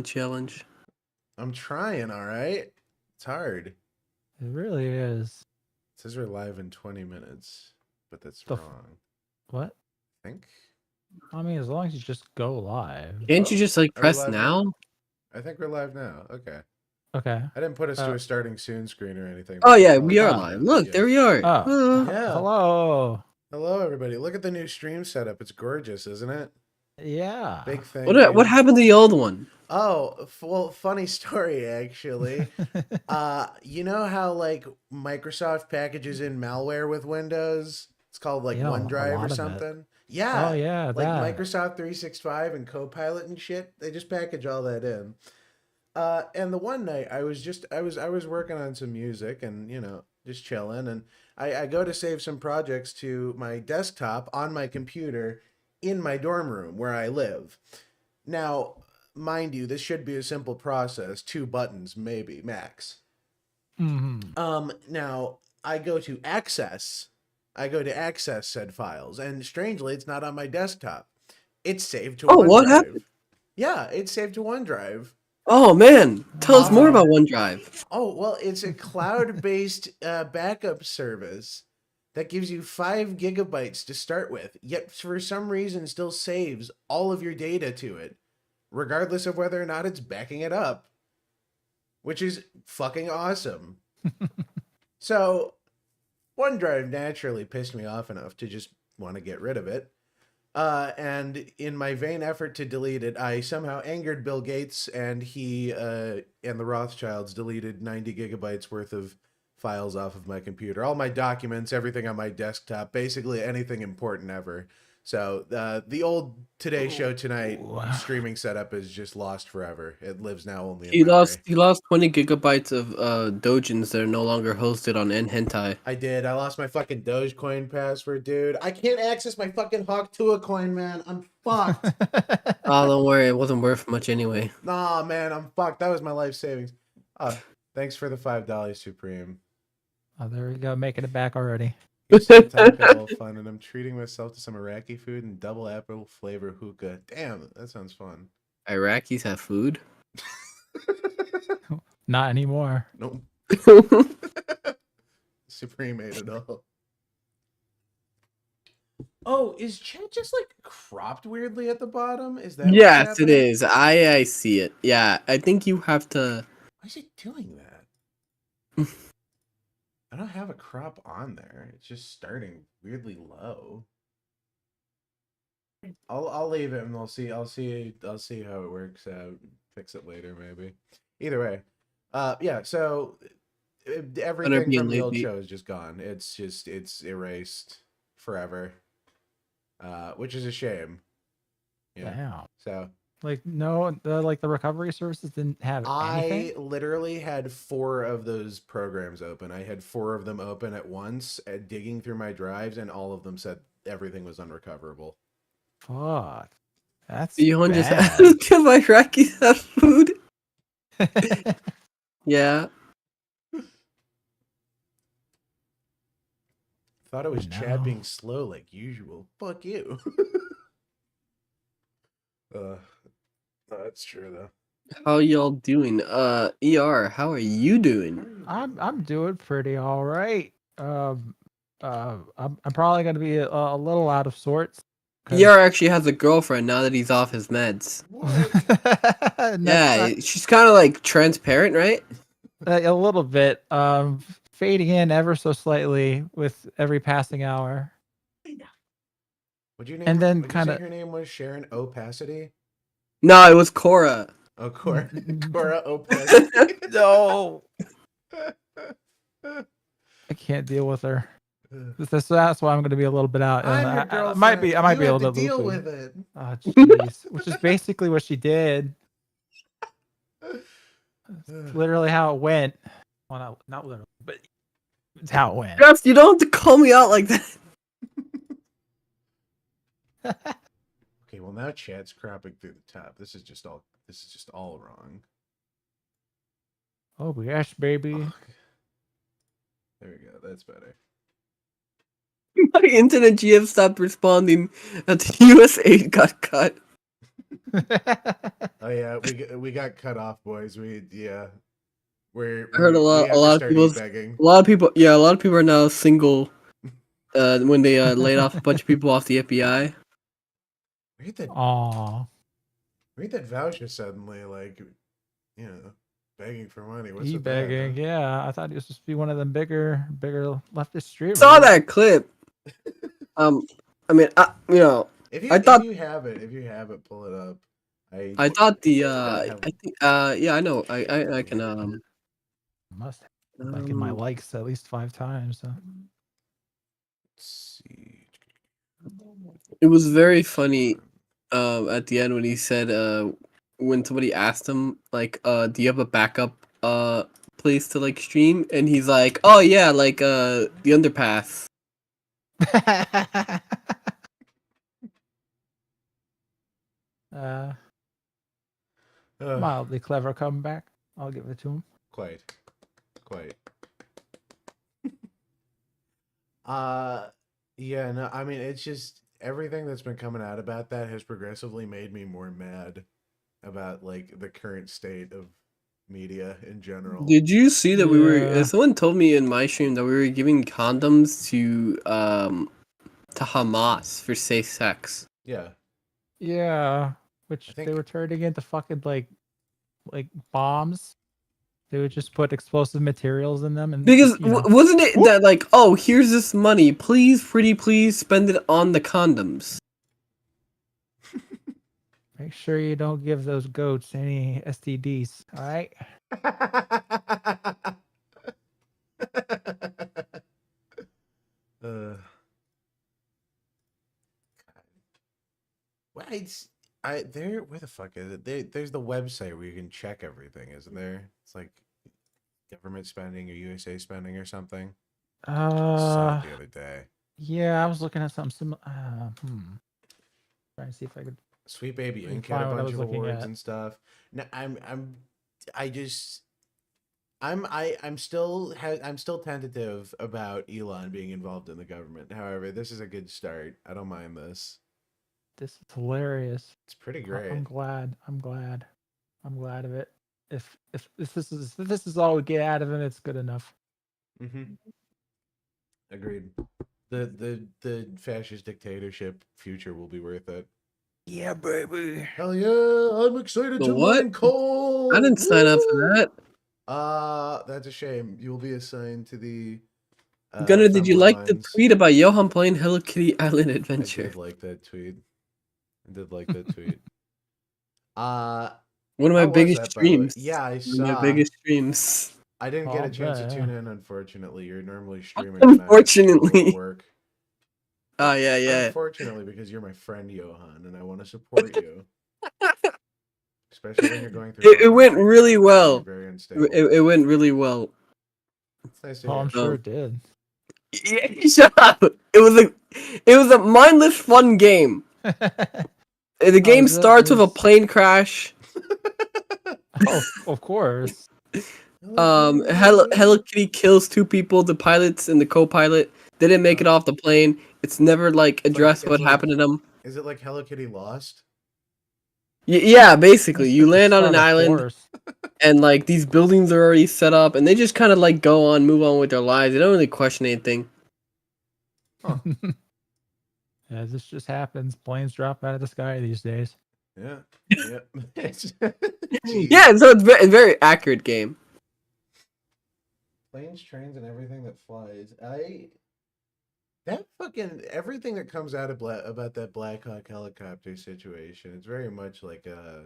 challenge. I'm trying, all right? It's hard. It really is. It says we're live in 20 minutes, but that's wrong. What? I think. I mean, as long as you just go live. Can't you just like Are we press live now? I think we're live now. Okay. Okay. I didn't put us to a starting soon screen or anything. Oh yeah, we are live. Look, yeah. there we are. Oh, Yeah. Hello. Hello, everybody. Look at the new stream setup. It's gorgeous, isn't it? Yeah. Big thing. What happened to the old one? Oh, well, funny story, actually. You know how, like, Microsoft packages in malware with Windows? It's called, like, OneDrive or something. Yeah. Oh, yeah. Like, Microsoft 365 and Copilot and shit. They just package all that in. And the one night I was working on some music and, you know, just chilling. And I go to save some projects to my desktop on my computer in my dorm room where I live. Now, mind you, this should be a simple process. 2 buttons, maybe, max. Mm-hmm. Now, I go to access said files. And strangely, it's not on my desktop. It's saved to OneDrive. Oh, what happened? Yeah, it's saved to OneDrive. Oh man, tell us more about OneDrive. Oh, well, it's a cloud-based backup service that gives you 5 gigabytes to start with, yet for some reason still saves all of your data to it, regardless of whether or not it's backing it up, which is fucking awesome. So, OneDrive naturally pissed me off enough to just want to get rid of it. And in my vain effort to delete it, I somehow angered Bill Gates, and he and the Rothschilds deleted 90 gigabytes worth of files off of my computer. All my documents, everything on my desktop, basically anything important ever. So the old Today Show Tonight streaming setup is just lost forever. It lives now only in memory. He lost 20 gigabytes of dojins that are no longer hosted on nhentai. I did. I lost my fucking Dogecoin password, dude. I can't access my fucking Hawk Tua coin, man. I'm fucked. Oh, don't worry. It wasn't worth much anyway. Nah, man. I'm fucked. That was my life savings. Thanks for the $5, Supreme. Oh, there we go. Making it back already. Time to have a little fun, and I'm treating myself to some Iraqi food and double apple flavor hookah. Damn, that sounds fun. Iraqis have food? Not anymore. Nope. Supreme ate it all. Oh, is chat just like cropped weirdly at the bottom? Is that? Yes, it is. I see it. Yeah, I think you have to. Why is it doing that? I don't have a crop on there. It's just starting weirdly low. I'll leave it and I'll see how it works out. Fix it later maybe. Either way. Yeah, so everything from the old show is just gone. It's erased forever. Which is a shame. Yeah. Damn. So like the recovery services didn't have anything? I literally had 4 of those programs open. I had 4 of them open at once, digging through my drives, and all of them said everything was unrecoverable. Fuck. That's Johann bad. just asked if Iraqis have food. Yeah. Thought it was Chad being slow like usual. Fuck you. That's true though. How y'all doing? ER, how are you doing? I'm doing pretty all right. I'm probably gonna be a little out of sorts. ER actually has a girlfriend now that he's off his meds. Yeah, she's kind of like transparent, right? A little bit. Fading in ever so slightly with every passing hour. Would you name and then kind of her name was Sharon Opacity? No, it was Cora. Oh, Cora Opacity. No. I can't deal with her. That's why I'm going to be a little bit out. I might be able to deal with it. Oh, jeez. Which is basically what she did. It's literally how it went. Well, not literally, but it's how it went. Jeff, you don't have to call me out like that. Okay, well now Chad's cropping through the top. This is just all wrong. Oh yes, baby. Oh, there we go. That's better. My internet GM stopped responding and the US aid got cut. Oh yeah, we got cut off, boys. We I heard we a have to lot of start people, begging. a lot of people, yeah, a lot of people are now single. When they laid off a bunch of people off the FBI. Read that Aw, read that voucher suddenly, like, you know, begging for money. What's with begging. that? Yeah, I thought he was supposed to be one of them bigger leftist streamers. Saw that clip. I mean, I thought If you have it, pull it up. I thought the don't have- I think yeah, I know. I can Must have like in my likes at least 5 times. So. Let's see. It was very funny at the end when he said when somebody asked him like do you have a backup place to like stream, and he's like, oh yeah, like the underpass. Mildly clever comeback. I'll give it to him. Quite. Yeah, no, I mean, it's just everything that's been coming out about that has progressively made me more mad about like the current state of media in general. Did you see that we were? Yeah. Someone told me in my stream that we were giving condoms to Hamas for safe sex. Yeah. Yeah, which I think- they were turning into fucking like bombs. They would just put explosive materials in them, and Because you know. wasn't it that like, oh, here's this money, please, pretty please, spend it on the condoms. Make sure you don't give those goats any STDs. All right. Well, where the fuck is it? There's the website where you can check everything, isn't there? It's like government spending or USA spending or something. I saw it the other day. Yeah, I was looking at something similar. Trying to see if I could. Sweet Baby Let me Inc. had a find what I bunch was of looking awards at. and stuff. No, I'm still tentative about Elon being involved in the government. However, this is a good start. I don't mind this. This is hilarious. It's pretty great. I'm glad of it. If this is all we get out of him, it's good enough. Mm-hmm. Agreed. The fascist dictatorship future will be worth it. Yeah, baby. Hell yeah! I'm excited The to what? mine coal. I didn't sign up for that. That's a shame. You'll be assigned to the. Gunnar, did you Fembler like the mines. tweet about Johann playing Hello Kitty Island I Adventure? did like that tweet. One of my How was biggest that, by the way? streams. Yeah, I One of saw. my biggest streams. I didn't get Oh, a chance to yeah. tune in, unfortunately. You're normally streaming. Unfortunately. At work. Oh yeah, yeah. Unfortunately, because you're my friend, Johann, and I want to support you. Especially when you're going through. It went really well. Very unstable. It went really well. It's nice to Oh, hear. I'm sure it did. Yeah, shut up. It was a mindless, fun game. The game is it? starts with a Was- plane crash. Oh, of course. Hello Kitty kills 2 people, the pilots and the co-pilot. They didn't make it off the plane. It's never like addressed what happened to them. Is it like Hello Kitty Lost? Yeah, basically, you Just land on an start a island, force. and like these buildings are already set up, and they just kind of like move on with their lives. They don't really question anything. Yeah, this just happens. Planes drop out of the sky these days. Yeah. Yeah. Jeez. Yeah, so it's a very accurate game. Planes, trains, and everything that flies. Everything that comes out of about that Black Hawk helicopter situation. It's very much like a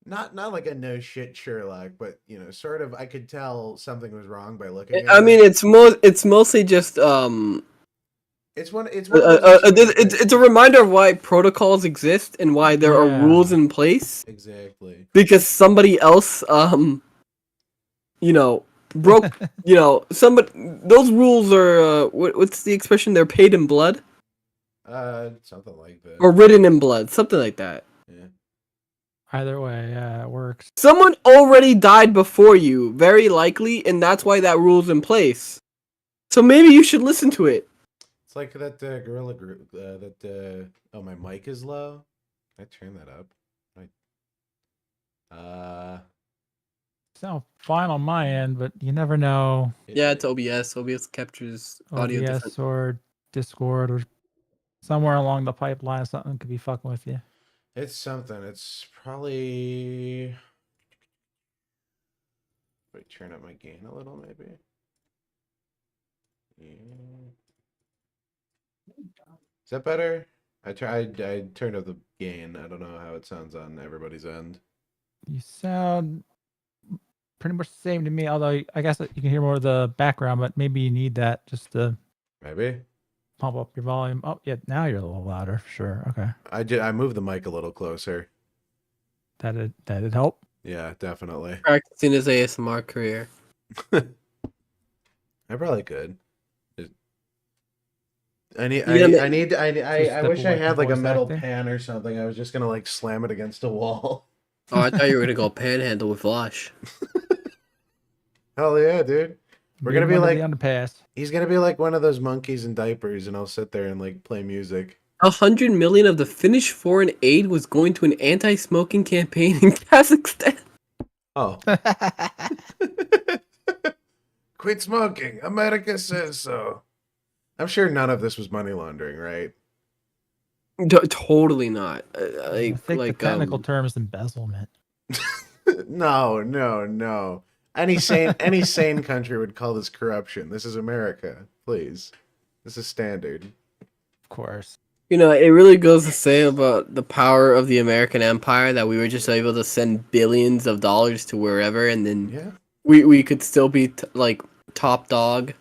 not like a no shit Sherlock, but sort of. I could tell something was wrong by looking at it. I mean, it's mostly just It's one of those it's a reminder of why protocols exist and why there are rules in place. Exactly. Because somebody else broke those rules are what's the expression? They're paid in blood? Something like that. Or written in blood, something like that. Yeah. Either way, yeah, it works. Someone already died before you, very likely, and that's why that rule's in place. So maybe you should listen to it. It's like that gorilla group. Oh, my mic is low. I turn that up? Sound fine on my end, but you never know. Yeah, it's OBS. OBS captures audio different. OBS or Discord or somewhere along the pipeline, something could be fucking with you. It's something. It's probably. Wait, turn up my gain a little, maybe. Yeah. Is that better? I turned up the gain. I don't know how it sounds on everybody's end. You sound pretty much the same to me, although I guess you can hear more of the background, but maybe you need that just to Maybe. pump up your volume. Oh, yeah, now you're a little louder, for sure. Okay. I moved the mic a little closer. That'd help. Yeah, definitely. Practicing his ASMR career. I probably could. I wish I had like a metal pan or something. I was just gonna like slam it against a wall. Oh, I thought you were gonna go panhandle with Vosh. Hell yeah, dude. We're gonna be like the underpass. He's gonna be like one of those monkeys in diapers, and I'll sit there and like play music. 100 million of the Finnish foreign aid was going to an anti-smoking campaign in Kazakhstan. Oh. Quit smoking. America says so. I'm sure none of this was money laundering, right? Totally not. I think the technical term is embezzlement. No. Any sane country would call this corruption. This is America, please. This is standard. Of course. You know, it really goes to say about the power of the American empire that we were just able to send billions of dollars to wherever, and then we could still be like top dog.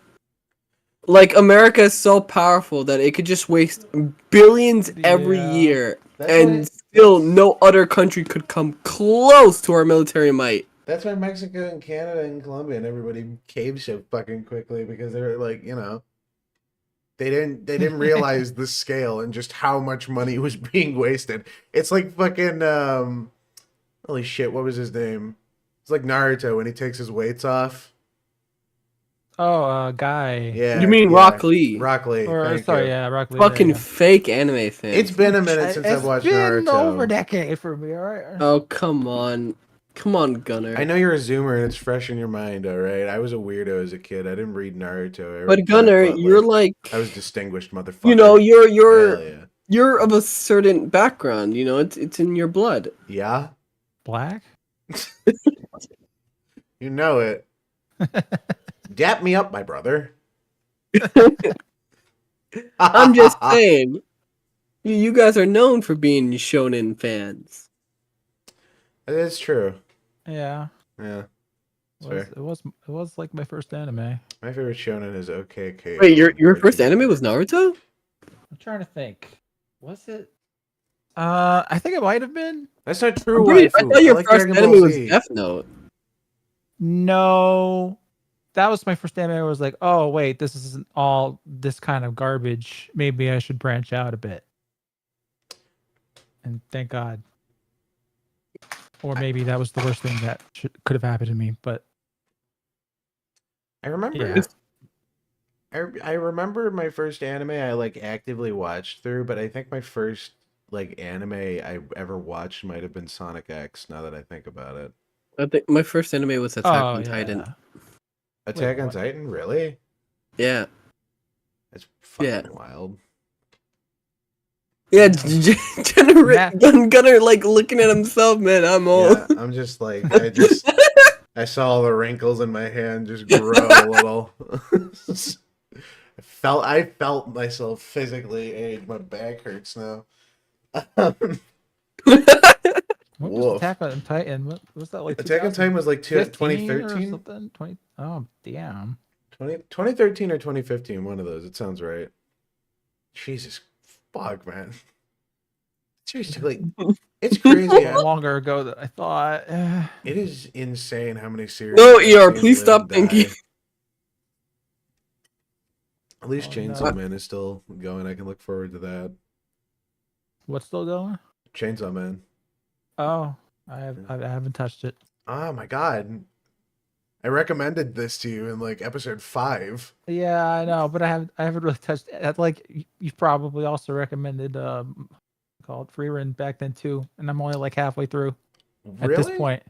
Like, America is so powerful that it could just waste billions every year, and still no other country could come close to our military might. That's why Mexico and Canada and Colombia and everybody caved so fucking quickly, because they were like, you know, they didn't realize the scale and just how much money was being wasted. It's like fucking holy shit, what was his name? It's like Naruto when he takes his weights off. Oh, guy. Yeah. You mean Rock Lee? Rock Lee. Rock Lee. Fucking fake anime fan. It's been a minute since I've watched Naruto. It's been over a decade for me, alright? Oh, come on. Come on, Gunnar. I know you're a zoomer and it's fresh in your mind, alright? I was a weirdo as a kid. I didn't read Naruto. But Gunnar, you're like... I was distinguished, motherfucker. You know, you're of a certain background, you know? It's in your blood. Yeah? Black? You know it. Dap me up, my brother. I'm just saying. You guys are known for being shonen fans. It's true. Yeah. Yeah. It was like my first anime. My favorite shonen is OKK. Wait, your first anime was Naruto? I'm trying to think. Was it? I think it might have been. That's not true. I thought your first anime was Death Note. No. That was my first anime. I was like, oh wait, this isn't all this kind of garbage. Maybe I should branch out a bit. And thank God. Or maybe that was the worst thing that could have happened to me. But I remember. Yeah. I remember my first anime I like actively watched through, but I think my first like anime I ever watched might have been Sonic X. Now that I think about it, I think my first anime was Attack on Titan. Attack on Titan, really? Yeah. That's fucking wild. Yeah, Gunnar like looking at himself, man. I'm old. Yeah, I'm just like I saw all the wrinkles in my hand just grow a little. I felt myself physically age. My back hurts now. What was Attack on Titan? What was that like? Attack on Titan was like 2013 or something. Oh damn. 2013 or 2015, one of those. It sounds right. Jesus fuck, man. Seriously, like, it's crazy. Longer ago than I thought. It is insane how many series. No, ER, please stop thinking. At least Chainsaw Man is still going. I can look forward to that. What's still going? Chainsaw Man. Oh, I haven't touched it. Oh my god. I recommended this to you in like episode 5. Yeah, I know, but I haven't really touched it. Like you've probably also recommended called free run back then too, and I'm only like halfway through Really? at this point.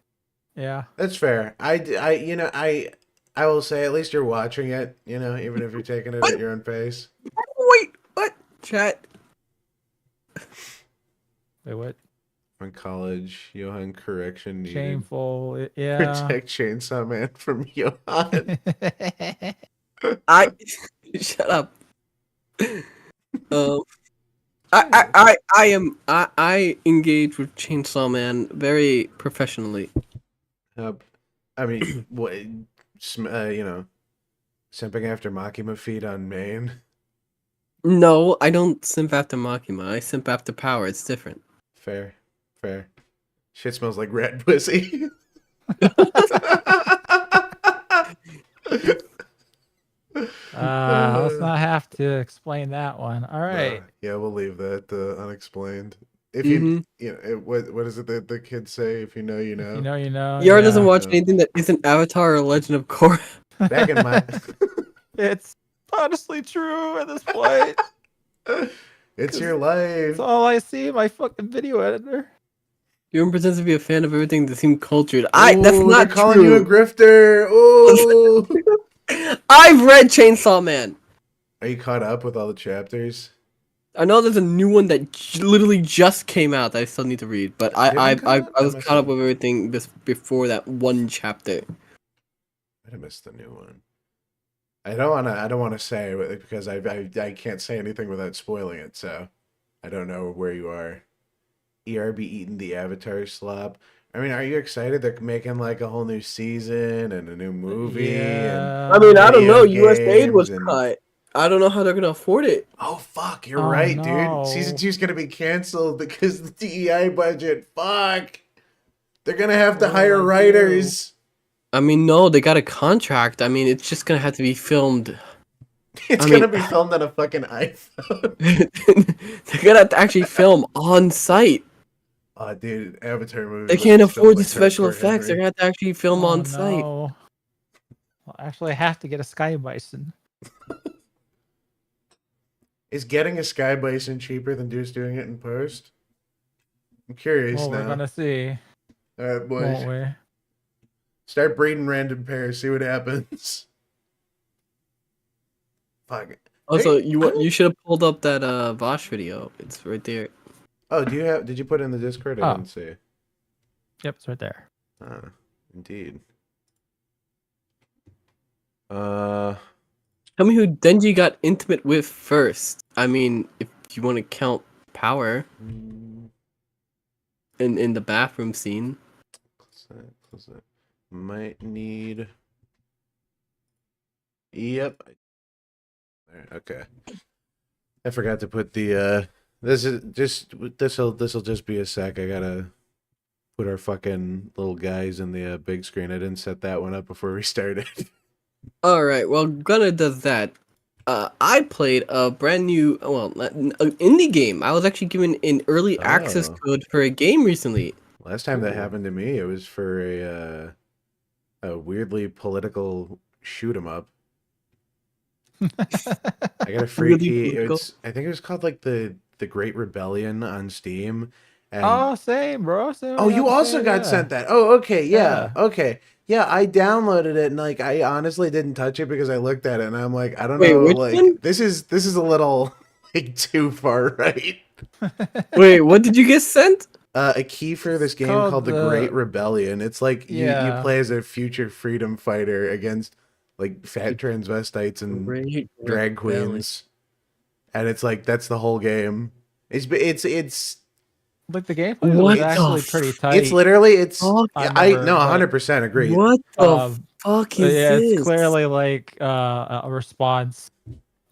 Yeah. That's fair. I will say at least you're watching it, even if you're taking it at your own pace. Wait, what? Chat. Wait, what? On college, Johann correction needed. Shameful. Yeah. Protect Chainsaw Man from Johann. I shut up. I engage with Chainsaw Man very professionally. I mean, what? Simping after Makima feed on main. No, I don't simp after Makima. I simp after power. It's different. Fair. Shit smells like rat pussy. Let's not have to explain that one. All right. Yeah, we'll leave that unexplained. If you what is it that the kids say? If you know, you know. You know, you know. Yara doesn't watch Yeah. anything that isn't Avatar or Legend of Korra. Back in my, It's honestly true at this point. it's your life. That's all I see. My fucking video editor. You're pretends to be a fan of everything that seems cultured. That's Ooh, not they're calling true. you a grifter. Ooh. I've read Chainsaw Man. Are you caught up with all the chapters? I know there's a new one that literally just came out that I still need to read, but I was caught up with everything before that one chapter. I missed the new one. I don't wanna say it because I can't say anything without spoiling it. So I don't know where you are. ERB eating the Avatar slop. I mean, are you excited? They're making like a whole new season and a new movie. Yeah. I mean, I don't know. video US aid was games and- cut. I don't know how they're gonna afford it. Oh fuck, you're Oh, right, no. dude. Season 2 is gonna be canceled because the DEI budget. Fuck. They're gonna have to What do hire I do? writers. I mean, no, they got a contract. I mean, it's just gonna have to be filmed. It's I gonna mean- be filmed on a fucking iPhone. They're gonna have to actually film on site. Oh, dude, Avatar movie. They can't afford the special effects. They're gonna have to actually film on site. No. Well, actually, I have to get a Sky Bison. Is getting a Sky Bison cheaper than just doing it in post? I'm curious Well, now. we're gonna see, All right, boys. won't we? Start breeding random pairs. See what happens. Fuck it. Also, Hey, you should have pulled up that Vosh video. It's right there. Oh, did you put it in the Discord? I Oh. didn't see. Yep, it's right there. Indeed. Tell me who Denji got intimate with first. I mean, if you want to count power in the bathroom scene. Close that. Might need. Yep. There, okay. I forgot to put the this'll just be a sec. I gotta put our fucking little guys in the big screen. I didn't set that one up before we started. All right. Well, Gunnar does that. I played a brand new, an indie game. I was actually given an early access Oh. code for a game recently. Last time that Ooh. happened to me, it was for a weirdly political shoot 'em up. I got a free Really key. political? I think it was called like the Great Rebellion on Steam. And Oh, same, bro. Same. oh, you also got sent that. Oh, okay, yeah, Yeah. okay, yeah. I downloaded it and like I honestly didn't touch it because I looked at it and I'm like, I don't Wait, know, which like one? this is a little like too far right. Wait, what did you get sent? A key for this game called called the Great Rebellion. It's like you Yeah. play as a future freedom fighter against like fat transvestites and Great drag Rebellion. queens, and it's like that's the whole game. It's Like the gameplay What was the actually f- pretty tight. it's literally Fuck. I never, no but- 100% agree. What the Um, fuck is yeah, this? it's clearly like a response.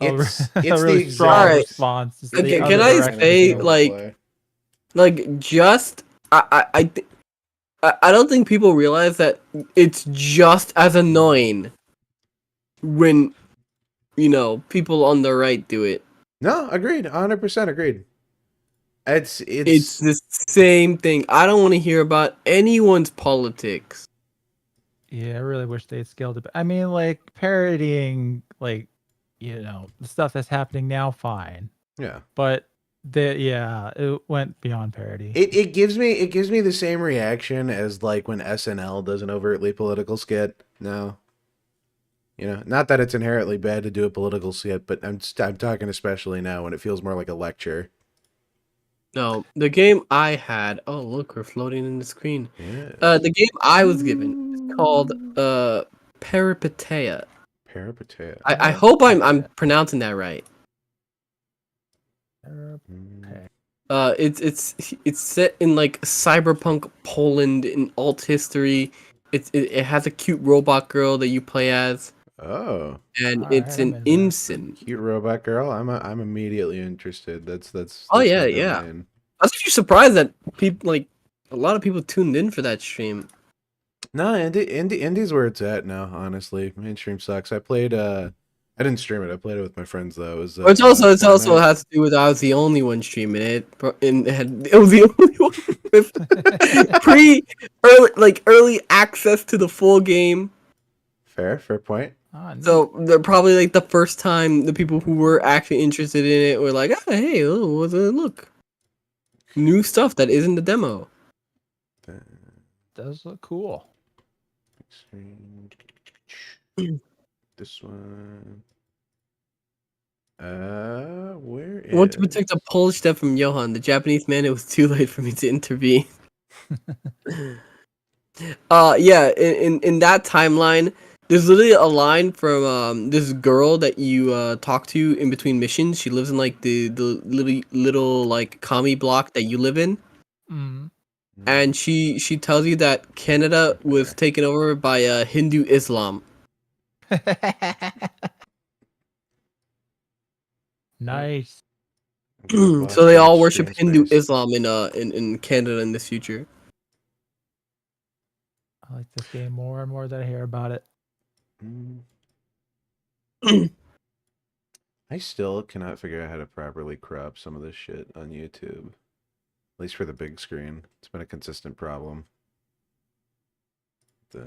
It's a the really strong exact. Alright. response. It's Okay, the can other I direction. say, I'll like- play. Like, just I don't think people realize that it's just as annoying when people on the right do it. No, agreed, 100% agreed. It's It's the same thing. I don't want to hear about anyone's politics. Yeah, I really wish they'd scaled it. I mean, like parodying, like the stuff that's happening now, fine. yeah. But Yeah, it went beyond parody. It gives me the same reaction as like when SNL does an overtly political skit. No, not that it's inherently bad to do a political skit, but I'm talking especially now when it feels more like a lecture. No, the game I had. Oh, look, we're floating in the screen. Yeah. The game I was given is called Peripeteia. Peripeteia. I hope I'm pronouncing that right. It's set in like cyberpunk Poland in alt history. It has a cute robot girl that you play as. Oh. And All it's right, an I'm in there. ensign. Cute robot girl. I'm immediately interested. That's Oh, yeah, my yeah. domain. I was actually surprised that people a lot of people tuned in for that stream. No, indie's where it's at now. Honestly, mainstream sucks. I played. I didn't stream it. I played it with my friends though. It was. It's also Fortnite. has to do with I was the only one streaming it, and it was the only one with early access to the full game. Fair point. Oh, neat. So they're probably like the first time the people who were actually interested in it were like, oh, hey, look, new stuff that isn't the demo. Does look cool. This one. Where is? I want to protect a Polish death from Johann, the Japanese man. It was too late for me to intervene. Yeah, in that timeline, there's literally a line from this girl that you talk to in between missions. She lives in like the little like commie block that you live in, and she tells you that Canada was taken over by Hindu Islam. Nice. So they all worship Hindu Islam in Canada in this future. I like this game more and more that I hear about it. I still cannot figure out how to properly crop some of this shit on YouTube. At least for the big screen. It's been a consistent problem. She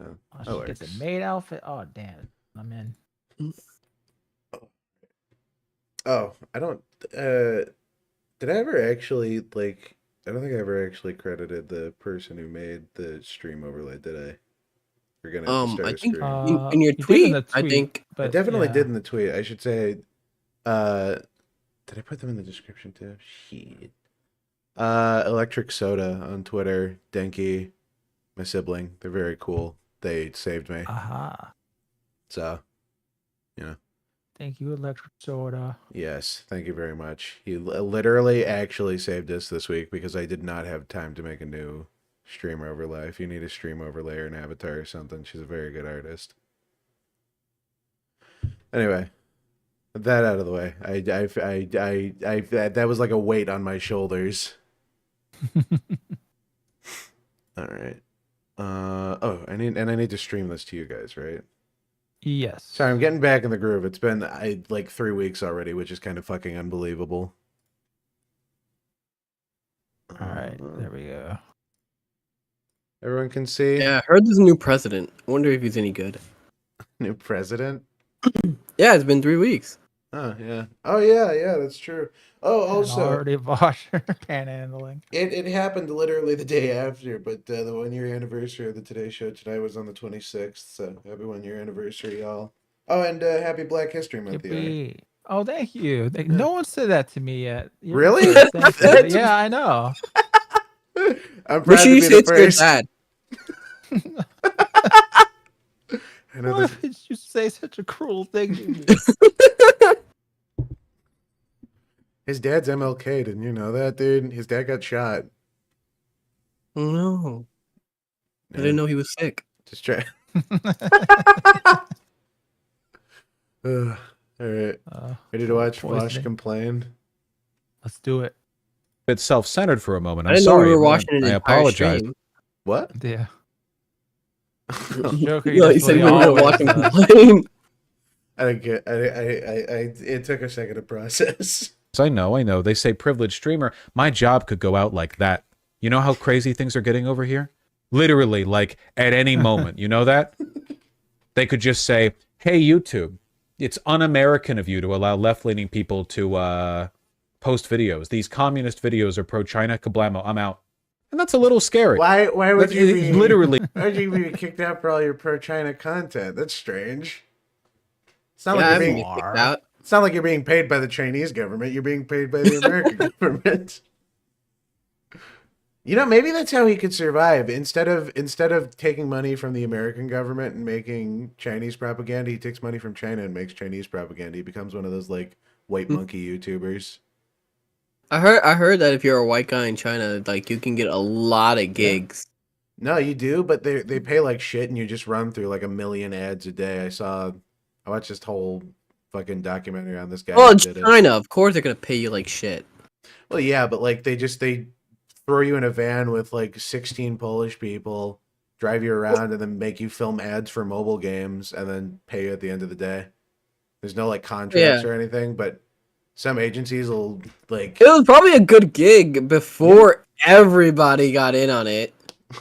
gets a maid outfit. Oh, damn. I'm in. Oh, I don't... did I ever actually, like... I don't think I ever actually credited the person who made the stream overlay, did I? We're gonna have to start I a think screen. in your you did tweet, in the I think... I definitely did in the tweet. I should say... did I put them in the description too? Shit. Electric Soda on Twitter. Denki. My sibling. They're very cool. They saved me. Aha. So, Thank you, Electric Soda. yes, thank you very much. He literally actually saved us this week because I did not have time to make a new streamer overlay. If you need a stream overlay or an avatar or something, she's a very good artist. Anyway, that out of the way. I that was like a weight on my shoulders. All right. I need to stream this to you guys, right? Yes. Sorry, I'm getting back in the groove. It's been like 3 weeks already, which is kind of fucking unbelievable. All right, there we go. Everyone can see. Yeah, I heard there's a new president. I wonder if he's any good. New president? Yeah, it's been 3 weeks. Oh, yeah. Oh, yeah, that's true. Oh, also, already washer panhandling. it happened literally the day after, but the 1 year anniversary of the Today Show tonight was on the 26th, so happy 1 year anniversary, y'all. Oh, and happy Black History Month, y'all. Oh, thank you. No one said that to me yet. You're Really? the first. Yeah, I know. I'm proud Make sure to you be say the it's your first. dad. I know Why that- did you say such a cruel thing to me? His dad's MLK, didn't you know that, dude? His dad got shot. Oh, no. I Yeah. didn't know he was sick. Just try. All right. Ready to watch Vosh poisoning. complain? Let's do it. Bit self-centered for a moment. I I'm didn't know sorry. we were man. watching an I entire apologize. stream. What? Yeah. Joker, No, he that's said what we he were always watching does. complain. I didn't get. It took a second to process. I know. They say privileged streamer. My job could go out like that. You know how crazy things are getting over here? Literally, like, at any moment. You know that? They could just say, hey, YouTube, it's un-American of you to allow left-leaning people to post videos. These communist videos are pro-China. Kablamo, I'm out. And that's a little scary. Why would you be literally? Why would you be kicked out for all your pro-China content? That's strange. It's not Yeah, like I've you're been being. kicked out. It's not like you're being paid by the Chinese government. You're being paid by the American government. You know, maybe that's how he could survive. Instead of taking money from the American government and making Chinese propaganda, he takes money from China and makes Chinese propaganda. He becomes one of those like white monkey YouTubers. I heard that if you're a white guy in China, like you can get a lot of gigs. No, you do, but they pay like shit, and you just run through like 1 million ads a day. I watched this whole fucking documentary on this guy. Well, who it's did it. China. Of course they're gonna pay you like shit. Well, yeah, but like they throw you in a van with like 16 Polish people, drive you around, and then make you film ads for mobile games, and then pay you at the end of the day. There's no like contracts or anything, but some agencies will like. It was probably a good gig before everybody got in on it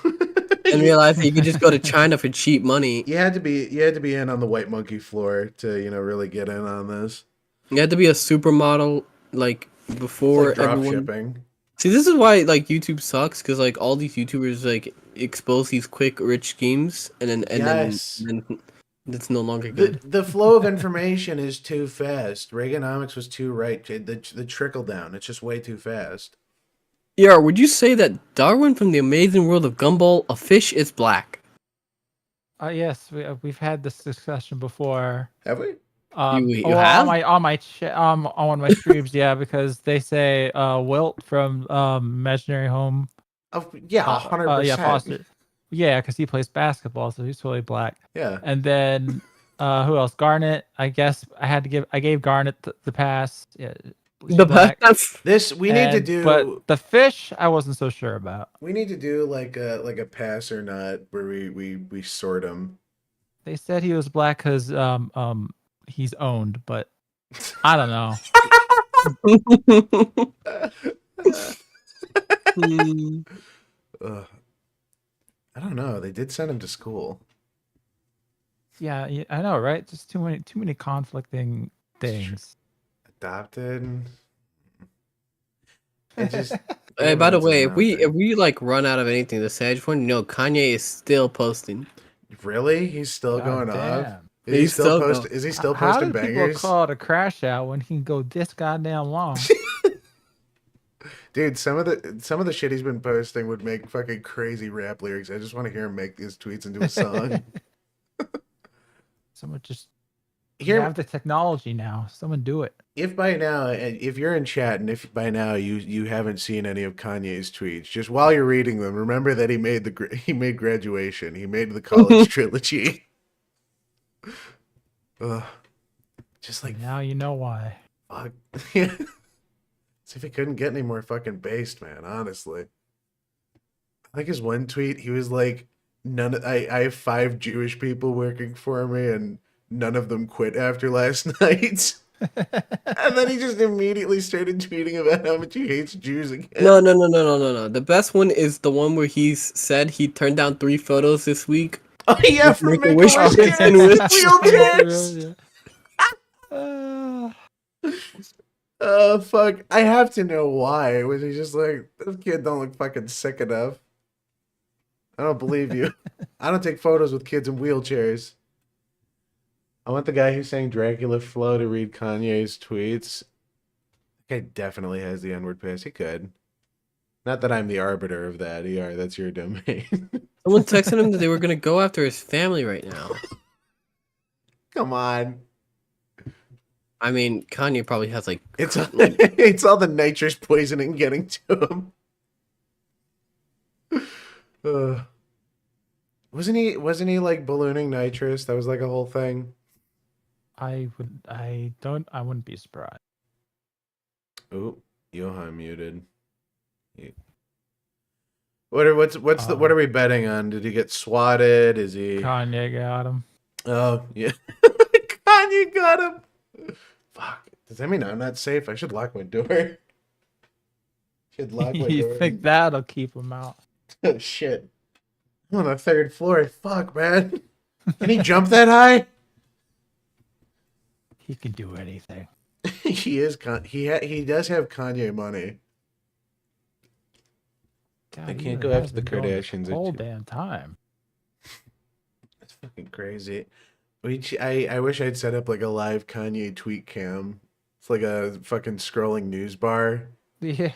and realized that you could just go to China for cheap money. You had to be in on the white monkey floor to really get in on this. You had to be a supermodel like before It's like drop everyone. shipping. See, this is why like YouTube sucks because like all these YouTubers like expose these quick rich schemes and then Yes. then it's no longer good. The flow of information is too fast. Reaganomics was too right. The trickle down, it's just way too fast. Yeah, would you say that Darwin from the Amazing World of Gumball, a fish is black? Yes, we've had this discussion before. Have we? You well, have? on one of my streams, yeah, because they say Wilt from Imaginary Home. Oh, yeah, 100%. Yeah, Foster. Yeah, because he plays basketball, so he's totally black. Yeah. And then who else? Garnet. I guess I gave Garnet the pass. Yeah, she's The black. This we need to do. But the fish, I wasn't so sure about. We need to do like a pass or not where we sort them. They said he was black because he's owned, but I don't know. I don't know. They did send him to school. Yeah, I know, right? Just too many conflicting things. Adopted. It just. Hey, by the it's way, nothing. if we like run out of anything to say, I just want to know Kanye is still posting. Really, he's still God going off. damn. Is he He's still still post? going. Is he still How posting do people bangers? call it a crash out when he can go this goddamn long? Dude, some of the shit he's been posting would make fucking crazy rap lyrics. I just want to hear him make these tweets into a song. Someone just Here, have the technology now. Someone do it. if by now, if you're in chat, and if by now you haven't seen any of Kanye's tweets, just while you're reading them, remember that he made graduation. He made the college trilogy. Ugh. Just like Now you know why. fuck. Yeah. See if he couldn't get any more fucking based, man. Honestly, I think his one tweet, he was like, I have 5 Jewish people working for me, and none of them quit after last night. And then he just immediately started tweeting about how much he hates Jews again. No. The best one is the one where he said he turned down 3 photos this week. Oh yeah, With for Make-A-Wish Make-A-Wish kids kids and with wheelchairs. Oh fuck! I have to know why. Was he just like, this kid don't look fucking sick enough? I don't believe you. I don't take photos with kids in wheelchairs. I want the guy who sang Dracula Flow to read Kanye's tweets. That guy definitely has the N-word pass. He could. Not that I'm the arbiter of that, ER. That's your domain. Someone texted him that they were gonna go after his family right now. Come on. I mean, Kanye probably has like It's it's all the nitrous poisoning getting to him. Wasn't he like ballooning nitrous? That was like a whole thing. I wouldn't be surprised. Oh, Johann muted. What are we betting on? Did he get swatted? Is he? Kanye got him. Oh yeah, Kanye got him. Fuck. Does that mean I'm not safe? I should lock my door. Should lock my You door. think that'll keep him out? Oh shit. I'm on the 3rd floor. Fuck, man. Can he jump that high? He can do anything. He is he does have Kanye money. God, I he can't really go has after the been going this Kardashians. whole damn time. That's fucking crazy. I wish I'd set up like a live Kanye tweet cam. It's like a fucking scrolling news bar. Yeah.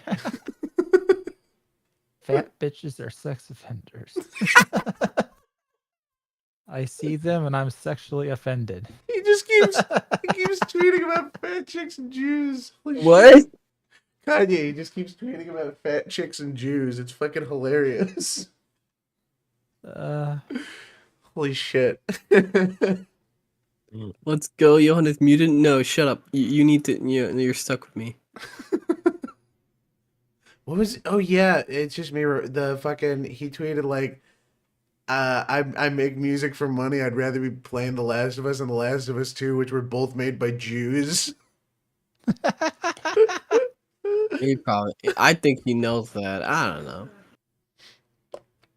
Fat bitches are sex offenders. I see them and I'm sexually offended. He just keeps tweeting about fat chicks and Jews. Holy shit. What? Kanye just keeps tweeting about fat chicks and Jews. It's fucking hilarious. Holy shit. Let's go, Johann is muted. No, shut up. You need to. You're stuck with me. What was? Oh yeah, it's just me. The fucking he tweeted like, I make music for money. I'd rather be playing The Last of Us and The Last of Us 2, which were both made by Jews. He probably. I think he knows that. I don't know.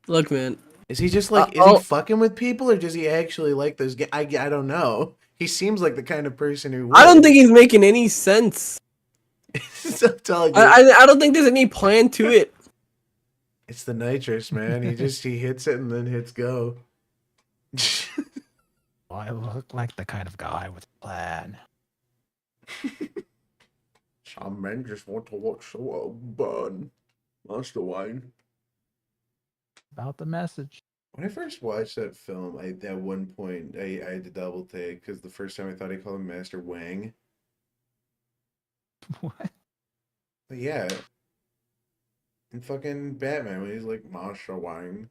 Look, man. Is he just like? Is he fucking with people, or does he actually like those? I don't know. He seems like the kind of person who. Would. I don't think he's making any sense. I'm telling you. I don't think there's any plan to it. It's the nitrous, man. He hits it and then hits go. I look like the kind of guy with a plan. Some men just want to watch the world burn. Master Wayne. About the message. When I first watched that film, at one point I had to double take because the first time I thought he called him Master Wang. What? But yeah. In fucking Batman when he's like Master Wang.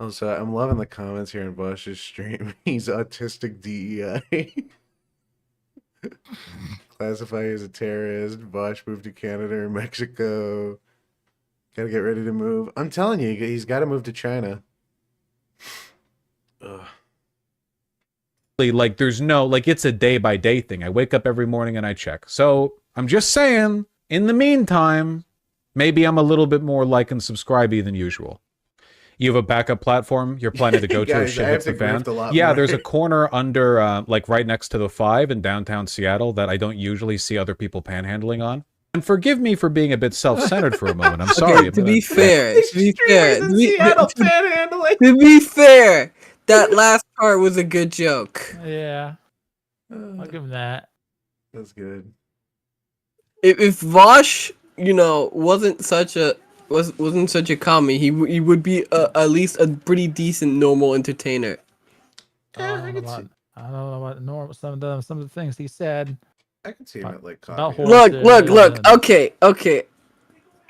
Also, I'm loving the comments here in Bosch's stream. He's autistic DEI. Classify as a terrorist. Bosch moved to Canada or Mexico. Gotta get ready to move. I'm telling you, he's got to move to China. Ugh. Like, there's no, like, it's a day-by-day thing. I wake up every morning and I check. So, I'm just saying, in the meantime, maybe I'm a little bit more like and subscribe-y than usual. You have a backup platform you're planning to go to if shit hits the fan? Yeah, there's a corner under, like, right next to the 5 in downtown Seattle that I don't usually see other people panhandling on. And forgive me for being a bit self-centered for a moment. I'm sorry. Okay, to be fair, panhandling. To be fair, that last part was a good joke. Yeah. I'll give him that. That's good. If Vosh, wasn't such a commie, he would be at least a pretty decent normal entertainer. Yeah, I don't know about normal. Some of the things he said. I can see him at like about coffee. Look. Okay.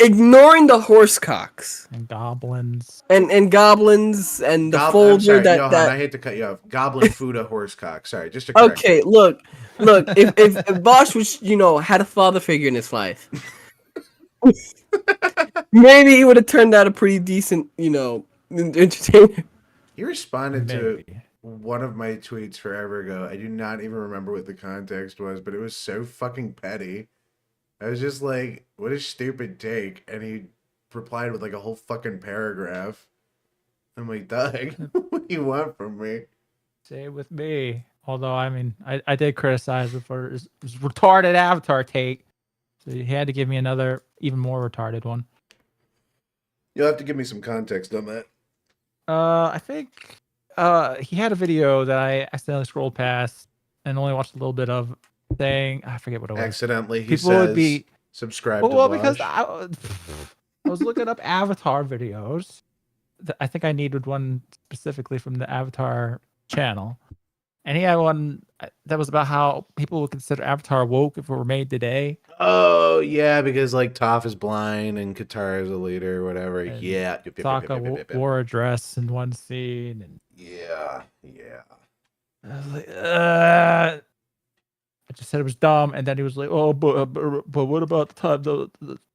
Ignoring the horse cocks and goblins and goblins and the folder Johann, I hate to cut you off. Goblin Fuda horsecock. Sorry, just to correct. Okay, look. If Bosch was had a father figure in his life, maybe he would have turned out a pretty decent entertainer. He responded to one of my tweets forever ago. I do not even remember what the context was, but it was so fucking petty. I was just like, what a stupid take. And he replied with like a whole fucking paragraph. I'm like, Doug, what do you want from me? Say it with me. Although, I mean, I did criticize it for his retarded avatar take. So he had to give me another, even more retarded one. You'll have to give me some context on that. I think he had a video that I accidentally scrolled past and only watched a little bit of, saying, I forget what it was. Accidentally, he People says, would be subscribe to well Bosch. because I was looking up Avatar videos. I think I needed one specifically from the Avatar channel, and he had one that was about how people would consider Avatar woke if it were made today. Oh yeah, because like Toph is blind and Katara is a leader or whatever. And Yeah. Sokka wore a dress in one scene, and yeah. I was like, I just said it was dumb, and then he was like, "Oh, but what about the time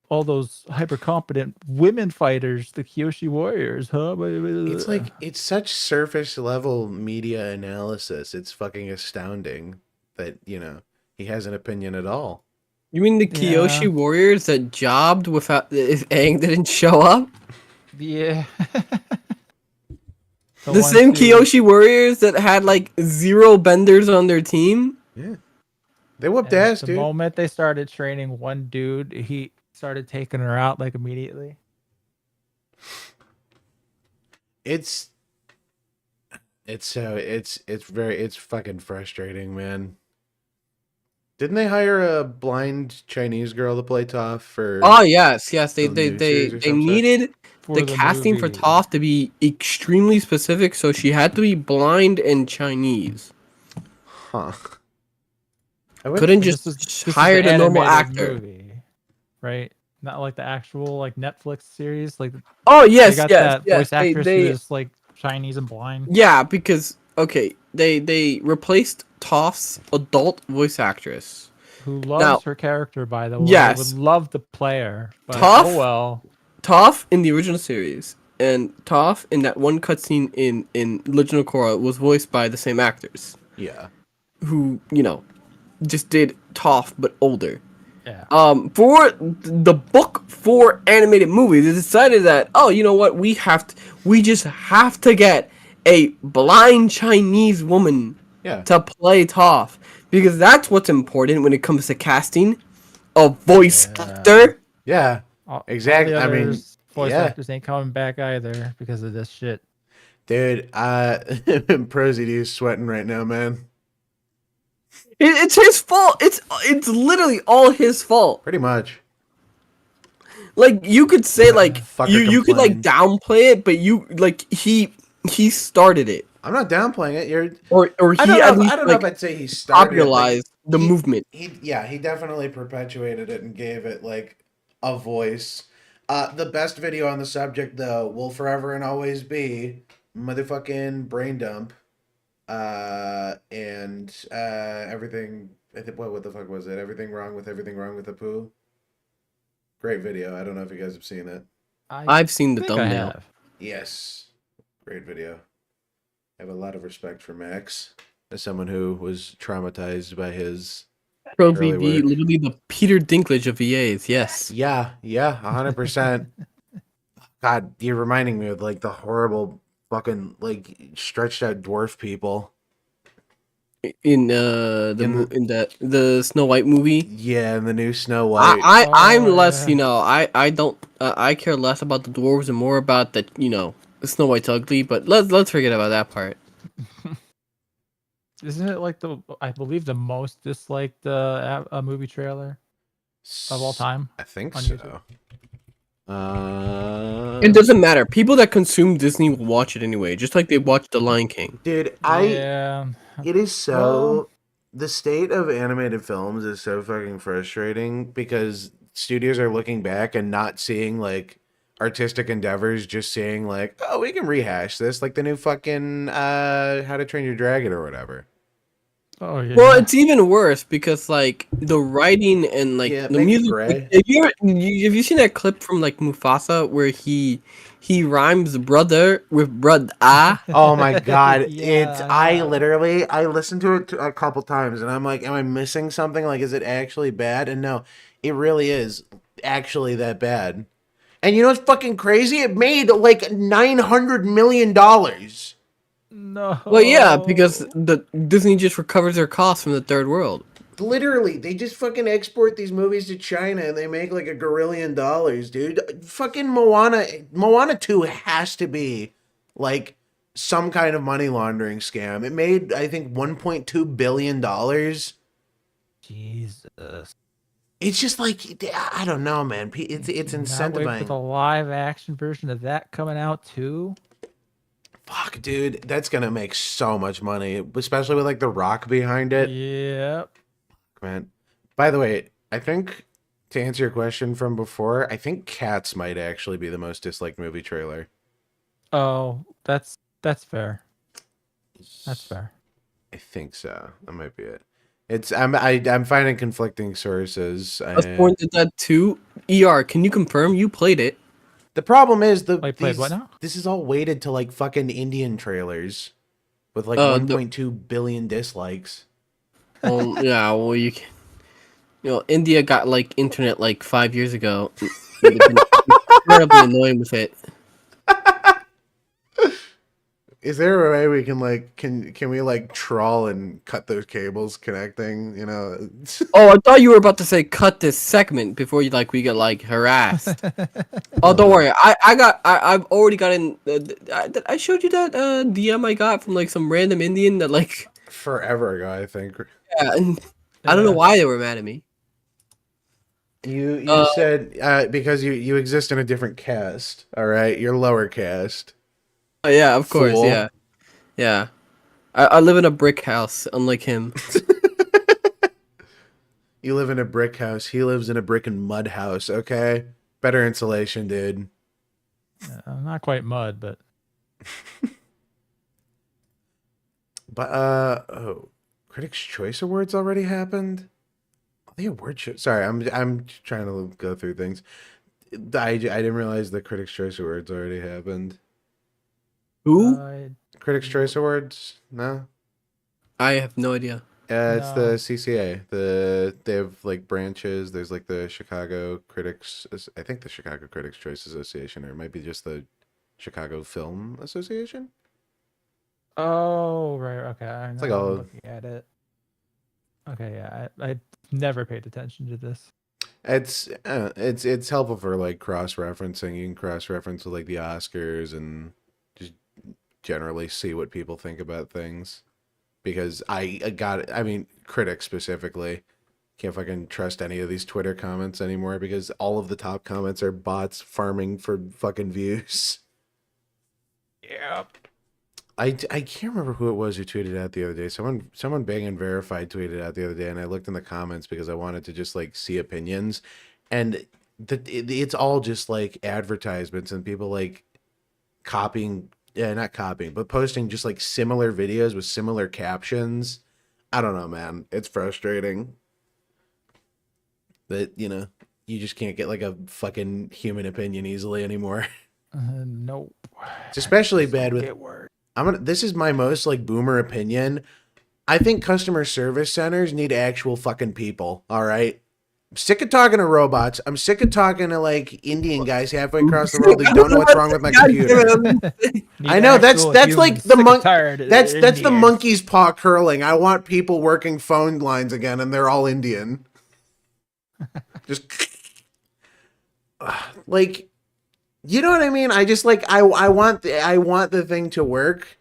all those hyper competent women fighters, the Kyoshi warriors, huh?" It's like it's such surface level media analysis. It's fucking astounding that he has an opinion at all. You mean the Kyoshi warriors that jobbed without if Aang didn't show up? Yeah. The ones same who- Kyoshi warriors that had like 0 benders on their team. Yeah. They whooped and ass, the dude. moment they started training one dude, he started taking her out like immediately. It's fucking frustrating, man. Didn't they hire a blind Chinese girl to play Toph for? Oh yes, yes. They some new series or some shit? needed For the casting for movie. Toph to be extremely specific, so she had to be blind and Chinese. Huh. I went, Couldn't But just this is hire the a normal animated actor. movie, right? Not like the actual like Netflix series. Like Oh they yes, got yes, that yes. voice actress They who is like Chinese and blind. yeah, because okay, they replaced Toph's adult voice actress. Who loves Now- her character, by the way. Yes. Would love to play her. But Toph? oh well. Toph in the original series and Toph in that one cutscene in Legend of Korra was voiced by the same actors yeah. who, you know, just did Toph but older. Yeah. For the book for animated movies, they decided that, oh, you know what, we just have to get a blind Chinese woman Yeah. to play Toph, because that's what's important when it comes to casting a voice actor. Yeah. All Exactly, the I mean, others, voice yeah. actors ain't coming back either because of this shit. Dude, Prosy D's sweating right now, man. It's his fault. It's literally all his fault. Pretty much. Like, you could say like Fucker you could like complained. downplay it, but you like he started it, I'm not downplaying it. You're. or I he don't at know. least I don't know like if I'd say he started it, but popularized the he- movement. He definitely perpetuated it and gave it like a voice. The best video on the subject though will forever and always be motherfucking brain dump. And everything. I think what the fuck was it? Everything wrong with the poo. Great video. I don't know if you guys have seen it. I've seen the think I thumbnail. have. Yes, great video. I have a lot of respect for Max as someone who was traumatized by his. Pro Early VB, work. literally the Peter Dinklage of VAs. Yes. Yeah, 100%. God, you're reminding me of like the horrible fucking like stretched out dwarf people. In In the Snow White movie. Yeah, and the new Snow White. I'm Oh, less, yeah. you know, I don't I care less about the dwarves and more about the, you know, Snow White's ugly, but let's forget about that part. Isn't it like I believe the most disliked movie trailer of all time? I think on so. YouTube. It doesn't matter. People that consume Disney will watch it anyway, just like they watch The Lion King. Dude, Yeah. it is so Well- the state of animated films is so fucking frustrating because studios are looking back and not seeing like artistic endeavors, just seeing like, oh, we can rehash this, like the new fucking How to Train Your Dragon or whatever. Oh yeah. Well, it's even worse because like the writing and like Yeah, the make it music. gray. Have you seen that clip from like Mufasa where he rhymes brother with brud ah? Oh my god, Yeah, I yeah. literally I listened to it a couple times and I'm like, am I missing something? Like, is it actually bad? And no, it really is actually that bad. And you know what's fucking crazy? It made like $900 million. No. Well, yeah, because the Disney just recovers their costs from the third world. Literally, they just fucking export these movies to China and they make like $1 gazillion, dude. Fucking Moana 2 has to be like some kind of money laundering scam. It made, I think, $1.2 billion. Jesus. It's just like, I don't know, man. It's Not wait for the incentivizing. live action version of that coming out too. Fuck, dude. That's gonna make so much money, especially with like The Rock behind it. Yep. Man. By the way, I think to answer your question from before, I think Cats might actually be the most disliked movie trailer. Oh, that's fair. That's fair. I think so. That might be it. I'm finding conflicting sources. Bloodborne did that too. ER, can you confirm you played it? The problem is Wait, played what now? this is all weighted to like fucking Indian trailers with like The- 1.2 billion dislikes. Well, yeah, well you can. You know, India got like internet like 5 years ago. They've been incredibly annoying with it. Is there a way we can like can we like trawl and cut those cables connecting? You know. Oh, I thought you were about to say cut this segment before you we get harassed. Oh, don't worry. I've already gotten. I showed you that DM I got from some random Indian that Forever ago, I think. Yeah, and I don't know why they were mad at me. You said because you exist in a different caste. All right, you're lower caste. Oh, yeah, of course. Fool. Yeah, yeah. I live in a brick house, unlike him. You live in a brick house. He lives in a brick and mud house. Okay, better insulation, dude. Not quite mud, but. But oh, Critics' Choice Awards already happened. The award show. Sorry, I'm trying to go through things. I didn't realize the Critics' Choice Awards already happened. Who? Critics' Choice Awards? No. I have no idea. It's the CCA. They have branches. There's the Chicago Critics. I think the Chicago Critics' Choice Association, or it might be just the Chicago Film Association. Oh right, okay. I'm looking at it. Okay, yeah, I never paid attention to this. It's helpful for cross-referencing. You can cross-reference with the Oscars and just generally see what people think about things. Because I mean, critics specifically, can't fucking trust any of these Twitter comments anymore because all of the top comments are bots farming for fucking views. Yep. I can't remember who it was who tweeted out the other day. Someone bang and verified tweeted out the other day, and I looked in the comments because I wanted to just see opinions, and it's all just advertisements and people copying. Yeah, not copying, but posting just similar videos with similar captions. I don't know, man. It's frustrating that, you just can't get a fucking human opinion easily anymore. Nope. It's especially bad with this is my most boomer opinion. I think customer service centers need actual fucking people, all right? I'm sick of talking to robots. I'm sick of talking to Indian guys halfway across the world who don't know what's wrong with my computer. I know that's the monkey's paw curling. I want people working phone lines again, and they're all Indian. Just you know what I mean? I just I want the thing to work.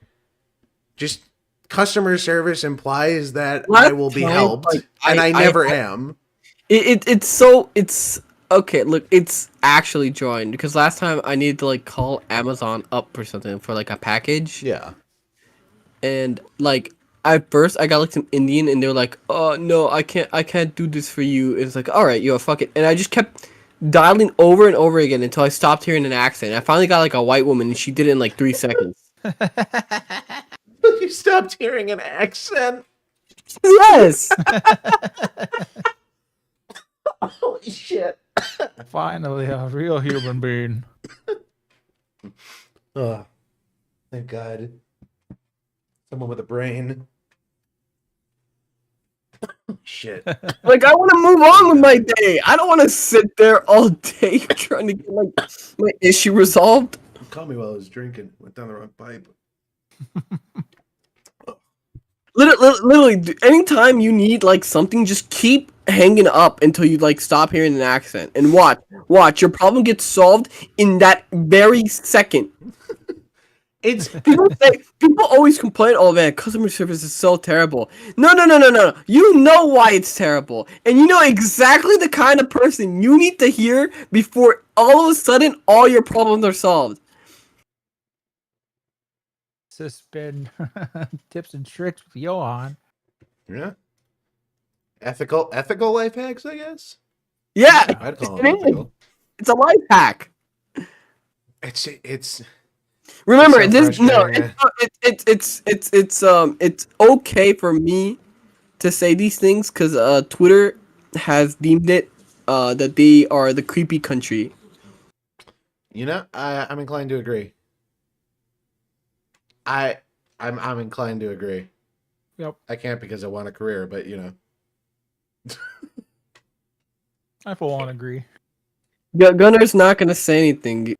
Just customer service implies that I will be helped, and I never am. It's okay. Look, it's actually joined because last time I needed to call Amazon up or something for a package. Yeah. And at first I got some Indian and they were like, "Oh no, I can't do this for you." And it's all right, fuck it. And I just kept dialing over and over again until I stopped hearing an accent. I finally got a white woman and she did it in 3 seconds. You stopped hearing an accent? Yes. Holy shit. Finally, a real human being. Oh, thank God. Someone with a brain. Shit. I want to move on with my day. I don't want to sit there all day trying to get my issue resolved. You called me while I was drinking. Went down the wrong pipe. Literally, anytime you need something, just keep hanging up until you stop hearing an accent, and watch your problem gets solved in that very second. It's people always complain, "Oh man, customer service is so terrible." No. You know why it's terrible, and you know exactly the kind of person you need to hear before all of a sudden all your problems are solved. This has been tips and tricks with Johann. Yeah. Ethical life hacks, I guess. Yeah, I'd call them ethical. It's a life hack. It's Remember, it's it's okay for me to say these things because Twitter has deemed it that they are the creepy country. I'm inclined to agree. I'm inclined to agree. Yep. I can't because I want a career, but I for one agree. Gunnar's not gonna say anything.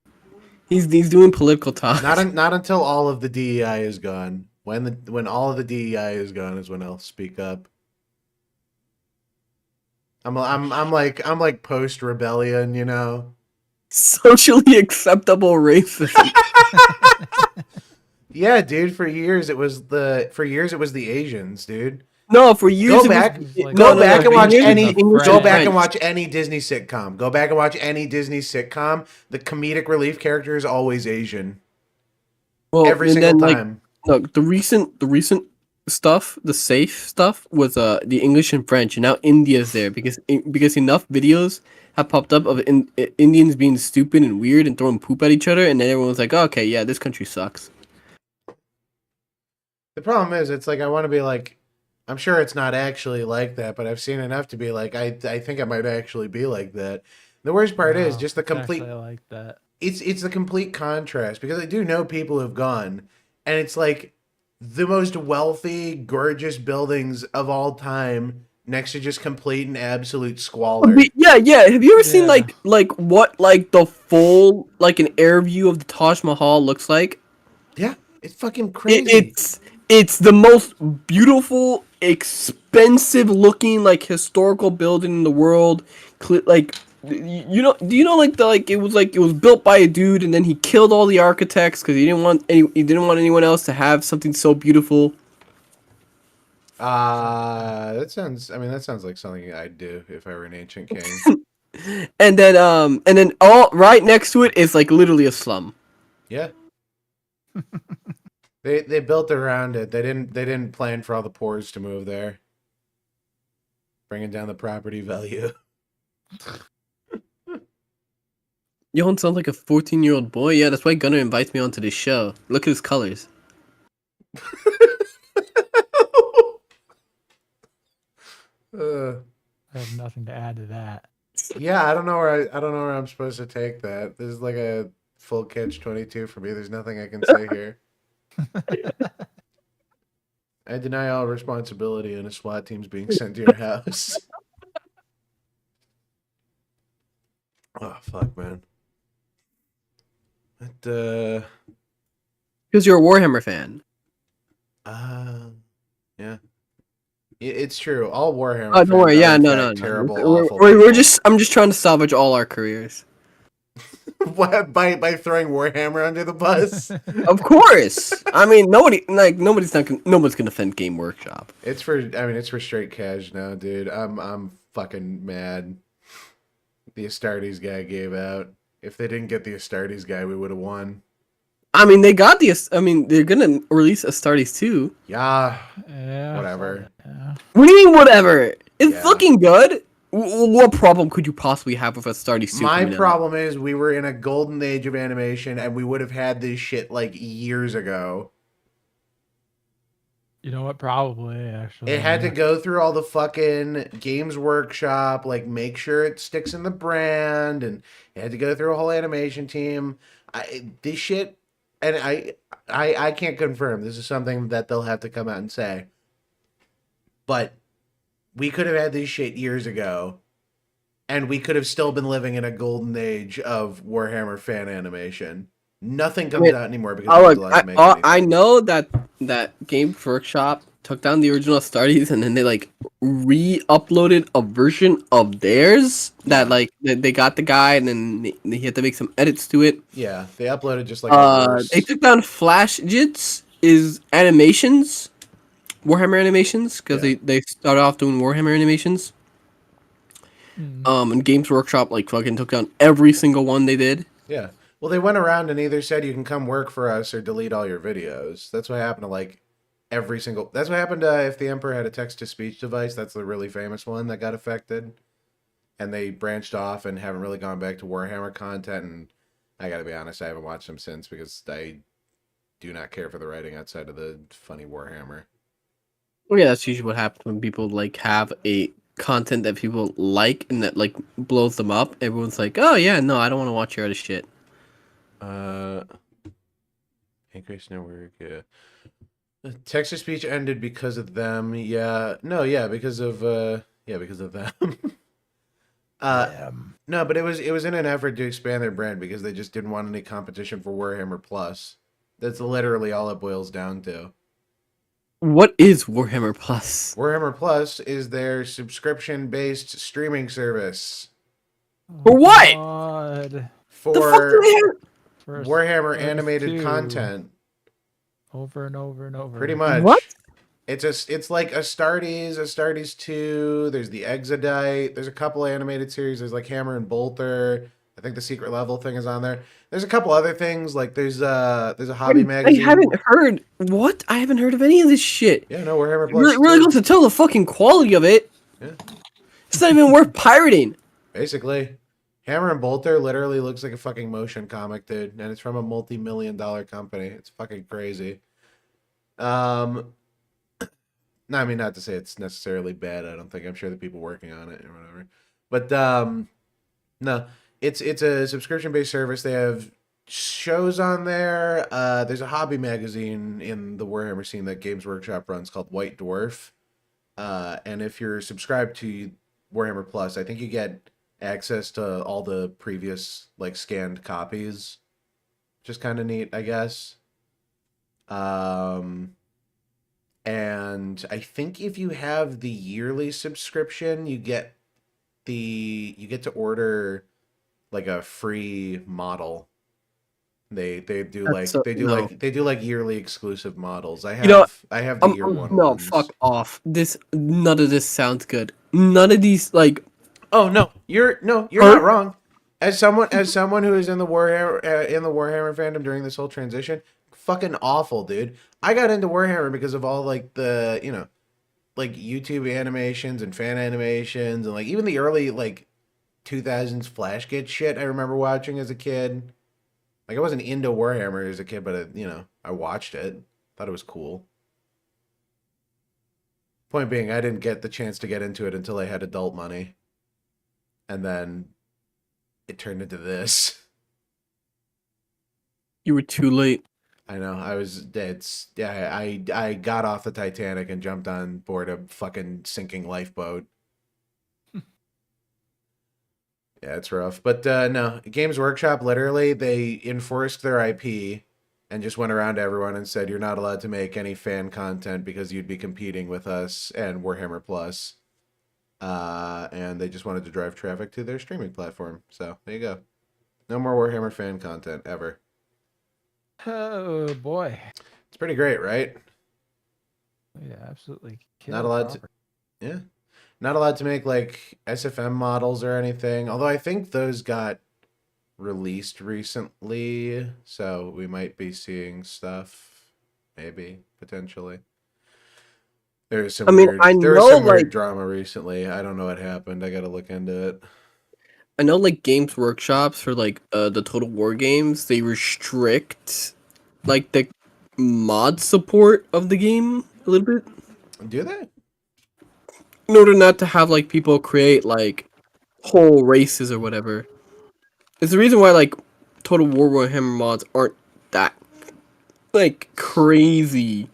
He's doing political talk. Not until all of the DEI is gone. When all of the DEI is gone is when I'll speak up. I'm like post rebellion, you know. Socially acceptable racism. Yeah, dude. For years it was the Asians, dude. No, for years Go it back, was, like- go no, back no, and for watch years it was any. English Go and back and French. watch any Disney sitcom. Go back and watch any Disney sitcom. The comedic relief character is always Asian. Well, Every and single then, time. Look, the recent stuff, the safe stuff was the English and French, and now India's there because enough videos have popped up of Indians being stupid and weird and throwing poop at each other, and then everyone's like, oh, okay, yeah, this country sucks. The problem is, it's like I want to be like, I'm sure it's not actually like that, but I've seen enough to be like, I think I might actually be like that. The worst part is No, just the it's complete. actually like that. It's the complete contrast because I do know people who've gone, and it's like the most wealthy, gorgeous buildings of all time next to just complete and absolute squalor. Yeah. Have you ever seen Yeah. like what like the full like an air view of the Taj Mahal looks like? Yeah, it's fucking crazy. It's the most beautiful, expensive looking like historical building in the world. Like do you know like it was built by a dude and then he killed all the architects because he didn't want anyone else to have something so beautiful. That sounds like something I'd do if I were an ancient king. And then all right next to it is like literally a slum. Yeah. They built around it. They didn't plan for all the poors to move there. Bringing down the property value. Johann sounds like a 14-year-old boy. Yeah, that's why Gunnar invites me onto this show. Look at his colors. I have nothing to add to that. Yeah, I don't know where I'm supposed to take that. This is like a full catch-22 for me. There's nothing I can say here. I deny all responsibility in a SWAT team's being sent to your house. Oh fuck, man. But Because you're a Warhammer fan. yeah. It's true. All Warhammer. Oh, don't worry. fans are, Yeah, in no, fact, no. Terrible, awful. We're I'm just trying to salvage all our careers. What, by throwing Warhammer under the bus. Of course. I mean, nobody's gonna defend Game Workshop. It's for straight cash now, dude. I'm fucking mad. The Astartes guy gave out. If they didn't get the Astartes guy, we would have won. I mean, they're gonna release Astartes 2. Yeah. Yeah. Whatever. Yeah. What do you mean, whatever? It's Yeah. looking good. What problem could you possibly have with Astartes 2? My coming out? problem is we were in a golden age of animation and we would have had this shit like years ago. You know what? Probably, actually. It had to go through all the fucking Games Workshop, like make sure it sticks in the brand, and it had to go through a whole animation team. This shit, and I can't confirm. This is something that they'll have to come out and say. But we could have had this shit years ago, and we could have still been living in a golden age of Warhammer fan animation. Nothing comes out anymore because they're allowed to make anything. I know that Games Workshop took down the original Astartes and then they like re-uploaded a version of theirs that like they got the guy and then they had to make some edits to it. Yeah, they uploaded just like They took down Flash Jits is animations, Warhammer animations, because they started off doing Warhammer animations. And Games Workshop like fucking took down every single one they did. Yeah. Well, they went around and either said you can come work for us or delete all your videos. That's what happened to like every single. That's what happened if the Emperor had a text-to-speech device. That's the really famous one that got affected. And they branched off and haven't really gone back to Warhammer content. And I gotta be honest, I haven't watched them since because I do not care for the writing outside of the funny Warhammer. Well, yeah, that's usually what happens when people like have a content that people like and that like blows them up. Everyone's like, oh yeah, no, I don't want to watch your other shit. Increase network, yeah. Text to speech ended because of them. Yeah. No, yeah, because of them. No, but it was in an effort to expand their brand because they just didn't want any competition for Warhammer Plus. That's literally all it boils down to. What is Warhammer Plus? Warhammer Plus is their subscription-based streaming service For what? God. The fuck for do they have? First, Warhammer first animated two. content. Over and over and over. Pretty much. What? It's like Astartes 2, there's the Exodite, there's a couple animated series, there's like Hammer and Bolter. I think the secret level thing is on there. There's a couple other things, like there's a hobby magazine. I haven't heard what? I haven't heard of any of this shit. Yeah, no, Warhammer It Plus. really 2. goes to tell the fucking quality of it. Yeah. It's not even worth pirating. Basically. Hammer and Bolter literally looks like a fucking motion comic, dude, and it's from a multi-million-dollar company. It's fucking crazy. No, I mean, not to say it's necessarily bad. I don't think. I'm sure the people working on it or whatever. But no, it's a subscription-based service. They have shows on there. There's a hobby magazine in the Warhammer scene that Games Workshop runs called White Dwarf. And if you're subscribed to Warhammer Plus, I think you get access to all the previous like scanned copies, which is kind of neat, I guess. And I think if you have the yearly subscription, you get to order like a free model. They do like yearly exclusive models. I have the year one No, ones. fuck off. None of this sounds good. None of these like. Oh no, you're not wrong. As someone who is in the Warhammer fandom during this whole transition, fucking awful, dude. I got into Warhammer because of all like the, like YouTube animations and fan animations and like even the early like 2000s Flashgate shit I remember watching as a kid. Like I wasn't into Warhammer as a kid, but I watched it. Thought it was cool. Point being, I didn't get the chance to get into it until I had adult money. And then it turned into this. You were too late. I know. I got off the Titanic and jumped on board a fucking sinking lifeboat. Yeah, it's rough. But no, Games Workshop, literally, they enforced their IP and just went around to everyone and said, you're not allowed to make any fan content because you'd be competing with us and Warhammer Plus. And they just wanted to drive traffic to their streaming platform. So, there you go. No more Warhammer fan content, ever. Oh boy. It's pretty great, right? Yeah, absolutely. Not allowed to, yeah. Not allowed to make like SFM models or anything. Although I think those got released recently, so we might be seeing stuff, maybe potentially. There's some weird drama recently. I don't know what happened. I got to look into it. I know, like, Games Workshops for, like, the Total War games, they restrict, like, the mod support of the game a little bit. Do they? In order not to have, like, people create, like, whole races or whatever. It's the reason why, like, Total War Warhammer mods aren't that, like, crazy.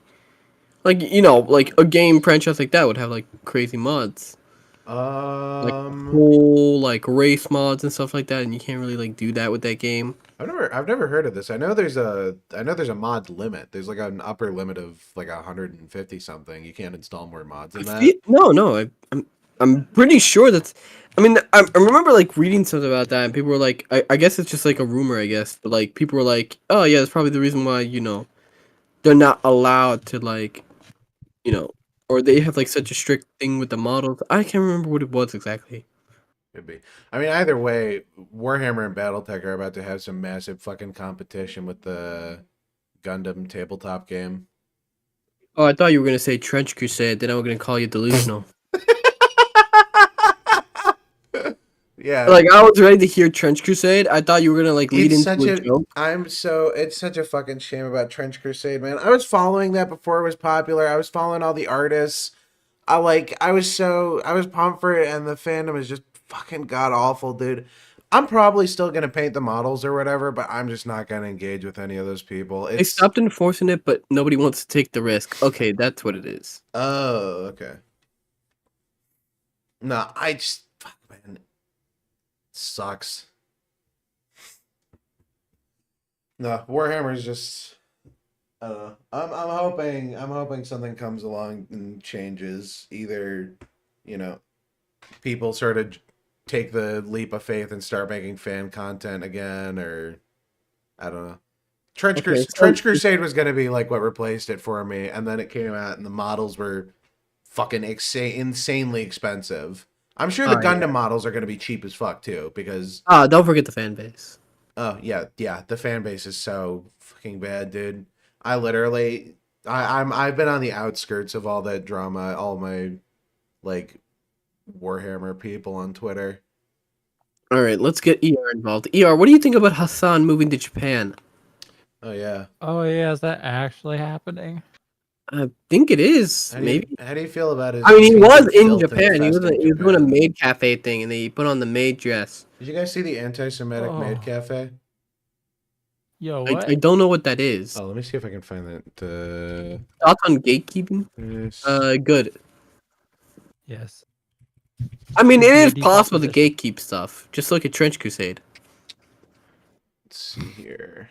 Like, like, a game franchise like that would have, like, crazy mods. Like whole like race mods and stuff like that, and you can't really like do that with that game. I've never heard of this. I know there's a mod limit. There's like an upper limit of like 150 something. You can't install more mods than that. No, I'm pretty sure that's. I mean, I remember like reading something about that, and people were like, I guess it's just like a rumor, I guess, but like people were like, oh yeah, that's probably the reason why they're not allowed to like, or they have like such a strict thing with the models. I can't remember what it was exactly. Could be. I mean, either way, Warhammer and BattleTech are about to have some massive fucking competition with the Gundam tabletop game. Oh, I thought you were gonna say Trench Crusade. Then I was gonna call you delusional. Yeah. Like I was ready to hear Trench Crusade. I thought you were gonna like lead into a joke. It's such a fucking shame about Trench Crusade, man. I was following that before it was popular. I was following all the artists. I was pumped for it, and the fandom is just fucking god awful, dude. I'm probably still gonna paint the models or whatever, but I'm just not gonna engage with any of those people. They stopped enforcing it, but nobody wants to take the risk. Okay, that's what it is. Oh, okay. No, fuck, man. Sucks. No, Warhammer is just. I don't know. I'm hoping something comes along and changes. Either, you know, people sort of take the leap of faith and start making fan content again, or I don't know. Trench Crusade was gonna be like what replaced it for me, and then it came out and the models were fucking insanely expensive. I'm sure the Gundam models are gonna be cheap as fuck too, because don't forget the fan base. oh yeah, the fan base is so fucking bad, dude. I literally, I've been on the outskirts of all that drama. All my like Warhammer people on Twitter. All right, let's get ER involved. ER, what do you think about Hassan moving to Japan? Oh yeah. Oh yeah, is that actually happening? I think it is. How Maybe. do you feel about his? I mean, he was in filth Japan. He was infested doing a Japan? maid cafe thing, and they put on the maid dress. Did you guys see the anti-Semitic maid cafe? Yo, what? I don't know what that is. Oh, let me see if I can find that. Thoughts on gatekeeping? Good. Yes. I mean, it is Decomposition. possible to gatekeep stuff. Just look at Trench Crusade. Let's see here.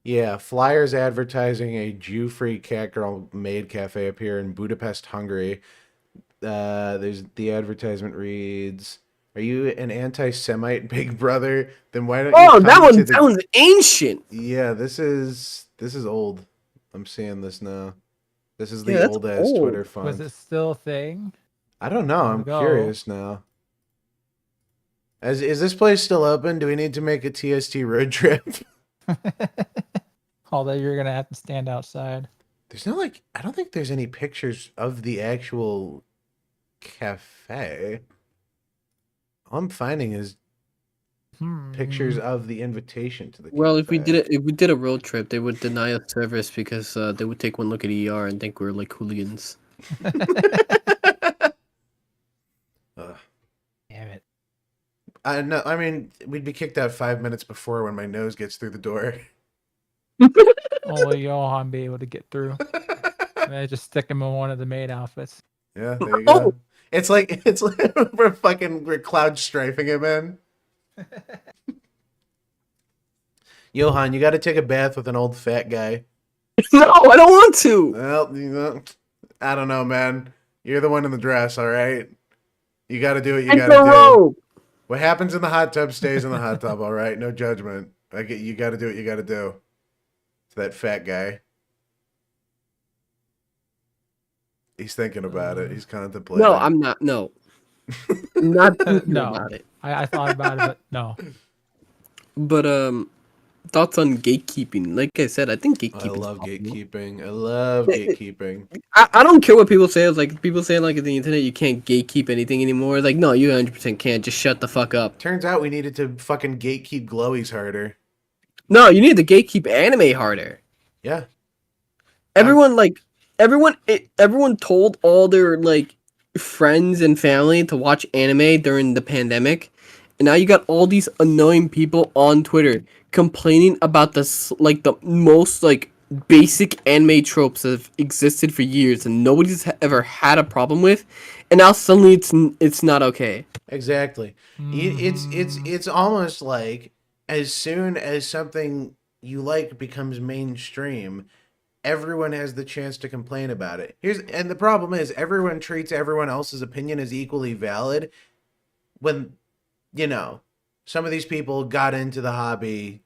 Yeah, flyers advertising a Jew-free catgirl maid cafe appear in Budapest, Hungary. There's the advertisement reads, "Are you an anti-Semite, Big Brother? Then why don't you come that one's ancient. Yeah, this is old. I'm seeing this now. This is Yeah, the that's old ass old. Twitter font. Was it still a thing? I don't know. I'm Go. curious now. Is this place still open? Do we need to make a TST road trip? Although you're gonna have to stand outside. There's no I don't think there's any pictures of the actual cafe. All I'm finding is pictures of the invitation to the Well, cafe. if we did a road trip, they would deny us service because they would take one look at ER and think we're like hooligans. Damn it. I mean, we'd be kicked out 5 minutes before when my nose gets through the door. Only Johann be able to get through. I just stick him in one of the maid outfits. Yeah, there you go. It's like we're cloud strafing him in. Johann, you got to take a bath with an old fat guy. No, I don't want to. Well, you know, I don't know, man. You're the one in the dress, all right? You got to do what you got to do. What happens in the hot tub stays in the hot tub, all right? No judgment. You got to do what you got to do. To that fat guy. He's thinking about it. He's contemplating. No, I'm not. No. I'm not thinking No. about it. I thought about it, but no. But thoughts on gatekeeping? Like I said, I think gatekeeping. I love gatekeeping. I love gatekeeping. I don't care what people say. It's like people saying like on the internet you can't gatekeep anything anymore. Like no, you 100% can't. Just shut the fuck up. Turns out we needed to fucking gatekeep glowies harder. No, you need to gatekeep anime harder. Yeah. Everyone everyone told all their like friends and family to watch anime during the pandemic, and now you got all these annoying people on Twitter complaining about this like the most like basic anime tropes that have existed for years and nobody's ever had a problem with, and now suddenly it's not okay. Exactly. It's almost like as soon as something you like becomes mainstream, everyone has the chance to complain about it. And the problem is everyone treats everyone else's opinion as equally valid when, you know, some of these people got into the hobby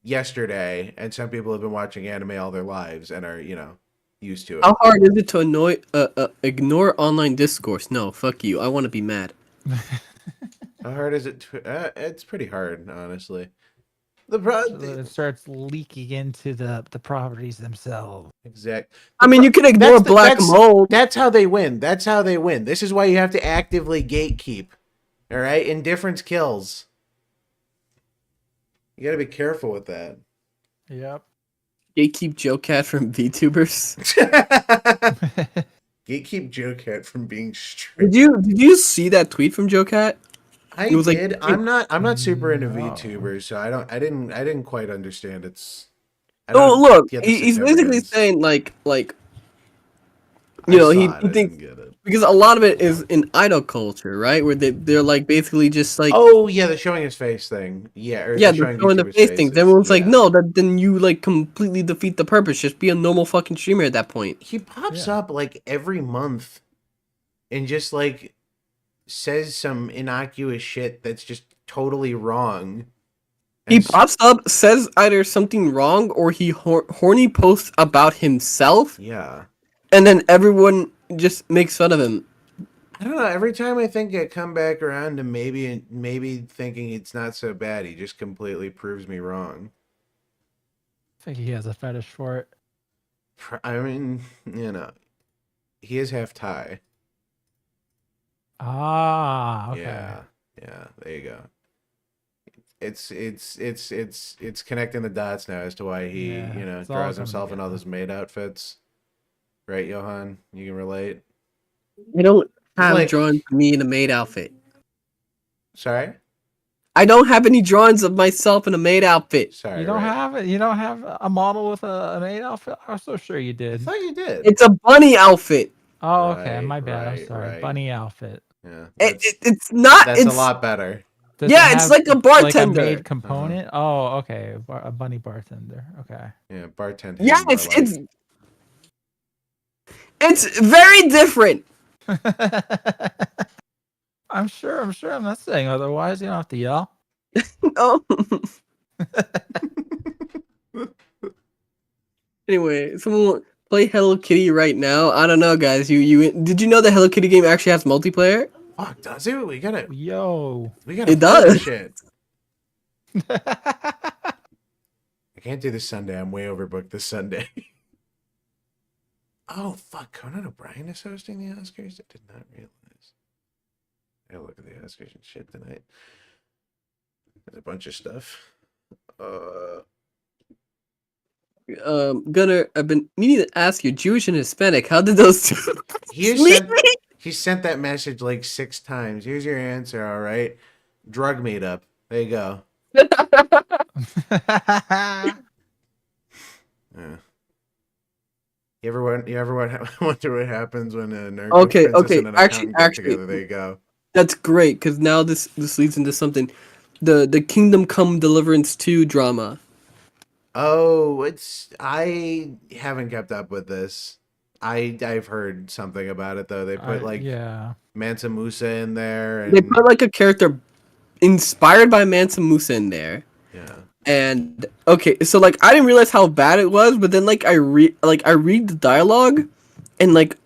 yesterday and some people have been watching anime all their lives and are, you know, used to it. How hard is it to ignore online discourse? No, fuck you. I want to be mad. How hard is it? It's pretty hard, honestly. It starts leaking into the properties themselves. Exact. I mean, you can ignore black mold. That's how they win. That's how they win. This is why you have to actively gatekeep. All right, indifference kills. You got to be careful with that. Yep. Gatekeep JoeCat from VTubers. Gatekeep JoeCat from being straight. Did you see that tweet from JoeCat? I was did. like- I'm not super into No. VTubers, so I didn't quite understand its. Oh look, get the he's basically significance. saying like I you know saw he it, I thinks didn't get it. because a lot of it is in idol culture, right? Where they're like basically just like Oh yeah, the showing his face thing. Yeah, or yeah, the they're showing showing the YouTubers' face things. faces. Everyone's like, Yeah. no, that then you like completely defeat the purpose. Just be a normal fucking streamer at that point. He pops Yeah. up like every month and just like says some innocuous shit that's just totally wrong. He And pops up, says either something wrong or he horny posts about himself, yeah. and then everyone just makes fun of him. I don't know. Every time I think I come back around to maybe thinking it's not so bad, he just completely proves me wrong. I think he has a fetish for it. I mean, you know, he is half Thai. Ah, okay. Yeah, there you go. It's connecting the dots now as to why he Yeah, it's all draws coming himself in all together. those maid outfits. Right, Johann? You can relate. I don't have Like- drawings of me in a maid outfit. Sorry, I don't have any drawings of myself in a maid outfit. sorry. You don't right. have it. You don't have a model with a maid outfit. I was so sure you I did. thought you did. It's a bunny outfit. Oh, okay. Right, My bad. I'm right, sorry. right. Bunny outfit. Yeah, It's not. that's it's a lot better. Does it Yeah, it's have, like a Like a bartender. maid component. Oh, okay. A bunny bartender. Okay. Yeah, bartender. Yeah, more it's like- it's very different. I'm sure. I'm not saying otherwise. You don't have to yell. Oh. Anyway, someone play Hello Kitty right now. I don't know, guys. You did you know the Hello Kitty game actually has multiplayer? Fuck, does it? We gotta Yo. play It this does. shit. I can't do this Sunday. I'm way overbooked this Sunday. Oh fuck, Conan O'Brien is hosting the Oscars? I did not realize. I gotta look at the Oscars and shit tonight. There's a bunch of stuff. Gunnar, I've been meaning to ask you, Jewish and Hispanic, how did those two He sent that message like 6 times. Here's your answer, all right? Drug meetup. There you go. Yeah. You ever wonder what happens when a narco Okay, princess okay, and an actually- accountant get together? There you go. That's great, because now this leads into something. The Kingdom Come Deliverance 2 drama. Oh, I haven't kept up with this. I've heard something about it though. They put like yeah. Mansa Musa in there, and They put like a character inspired by Mansa Musa in there. yeah. And okay, so like I didn't realize how bad it was, but then like I read the dialogue, and like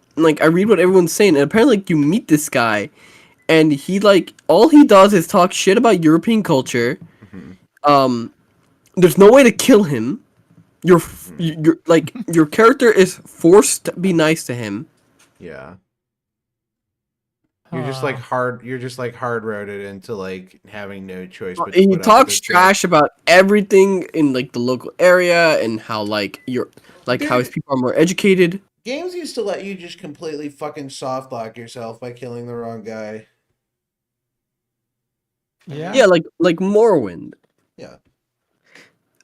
I read what everyone's saying, and apparently like you meet this guy, and he like all he does is talk shit about European culture. Mhm. There's no way to kill him. You're like your character is forced to be nice to him. Yeah. You're just like hard-roaded into like having no choice but to He put up with talks this shit. trash about everything in like the local area and how like how his people are more educated. Games used to let you just completely fucking soft lock yourself by killing the wrong guy. Yeah. Yeah, like Morrowind. Yeah.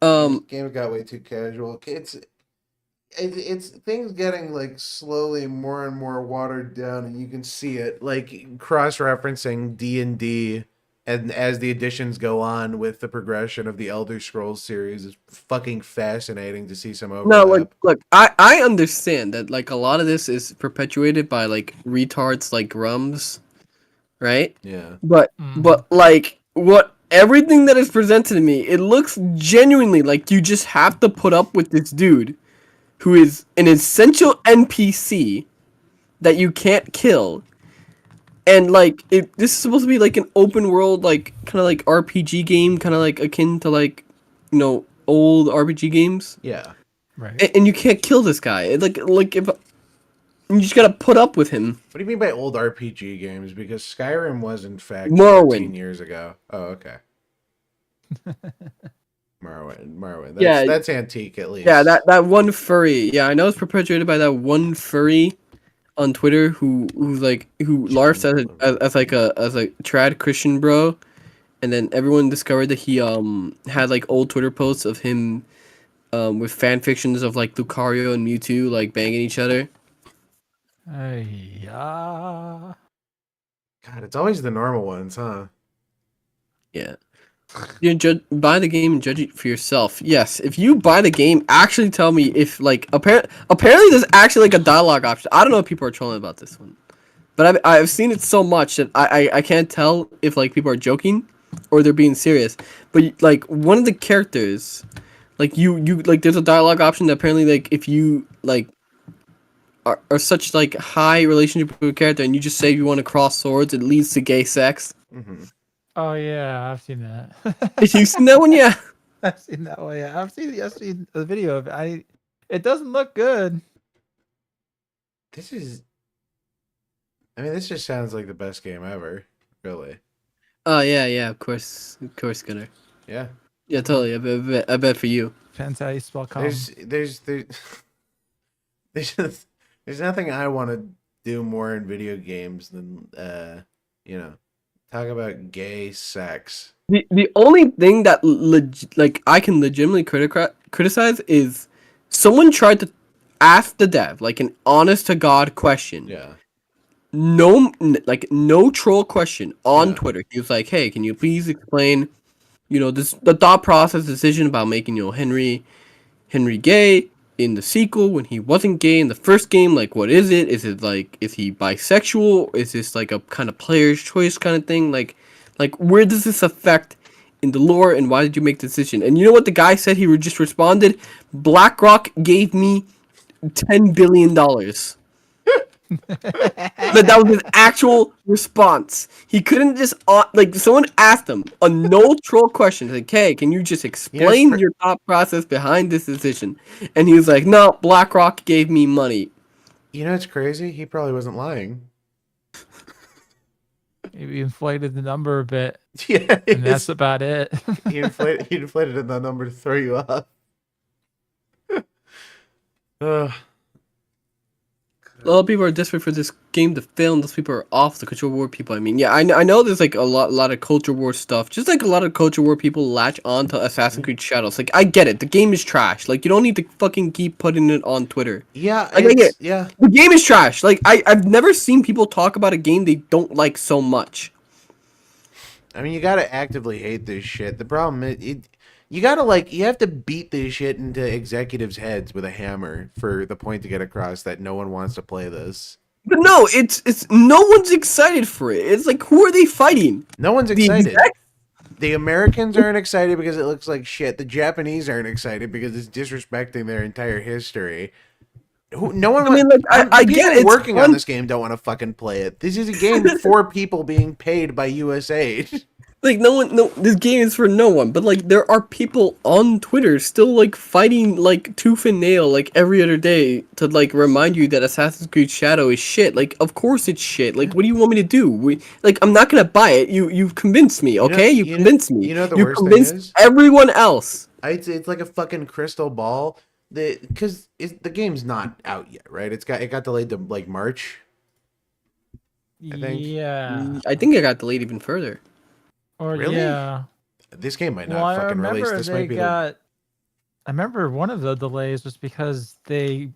Um, Games got way too casual. It's things getting like slowly more and more watered down, and you can see it like cross-referencing D&D, and as the additions go on with the progression of the Elder Scrolls series is fucking fascinating to see some overlap. no, look, I understand that like a lot of this is perpetuated by like retards like Grums, right? Yeah. But like what everything that is presented to me, it looks genuinely like you just have to put up with this dude who is an essential NPC that you can't kill. And like this is supposed to be like an open world, like kind of like RPG game, kind of like akin to like, you know, old RPG games. Yeah. Right. And you can't kill this guy. Like if you just gotta put up with him. What do you mean by old RPG games? Because Skyrim was in fact Morrowind. 14 years ago. Oh, okay. Morrowind. Yeah. That's antique at least. Yeah, that one furry. Yeah, I know it's perpetuated by that one furry on Twitter who larfs as like a trad Christian bro, and then everyone discovered that he had like old Twitter posts of him with fan fictions of like Lucario and Mewtwo like banging each other. Yeah. God, it's always the normal ones, huh? Yeah. You buy the game and judge it for yourself. Yes, if you buy the game, actually tell me if like apparently there's actually like a dialogue option. I don't know if people are trolling about this one, but I've seen it so much that I can't tell if like people are joking or they're being serious. But like one of the characters, like you like there's a dialogue option that apparently like if you like are such like high relationship with a character and you just say you want to cross swords, it leads to gay sex. Mm-hmm. Oh yeah, I've seen that. Have you seen that one? Yeah. I've seen that one. Yeah, I've seen the video of it. It doesn't look good. This just sounds like the best game ever. Really. Oh yeah, of course, Gunnar. Yeah. Yeah, totally. I bet for you. Depends how you spell com. There's nothing I want to do more in video games than talk about gay sex. The only thing that like I can legitimately criticize is someone tried to ask the dev like an honest to god question. Yeah. No troll question on Twitter. He was like, "Hey, can you please explain, the thought process decision about making Henry gay in the sequel when he wasn't gay in the first game? Like, what is it? Is it like, is he bisexual? Is this like a kind of player's choice kind of thing? Like where does this affect in the lore, and why did you make the decision?" And you know what the guy said? He just responded, "BlackRock gave me $10 billion." That was his actual response. He couldn't just someone asked him a no troll question like, "Hey, can you just explain your thought process behind this decision?" And he was like, "No, BlackRock gave me money." You know, it's crazy. He probably wasn't lying. Maybe inflated the number a bit. Yeah, and that's about it. he inflated the number to throw you off. A lot of people are desperate for this game to fail, and those people are off the culture war people. I mean, yeah, I know there's like a lot of culture war stuff. Just like a lot of culture war people latch on to Assassin's Creed Shadows. Like, I get it. The game is trash. Like, you don't need to fucking keep putting it on Twitter. Yeah, like, I get it. Yeah. The game is trash. Like, I've never seen people talk about a game they don't like so much. I mean, you gotta actively hate this shit. The problem is, you have to beat this shit into executives' heads with a hammer for the point to get across that no one wants to play this. But no, it's no one's excited for it. It's like, who are they fighting? No one's excited. The Americans aren't excited because it looks like shit. The Japanese aren't excited because it's disrespecting their entire history. No one. I get it. Working on this game don't want to fucking play it. This is a game for people being paid by USAID. Like, this game is for no one, but like there are people on Twitter still like fighting like tooth and nail like every other day to like remind you that Assassin's Creed Shadow is shit. Like, of course it's shit. Like, what do you want me to do? I'm not gonna buy it. You've convinced me, okay? You convinced me. You know the you worst convinced thing is? Everyone else. It's like a fucking crystal ball. Because the game's not out yet, right? It got delayed to like March. I think. Yeah. I think it got delayed even further. Or Really? Yeah. This game might not fucking release. This might be I remember one of the delays was because they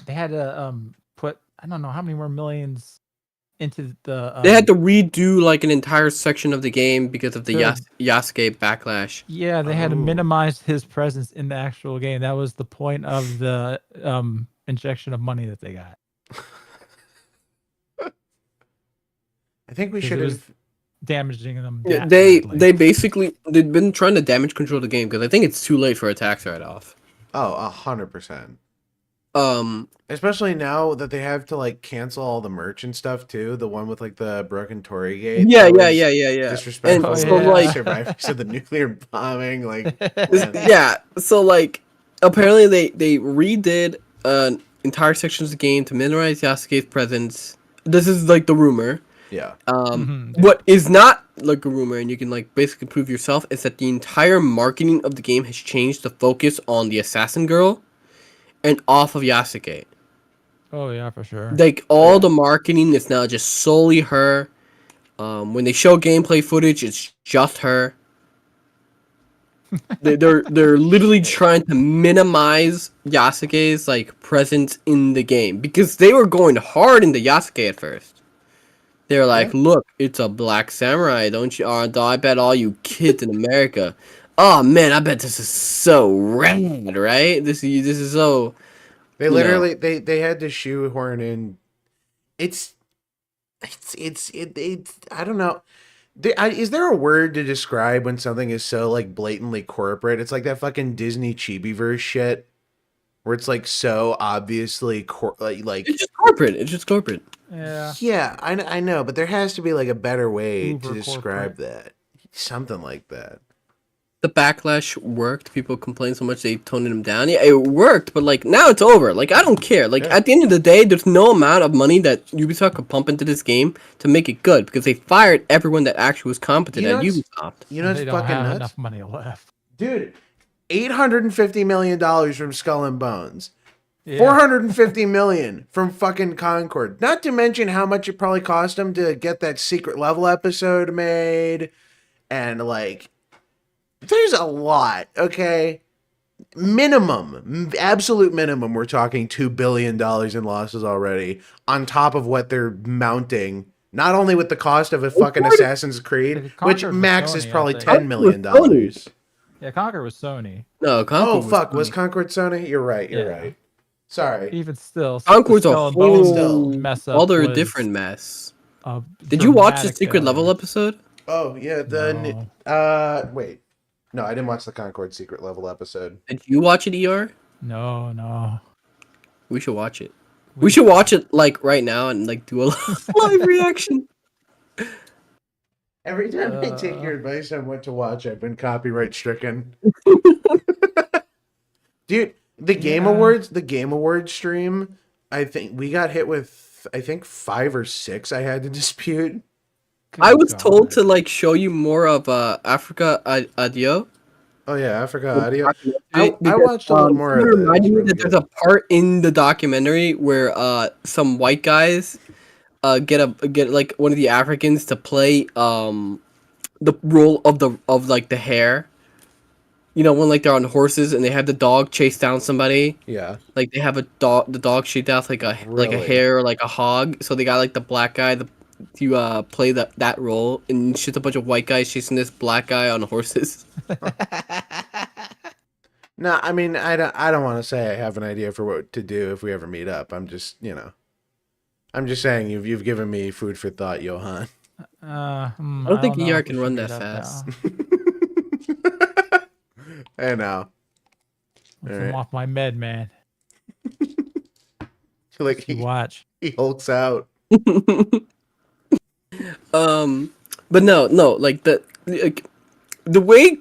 had to put, I don't know how many more millions into the they had to redo like an entire section of the game because of the Yasuke backlash. Yeah, they had to minimize his presence in the actual game. That was the point of the injection of money that they got. I think we should have damaging them. Yeah, they've been trying to damage control the game because I think it's too late for a tax write-off. Oh, 100%. Especially now that they have to like cancel all the merch and stuff too. The one with like the broken Torii gate. Yeah. Disrespectful. And so like survivors of the nuclear bombing. Like, so like apparently they redid entire sections of the game to minimize Yasuke's presence. This is like the rumor. Yeah. What is not like a rumor, and you can like basically prove yourself, is that the entire marketing of the game has changed the focus on the assassin girl and off of Yasuke. Oh yeah, for sure. Like all the marketing is now just solely her. When they show gameplay footage, it's just her. They're literally trying to minimize Yasuke's like presence in the game because they were going hard into Yasuke at first. They're like, look, it's a black samurai, don't you? I bet all you kids in America. Oh man, I bet this is so rad, right? This is so. They literally they had to shoehorn in. It's I don't know. Is there a word to describe when something is so like blatantly corporate? It's like that fucking Disney Chibi-verse shit, where it's like so obviously like It's just corporate. It's just corporate. Yeah. Yeah, I know, but there has to be like a better way Uber to describe corporate. that. Something like that. The backlash worked. People complained so much they toned him down. Yeah, it worked, but like now it's over. Like I don't care. Like at the end of the day, there's no amount of money that Ubisoft could pump into this game to make it good because they fired everyone that actually was competent at Ubisoft. You know, it's They don't fucking have nuts, enough money left. dude. $850 million from Skull and Bones. Yeah. 450 million from fucking Concord. Not to mention how much it probably cost them to get that secret level episode made. And like, there's a lot, okay? Minimum, absolute minimum, we're talking $2 billion in losses already, on top of what they're mounting. Not only with the cost of a fucking Assassin's Creed, which Concord was max is Sony, I probably think. $10 million. Yeah, Conquer was Sony. No, Concord Oh, fuck. Was Sony. Concord Sony? You're right. You're Yeah. right. Sorry. Even still, Concord's a Skull and Bones whole mess up other was different mess. a Did you watch the dramatic secret level failure. episode? Oh, yeah. Wait. No, I didn't watch the Concord secret level episode. Did you watch it, ER? No. We should watch it. We should watch it like right now and like do a live reaction. Every time I take your advice on what to watch, I've been copyright stricken. Dude, the Game Awards stream, I think we got hit with, I think 5 or 6 I had to dispute. I was told to like show you more of Africa Audio. Oh yeah, I forgot audio. I Because, watched a little more it of it. reminded me It's that really there's a part in the documentary where some white guys get like one of the Africans to play the role of like the hare. You know, when like they're on horses and they have the dog chase down somebody. Yeah. Like they have the dog shoot down like a Really? hare or like a hog. So they got like the black guy to play that role, and it's just a bunch of white guys chasing this black guy on horses. No, I mean I don't want to say I have an idea for what to do if we ever meet up. I'm just, I'm just saying you've given me food for thought, Johann. I don't think know ER if we can run figured that out fast. I know. I'm Alright. off my med, man. Like You watch. he hulks out. But no, like the way,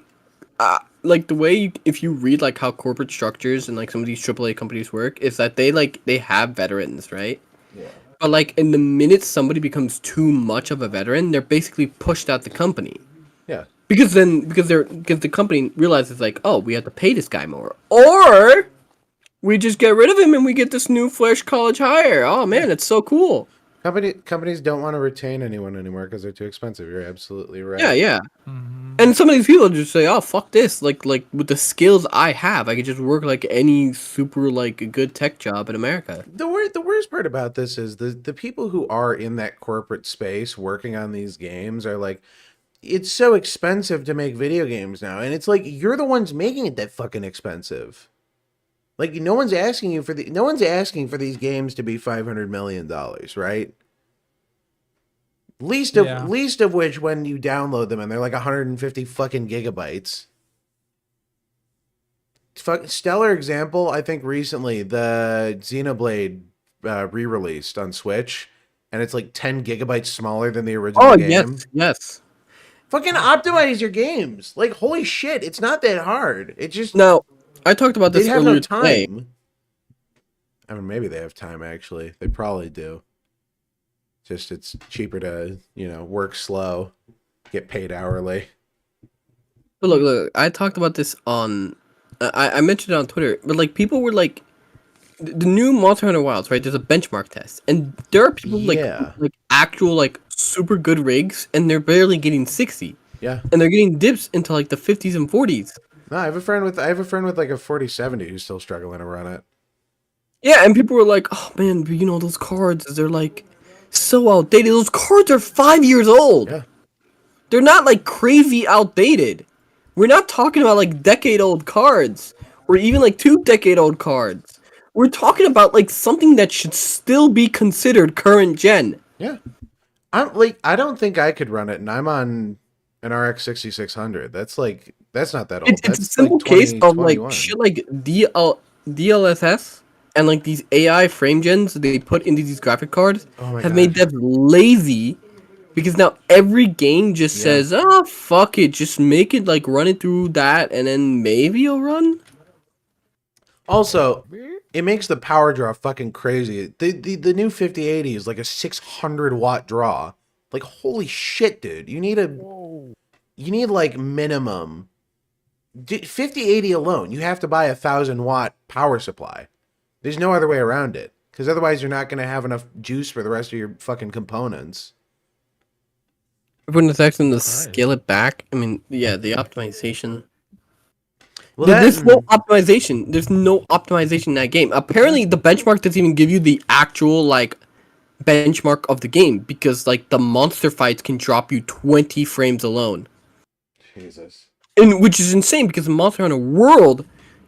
if you read like how corporate structures and like some of these AAA companies work, is that they have veterans, right? Yeah. But like in the minute somebody becomes too much of a veteran, they're basically pushed out the company. Yeah. Because the company realizes like, oh, we have to pay this guy more, or we just get rid of him and we get this new fresh college hire. Oh man, it's so cool. Companies don't want to retain anyone anymore because they're too expensive. You're absolutely right. Yeah. Mhm. And some of these people just say, oh, fuck this. Like with the skills I have, I could just work like any super like good tech job in America. The worst part about this is the people who are in that corporate space working on these games are like, it's so expensive to make video games now, and it's like you're the ones making it that fucking expensive. Like no one's asking for these games to be $500 million, right? Least of which when you download them and they're like 150 fucking gigabytes. Stellar example, I think recently the Xenoblade re-released on Switch, and it's like 10 gigabytes smaller than the original game. Yes. Fucking optimize your games. Like holy shit, it's not that hard. It just Now, I talked about they this have earlier no today. time. I mean, maybe they have time actually. They probably do. Just it's cheaper to, work slow, get paid hourly. But look, I talked about this on, I mentioned it on Twitter, but like people were like, the new Monster Hunter Wilds, right? There's a benchmark test, and there are people like actual like super good rigs, and they're barely getting 60. Yeah. And they're getting dips into like the 50s and 40s. No, I have a friend with like a 4070 who's still struggling to run it. Yeah, and people were like, "Oh man, but you know those cards? They're like so outdated. Those cards are 5 years old. Yeah. They're not like crazy outdated. We're not talking about like decade-old cards or even like 2-decade-old cards. We're talking about like something that should still be considered current gen." Yeah. I don't think I could run it, and I'm on an RX 6600. That's not that old. It's a That's simple like case of like 2021. shit like DLSS and like these AI frame gens they put into these graphic cards Oh my have made gosh. devs lazy because now every game just says, "Oh fuck it, just make it like run it through that and then maybe it'll run." Also, it makes the power draw fucking crazy. The new 5080 is like a 600 watt draw. Like holy shit, dude. You need like minimum 5080 alone. You have to buy 1,000 watt power supply. There's no other way around it. Because otherwise you're not going to have enough juice for the rest of your fucking components. When it's asking to scale it back, I mean, yeah, the optimization. Well, There's no optimization. There's no optimization in that game. Apparently, the benchmark doesn't even give you the actual like benchmark of the game because like the monster fights can drop you 20 frames alone, Jesus. and which is insane because in Monster Hunter World,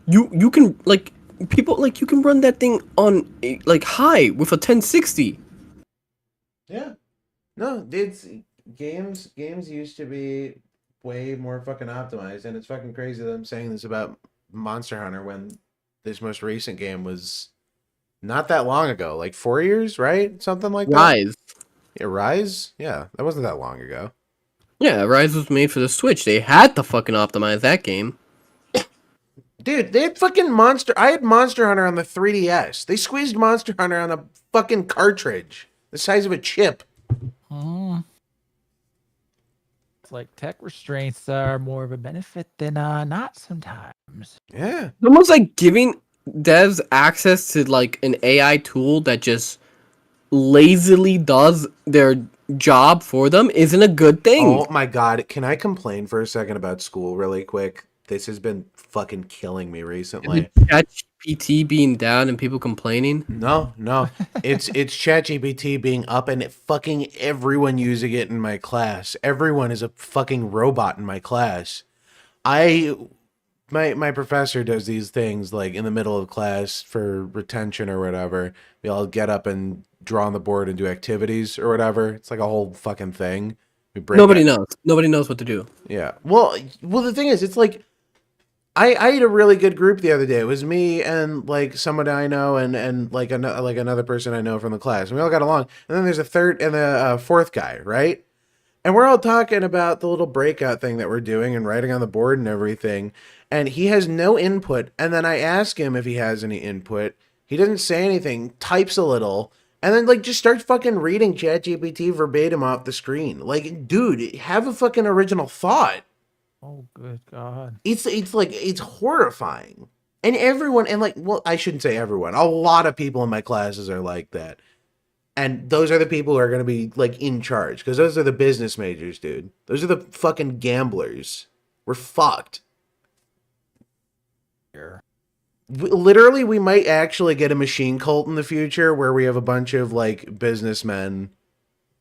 you can like people like you can run that thing on like high with a 1060. Yeah. No, it's games used to be way more fucking optimized, and it's fucking crazy that I'm saying this about Monster Hunter when this most recent game was not that long ago, like 4 years, right? Something like that. Rise. Yeah, Rise? Yeah, that wasn't that long ago. Yeah, Rise was made for the Switch. They had to fucking optimize that game. Dude, they had fucking I had Monster Hunter on the 3DS. They squeezed Monster Hunter on a fucking cartridge the size of a chip. It's like tech restraints are more of a benefit than not sometimes. Yeah. It's almost like giving devs access to like an AI tool that just lazily does their job for them isn't a good thing. Oh my god, can I complain for a second about school really quick? This has been fucking killing me recently. ChatGPT being down and people complaining. No. It's ChatGPT being up and fucking everyone using it in my class. Everyone is a fucking robot in my class. My professor does these things like in the middle of class for retention or whatever. We all get up and draw on the board and do activities or whatever. It's like a whole fucking thing. Nobody knows. Nobody knows what to do. Yeah. Well, the thing is, it's like I had a really good group the other day. It was me and like someone I know and like another person I know from the class. And we all got along. And then there's a third and a fourth guy, right? And we're all talking about the little breakout thing that we're doing and writing on the board and everything. And he has no input. And then I ask him if he has any input. He doesn't say anything, types a little, and then like just starts fucking reading ChatGPT verbatim off the screen. Like, dude, have a fucking original thought. Oh, good God. It's horrifying. And everyone, and like, well, I shouldn't say everyone. A lot of people in my classes are like that. And those are the people who are going to be like in charge. Because those are the business majors, dude. Those are the fucking gamblers. We're fucked. Here. Literally, we might actually get a machine cult in the future where we have a bunch of like businessmen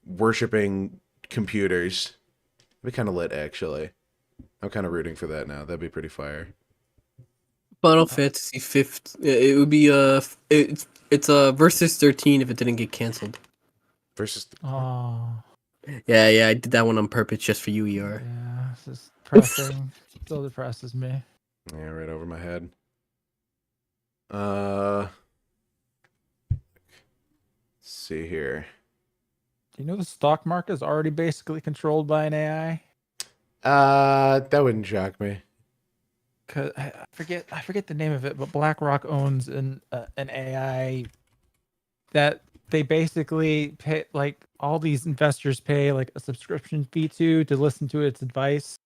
worshiping computers. It'd be kind of lit, actually. I'm kind of rooting for that now. That'd be pretty fire. Final Fantasy 5th. It would be it's versus 13 if it didn't get canceled. Versus. Oh. Yeah, I did that one on purpose just for you, ER. Yeah, this is depressing. Still depresses me. Yeah, right over my head. Let's see here. Do you know the stock market is already basically controlled by an AI? That wouldn't shock me. Cause I forget the name of it, but BlackRock owns an AI that they basically pay, like all these investors pay like a subscription fee to listen to its advice.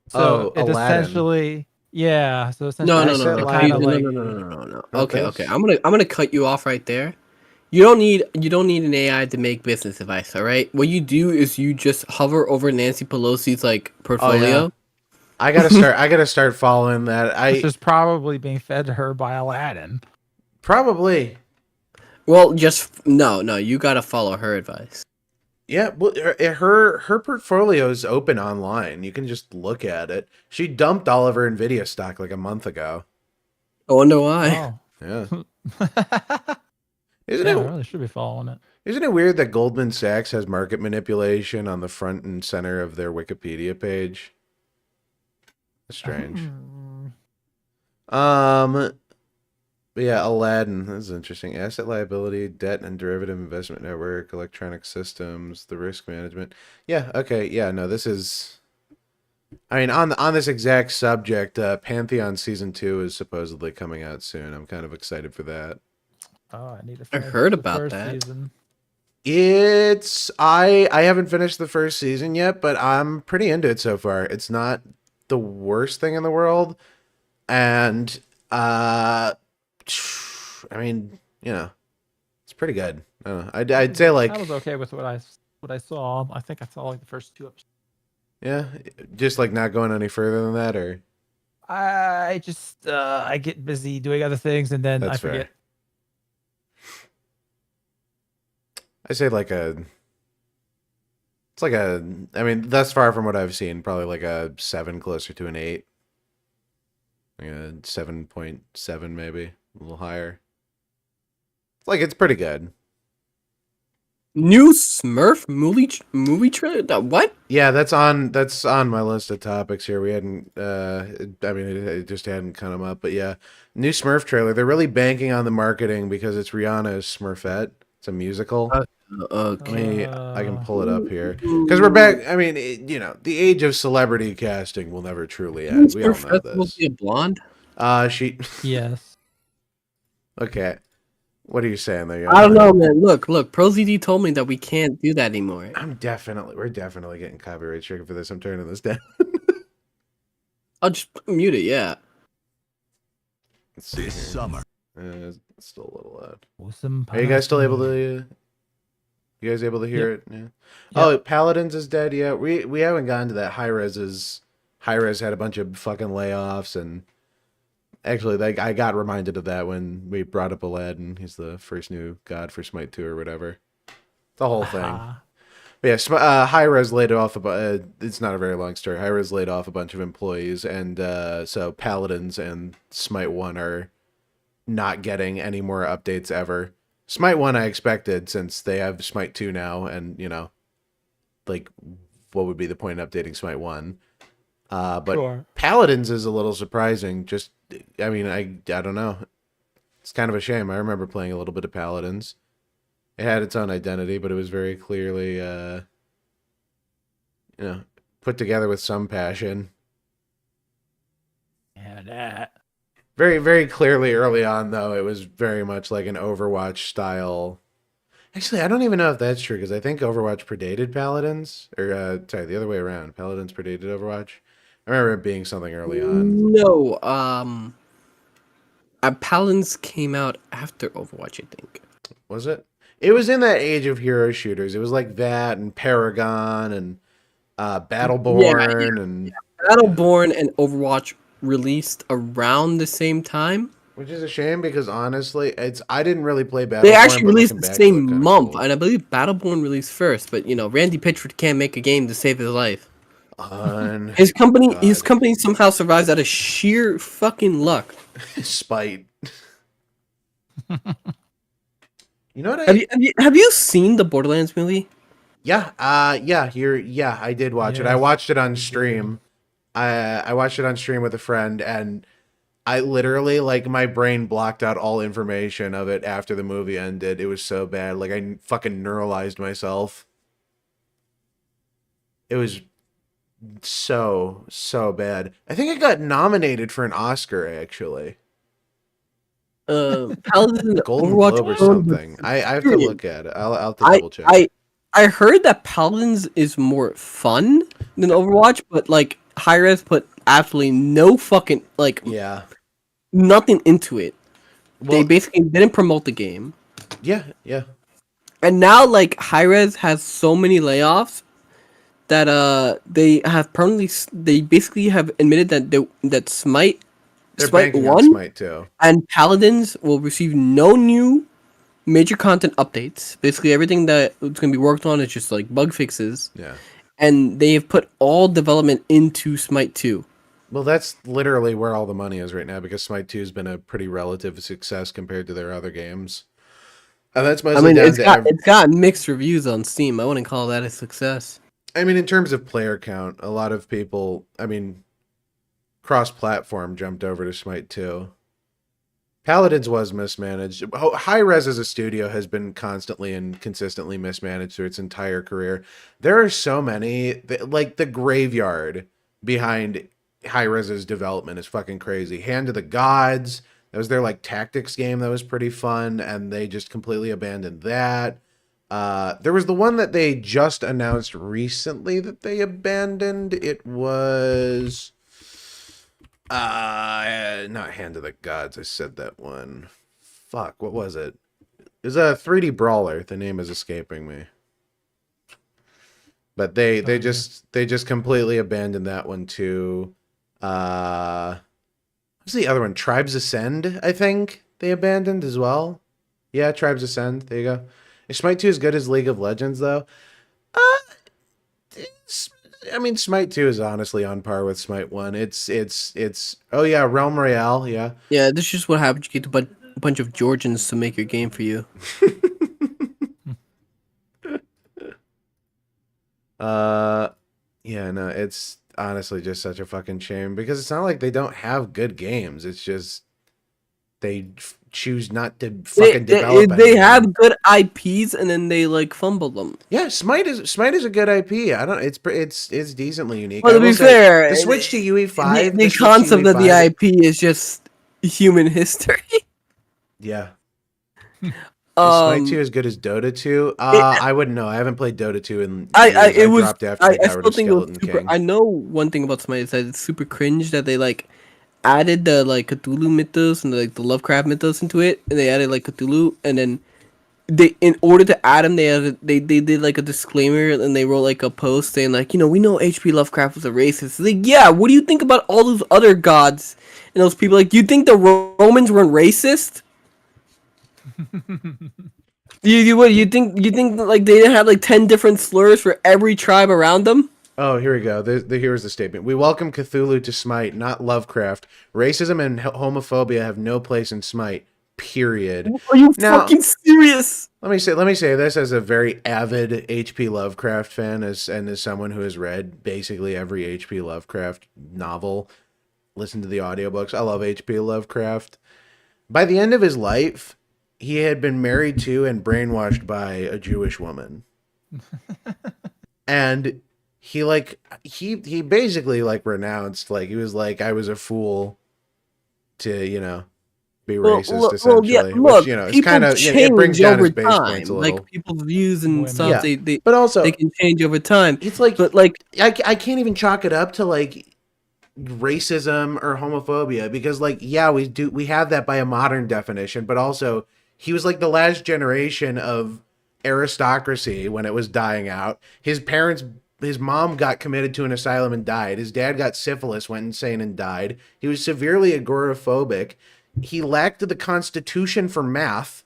So it Aladdin. essentially, yeah. So essentially, No. Okay. I'm gonna cut you off right there. You don't need an AI to make business advice. All right. What you do is you just hover over Nancy Pelosi's like portfolio. I gotta start following that. Which is probably being fed to her by Aladdin. Probably. Well, just no. You gotta follow her advice. Yeah, well, her portfolio is open online. You can just look at it. She dumped all of her Nvidia stock like a month ago. I wonder why. Yeah. Oh. Isn't I it really should be following it. Isn't it weird that Goldman Sachs has market manipulation on the front and center of their Wikipedia page? That's strange. But yeah, Aladdin. This is interesting. Asset liability, debt and derivative investment network, electronic systems, the risk management. Yeah, okay. Yeah, no, this is... I mean, on this exact subject, Pantheon Season 2 is supposedly coming out soon. I'm kind of excited for that. Oh, I need to I finish heard the about first that. season. I haven't finished the first season yet, but I'm pretty into it so far. It's not the worst thing in the world. And I mean, you know, it's pretty good. I don't know. I'd say like I was okay with what I saw. I think I saw like the first 2 episodes. yeah, just like not going any further than that, or I just I get busy doing other things and then that's I forget. fair. I say like a. It's like a. I mean, thus far from what I've seen, probably like a 7, closer to an 8. Like a 7.7, maybe a little higher. It's like it's pretty good. New Smurf movie trailer? What? Yeah, that's on my list of topics here. We hadn't. I mean, it just hadn't come up, but yeah, new Smurf trailer. They're really banking on the marketing because it's Rihanna's Smurfette. It's a musical. Okay. I can pull it up here because we're back. I mean, you know, the age of celebrity casting will never truly end. We all know Supposed to be this. a blonde? She. Yes. Okay. What are you saying there? I don't know, man. Look. ProZD told me that we can't do that anymore. We're definitely getting copyright stricken for this. I'm turning this down. I'll just mute it. Yeah. Let's see. This here. summer. It's still a little loud. Awesome. Are you guys still able to? You guys able to hear it? Yeah. Oh, Paladins is dead. Yeah, we haven't gotten to that. High Res had a bunch of fucking layoffs, and actually, like I got reminded of that when we brought up Aladdin. He's the first new god for Smite 2 or whatever. The whole thing. But yeah, High Res laid off. It's not a very long story. High Res laid off a bunch of employees, and so Paladins and Smite 1 are not getting any more updates ever. Smite 1 I expected, since they have Smite 2 now, and, you know, like, what would be the point in updating Smite 1? But Sure. Paladins is a little surprising. Just, I mean, I don't know. It's kind of a shame. I remember playing a little bit of Paladins. It had its own identity, but it was very clearly, you know, put together with some passion. Yeah, that. Very, very clearly early on, though, it was very much like an Overwatch style. Actually, I don't even know if that's true, because I think Overwatch predated Paladins. Or, sorry, the other way around. Paladins predated Overwatch. I remember it being something early on. No. Paladins came out after Overwatch, I think. Was it? It was in that age of hero shooters. It was like that, and Paragon, and Battleborn, and... Battleborn and Overwatch released around the same time. Which is a shame, because honestly, I didn't really play Battleborn. They actually but released looking the back, it same looked kinda month, cool. and I believe Battleborn released first. But you know, Randy Pitchford can't make a game to save his life. His company somehow survives out of sheer fucking luck. Spite. You know what? Have you seen the Borderlands movie? Yeah. I did watch it. I Yes. watched it on stream. I watched it on stream with a friend, and I literally, like, my brain blocked out all information of it after the movie ended. It was so bad. Like, I fucking neuralized myself. It was so bad. I think it got nominated for an Oscar, actually. Paladins and Golden Overwatch Globe or were- something. I have to Period. look at it. I'll have to double check. I heard that Paladins is more fun than Overwatch, but like Hi-Res put absolutely no fucking Yeah. nothing into it. They Well, basically didn't promote the game. yeah. And now like Hi-Res has so many layoffs that they have permanently they basically have admitted that Smite They're Smite banking on 1 Smite too. and Paladins will receive no new major content updates. Basically, everything that it's going to be worked on is just like bug fixes. Yeah. And they have put all development into Smite 2. Well, that's literally where all the money is right now because Smite 2 has been a pretty relative success compared to their other games. And that's I mostly mean, down it's to got mixed reviews on Steam. I wouldn't call that a success. I mean, in terms of player count, a lot of people, I mean, cross-platform jumped over to Smite 2. Paladins was mismanaged. Hi-Rez as a studio has been constantly and consistently mismanaged through its entire career. There are so many, like the graveyard behind Hi-Rez's development is fucking crazy. Hand of the Gods, that was their like tactics game that was pretty fun, and they just completely abandoned that. There was the one that they just announced recently that they abandoned. It was... not Hand of the Gods. I said that one. Fuck, what was it? It was a 3D brawler. The name is escaping me. But they just completely abandoned that one too. What's the other one? Tribes Ascend, I think they abandoned as well. Yeah, Tribes Ascend. There you go. Is Smite 2 as good as League of Legends though? I mean, Smite 2 is honestly on par with Smite 1. It's oh yeah, Realm Royale, yeah. Yeah, this is just what happens. You get a bunch of Georgians to make your game for you. Yeah, no, it's honestly just such a fucking shame because it's not like they don't have good games. It's just they choose not to fucking develop They anything. have good IPs and then they like fumble them. Yeah, Smite is a good IP. I don't. It's decently unique. Well, I to be will say, fair, the switch to UE5. the switch to concept of the UE5 IP is just human history. Yeah. Is Smite 2 as good as Dota 2? I wouldn't know. I haven't played Dota 2 in years. I dropped after they I got rid still of think it was Skeleton super. King. I know one thing about Smite is that it's super cringe that they like added the like Cthulhu mythos and like the Lovecraft mythos into it, and they added like Cthulhu, and then they, in order to add them, they did like a disclaimer and they wrote like a post saying like, we know H.P. Lovecraft was a racist. It's like, yeah, what do you think about all those other gods and those people? Like, do you think the Romans weren't racist? You think like they had like 10 different slurs for every tribe around them? Oh, here we go. Here's the statement. We welcome Cthulhu to Smite, not Lovecraft. Racism and homophobia have no place in Smite. Period. Are you Now, fucking serious? Let me say this as a very avid H.P. Lovecraft fan, and as someone who has read basically every H.P. Lovecraft novel, listened to the audiobooks. I love H.P. Lovecraft. By the end of his life, he had been married to and brainwashed by a Jewish woman. And he basically like renounced, like he was like, I was a fool to, be racist essentially. Look, which, it's people kind of, it brings down his base time. points a little. Like people's views and stuff, Yeah. But also they can change over time. It's like, but like I can't even chalk it up to like racism or homophobia because like, yeah, we have that by a modern definition, but also he was like the last generation of aristocracy when it was dying out. His mom got committed to an asylum and died. His dad got syphilis, went insane and died. He was severely agoraphobic. He lacked the constitution for math.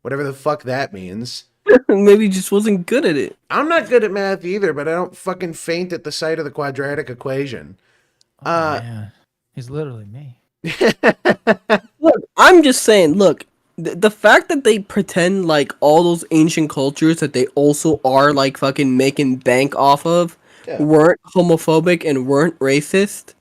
Whatever the fuck that means. maybe he just wasn't good at it. I'm not good at math either, but I don't fucking faint at the sight of the quadratic equation. Man. He's literally me. Look, I'm just saying, look, the fact that they pretend like all those ancient cultures that they also are like fucking making bank off of weren't homophobic and weren't racist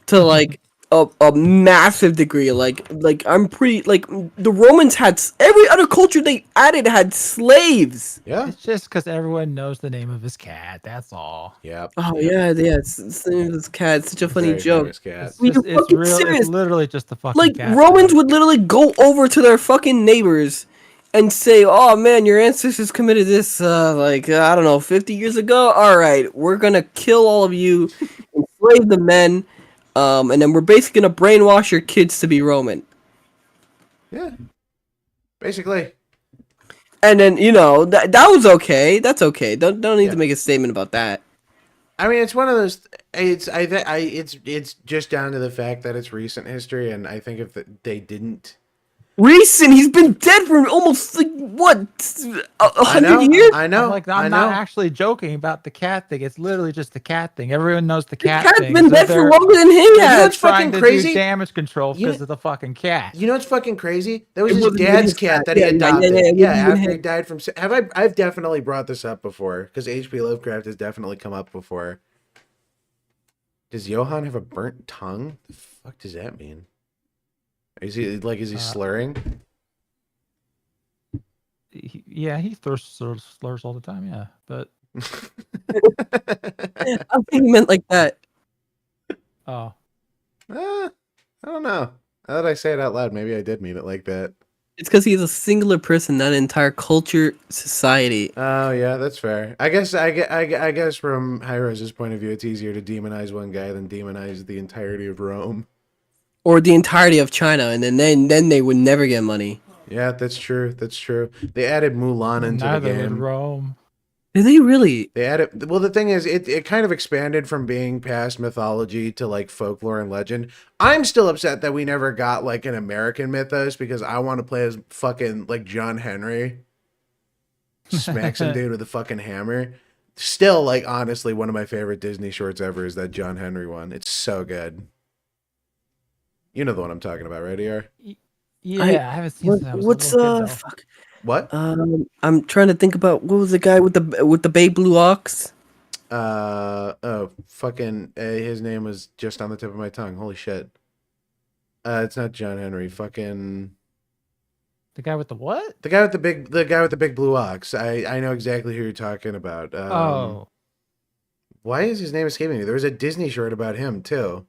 to like a massive degree. Like I'm pretty like the Romans had every other culture they added had slaves. Yeah. It's just because everyone knows the name of his cat. That's all. Yep. Oh yeah. It's the name of this cat. It's such a funny Very joke. famous cat. It's, just, it's fucking real. serious? It's literally just the fucking Like cat. Romans would literally go over to their fucking neighbors and say, "Oh man, your ancestors committed this I don't know, 50 years ago. All right, we're gonna kill all of you, enslave the men, and then we're basically gonna brainwash your kids to be Roman." Yeah. Basically. And then that was okay. That's okay. Don't need Yeah. to make a statement about that. I mean, it's one of those. It's just down to the fact that it's recent history, and I think if they didn't. Recent, he's been dead for almost like what, 100 years. I know. I'm not actually joking about the cat thing. It's literally just the cat thing. Everyone knows the cat Cat's thing. been dead for longer than him. You know has. what's fucking crazy? Do damage control because of the fucking cat. You know what's fucking crazy? That was It his wasn't dad's his cat cat. that he Yeah, adopted. it Yeah, wasn't after he him. died from. I've definitely brought this up before because H.P. Lovecraft has definitely come up before. Does Johann have a burnt tongue? The fuck does that mean? Is he slurring? He slurs all the time. Yeah, but I think he meant like that. oh, I don't know. Now that I say it out loud, maybe I did mean it like that. It's because he's a singular person, not an entire culture, society. Oh yeah, that's fair. I guess from Hyro's point of view, it's easier to demonize one guy than demonize the entirety of Rome. Or the entirety of China, and then they would never get money. Yeah, that's true. That's true. They added Mulan into the neither would game. Rome. Did they really? They added. Well, the thing is, it kind of expanded from being past mythology to like folklore and legend. I'm still upset that we never got like an American mythos because I want to play as fucking like John Henry. Smack some dude with a fucking hammer. Still, like honestly, one of my favorite Disney shorts ever is that John Henry one. It's so good. You know the one I'm talking about, right, ER? Yeah, I haven't seen that. What's fuck? What? I'm trying to think about what was the guy with the Bay Blue Ox? Fucking his name was just on the tip of my tongue. Holy shit. It's not John Henry. Fucking the guy with the what? the guy with the big blue ox. I know exactly who you're talking about. Why is his name escaping me? There was a Disney short about him too.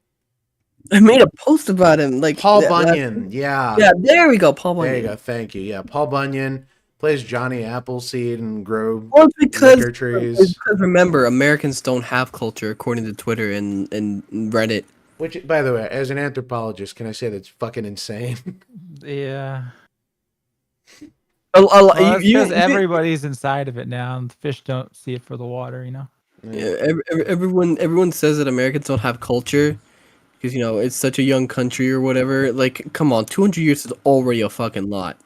I made a post about him, like Paul Bunyan. Yeah. Yeah, there we go, Paul Bunyan. There you go. Thank you. Yeah, Paul Bunyan plays Johnny Appleseed and grow Well, because trees. Remember, Americans don't have culture, according to Twitter and Reddit. Which, by the way, as an anthropologist, can I say that's fucking insane? Yeah. Well, because everybody's inside of it now, and the fish don't see it for the water, you know. Yeah, everyone says that Americans don't have culture because it's such a young country or whatever. Like, come on, 200 years is already a fucking lot.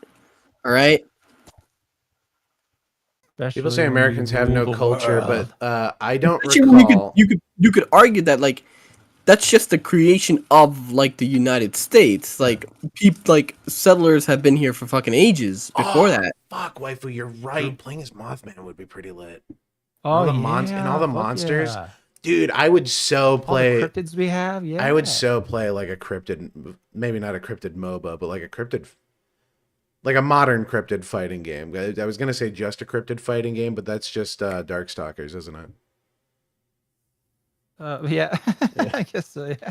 All right. People say Americans have no culture, but I don't Actually, recall. You could argue that like that's just the creation of like the United States. Like settlers have been here for fucking ages before that. Fuck, waifu, you're right. Playing as Mothman would be pretty lit. Oh, and yeah, all the monsters. Yeah. Dude, I would so play. All the cryptids we have, yeah. I would so play like a cryptid, maybe not a cryptid MOBA, but like a cryptid, like a modern cryptid fighting game. I was gonna say just a cryptid fighting game, but that's just Darkstalkers, isn't it? Yeah. I guess so. Yeah.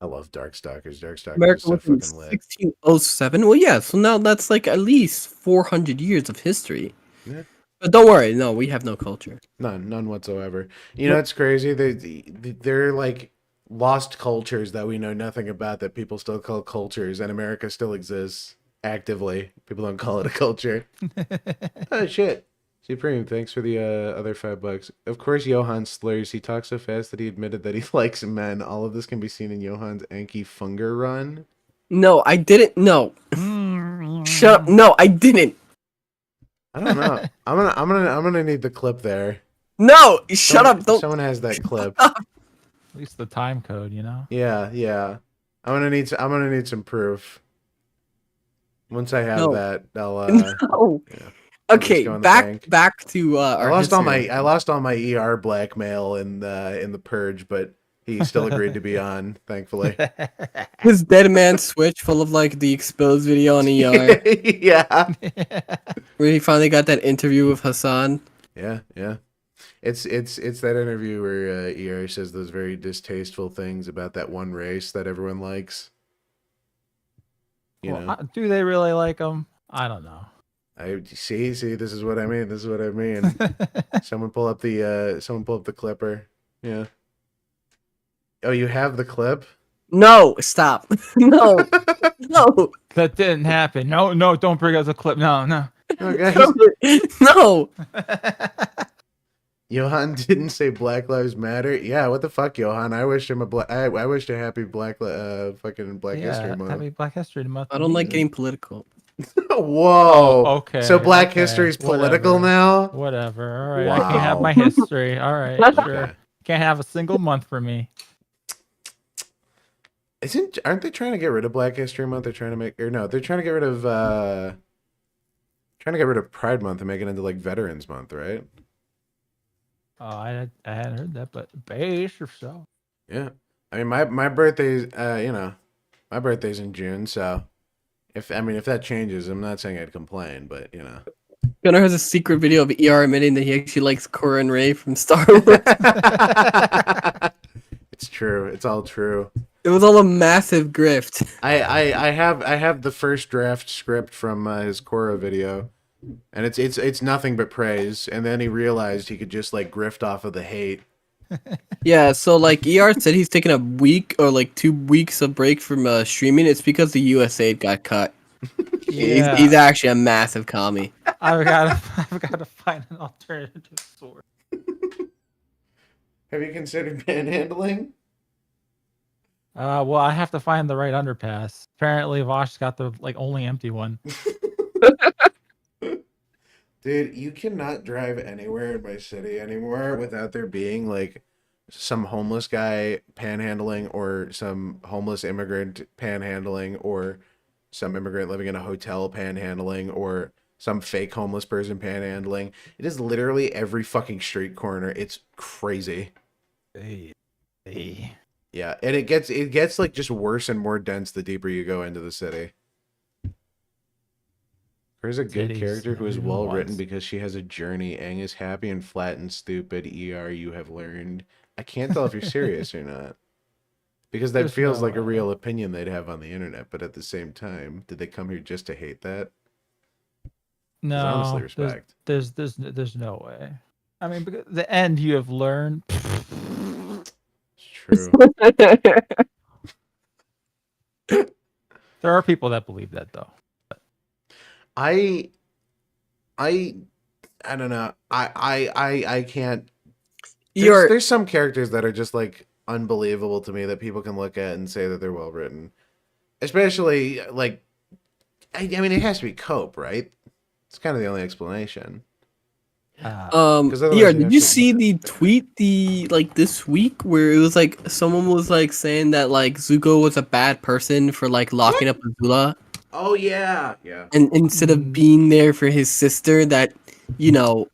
I love Darkstalkers. Darkstalkers America is so was in fucking lit. 1607. Well, yeah. So now that's like at least 400 years of history. Yeah. But don't worry, no, we have no culture. None whatsoever. You know, it's crazy. They're like lost cultures that we know nothing about that people still call cultures, and America still exists actively. People don't call it a culture. Oh shit. Supreme, thanks for the other $5. Of course, Johann slurs. He talks so fast that he admitted that he likes men. All of this can be seen in Johann's Anki Funger run. No, I didn't. No. Shut up. No, I didn't. I don't know. I'm gonna need the clip there. No, shut up. Don't. Someone has that clip. At least the time code, you know. Yeah. I'm gonna need some proof. Once I have that, I'll No. Yeah. Okay, back to our I lost all my ER blackmail in the purge, but he still agreed to be on, thankfully. His dead man switch full of like the exposed video on ER. Yeah. Where he finally got that interview with Hassan. Yeah. It's that interview where ER says those very distasteful things about that one race that everyone likes. You know? Do they really like them? I don't know. I see. This is what I mean. Someone pull up the clipper. Yeah. Oh, you have the clip? No, stop. No. That didn't happen. No, don't bring up the clip. No. No, guys, No. Johann didn't say Black Lives Matter. Yeah, what the fuck, Johann? I wish him I wished a happy fucking Black History Yeah, Month. happy Black History Month. I don't like getting political. Whoa. Oh, okay. So Black okay, History is political whatever, now? Whatever. All right, I can have Wow. my history. All right, sure. Okay. Can't have a single month for me. Aren't they trying to get rid of Black History Month? They're trying to make, or no, they're trying to get rid of Pride Month and make it into like Veterans Month, right? Oh, I hadn't heard that, but base or so. Yeah. I mean, my birthday's my birthday's in June, so if that changes, I'm not saying I'd complain, but Gunnar has a secret video of ER admitting that he actually likes Korra and Ray from Star Wars. It's true. It's all true. It was all a massive grift. I have the first draft script from his Korra video, and it's nothing but praise. And then he realized he could just like grift off of the hate. Yeah, so like ER said he's taking a week or like 2 weeks of break from streaming. It's because the USA got cut. Yeah. He's actually a massive commie. I've got to find an alternative source. Have you considered panhandling? Well, I have to find the right underpass. Apparently, Vosh's got the only empty one. Dude, you cannot drive anywhere in my city anymore without there being like some homeless guy panhandling or some homeless immigrant panhandling or some immigrant living in a hotel panhandling or some fake homeless person panhandling. It is literally every fucking street corner. It's crazy. Hey. Yeah, and it gets like just worse and more dense the deeper you go into the city. There's a good Cities, character who is everyone well written wants. because she has a journey. Aang is happy and flat and stupid. ER, you have learned. I can't tell if you're serious or not. Because that There's feels no like a way. real opinion they'd have on the internet, but at the same time, did they come here just to hate that? No, honestly there's- respect. There's no way. I mean, because the end you have learned. It's true. There are people that believe that though. I don't know. I can't. There's some characters that are just like unbelievable to me that people can look at and say that they're well written. Especially like, I mean, it has to be Cope, right? It's kind of the only explanation. otherwise ER, you did have you to- see the tweet this week where it was like someone was like saying that like Zuko was a bad person for like locking up Azula, Oh yeah, yeah. and instead of Mm. being there for his sister that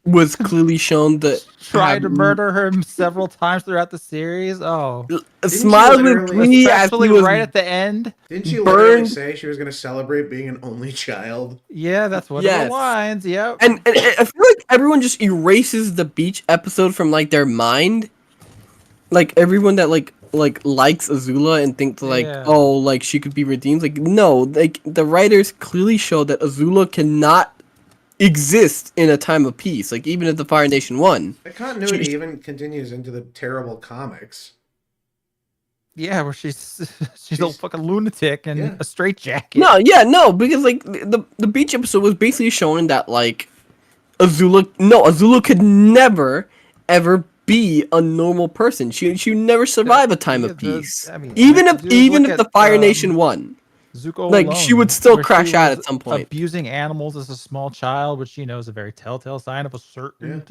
was clearly shown that Tried to murder him several times throughout the series. Oh, smiled with literally- glee as especially he was right at the end. Didn't she literally burned. say she was going to celebrate being an only child? Yeah, that's one of Yes. the lines. Yep. And I feel like everyone just erases the beach episode from like their mind. Like everyone that likes Azula and thinks like, Yeah. oh, like she could be redeemed. Like no, like the writers clearly show that Azula cannot exist in a time of peace. Like even if the Fire Nation won. The continuity She- even continues into the terrible comics. Yeah, where she's a fucking lunatic and Yeah. a straitjacket. No, because like the beach episode was basically showing that like Azula could never ever be a normal person. She would never survive a time of Yeah, peace. I mean, Even all you if have to do is look the at, Fire Nation won. Zuko Like, she would still where crash she out was at some point. abusing animals as a small child, which is a very telltale sign of a certain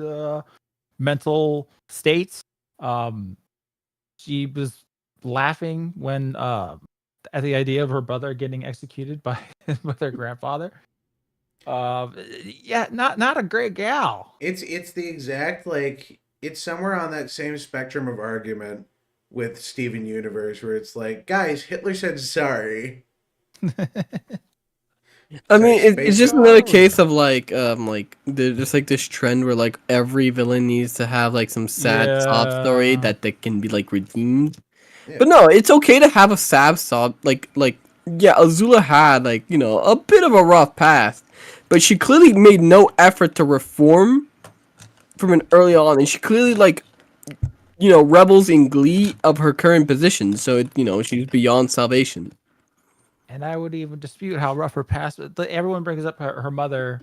mental state. She was laughing when at the idea of her brother getting executed by their grandfather. Yeah, not a great gal. It's the exact like it's somewhere on that same spectrum of argument with Steven Universe where it's like, guys, Hitler said sorry. I mean, it's Space just another Ghost. case of like there's just like this trend where like every villain needs to have like some sad sob story Yeah. that they can be like redeemed. Yeah. But no, it's okay to have a sad sob like yeah, Azula had like a bit of a rough past, but she clearly made no effort to reform from an early on, and she clearly like rebels in glee of her current position. So she's beyond salvation. And I would even dispute how rough her past. Everyone brings up her mother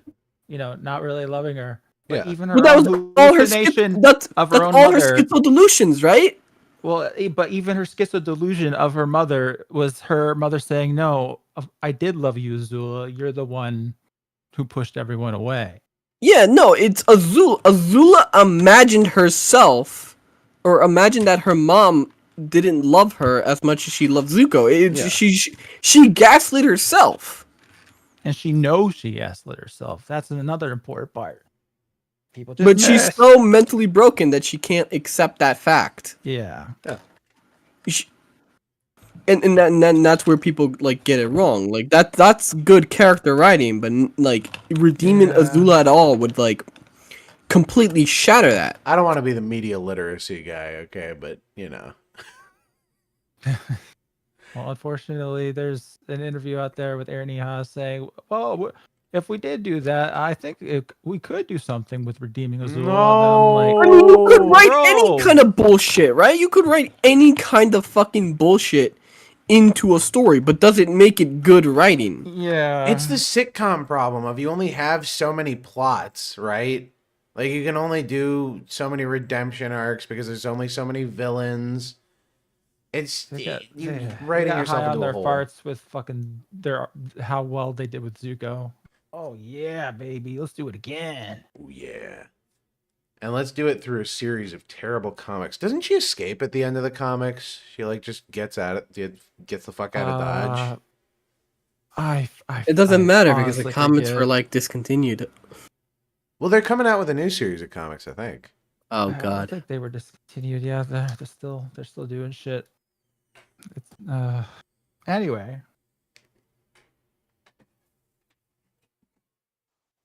not really loving her. But Yeah. even her But that was own all her hallucination that's of her own all her mother. schizo delusions, right? Well, but even her schizo delusion of her mother was her mother saying, "No, I did love you, Azula. You're the one who pushed everyone away." Yeah, no, it's Azula. Azula imagined herself, or imagined that her mom didn't love her as much as she loved Zuko. Yeah. She gaslit herself. And she knows she gaslit herself. That's another important part. People just But she's miss. so mentally broken that she can't accept that fact. Yeah. She- and that's where people like get it wrong. Like that's good character writing, but like redeeming Yeah. Azula at all would like completely shatter that. I don't want to be the media literacy guy, okay, but Well, unfortunately, there's an interview out there with Aaron Haas saying, "Well, if we did do that, I think we could do something with redeeming Azula." No. And I'm I mean, you could write bro. any kind of bullshit, right? You could write any kind of fucking bullshit into a story, but does it make it good writing? Yeah. It's the sitcom problem of you only have so many plots, right? Like you can only do so many redemption arcs because there's only so many villains. It's you writing got yourself high on into a their hole. farts with fucking how well they did with Zuko. Oh yeah, baby, let's do it again. Oh yeah. And let's do it through a series of terrible comics. Doesn't she escape at the end of the comics? She like just gets the fuck out of Dodge. It doesn't matter because the honestly comments forget. were like discontinued. Well, they're coming out with a new series of comics, I think. Oh I god. think they were discontinued. Yeah, they're still doing shit. It's anyway.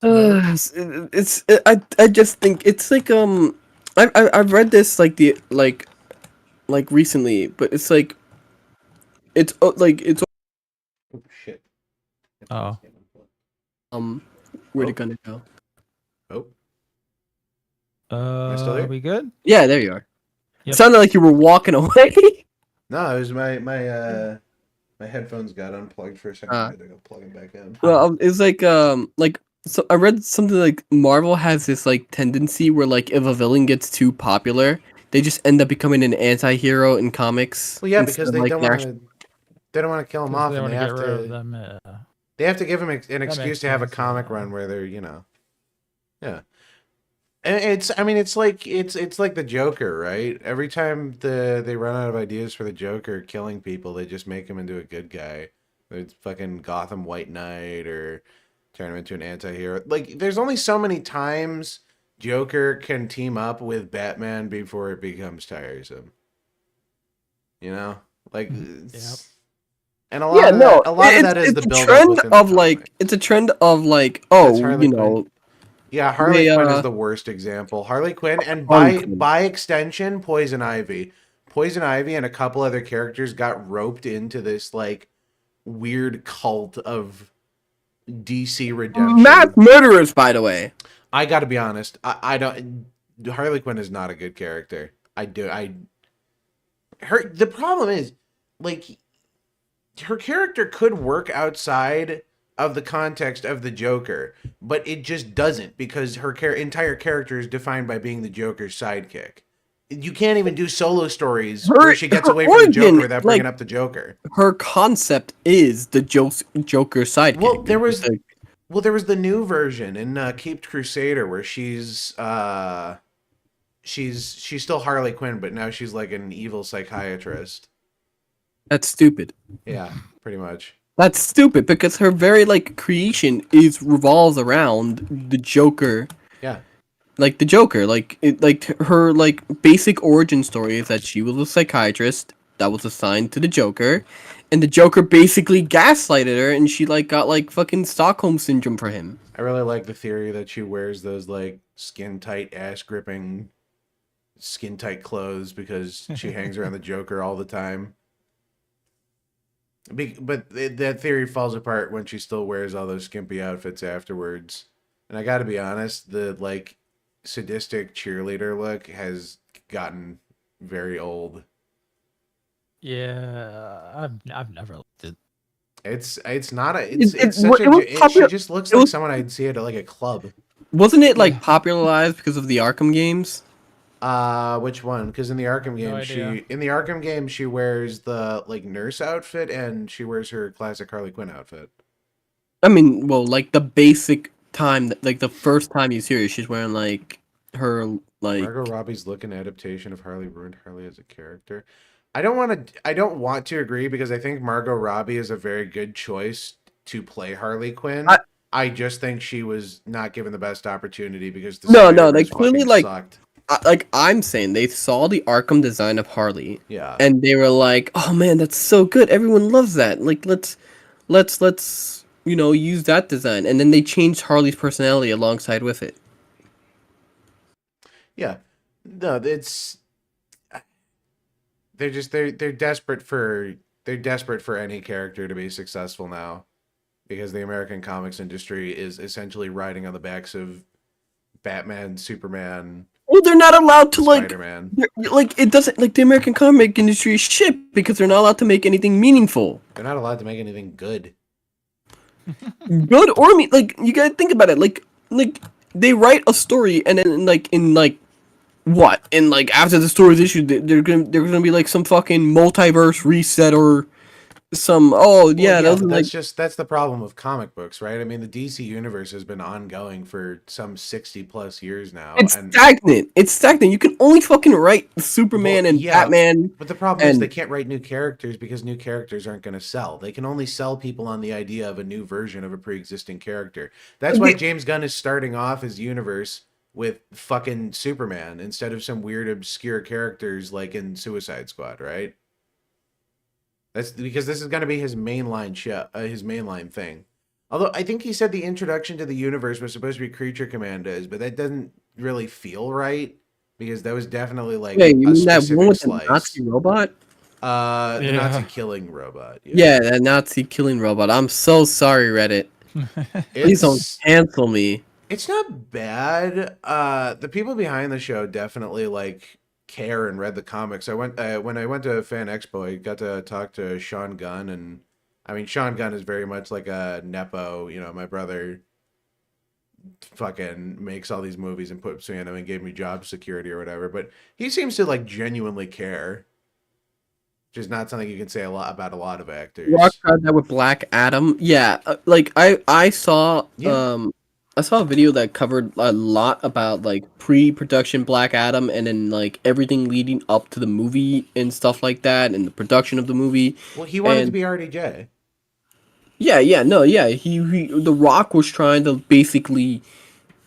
I just think it's like I've read this like recently, but it's like it's it's Oh shit. Oh. where'd it gonna go? Oh. I still here? Are we good? Yeah, there you are. Yep. It sounded like you were walking away. No, it was my headphones got unplugged for a second. I had to go plug them back in. Well, it's like so I read something like Marvel has this like tendency where like if a villain gets too popular, they just end up becoming an anti-hero in comics. Well, yeah, instead because of, they like, don't want to. They don't want to kill them off, They and want they to have get rid of to. them. They have to give them an excuse makes to have a sense, comic yeah. run where they're, yeah. And it's like the Joker, right? Every time they run out of ideas for the Joker killing people, they just make him into a good guy. It's fucking Gotham White Knight or turn him into an anti-hero. Like, there's only so many times Joker can team up with Batman before it becomes tiresome. You know, like, and a lot of that is the build up within the comic. It's a trend of like That's oh Harley you Quinn. know Yeah, Harley they, Quinn is the worst example. Harley Quinn, and Harley Quinn. by extension, Poison Ivy. Poison Ivy and a couple other characters got roped into this like weird cult of DC redemption. mass murderers, by the way. I got to be honest. I don't. Harley Quinn is not a good character. The problem is, like, her character could work outside of the context of the Joker, but it just doesn't because her entire character is defined by being the Joker's sidekick. You can't even do solo stories where she gets away from the Joker without bringing up the Joker. Her concept is the Joker sidekick. Well, there was the new version in Caped Crusader where she's still Harley Quinn, but now she's like an evil psychiatrist. That's stupid. Yeah, pretty much. That's stupid because her very like creation revolves around the Joker. Yeah. Like the Joker, her like basic origin story is that she was a psychiatrist that was assigned to the Joker, and the Joker basically gaslighted her, and she like got like fucking Stockholm syndrome for him. I really like the theory that she wears those like skin tight, ass gripping, skin tight clothes because she hangs around the Joker all the time. But that theory falls apart when she still wears all those skimpy outfits afterwards. And I got to be honest, the like sadistic cheerleader look has gotten very old. Yeah, I've never liked it. It's not a it's It- it's such it a was she popular- just looks it like was- someone I'd see at like a club. Wasn't it like popularized because of the Arkham games? Which one? Because in the Arkham game, she wears the like nurse outfit and she wears her classic Harley Quinn outfit. I mean, well, like the basic time, like the first time you see her, she's wearing like her like. Margot Robbie's look and adaptation of Harley ruined Harley as a character. I don't want to agree because I think Margot Robbie is a very good choice to play Harley Quinn. I just think she was not given the best opportunity because the No, they Snyderverse clearly fucking like. sucked. Like I'm saying, they saw the Arkham design of Harley, Yeah. and they were like, "Oh man, that's so good! Everyone loves that. Like, let's use that design." And then they changed Harley's personality alongside with it. Yeah. No, it's they're desperate for any character to be successful now because the American comics industry is essentially riding on the backs of Batman, Superman, Well, they're not allowed to Spider-Man. it doesn't like the American comic industry is shit because they're not allowed to make anything meaningful, They're not allowed to make anything good. good or me. Like you gotta think about it. Like they write a story and then after the story's issued, they're gonna be like some fucking multiverse reset or some. Oh yeah, Well, those are like. that's the problem with comic books, right? I mean, the DC universe has been ongoing for some 60 plus years now. It's stagnant. It's stagnant. You can only fucking write Superman and Batman. But the problem is they can't write new characters because new characters aren't going to sell. They can only sell people on the idea of a new version of a pre-existing character. That's why James Gunn is starting off his universe with fucking Superman instead of some weird obscure characters like in Suicide Squad, right? That's because this is going to be his mainline show, his mainline thing. Although I think he said the introduction to the universe was supposed to be Creature Commandos, but that doesn't really feel right because that was definitely like Wait, you mean that specific one with slice. the Nazi robot? The Nazi killing robot. Yeah, that Nazi killing robot. I'm so sorry, Reddit. Please don't cancel me. It's not bad. The people behind the show definitely like care and read the comics. I went when I went to Fan Expo, I got to talk to Sean Gunn, and I mean Sean Gunn is very much like a nepo. You know, my brother fucking makes all these movies and puts me in them and gave me job security or whatever. But he seems to like genuinely care. Which is not something you can say a lot about a lot of actors. Rock tried that with Black Adam. Yeah, like I saw I saw a video that covered a lot about like pre-production Black Adam and then like everything leading up to the movie and stuff like that and the production of the movie. Well, he wanted to be RDJ. Yeah. He The Rock was trying to basically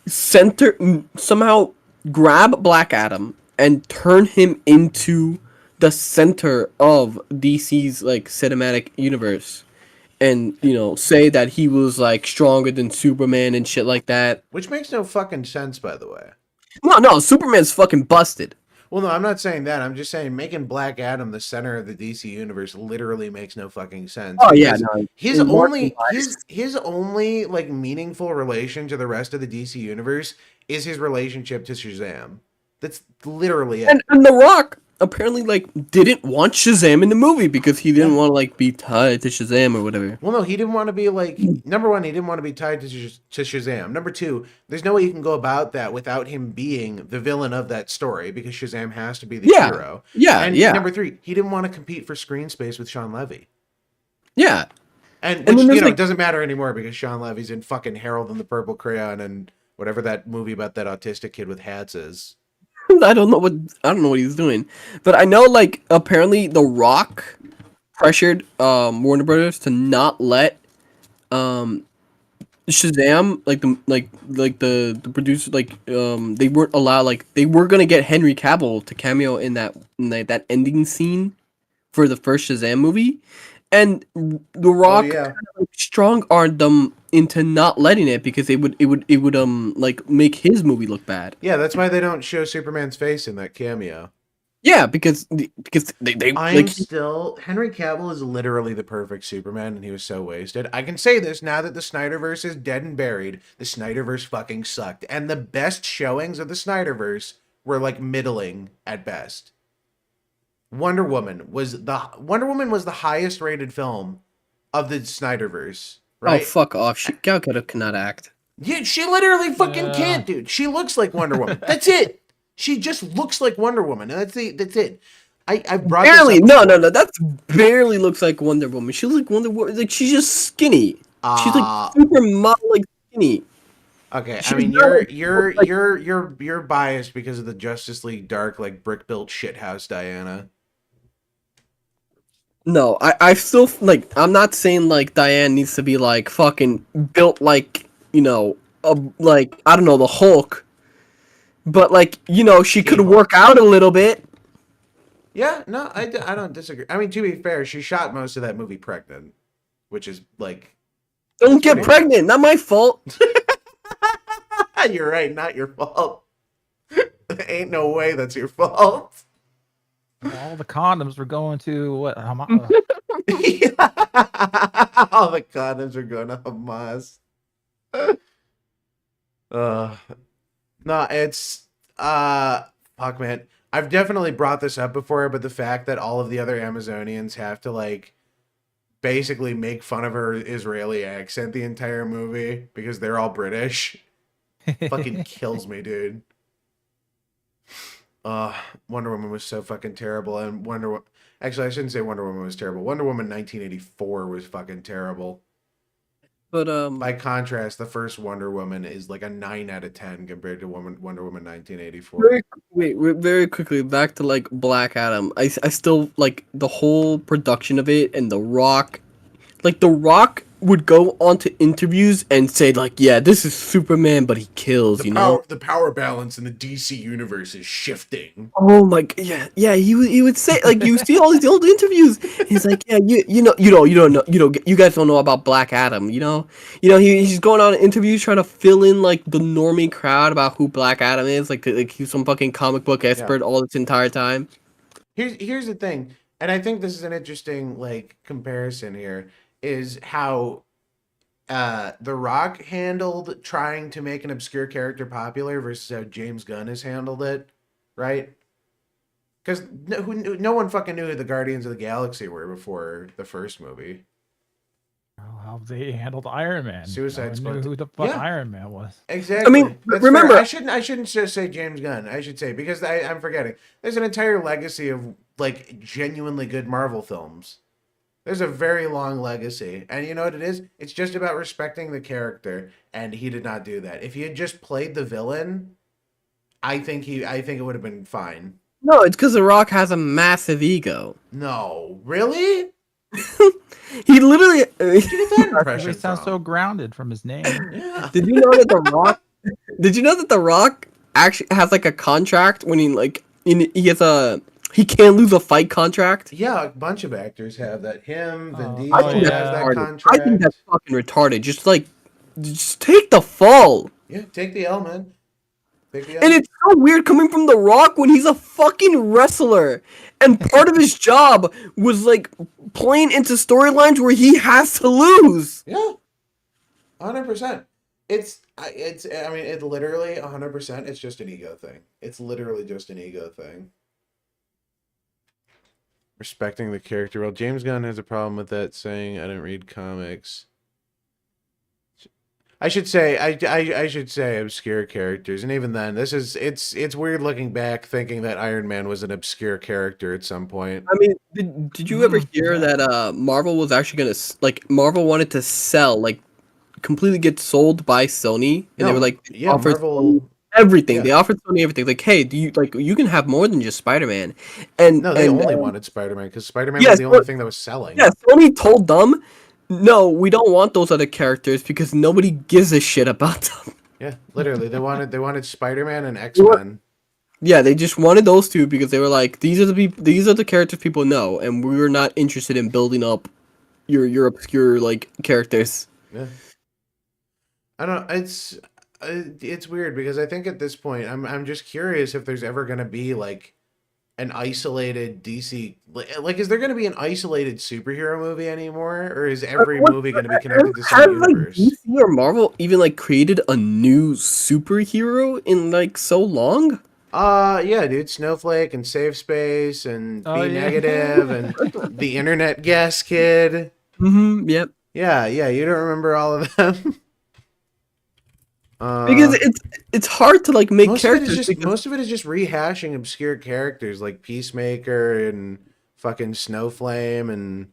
somehow grab Black Adam and turn him into the center of DC's like cinematic universe. And, say that he was, like, stronger than Superman and shit like that. Which makes no fucking sense, by the way. No, Superman's fucking busted. Well, no, I'm not saying that. I'm just saying making Black Adam the center of the DC universe literally makes no fucking sense. Oh, yeah, no. His only, like, meaningful relation to the rest of the DC universe is his relationship to Shazam. That's literally it. And The Rock apparently like didn't want Shazam in the movie because he didn't want to like be tied to Shazam or whatever. Well, no, he didn't want to be like number one. He didn't want to be tied to Shazam. Number two, there's no way you can go about that without him being the villain of that story because Shazam has to be the hero. And number three, he didn't want to compete for screen space with Sean Levy. Yeah, and which it doesn't matter anymore because Sean Levy's in fucking Harold and the Purple Crayon and whatever that movie about that autistic kid with hats is. I don't know what he's doing, but I know like apparently The Rock pressured Warner Brothers to not let Shazam the producer they weren't allowed they were gonna get Henry Cavill to cameo in that ending scene for the first Shazam movie, and The Rock strong-armed them into not letting it because it would like make his movie look bad. Yeah, that's why they don't show Superman's face in that cameo. Yeah, because they Henry Cavill is literally the perfect Superman, and he was so wasted. I can say this now that the Snyderverse is dead and buried. The Snyderverse fucking sucked, and the best showings of the Snyderverse were like middling at best. Wonder Woman was the highest rated film of the Snyderverse, Oh, right? fuck off. Gal Gadot cannot act. Yeah, she literally fucking can't, dude. She looks like Wonder Woman. That's it. She just looks like Wonder Woman, and that's it. I brought Barely. this up No. before. That's barely looks like Wonder Woman. She looks like Wonder Woman. Like, she's just skinny. She's like super model, like skinny. Okay, I She's mean not you're biased because of the Justice League Dark like brick built shithouse Diana. No, I still like. I'm not saying like Diane needs to be like fucking built like like I don't know, the Hulk, but like she could work out a little bit. Yeah, no, I don't disagree. I mean, to be fair, she shot most of that movie pregnant, which is like Don't get pregnant. Not my fault. you're right, not your fault. Ain't no way that's your fault. All the condoms were going to what? All the condoms are going to Hamas. No, it's fuck, man. I've definitely brought this up before, but the fact that all of the other Amazonians have to like basically make fun of her Israeli accent the entire movie because they're all British fucking kills me, dude. Wonder Woman was so fucking terrible, and actually I shouldn't say Wonder Woman was terrible. Wonder Woman 1984 was fucking terrible. But By contrast, the first Wonder Woman is like a 9 out of 10 compared to Wonder Woman 1984. very quickly back to like Black Adam. I still like the whole production of it, and The Rock. Like, The Rock would go onto interviews and say, like, yeah, this is Superman, but he kills, The power balance in the DC universe is shifting. Oh my, yeah, he would say, like, you see all these old interviews. He's like, yeah, you guys don't know about Black Adam, he's going on interviews trying to fill in like the normie crowd about who Black Adam is, like he's some fucking comic book expert all this entire time. Here's the thing, and I think this is an interesting like comparison here. Is how The Rock handled trying to make an obscure character popular versus how James Gunn has handled it, right? Because no one fucking knew who the Guardians of the Galaxy were before the first movie. How they handled Iron Man. Suicide Squad. Knew who the fuck Iron Man was. Exactly. I mean, That's remember, fair. I shouldn't just say James Gunn. I should say, because I'm forgetting. There's an entire legacy of like genuinely good Marvel films. There's a very long legacy. And you know what it is? It's just about respecting the character, and he did not do that. If he had just played the villain, I think it would have been fine. No, it's because The Rock has a massive ego. No, really? He literally. Did you get that impression? He sounds so grounded from his name. Yeah. Did you know that The Rock? Did you know that The Rock actually has like a contract when he can't lose a fight contract? Yeah, a bunch of actors have that. Vin Diesel I think has that's that retarded. contract. I think that's fucking retarded. Just take the fall. Yeah, take the L, man. And it's so weird coming from The Rock when he's a fucking wrestler. And part of his job was like playing into storylines where he has to lose. Yeah. 100%. It's literally 100%. It's just an ego thing. It's literally just an ego thing. Respecting the character. Well, James Gunn has a problem with that, saying I didn't read comics. I should say I should say obscure characters, and even then, it's weird looking back, thinking that Iron Man was an obscure character at some point. I mean, did you ever hear that Marvel was actually gonna Marvel wanted to sell completely get sold by Sony, and they were like, offered Marvel everything. Yeah. They offered Sony everything. Like, hey, do you can have more than just Spider-Man? And No, they only wanted Spider-Man because Spider-Man Yes, was the only but- thing that was selling. Yeah, Sony told them, no, we don't want those other characters because nobody gives a shit about them. Yeah, literally, they wanted Spider-Man and X-Men. Yeah, they just wanted those two because they were like, these are the characters people know, and we were not interested in building up your obscure characters. Yeah, I don't. It's weird because I think at this point, I'm just curious if there's ever gonna be an isolated DC, is there going to be an isolated superhero movie anymore, or is every movie going to be connected to some universe? DC or Marvel even created a new superhero in so long? Yeah, dude, Snowflake and Safe Space and Be Negative and the Internet Guest Kid. Mm-hmm. Yep. Yeah, you don't remember all of them. Because it's hard to like make most characters. most of it is just rehashing obscure characters like Peacemaker and fucking Snowflame, and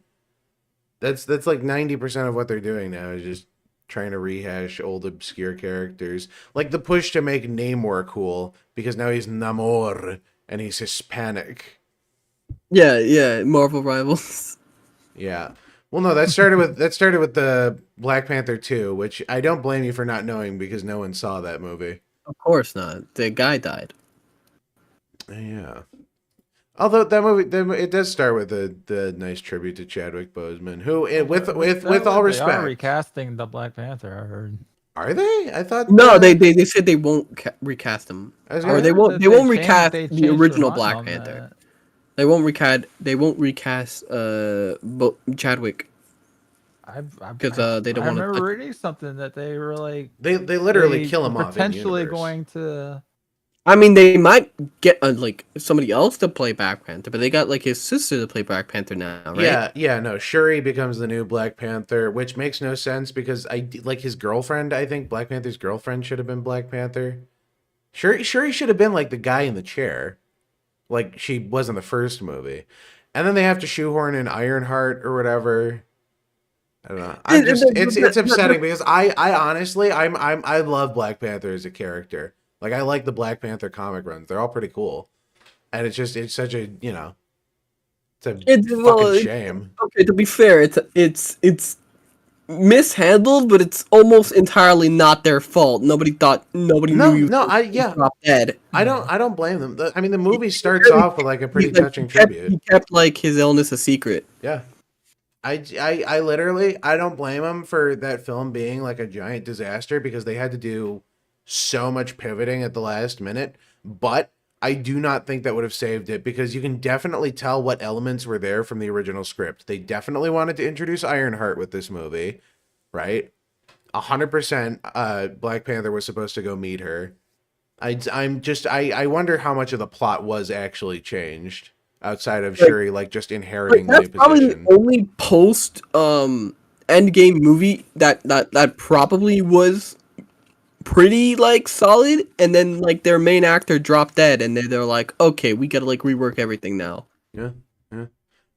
that's like 90% of what they're doing now is just trying to rehash old obscure characters. Like the push to make Namor cool because now he's Namor and he's Hispanic. Yeah. Marvel Rivals. Yeah. Well, no, that started with the Black Panther 2, which I don't blame you for not knowing because no one saw that movie. Of course not. The guy died. Yeah. Although that movie, it does start with the nice tribute to Chadwick Boseman, who, with all They are respect, recasting the Black Panther. I heard. are they? I thought No, they said they won't recast him, I was or gonna- they won't recast they the changed their original mind Black on Panther. that. They won't recast Chadwick because they don't I want remember to. reading something that they were like they literally they kill him were off. potentially in universe. going to. I mean, they might get like somebody else to play Black Panther, but they got like his sister to play Black Panther now, right? Yeah, no. Shuri becomes the new Black Panther, which makes no sense because like his girlfriend. I think Black Panther's girlfriend should have been Black Panther. Shuri should have been like the guy in the chair, like she was in the first movie, and then they have to shoehorn in Ironheart or whatever. I don't know. It's upsetting because I honestly I love Black Panther as a character. Like I like the Black Panther comic runs. They're all pretty cool, and it's such a it's a fucking shame. Okay, to be fair, it's mishandled, but it's almost entirely not their fault. Nobody knew you. Drop dead. I don't blame them. I mean, the movie starts off with like a pretty touching tribute. He kept like his illness a secret. Yeah. I literally I don't blame them for that film being like a giant disaster because they had to do so much pivoting at the last minute, but I do not think that would have saved it because you can definitely tell what elements were there from the original script. They definitely wanted to introduce Ironheart with this movie, right? 100% Black Panther was supposed to go meet her. I wonder how much of the plot was actually changed outside of Shuri like just inheriting the That's probably position. the only post Endgame movie that probably was pretty like solid, and then like their main actor dropped dead, and they're like, okay, we gotta like rework everything now. Yeah.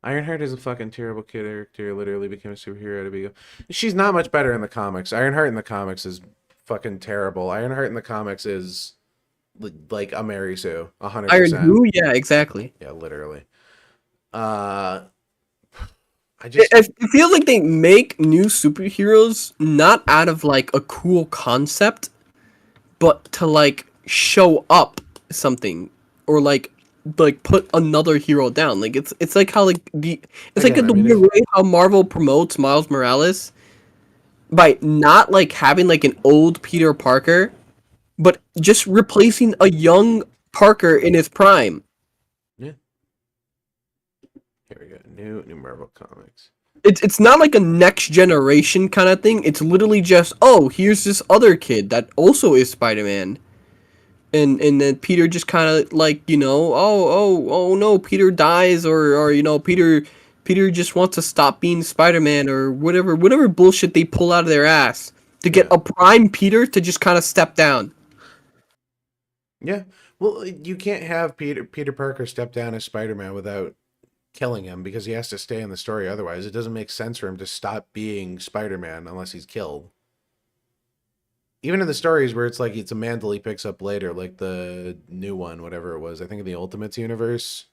Ironheart is a fucking terrible character. Literally became a superhero out of ego. She's not much better in the comics. Ironheart in the comics is fucking terrible. Ironheart in the comics is like a Mary Sue, 100%. Iron who? Yeah, exactly. Yeah, literally. It feels like they make new superheroes not out of like a cool concept, but to like show up something or like put another hero down. Like it's like how like the weird way how Marvel promotes Miles Morales by not like having like an old Peter Parker, but just replacing a young Parker in his prime. Yeah. Here we go. New Marvel comics. It's not like a next generation kind of thing. It's literally just, oh, here's this other kid that also is Spider-Man. And then Peter just kind of like, oh no, Peter dies or Peter just wants to stop being Spider-Man or whatever bullshit they pull out of their ass to get a prime Peter to just kind of step down. Yeah. Well, you can't have Peter Parker step down as Spider-Man without killing him because he has to stay in the story. Otherwise, it doesn't make sense for him to stop being Spider-Man unless he's killed. Even in the stories where it's like it's a mantle he picks up later, like the new one, whatever it was. I think in the Ultimates universe.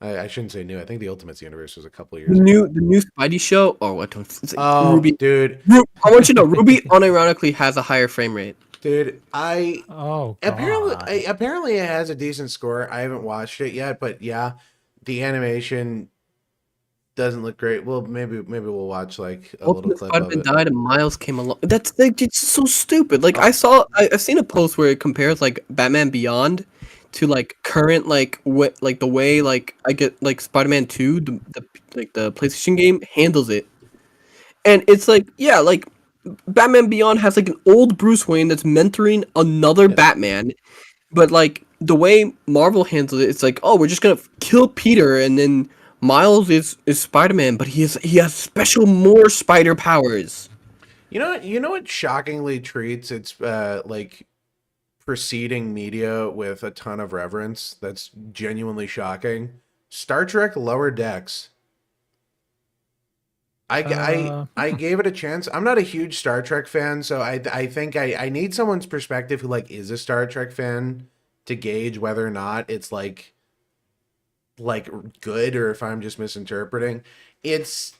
I shouldn't say new. I think the Ultimates universe was a couple years ago. The new Spidey show. Oh, what? Ruby, dude. I want you to know, Ruby unironically has a higher frame rate. Dude, apparently it has a decent score. I haven't watched it yet, but yeah, the animation doesn't look great. Well, maybe we'll watch like a little clip of it. Died and Miles came along. That's like it's so stupid. Like I've seen a post where it compares like Batman Beyond to like current like what like the way like I get like Spider-Man 2 the PlayStation game handles it. And it's like, yeah, like Batman Beyond has like an old Bruce Wayne that's mentoring another Batman, but like the way Marvel handles it, it's like, oh, we're just gonna kill Peter and then Miles is Spider-Man, but he has special more spider powers. You know what shockingly treats its like preceding media with a ton of reverence. That's genuinely shocking. Star Trek Lower Decks. I gave it a chance. I'm not a huge Star Trek fan, so I think I need someone's perspective who like is a Star Trek fan to gauge whether or not it's like good or if I'm just misinterpreting. It's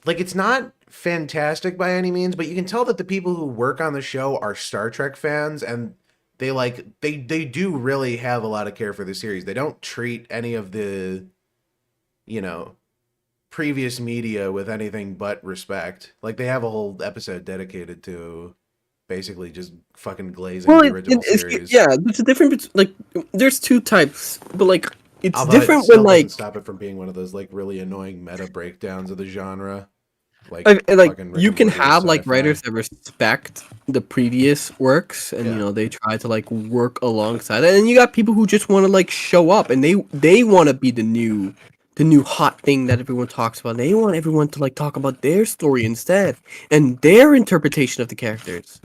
like it's not fantastic by any means, but you can tell that the people who work on the show are Star Trek fans and they do really have a lot of care for the series. They don't treat any of the previous media with anything but respect. Like they have a whole episode dedicated to basically just fucking glazing the original series. Yeah, there's a difference. Like, there's two types, but like it's Although different it still when like doesn't stop it from being one of those like really annoying meta breakdowns of the genre. like fucking Rick you and can Morty have like sci-fi. writers that respect the previous works and Yeah. they try to like work alongside it, and you got people who just want to like show up and they want to be the new hot thing that everyone talks about. They want everyone to like talk about their story instead and their interpretation of the characters.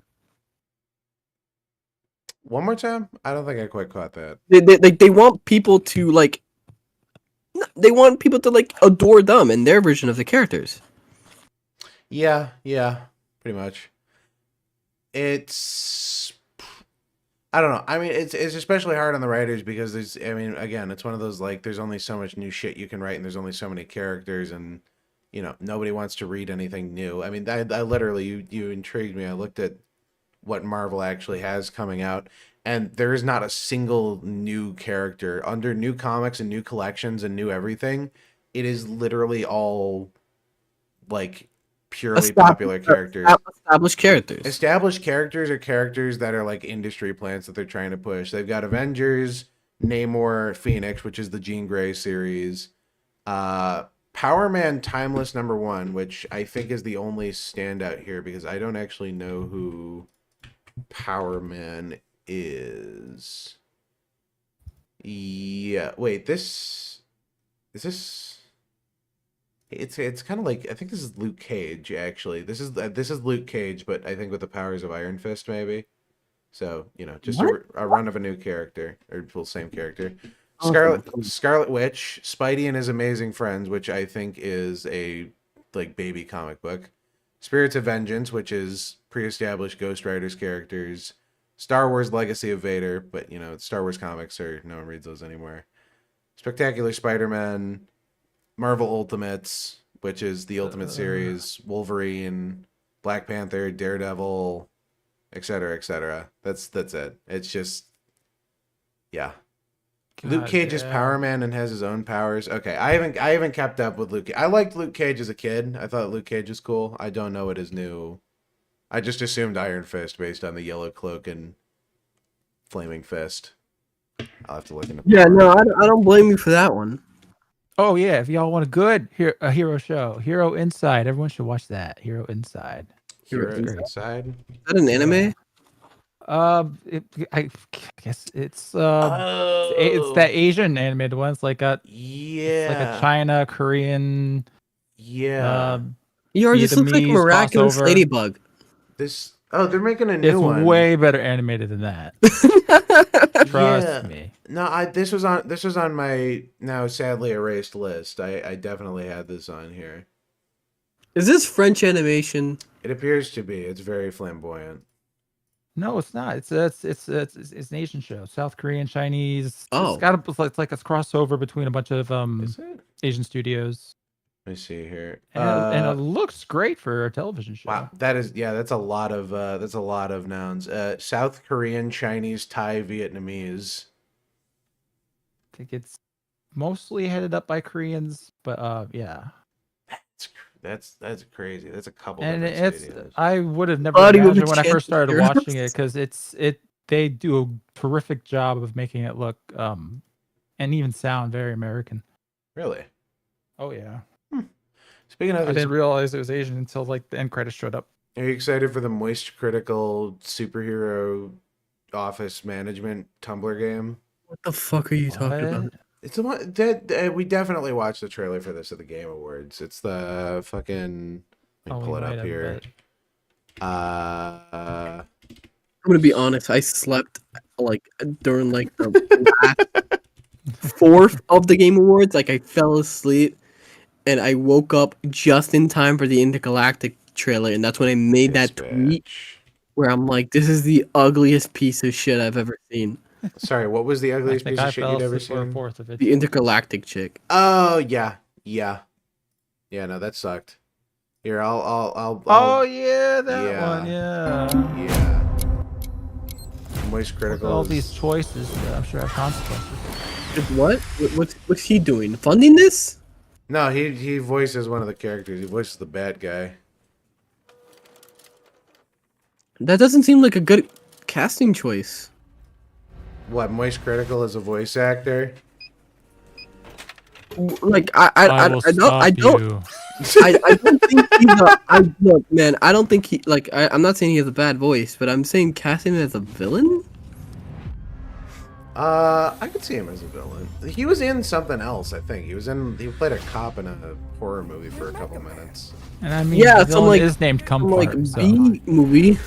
One more time? I don't think I quite caught that. They want people to like adore them and their version of the characters. Yeah, pretty much. It's I don't know. I mean, it's especially hard on the writers because again, it's one of those like there's only so much new shit you can write and there's only so many characters and nobody wants to read anything new. I mean, I literally you intrigued me. I looked at what Marvel actually has coming out and there is not a single new character under new comics and new collections and new everything. It is literally all like purely popular characters. Established characters. Established characters are characters that are like industry plants that they're trying to push. They've got Avengers, Namor, Phoenix, which is the Jean Grey series. Power Man Timeless #1, which I think is the only standout here because I don't actually know who Power Man is. Yeah, wait, is this it's kind of like I think this is Luke Cage actually. This is Luke Cage, but I think with the powers of Iron Fist maybe. So just a run of a new character or full same character. Scarlet Witch, Spidey and His Amazing Friends, which I think is a like baby comic book. Spirits of Vengeance, which is pre-established Ghost Riders characters. Star Wars Legacy of Vader, but Star Wars comics no one reads those anymore. Spectacular Spider-Man, Marvel Ultimates, which is the Ultimate Series, Wolverine, Black Panther, Daredevil, etc., etc. That's it. It's just yeah. Luke Cage is Power Man and has his own powers. Okay, I haven't kept up with Luke. I liked Luke Cage as a kid. I thought Luke Cage was cool. I don't know what is new. I just assumed Iron Fist based on the yellow cloak and flaming fist. I'll have to look into. Yeah, no, I don't blame you for that one. Oh yeah, if y'all want a good hero show, Hero Inside, everyone should watch that. Hero Inside. Hero Inside. Is that an anime? I guess it's that Asian animated one. It's like a it's like a China, Korean. Yeah. This looks like Miraculous crossover. Ladybug. They're making a new It's one. way better animated than that. Trust me. No, this was on my now sadly erased list. I definitely had this on here. Is this French animation? It appears to be. It's very flamboyant. No, it's not. It's an Asian show. South Korean, Chinese. Oh. It's like a crossover between a bunch of Is it? Asian studios. Let me see here. And it looks great for a television show. Wow, that's a lot of nouns. South Korean, Chinese, Thai, Vietnamese. I think it's mostly headed up by Koreans, but yeah. That's crazy. That's a couple. And different it's studios. I would have never Body of imagined the when I first started Champions. watching it because they do a terrific job of making it look and even sound very American. Really? Oh yeah. Speaking of, I didn't realize it was Asian until like the end credits showed up. are you excited for the moist critical superhero office management Tumblr game? What the fuck are you talking about? It's the one that we definitely watched the trailer for this at the Game Awards. It's the fucking. Let me Oh, pull we it might up have, here. I'm gonna be honest. I slept like during like the last fourth of the Game Awards. Like I fell asleep, and I woke up just in time for the Intergalactic trailer, and that's when I made that tweet Dispatch. where I'm like, "This is the ugliest piece of shit I've ever seen." Sorry, what was the I ugliest think piece I of shit fell you'd ever asleep for a seen? fourth of it. The Intergalactic chick. Oh yeah, yeah, yeah. No, that sucked. Here, I'll Oh yeah, that yeah. one. Yeah. yeah. Moist Look at critical. all these choices that I'm sure have consequences. What? What's he doing? Funding this? No, he voices one of the characters. He voices the bad guy. That doesn't seem like a good casting choice. What? Moist critical is a voice actor. Like I will don't stop I don't you. I don't think he's a look, man, I don't think he like I'm not saying he has a bad voice, but I'm saying casting him as a villain? I could see him as a villain. He was in something else, I think. He played a cop in a horror movie for a couple minutes. And I mean, Yeah, the some villain like is named some like Comfort. So. B movie.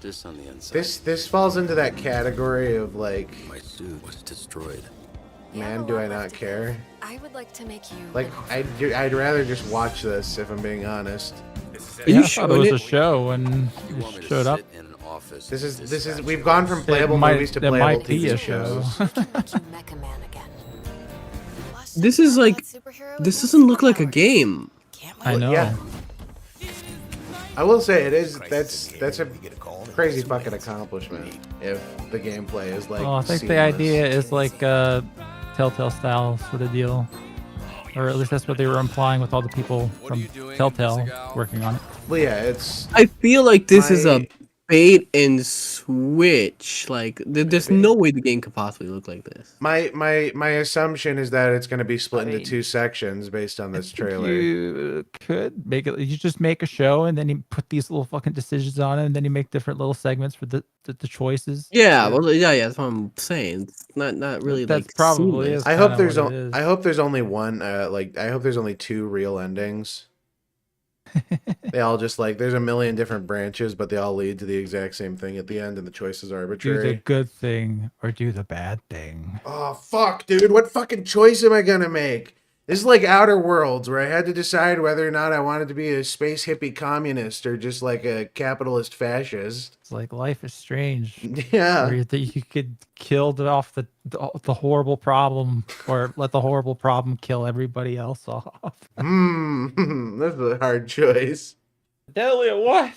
This on the inside. This falls into that category of like, My suit was destroyed. man, do I not care? I would like to make you Like, I'd rather just watch this if I'm being honest. Are Yeah, you I thought it showing was it? a show when You you want me to showed up. sit in an office This and is dispatch we've gone from orders? playable movies to There playable might be TV a show. shows. make you Mecha Man again. This is like this doesn't look like a game. I know. Yeah. I will say it is. That's a crazy fucking accomplishment. If the gameplay is like. Well, I think the seamless. idea is like Telltale style sort of deal, or at least that's what they were implying with all the people from Telltale working on it. Well, yeah, it's. I feel like this is a My- bait and switch. Like there's no way the game could possibly look like this. My assumption is that it's going to be split I into mean, 2 sections based on this trailer. You could make it. You just make a show and then you put these little fucking decisions on it, and then you make different little segments for the choices. Yeah, well, yeah, that's what I'm saying. It's not really That's like probably seamless. is. I hope kinda there's what it is. I hope there's only one. I hope there's only 2 real endings. They all just like there's a million different branches, but they all lead to the exact same thing at the end, and the choice is Do the arbitrary. good thing or do the bad thing. Oh fuck, dude! What fucking choice am I gonna make? This is like Outer Worlds, where I had to decide whether or not I wanted to be a space hippie communist or just like a capitalist fascist. It's like life is strange. Yeah. Where you could kill off the horrible problem, or let the horrible problem kill everybody else off. That's a hard choice. Elliot, what?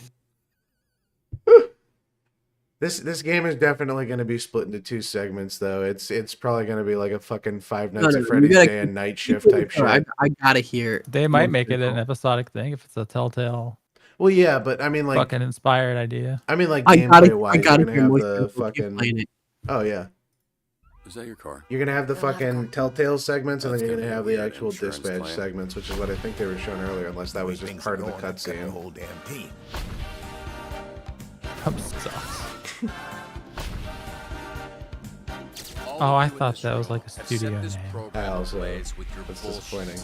This game is definitely going to be split into 2 segments, though. It's probably going to be like a fucking Five Nights no, at you Freddy's gotta Day and Night Shift type shit. I gotta hear. They might Moist make it an Critical. episodic thing if it's a Telltale Well, yeah, but I mean, like, fucking inspired idea. I gameplay gotta wise, you're hear gonna have Moist the Critical keep fucking. playing it. Oh yeah, Is that your car? you're gonna have the fucking Telltale segments, and then That's you're gonna gonna have be the weird actual insurance dispatch claim. segments, which is what I think they were showing earlier, unless that was just part of the cutscene. whole damn team. That sucks. Oh, I thought that was like a studio name. I also that's disappointing.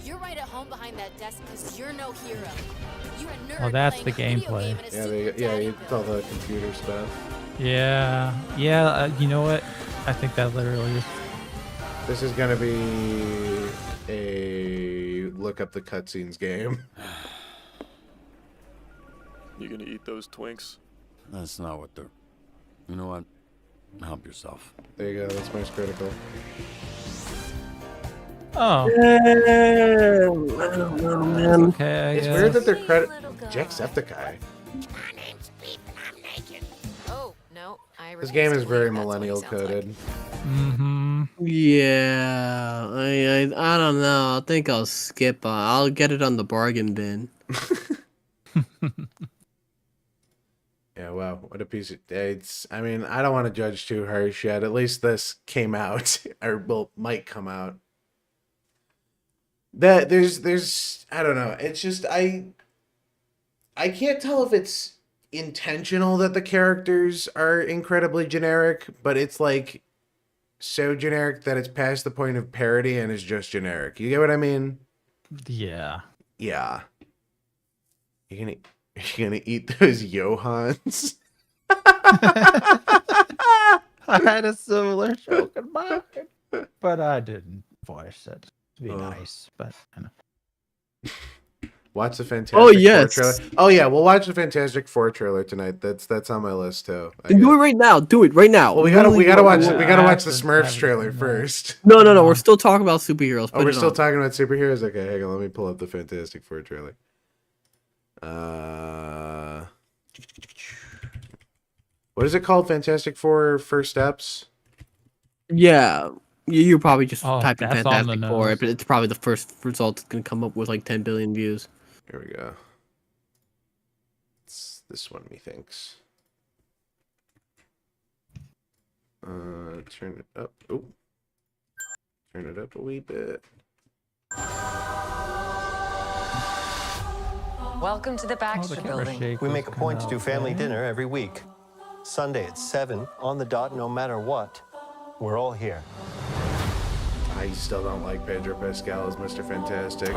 You're right at home behind that desk because you're no hero. You're a nerd. Oh, that's the playing a video gameplay. game in a Yeah, super yeah, daddy it's all build. the computer stuff. Yeah, you know what? I think that literally is. This is gonna be a look up the cutscenes game. You gonna eat those Twinks? That's not what they're. You know what? Help yourself. There you go. That's most critical. Oh, I don't know, man. okay. I It's guess. weird that they're credit Little guy. Jacksepticeye. Oh no, I This refuse game to is believe very that's what he millennial sounds like. coded. Mm-hmm. Yeah, I don't know. I think I'll skip. I'll get it on the bargain bin. Yeah, wow, what a piece of it's. I mean, I don't want to judge too harsh yet. At least this came out, or well, might come out. That there's I don't know. It's just I can't tell if it's intentional that the characters are incredibly generic, but it's like so generic that it's past the point of parody and is just generic. You get what I mean? Yeah. Yeah. You're gonna eat those Johanns? I had a similar joke in mind, but I didn't voice it to be nice. But you know. Watch the Fantastic yes. Four trailer. Oh yeah, we'll watch the Fantastic Four trailer tonight. That's on my list too. Do it right now. Do it right now. Well, we gotta watch Yeah, the Smurfs trailer first. No. We're still talking about superheroes. Oh, we're still talking about superheroes. Okay, hang on. Let me pull up the Fantastic Four trailer. What is it called? Fantastic Four First Steps? Yeah. You probably just type in that's on the Fantastic Four, nose. but it's probably the first result that's going to come up with like 10 billion views. Here we go. It's this one, methinks. Turn it up. Oh. Turn it up a wee bit. Welcome to the Baxter Building. We make a point to do family dinner every week. Sunday at 7, on the dot, no matter what. We're all here. I still don't like Pedro Pascal as Mr. Fantastic.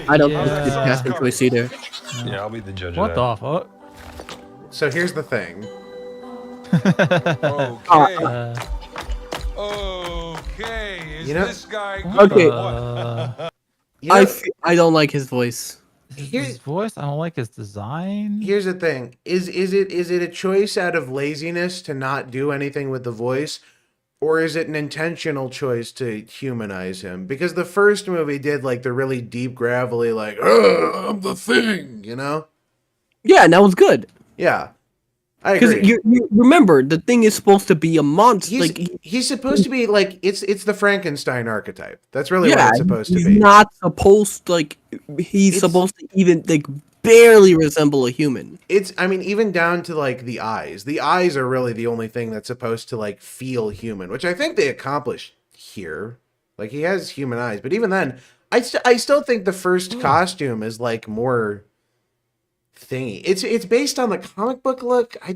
I don't think it's casting choice either. Yeah, I'll be the judge What of the fuck? So here's the thing. that. Okay. Is You know- this guy Okay. You know, I don't like his voice. His voice. I don't like his design. here's the thing. Is it a choice out of laziness to not do anything with the voice? Or is it an intentional choice to humanize him? Because the first movie did like the really deep, gravelly, like, I'm the thing, you know? Yeah, and that was good. Yeah. I Because agree. you remember, the thing is supposed to be a monster. He's supposed to be like, it's the Frankenstein archetype. That's really what Yeah, it's supposed to he's be. not supposed he's supposed to even like barely resemble a human. I mean, even down to like the eyes. The eyes are really the only thing that's supposed to like feel human, which I think they accomplished here. Like he has human eyes, but even then, I still think the first costume is like more thingy. It's based on the comic book look. I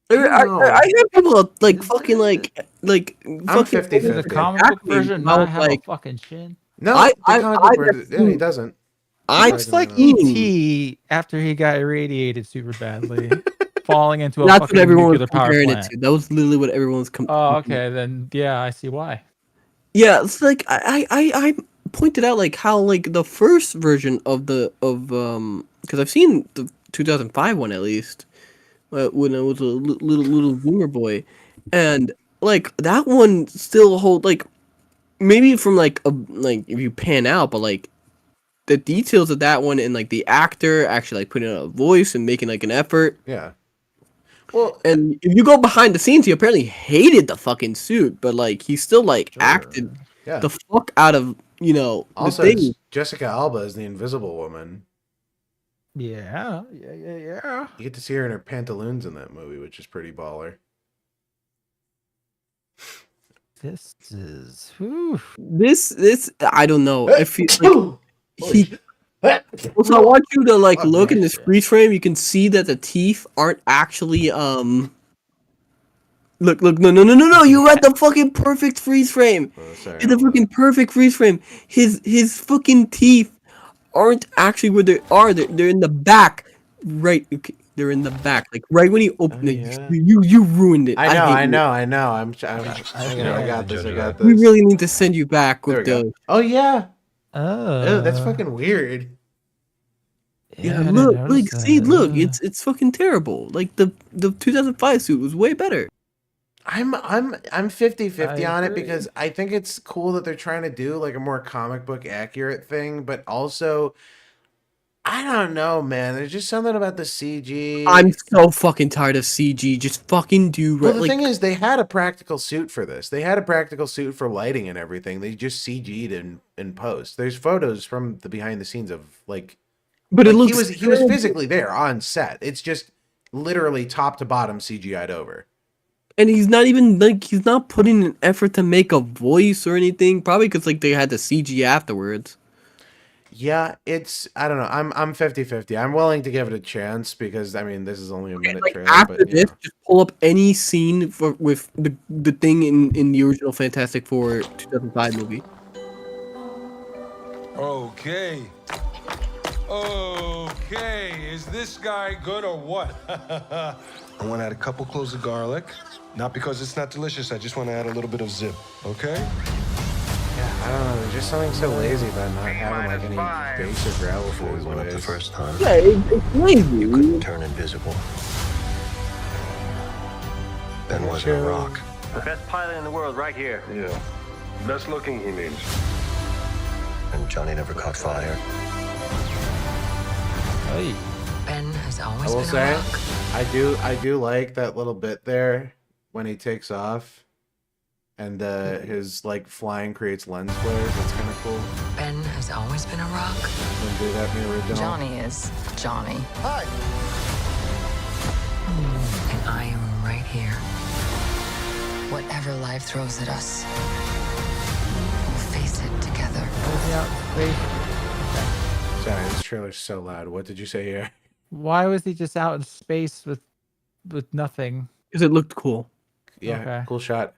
don't know. I hear people like fucking like I'm fucking 50-50. Does the comic book version about, not have like, a fucking chin? No, I- the comic book version, I've yeah, he seen- doesn't. I It's like E.T. after he got irradiated super badly, falling into a That's fucking what everyone was nuclear power comparing it plant. to. That was literally what everyone was Oh, okay, then yeah, I see why. Yeah, it's like I pointed out like how like the first version of because I've seen the 2005 one at least when I was a little boomer boy, and like that one still hold like maybe from like if you pan out, but like the details of that one and like the actor actually like putting on a voice and making like an effort. Yeah. Well, And if you go behind the scenes, he apparently hated the fucking suit, but like he still like acted yeah. the fuck out of the Also, thing. Jessica Alba is the Invisible Woman. Yeah. You get to see her in her pantaloons in that movie, which is pretty baller. This is. Whew. This I don't know. I feel like he. Also, I want you to like look in this freeze frame. You can see that the teeth aren't actually Look! No! You read the fucking perfect freeze frame. Oh, sorry. It's a fucking perfect freeze frame. His fucking teeth aren't actually where they are. They're in the back. Right. Okay, they're in the back. Like right when he opened it. yeah. You ruined it. I hang it. know. I got this. We really need to send you back There we with go. the. Oh yeah. Oh, That's fucking weird. Yeah, I didn't look, notice see, that. look, it's fucking terrible. Like the 2005 suit was way better. I'm 50-50 I on it agree. because I think it's cool that they're trying to do like a more comic book accurate thing, but also I don't know, man. There's just something about the CG. I'm so fucking tired of CG. Just fucking do Well, the like thing is, they had a practical suit for this. They had a practical suit for lighting and everything. They just CG'd in post. There's photos from the behind the scenes of like, but it like, looks he was physically there on set. It's just literally top to bottom CGI'd over. and he's not even like he's not putting an effort to make a voice or anything. Probably because like they had the CG afterwards. Yeah, I don't know. I'm 50-50. I'm willing to give it a chance because I mean this is only a minute Like trailer. after But, this, just pull up any scene with the thing in the original Fantastic Four 2005 movie. Okay. Okay, is this guy good or what? I want to add a couple cloves of garlic. Not because it's not delicious, I just want to add a little bit of zip, okay? Yeah, I don't know. There's just something so lazy about not having like any basic gravel Before we foods. went up the first time, Yeah, it's lazy. you couldn't turn invisible. Ben wasn't a rock. The best pilot in the world right here. Yeah. Best looking, he means. And Johnny never caught fire. Hey. Ben has I always will been say, a rock. I do like that little bit there when he takes off, and his like flying creates lens flares. That's kind of cool. Ben has always been a rock. Didn't do that in the original. Johnny is Johnny. Hi! And I am right here. Whatever life throws at us, we'll face it together. Sorry, this trailer's so loud. What did you say here? Why was he just out in space with nothing? Because it looked cool. Yeah, Okay. cool shot.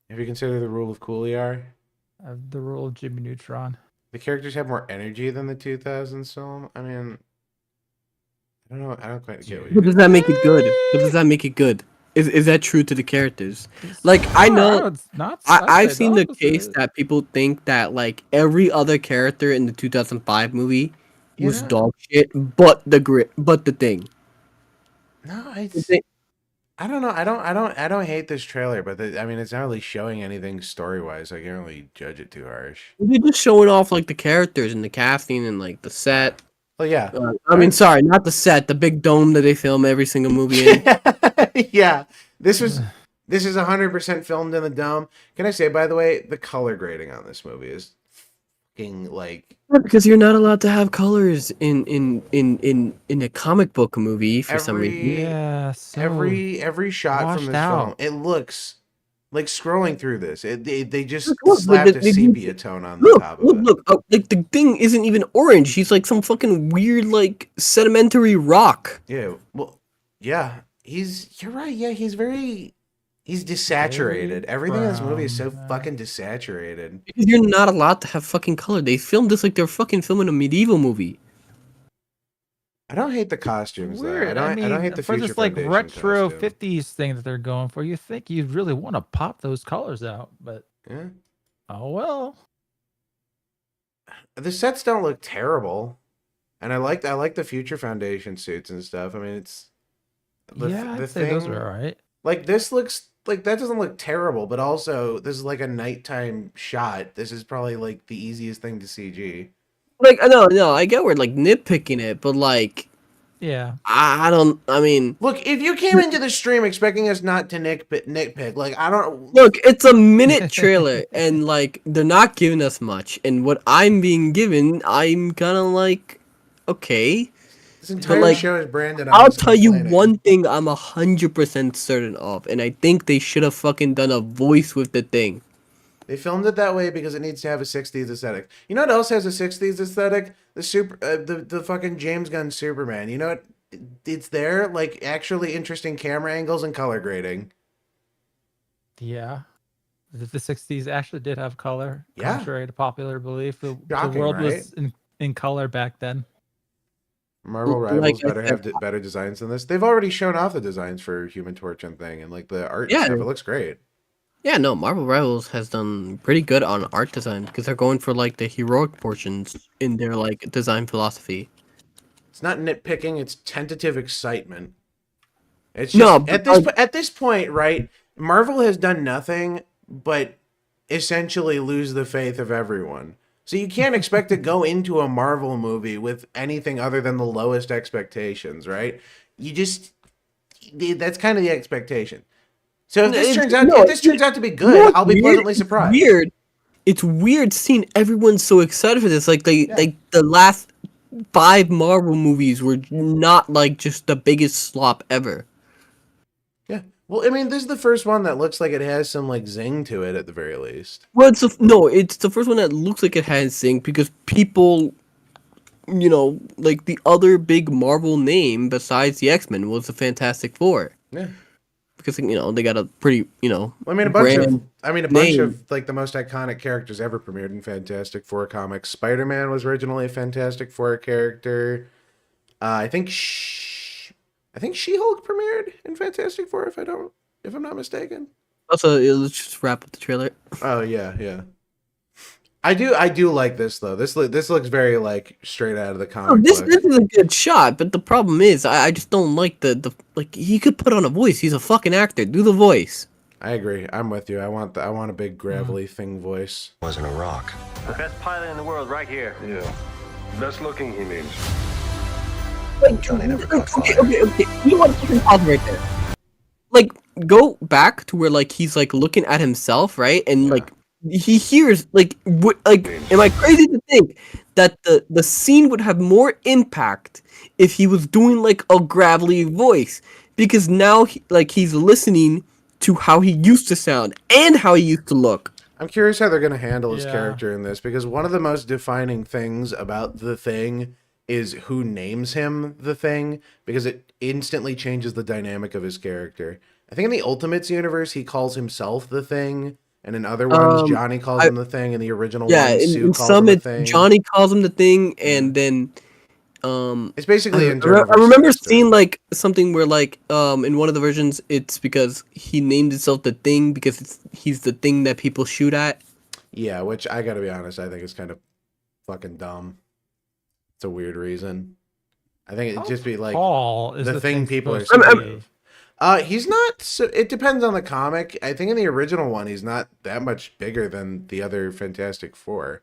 If you consider the rule of Cooliar, The rule of Jimmy Neutron. the characters have more energy than the 2000s film. I mean, I don't know. I don't quite get what you But does that make it good? But does that make it good? Is that true to the characters? Like I know, it's not. I've seen the case that people think that like every other character in the 2005 movie was Yeah. dog shit, but the thing. No, I don't know. I don't hate this trailer, but I mean, it's not really showing anything story wise. I can't really judge it too harsh. They're just showing off like the characters and the casting and like the set. Well, yeah. I mean, sorry, not the set, the big dome that they film every single movie in. Yeah, this is 100% filmed in the dome. Can I say, by the way, the color grading on this movie is fucking like Because you're not allowed to have colors in a comic book movie for some reason. Yeah. So every shot from washed this out. film. It looks like scrolling through this. They just Look, slapped a they- sepia tone on the top of it. Look! Oh, like the thing isn't even orange. He's like some fucking weird, like sedimentary rock. Yeah. Well, yeah. You're right. Yeah, he's desaturated. Everything in this movie is so fucking desaturated. Because you're not allowed to have fucking color. They filmed this like they're fucking filming a medieval movie. I don't hate the costumes though. Weird. I don't hate the for Future this like Foundation retro costume. 50s thing that they're going for. You think you'd really want to pop those colors out, but Yeah. oh well. The sets don't look terrible, and I like the Future Foundation suits and stuff. I mean, it's Yeah, I'd say those are alright. Like this looks like that doesn't look terrible, but also this is like a nighttime shot. This is probably like the easiest thing to CG. Like, no, I get we're like nitpicking it, but like, Yeah. I mean, Look, if you came into the stream expecting us not to nitpick, like I don't look, it's a minute trailer, and like they're not giving us much, and what I'm being given, I'm kind of like, okay. This entire like, show is branded on I'll this tell you planet. one thing I'm 100% certain of, and I think they should have fucking done a voice with the thing. They filmed it that way because it needs to have a 60s aesthetic. You know what else has a 60s aesthetic? The fucking James Gunn Superman. You know what? It's there, like actually interesting camera angles and color grading. Yeah. The 60s actually did have color. Yeah. Contrary to popular belief. The Shocking, world right? was in color back then. Marvel Like Rivals I better said- have better designs than this. They've already shown off the designs for Human Torch and thing, and like the art Yeah. and stuff. It looks great. Yeah, no, Marvel Rivals has done pretty good on art design because they're going for like the heroic portions in their like design philosophy. It's not nitpicking; it's tentative excitement. It's No, just but at this point, right? Marvel has done nothing but essentially lose the faith of everyone. So you can't expect to go into a Marvel movie with anything other than the lowest expectations, right? That's kind of the expectation. So if this turns out to be good, I'll be pleasantly surprised. It's weird seeing everyone so excited for this. Like like the last 5 Marvel movies were not like just the biggest slop ever. Yeah. Well, I mean, this is the first one that looks like it has some like zing to it at the very least. Well, it's the first one that looks like it has Zing because people, like the other big Marvel name besides the X-Men was the Fantastic Four. Yeah. Because they got a pretty, I mean, a bunch name. of like the most iconic characters ever premiered in Fantastic Four comics. Spider-Man was originally a Fantastic Four character. I think She-Hulk premiered in Fantastic Four, if I'm not mistaken. Also, let's just wrap up the trailer. Oh yeah. I do like this though. This looks very like straight out of the comic This book. is a good shot, but the problem is I just don't like the like he could put on a voice. He's a fucking actor. Do the voice. I agree. I'm with you. I want a big gravelly thing voice. Wasn't a rock. The best pilot in the world right here. Yeah. Best looking, he means. Like, Johnny never caught okay. fire. You know what? Fucking pause right there. Like, go back to where like he's like looking at himself, right? And like he hears like what? Like, am I crazy to think that the scene would have more impact if he was doing like a gravelly voice? Because now he's listening to how he used to sound and how he used to look. I'm curious how they're going to handle his Yeah. character in this, because one of the most defining things about the Thing is who names him the Thing, because it instantly changes the dynamic of his character. I think in the Ultimates universe, he calls himself the Thing, and in other ones, Johnny calls him the Thing, and the original one, Sue in calls some him the Thing. Johnny calls him the Thing, and then It's basically I internal remember stuff. seeing like something where like in one of the versions it's because he named himself the Thing because he's the thing that people shoot at. Yeah, which I gotta be honest, I think is kind of fucking dumb. It's a weird reason. I think it'd just be like Tall is the thing people are supposed to scared be? of. He's not. So it depends on the comic. I think in the original one, he's not that much bigger than the other Fantastic Four.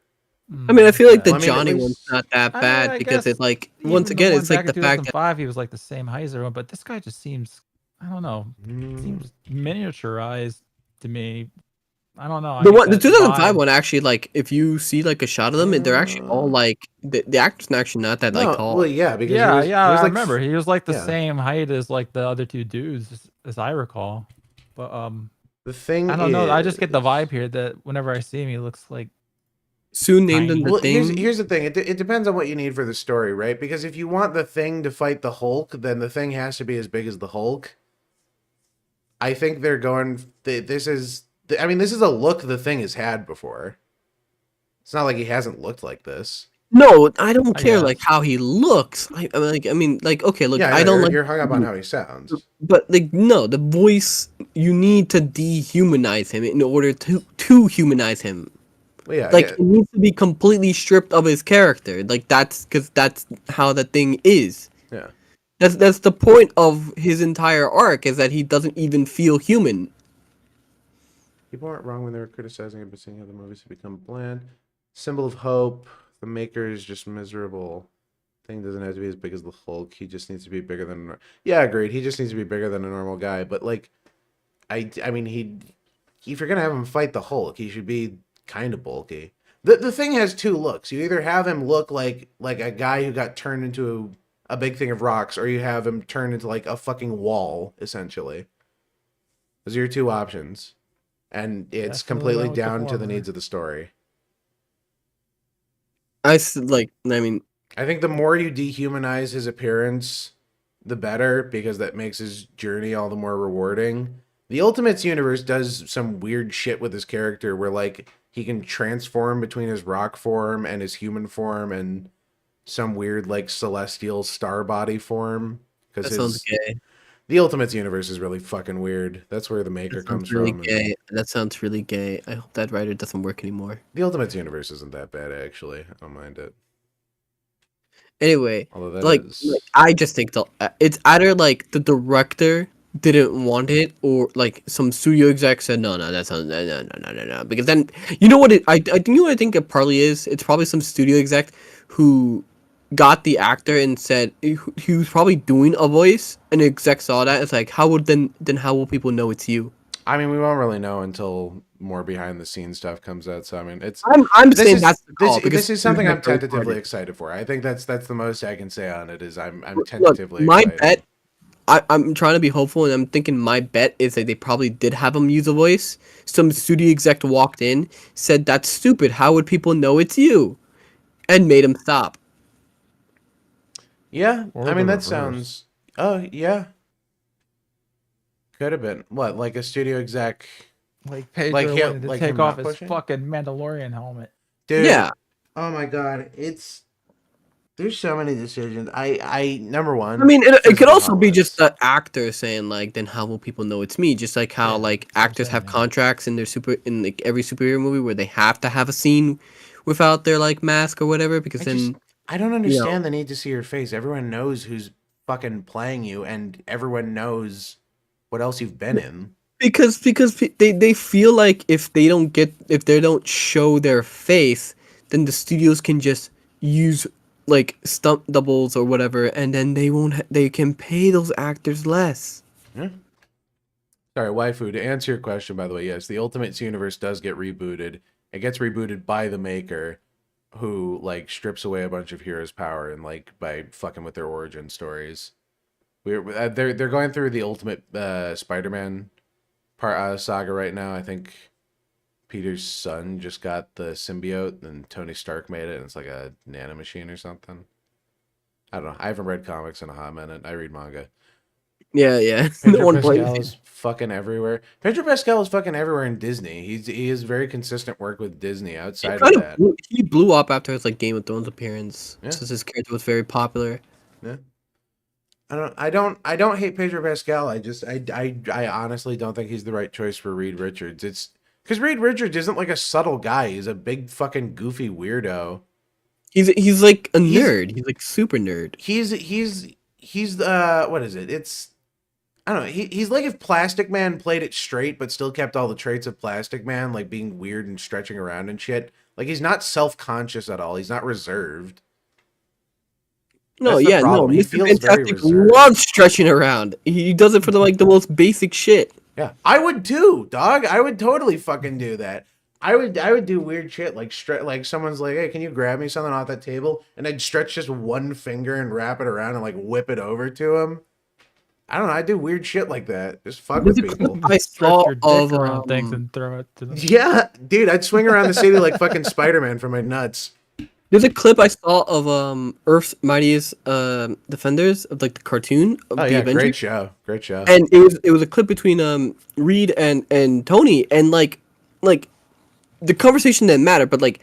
I mean, I feel like the Well, I mean, at Johnny least- one's not that I mean, bad I because guess it's like even once the again one it's like back the in fact that 2005, he was like the same height as everyone, but this guy just seems, I don't know, seems miniaturized to me. I don't know. I the get one the that 2005 vibe. one actually like if you see like a shot of them they're actually all like the actors are actually not that like No, tall. well, yeah, because Yeah, he was I like, remember he was like the yeah. same height as like the other two dudes, as I recall. But The Thing. I don't know. I just get the is- vibe here that whenever I see him, he looks like Soon named him tiny. the Well, Thing. here's the thing. It depends on what you need for the story, right? Because if you want the Thing to fight the Hulk, then the Thing has to be as big as the Hulk. I think they're going. This is a look the Thing has had before. It's not like he hasn't looked like this. No, I don't I care guess. like how he looks. I mean like okay, look, Yeah, I don't like you're hung up on how he sounds. but like no, the voice you need to dehumanize him in order to humanize him. Well, yeah, Like yeah. it needs to be completely stripped of his character. Like that's because that's how the Thing is. Yeah. That's the point of his entire arc is that he doesn't even feel human. People aren't wrong when they were criticizing it, but seeing how the movies have become bland. Symbol of hope. The Maker is just miserable. Thing doesn't have to be as big as the Hulk. He just needs to be bigger than. Yeah, agreed. He just needs to be bigger than a normal guy. But like, I mean, if you're gonna have him fight the Hulk, he should be kind of bulky. The Thing has two looks. You either have him look like a guy who got turned into a big thing of rocks, or you have him turned into like a fucking wall, essentially. Those are your two options. And it's Definitely completely went with the down to the former. needs of the story. I I think the more you dehumanize his appearance, the better, because that makes his journey all the more rewarding. The Ultimates universe does some weird shit with his character where, like, he can transform between his rock form and his human form and some weird, like, celestial star body form. that sounds gay. The Ultimates universe is really fucking weird. That's where the Maker That comes sounds really from. and gay. That sounds really gay. I hope that writer doesn't work anymore. The Ultimates universe isn't that bad, actually. I don't mind it. Anyway, Although that like is... I just think it's either like the director didn't want it or like some studio exec said no that sounds no because then you know what I think you know what I think it probably is. It's probably some studio exec who got the actor and said he was probably doing a voice and the exec saw that. It's like how would then how will people know it's you? I mean, we won't really know until more behind the scenes stuff comes out. So I mean, it's I'm this saying is- that's the call this is something I'm tentatively excited. excited for. I think that's the most I can say on it. Is I'm Look, tentatively my excited. bet I'm trying to be hopeful, and I'm thinking my bet is that they probably did have him use a voice. Some studio exec walked in, said, "That's stupid. How would people know it's you?" and made him stop. Yeah, Or I mean the that reverse. sounds. Oh yeah, could have been what, like a studio exec, Like Pedro Like him- wanted to like take him off not his pushing? fucking Mandalorian helmet. dude. Yeah. Oh my god, there's so many decisions. I number one. I mean, it could physical also be just holodeck. the actor saying like, "Then how will people know it's me?" Just like how like actors have contracts in their in like every superhero movie where they have to have a scene without their like mask or whatever, because I don't understand the need to see your face. Everyone knows who's fucking playing you, and everyone knows what else you've been in. because they feel like if they don't show their face, then the studios can just use like stunt doubles or whatever, and then they can pay those actors less. Yeah. Sorry, waifu. To answer your question, by the way, yes, the Ultimates universe does get rebooted. It gets rebooted by the maker, who like strips away a bunch of heroes' power and like by fucking with their origin stories. They're going through the Ultimate Spider-Man saga right now. I think Peter's son just got the symbiote, and Tony Stark made it, and it's like a nano machine or something. I don't know. I haven't read comics in a hot minute. I read manga. Yeah. Pedro One point. Pascal is fucking everywhere. Pedro Pascal is fucking everywhere in Disney. He has very consistent work with Disney outside of that. He blew up after his like Game of Thrones appearance, Yeah. since his character was very popular. Yeah. I don't hate Pedro Pascal. I honestly don't think he's the right choice for Reed Richards. It's because Reed Richards isn't like a subtle guy. He's a big fucking goofy weirdo. He's like a nerd. He's like super nerd. He's what is it? It's I don't know. He's like if Plastic Man played it straight, but still kept all the traits of Plastic Man, like being weird and stretching around and shit. Like he's not self-conscious at all. He's not reserved. No, That's the yeah, no. problem. He Mr. feels very Fantastic reserved. loves stretching around. He does it for the most basic shit. Yeah, I would too, dog. I would totally fucking do that. I would do weird shit like like someone's like, "Hey, can you grab me something off that table?" And I'd stretch just one finger and wrap it around and like whip it over to him. I don't know. I do weird shit like that. Just fuck with people. I saw Stretch your dick around things and throw it to them. Yeah, dude, I'd swing around the city like fucking Spider-Man from my nuts. There's a clip I saw of Earth's Mightiest Defenders, of like the cartoon of Oh the yeah, Avengers. great show. And it was a clip between Reed and Tony, and like the conversation didn't matter, but like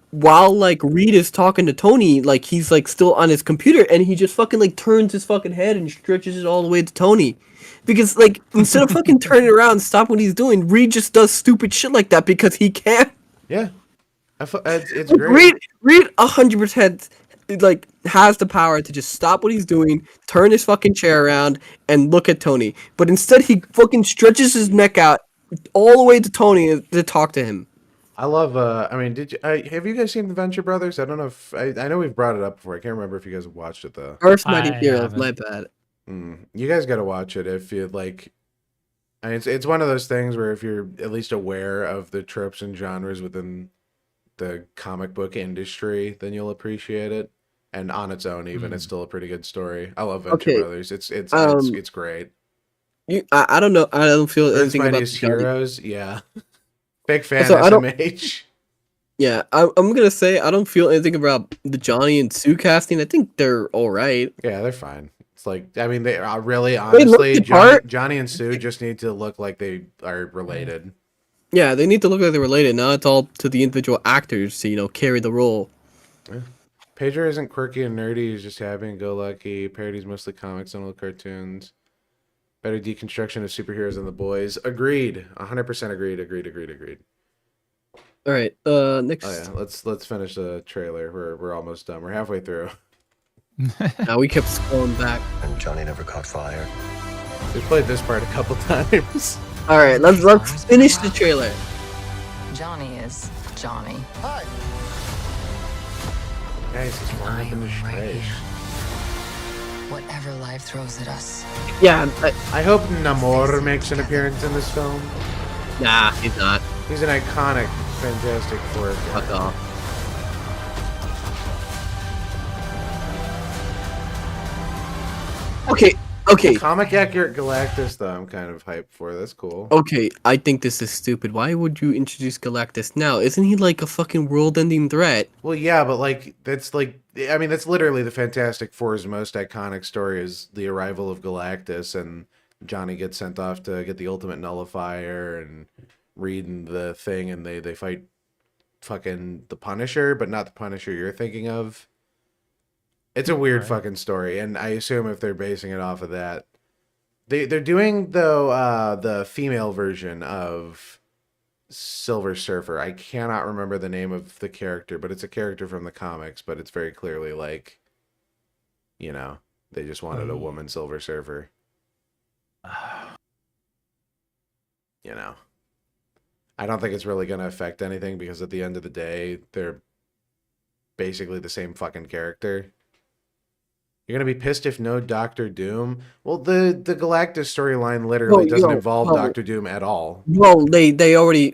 while like Reed is talking to Tony, like he's like still on his computer, and he just fucking like turns his fucking head and stretches it all the way to Tony, because like instead of fucking turning around and stop what he's doing, Reed just does stupid shit like that because he can. Yeah, it's Like, great. Reed 100% like has the power to just stop what he's doing, turn his fucking chair around, and look at Tony. But instead, he fucking stretches his neck out all the way to Tony to talk to him. I love. I mean, have you guys seen the Venture Brothers? I don't know if I know we've brought it up before. I can't remember if you guys have watched it though. Earth's Mighty Heroes, my bad. You guys got to watch it if you like. I mean, it's one of those things where if you're at least aware of the tropes and genres within the comic book industry, then you'll appreciate it. And on its own, even it's still a pretty good story. I love Venture Brothers. It's great. I don't know. I don't feel Earth's anything about Mightiest the Heroes. Yeah, big fan. So I don't- SMH. Yeah, I'm gonna say I don't feel anything about the Johnny and Sue casting. I think they're all right. Yeah, they're fine. It's like, I mean, they are really, look honestly, the part. Johnny and Sue just need to look like they are related. Yeah, they need to look like they're related. Now it's all to the individual actors to carry the role. Yeah. Pedro isn't quirky and nerdy. He's just happy and go lucky. Parodies mostly comics and old cartoons. Better deconstruction of superheroes than the boys. Agreed. 100% agreed. All right. Next. Oh yeah, let's finish the trailer. We're almost done. We're halfway through. Now we kept scrolling back. And Johnny never caught fire. We played this part a couple times. All right, let's finish the trailer. Johnny is Johnny. Hi. Guys, he's warming up in the right space. Whatever life throws at us. Yeah. I hope Namor makes an appearance in this film. Nah, he's not. He's an iconic Fantastic Four. Fuck off. Okay. Comic accurate Galactus, though, I'm kind of hyped for. That's cool. Okay, I think this is stupid. Why would you introduce Galactus now? Isn't he like a fucking world-ending threat? Well, yeah, but that's literally the Fantastic Four's most iconic story is the arrival of Galactus, and Johnny gets sent off to get the ultimate nullifier and read the thing, and they fight fucking the Punisher, but not the Punisher you're thinking of. It's a weird fucking story, and I assume if they're basing it off of that, they're doing the female version of Silver Surfer. I cannot remember the name of the character, but it's a character from the comics, but it's very clearly like, they just wanted a woman Silver Surfer. I don't think it's really going to affect anything because at the end of the day, they're basically the same fucking character. You're going to be pissed if no Doctor Doom? Well, the Galactus storyline literally doesn't involve Doctor Doom at all. Well, they already,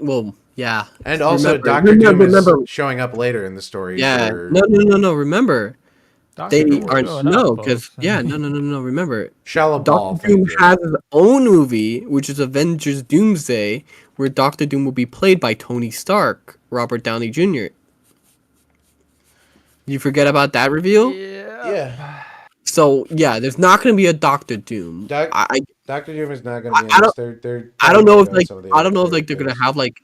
yeah. And also, Doctor Doom is showing up later in the story. Yeah, no, remember. They aren't, no, because, no, remember. Doctor Doom has his own movie, which is Avengers Doomsday, where Doctor Doom will be played by Tony Stark, Robert Downey Jr. You forget about that reveal? Yeah. So yeah, there's not going to be a Doctor Doom. Doctor Doom is not going to be in this. I don't know if they're going to have like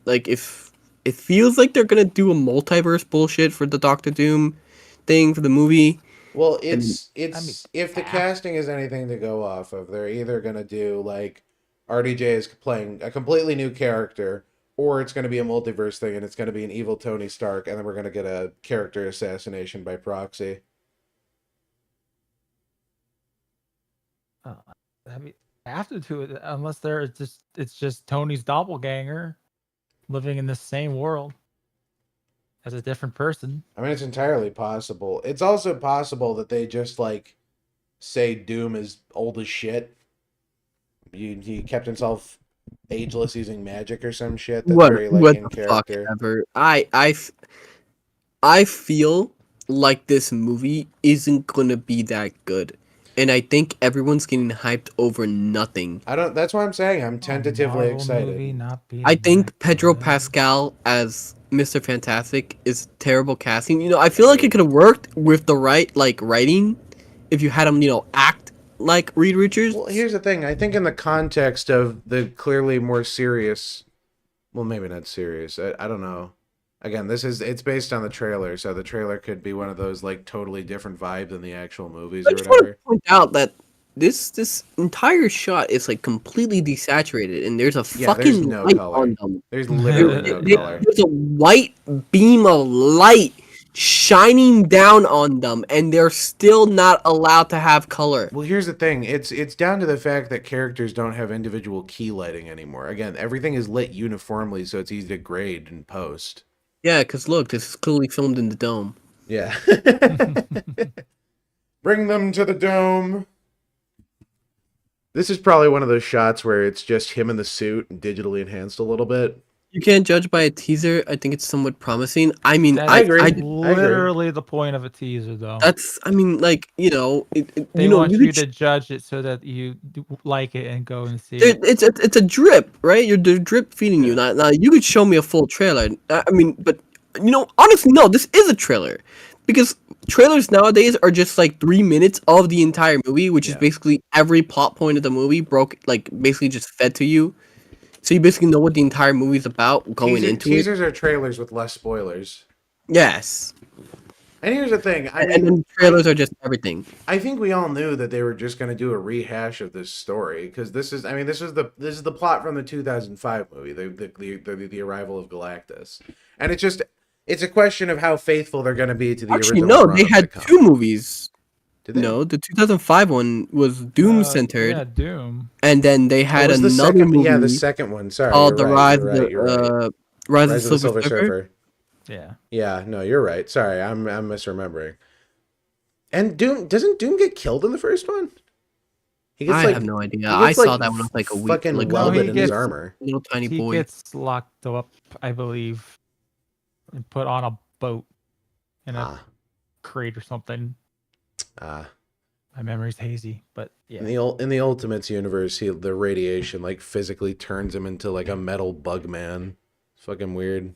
if it feels like they're going to do a multiverse bullshit for the Doctor Doom thing for the movie. Well, if the casting is anything to go off of, they're either going to do like RDJ is playing a completely new character, or it's going to be a multiverse thing and it's going to be an evil Tony Stark, and then we're going to get a character assassination by proxy. Have to do it unless it's just Tony's doppelganger living in the same world as a different person. I mean, it's entirely possible. It's also possible that they just like say Doom is old as shit. He kept himself ageless using magic or some shit. That's very like in character. Ever. I feel like this movie isn't gonna be that good. And I think everyone's getting hyped over nothing. That's why I'm saying I'm tentatively excited. I think Pedro Pascal as Mr. Fantastic is terrible casting. I feel like it could have worked with the right writing if you had him, act like Reed Richards. Well, here's the thing. I think in the context of the clearly more serious, well, maybe not serious. I don't know. Again, it's based on the trailer, so the trailer could be one of those like totally different vibes than the actual movies or whatever. I just want to point out that this entire shot is like completely desaturated, and there's a fucking no light color on them. There's literally no color. There's a white beam of light shining down on them, and they're still not allowed to have color. Well, here's the thing. It's down to the fact that characters don't have individual key lighting anymore. Again, everything is lit uniformly, so it's easy to grade and post. Yeah, because look, this is clearly filmed in the dome. Yeah. Bring them to the dome. This is probably one of those shots where it's just him in the suit and digitally enhanced a little bit. You can't judge by a teaser. I think it's somewhat promising. I mean, I agree. Literally the point of a teaser, though. That's, I mean, like, they want you to judge it so that you like it and go and see it. It's a drip, right? You're drip feeding you. Now, you could show me a full trailer. I mean, but, honestly, no, this is a trailer. Because trailers nowadays are just like 3 minutes of the entire movie, which is basically every plot point of the movie basically just fed to you. So you basically know what the entire movie's about going into it. Teasers are trailers with less spoilers. Yes. And here's the thing. And then trailers are just everything. I think we all knew that they were just going to do a rehash of this story because this is the plot from the 2005 movie, the arrival of Galactus, and it's a question of how faithful they're going to be to the original. No, they had two movies. No, the 2005 one was Doom centered. Yeah, Doom. And then they had another movie. Yeah, the second one. Sorry, called The Rise of the Silver Surfer. Yeah. Yeah. No, you're right. Sorry, I'm misremembering. And doesn't Doom get killed in the first one? I have no idea. I saw that one with like a week. Fucking welded in his armor. Little tiny boy. He gets locked up, I believe, and put on a boat in a crate or something. My memory's hazy, but yeah. In the Ultimates universe, the radiation like physically turns him into like a metal bug man. It's fucking weird.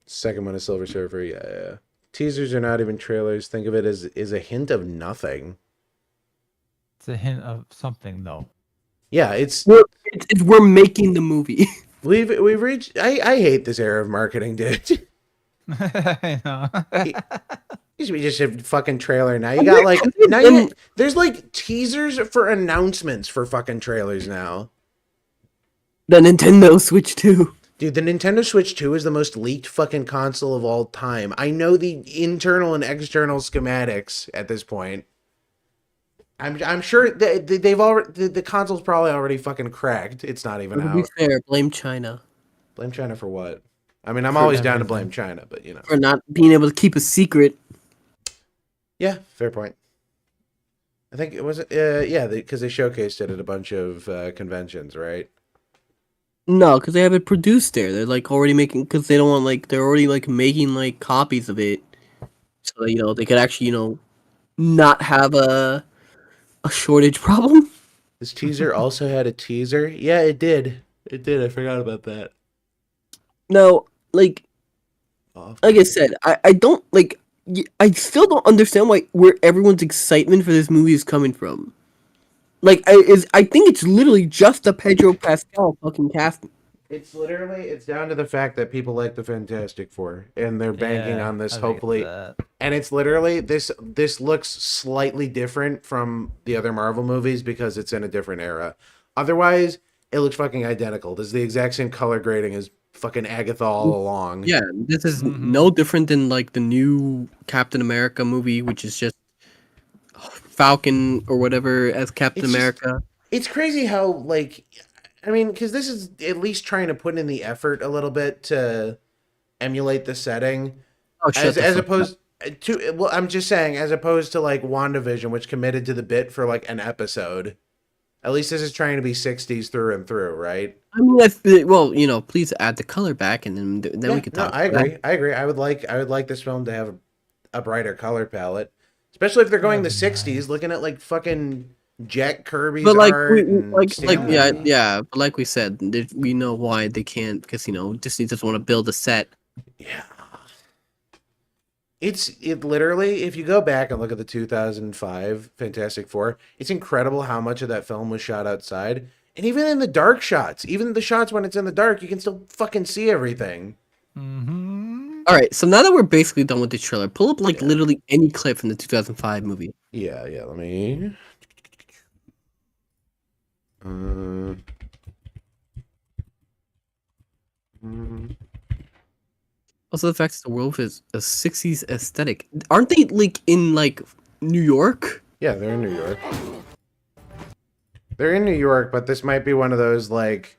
Second one is Silver Surfer. Yeah. Teasers are not even trailers. Think of it as a hint of nothing. It's a hint of something, though. Yeah, we're making the movie. We've reached. I hate this era of marketing, dude. I know. Used to be just a fucking trailer. Now you got like there's like teasers for announcements for fucking trailers now. The Nintendo Switch 2. Dude, the Nintendo Switch 2 is the most leaked fucking console of all time. I know the internal and external schematics at this point. I'm sure they've already the console's probably already fucking cracked. It's not even out. To be fair, blame China. Blame China for what? I mean, I'm always down to blame China, but you know. For not being able to keep a secret. Yeah, fair point. I think it was yeah, because they showcased it at a bunch of conventions, right? No, because they have it produced there. They're like already making, because they don't want like, they're already like making like copies of it, so you know they could actually not have a shortage problem. This teaser also had a teaser. Yeah, it did. It did. I forgot about that. No, like I said, I don't like. I still don't understand where everyone's excitement for this movie is coming from. Like, I think it's literally just the Pedro Pascal fucking casting. It's down to the fact that people like the Fantastic Four, and they're banking on this hopefully. And it's literally this looks slightly different from the other Marvel movies because it's in a different era. Otherwise, it looks fucking identical. This is the exact same color grading as fucking Agatha all along. Yeah, this is no different than like the new Captain America movie, which is just Falcon or whatever as Captain America. It's crazy how, like, I mean, because this is at least trying to put in the effort a little bit to emulate the setting. Oh, as opposed to, well, I'm just saying, as opposed to like WandaVision, which committed to the bit for like an episode. At least this is trying to be 60s through and through, right? I mean, well, you know, please add the color back, and then we can talk. I agree. I agree. I would like this film to have a brighter color palette. Especially if they're going the 60s, looking at like fucking Jack Kirby's art. But like we said, we know why they can't, because, you know, Disney just want to build a set. Yeah. It literally, if you go back and look at the 2005 Fantastic Four, it's incredible how much of that film was shot outside. And even in the dark shots, even the shots when it's in the dark, you can still fucking see everything. All right, so now that we're basically done with the trailer, pull up like literally any clip from the 2005 movie. Yeah, let me. Also, the fact that the world is a 60s aesthetic. Aren't they like in like New York? Yeah, they're in New York. They're in New York, but this might be one of those like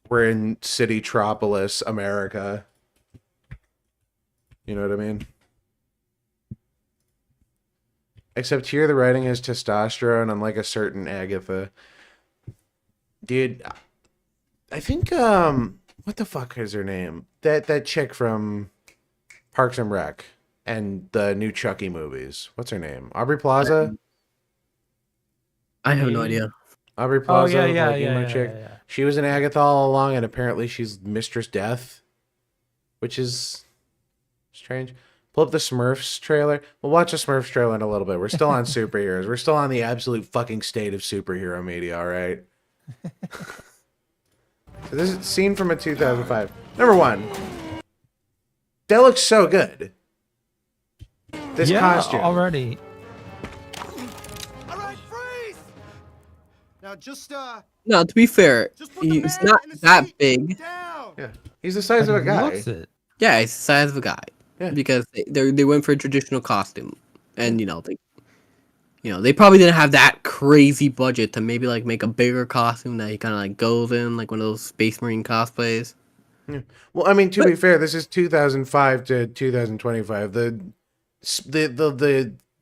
we're in Citytropolis, America. You know what I mean? Except here the writing is testosterone, unlike a certain Agatha. Dude, I think what the fuck is her name? That chick from Parks and Rec and the new Chucky movies. What's her name? Aubrey Plaza? I have no idea. Aubrey Plaza, oh, yeah. She was in Agatha all along, and apparently she's Mistress Death, which is strange. Pull up the Smurfs trailer. We'll watch the Smurfs trailer in a little bit. We're still on superheroes. We're still on the absolute fucking state of superhero media, all right? So this is a scene from a 2005. Number one, that looks so good. This costume. already. All right, freeze! Now just No, to be fair, he's not that big. Yeah, he's the size of a guy. Yeah, he's the size of a guy. Yeah. Because they went for a traditional costume, and they probably didn't have that crazy budget to maybe like make a bigger costume that he kind of like goes in, like one of those Space Marine cosplays. Yeah. Well, I mean, to be fair, this is 2005 to 2025. The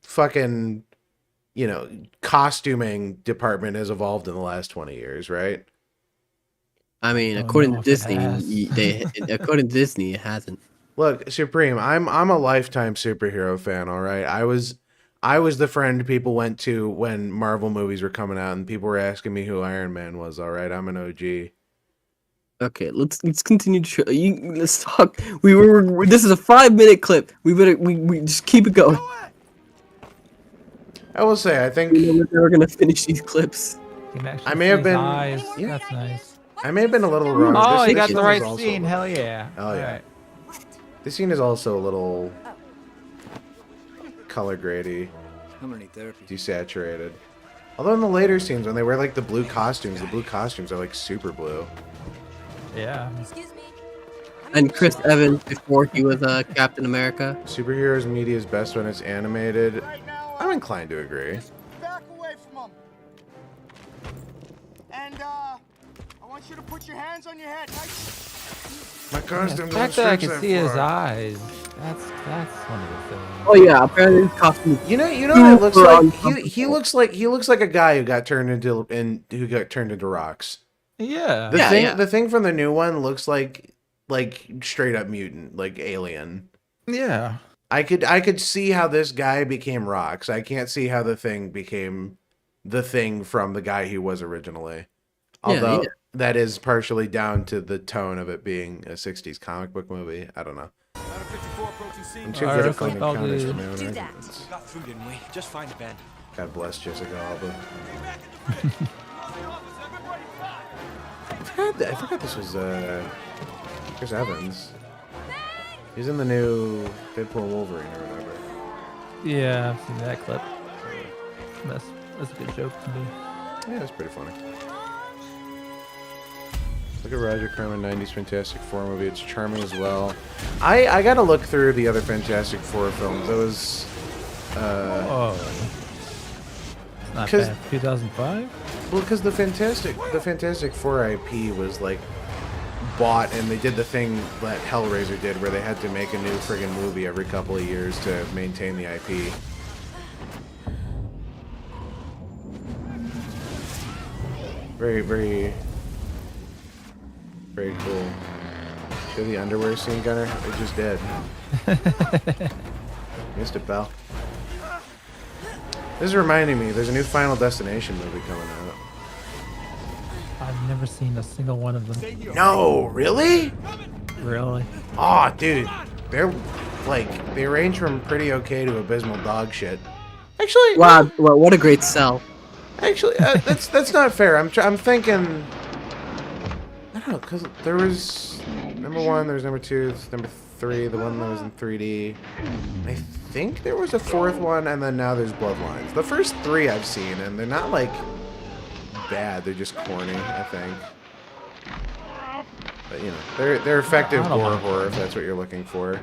fucking, costuming department has evolved in the last 20 years, right? I mean, according to Disney, according to Disney, it hasn't. Look, Supreme, I'm a lifetime superhero fan, all right? I was I was the friend people went to when Marvel movies were coming out, and people were asking me who Iron Man was. All right, I'm an OG. Okay, let's continue to show. Let's talk. This is a 5-minute clip. We just keep it going. I will say, I think we're gonna finish these clips. I may have been. Yeah. That's nice. I may have been a little wrong. Oh, you got scene the is right also scene. a little- Hell yeah. Oh yeah. Alright. This scene is also a little color grady, desaturated. Although in the later scenes, when they wear like the blue costumes are like super blue. Yeah. And Chris Evans before he was Captain America. Superheroes media is best when it's animated. I'm inclined to agree. Back away from him. And I want you to put your hands on your head. My costume The fact that I can see his eyes. That's one of the things. Oh yeah, apparently his costume. You know what it looks like? He looks like a guy who got turned into rocks. Yeah. The thing from the new one looks like straight up mutant, like alien. Yeah. I could see how this guy became rocks. I can't see how the thing became the thing from the guy he was originally. Although that is partially down to the tone of it being a 60s comic book movie. I don't know. I'm too good at finding counters for my own arguments. Got through, didn't we? Just find a bed. God bless Jessica Alba. I forgot this was Chris Evans. He's in the new Deadpool Wolverine or whatever. Yeah, I've seen that clip. That's a good joke to me. Yeah, it's pretty funny. Look at Roger Corman 90s Fantastic Four movie. It's charming as well. I gotta look through the other Fantastic Four films. It was not bad. 2005? Well, because the Fantastic Four IP was like bought, and they did the thing that Hellraiser did where they had to make a new friggin' movie every couple of years to maintain the IP. Very, very, very cool. Show the underwear scene, Gunnar? It just did. Missed it, pal. This is reminding me, there's a new Final Destination movie coming out. I've never seen a single one of them. No, really? Really? Aw, dude. They're like, they range from pretty okay to abysmal dog shit. Actually, wow, what a great sell. Actually, that's not fair. I'm thinking, I don't know, because there was number 1, there was number 2, number 3, the one that was in 3D. I think there was a 4th one, and then now there's Bloodlines. The first 3 I've seen, and they're not like bad. They're just corny, I think. But you know, they're effective horror if that's what you're looking for.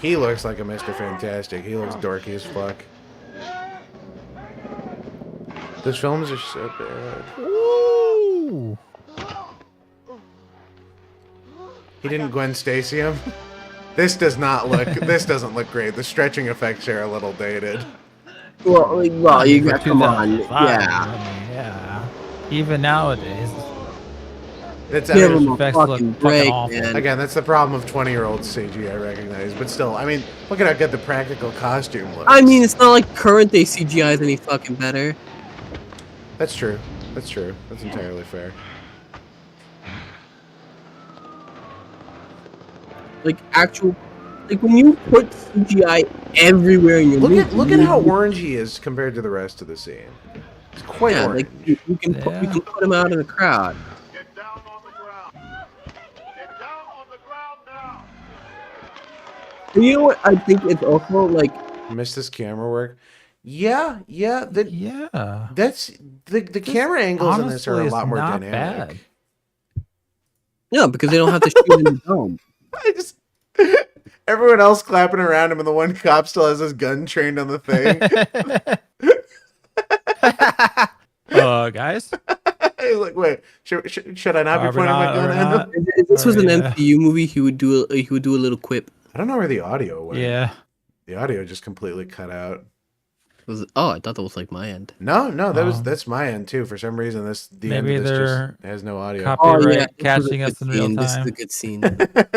He looks like a Mr. Fantastic. He looks dorky as fuck. Those films are so bad. Ooh. He didn't Gwen Stacy him. This doesn't look great. The stretching effects are a little dated. Well, you got come on, yeah. I mean, yeah. Even nowadays. It's Give him a effects fucking look break, awful. man. Again, that's the problem of 20-year-old CG, I recognize. But still, I mean, look at how good the practical costume looks. I mean, it's not like current day CGI is any fucking better. That's true. That's true. That's entirely fair. Like when you put CGI everywhere in your movie, Look at how orange he is compared to the rest of the scene. It's quite orange. Like you can put him out in the crowd. Get down on the ground. Get down on the ground now. And you know what? I think it's also like Missed this camera work. Yeah. That's the camera angles in this are a lot more dynamic. Bad. Yeah, because they don't have to shoot in the dome. Everyone else clapping around him, and the one cop still has his gun trained on the thing. Guys. He's like, wait, should I not be pointing my gun at him? If this was an MCU movie, he would do a little quip. I don't know where the audio went. Yeah. The audio just completely cut out. I thought that was like my end. No, that's my end too. For some reason, the end maybe of this they're just has no audio. copyright this was a catching good us in real scene. This is time. a good scene.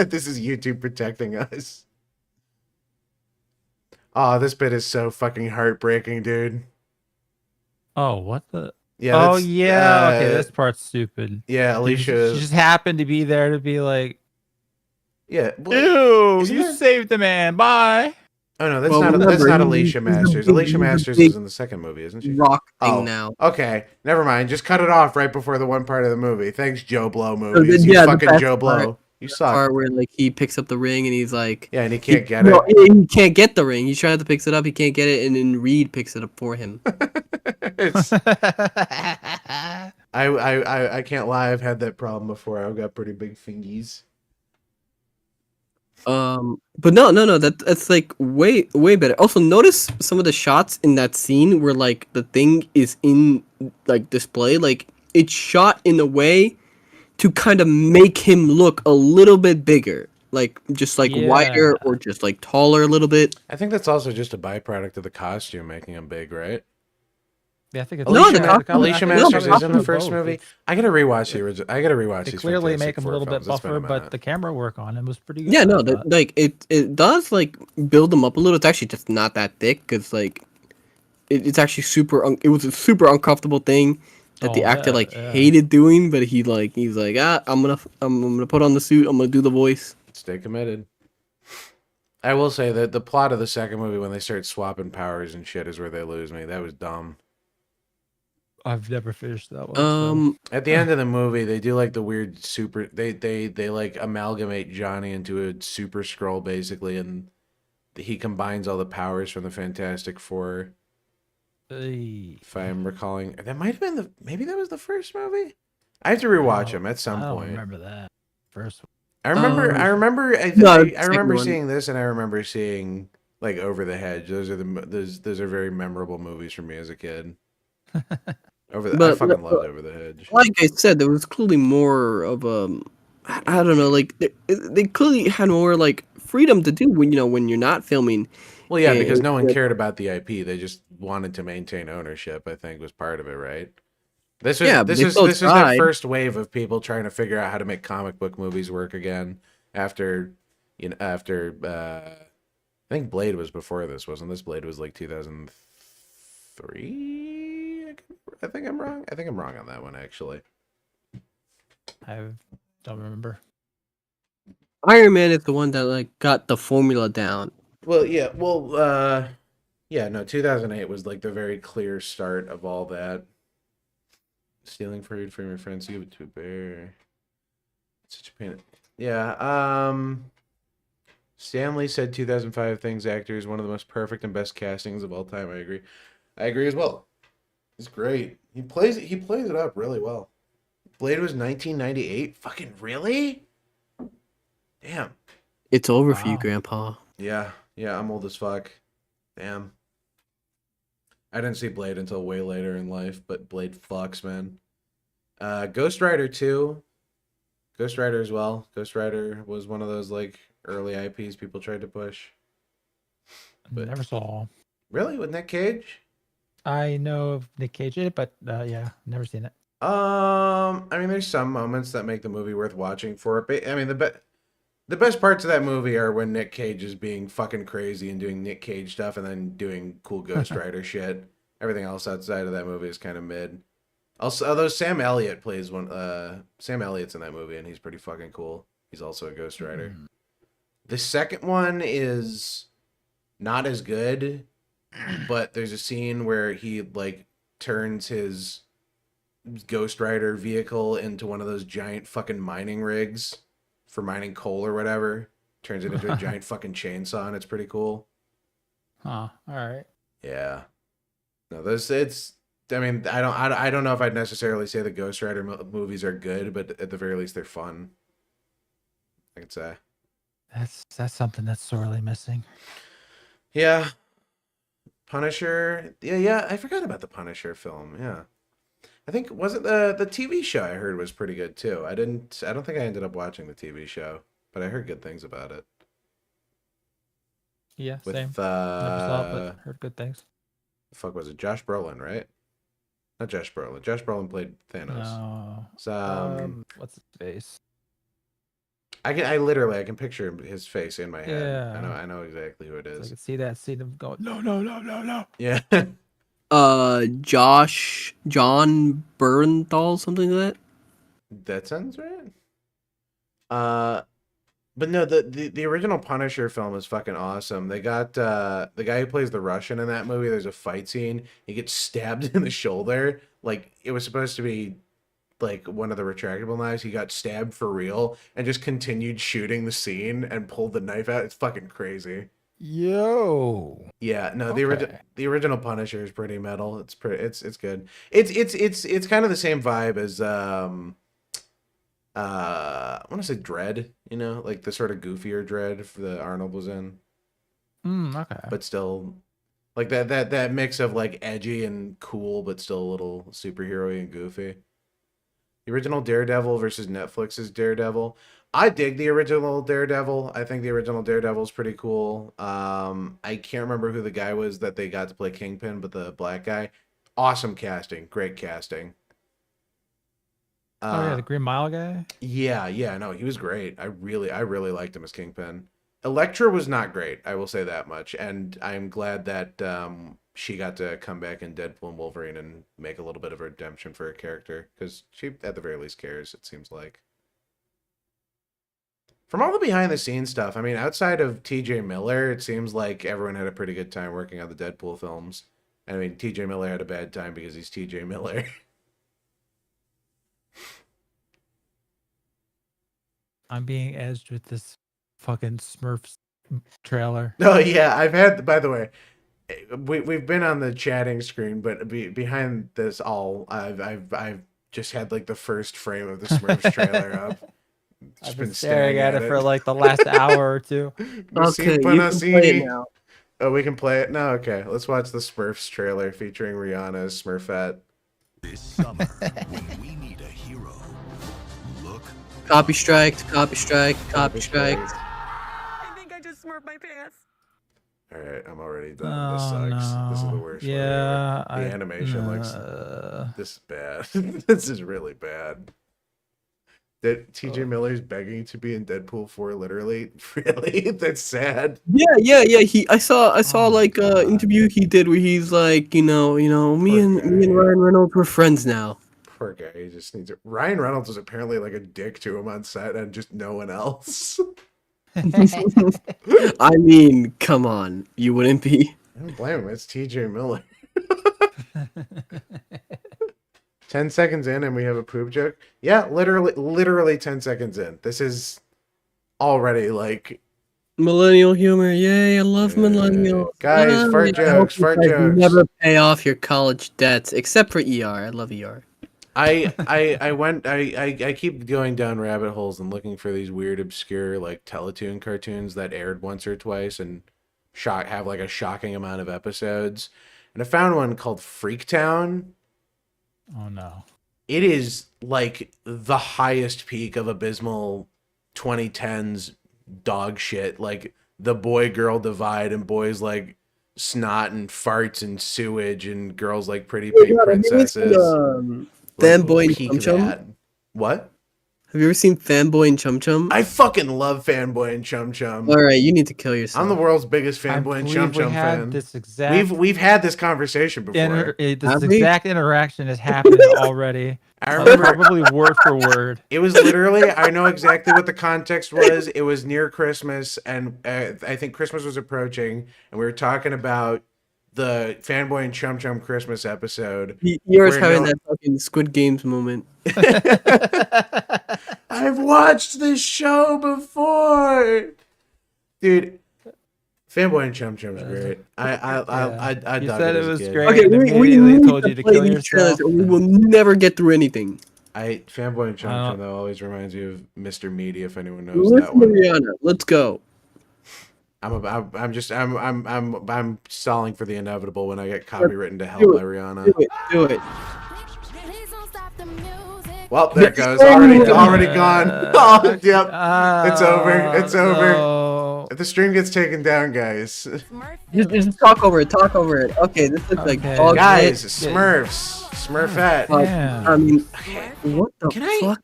This is YouTube protecting us. Oh, this bit is so fucking heartbreaking, dude. Oh, what the? Yeah. Oh yeah. Okay, this part's stupid. Yeah, Alicia. She just happened to be there to be like, yeah. ew, isn't you there- saved the man. Bye. Oh no, that's Well, not remember, Alicia he's a Masters. big- Alicia he's a Masters big is in the second movie, isn't she? Rock thing Oh, now. okay. Never mind. Just cut it off right before the one part of the movie. Thanks, Joe Blow movies. yeah, You the fucking best Joe Blow. part- You suck. Part where like he picks up the ring and he's like, Yeah, and he can't get no, it. he can't get the ring. He tries to pick it up, he can't get it, and then Reed picks it up for him. I can't lie. I've had that problem before. I've got pretty big fingies. But no, that's like way better. Also, notice some of the shots in that scene where like the thing is in like display, like it's shot in a way to kind of make him look a little bit bigger, like just like wider or just like taller a little bit. I think that's also just a byproduct of the costume making him big, right? Yeah, I think it's Alicia Masters is in the both. first movie. I gotta rewatch the original. I gotta rewatch They these. clearly Fantastic make him a Four little bit films. It's been a buffer, but minute. the camera work on him was pretty good. Yeah, no, I thought. like it does like build them up a little. It's actually just not that thick because like it's actually it was a super uncomfortable thing that the actor hated doing, but he's like I'm gonna put on the suit. I'm gonna do the voice. Stay committed. I will say that the plot of the second movie, when they start swapping powers and shit, is where they lose me. That was dumb. I've never finished that one. At the end of the movie, they do like the weird super. They like amalgamate Johnny into a super scroll basically, and he combines all the powers from the Fantastic Four. If I'm recalling, that might have been maybe that was the first movie. I have to rewatch them at some point. I remember that first one. I remember seeing this, and I remember seeing like Over the Hedge. Those are very memorable movies for me as a kid. I fucking loved Over the Hedge. Like I said, there was clearly more of I don't know, like they clearly had more like freedom to do when you're not filming. Well, yeah, because no one cared about the IP. They just wanted to maintain ownership. I think was part of it, right? This is the first wave of people trying to figure out how to make comic book movies work again. After I think Blade was before this, wasn't this? Blade was like 2003. I think I'm wrong. I think I'm wrong on that one actually. I don't remember. Iron Man is the one that like got the formula down. Well, yeah. Well, no, 2008 was like the very clear start of all that. Stealing food from your friends, give it to a bear. It's such a pain. Yeah. Stanley said 2005 Things actor is one of the most perfect and best castings of all time. I agree. I agree as well. He's great. He plays it up really well. Blade was 1998. Fucking really? Damn. It's over for you, Grandpa. Yeah, I'm old as fuck. Damn. I didn't see Blade until way later in life, but Blade fucks, man. Ghost Rider 2. Ghost Rider as well. Ghost Rider was one of those like early IPs people tried to push. But never saw. Really? With Nick Cage? I know of Nick Cage in it, but yeah, never seen it. I mean, there's some moments that make the movie worth watching for it. But I mean, the best parts of that movie are when Nick Cage is being fucking crazy and doing Nick Cage stuff and then doing cool Ghost Rider shit. Everything else outside of that movie is kind of mid. Also, although Sam Elliott plays Sam Elliott's in that movie and he's pretty fucking cool. He's also a Ghost Rider. The second one is not as good, but there's a scene where he like turns his Ghost Rider vehicle into one of those giant fucking mining rigs for mining coal or whatever. Turns it into a giant fucking chainsaw, and it's pretty cool. Huh. All right. Yeah. No, I mean, I don't know if I'd necessarily say the Ghost Rider movies are good, but at the very least they're fun. I could say. That's something that's sorely missing. Yeah. Punisher. Yeah. I forgot about the Punisher film. Yeah. I think wasn't the TV show I heard was pretty good too. I don't think I ended up watching the TV show, but I heard good things about it. Yeah, same. Never saw it, but heard good things. The fuck was it? Josh Brolin, right? Not Josh Brolin. Josh Brolin played Thanos. No. So, What's his face? I can picture his face in my head. Yeah. I know exactly who it is. I can see that scene of going, no. Yeah. John Bernthal, something like that. That sounds right. But no, the original Punisher film is fucking awesome. They got the guy who plays the Russian in that movie. There's a fight scene. He gets stabbed in the shoulder. Like it was supposed to be like one of the retractable knives. He got stabbed for real and just continued shooting the scene and pulled the knife out. It's fucking crazy. Yo. Yeah, no, Okay. the original Punisher is pretty metal. It's good. It's kind of the same vibe as I want to say Dread, you know, like the sort of goofier Dread that Arnold was in. Okay. But still like that mix of like edgy and cool but still a little superhero-y and goofy. The original Daredevil versus Netflix's Daredevil. I dig the original Daredevil. I think the original Daredevil is pretty cool. I can't remember who the guy was that they got to play Kingpin, but the black guy. Awesome casting. Great casting. Oh yeah, the Green Mile guy. Yeah, no, he was great. I really liked him as Kingpin. Elektra was not great, I will say that much, and I'm glad that she got to come back in Deadpool and Wolverine and make a little bit of a redemption for her character, because she at the very least cares, it seems like. From all the behind the scenes stuff, I mean, outside of TJ Miller, it seems like everyone had a pretty good time working on the Deadpool films. I mean, TJ Miller had a bad time because he's TJ Miller. I'm being edged with this fucking Smurfs trailer. Oh yeah, I've had. By the way, we've been on the chatting screen, but behind this all, I've just had like the first frame of the Smurfs trailer up. I've been staring at it for like the last hour or two. Okay, you can play it now. Oh, we can play it now. Okay, let's watch the Smurfs trailer featuring Rihanna as Smurfette. This summer, when we need a hero, look. Copy striked, copy strike, copy striked. I think I just smurfed my pants. All right, I'm already done. This sucks. No. This is the worst. Yeah, one ever. The animation looks. This is bad. This is really bad. That TJ Miller's begging to be in Deadpool 4, literally. Really? That's sad. Yeah. I saw like interview he did where he's like, me and Ryan Reynolds were friends now. Poor guy. He just needs it. Ryan Reynolds was apparently like a dick to him on set and just no one else. I mean, come on, you wouldn't be. I don't blame him. It's TJ Miller. 10 seconds in and we have a poop joke. Yeah, literally 10 seconds in. This is already like millennial humor. Yay, I love millennial. Guys, fart jokes. Never pay off your college debts except for ER. I love ER. I keep going down rabbit holes and looking for these weird, obscure like Teletoon cartoons that aired once or twice and have like a shocking amount of episodes. And I found one called Freaktown. Oh no. It is like the highest peak of abysmal 2010s dog shit. Like the boy-girl divide and boys like snot and farts and sewage and girls like pretty pink princesses. Fanboy and Chum Chum? What? Have you ever seen Fanboy and Chum Chum? I fucking love Fanboy and Chum Chum. All right, you need to kill yourself. I'm the world's biggest Fanboy and Chum Chum fan. We've had this conversation before. This exact interaction has happened already. I remember probably word for word. It was literally, I know exactly what the context was. It was near Christmas, and I think Christmas was approaching, and we were talking about the Fanboy and Chum Chum Christmas episode. You're having that fucking Squid Games moment. I've watched this show before, dude. Fanboy and Chum Chum is great. I thought it was great. Okay, we told you to kill yourself. We will never get through anything. Fanboy and Chum Chum though always reminds me of Mr. Meaty, if anyone knows that one. Rihanna, let's go. I'm stalling for the inevitable when I get copywritten to hell by Rihanna. Do it. Well, there it goes. Already gone. Oh, yep. It's over. If the stream gets taken down, guys. Just talk over it. Talk over it. Okay, this looks like dog guys, shit. Smurfs, Smurfette. I mean, what the fuck?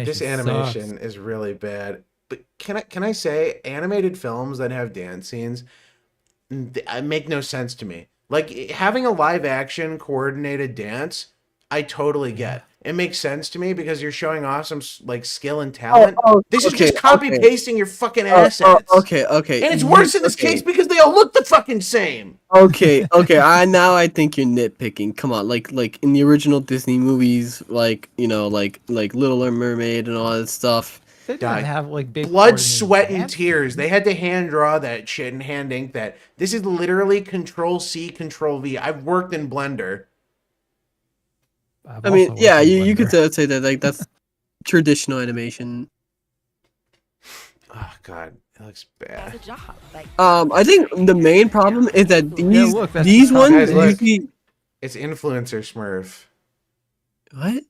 This animation is really bad. But can I say, animated films that have dance scenes make no sense to me. Like having a live action coordinated dance, I totally get. It makes sense to me because you're showing off some like skill and talent. This is just copy pasting your fucking assets. Okay. And it's worse in this case because they all look the fucking same. Okay. I think you're nitpicking. Come on, like in the original Disney movies, like like Little Mermaid and all that stuff. They didn't have like big blood, sweat, and tears. They had to hand draw that shit and hand ink that. This is literally Control-C, Control-V. I've worked in Blender. I mean, yeah, you could say that like that's traditional animation. Oh god, it looks bad. I think the main problem is that these Guys, ones look. usually. It's influencer Smurf. What?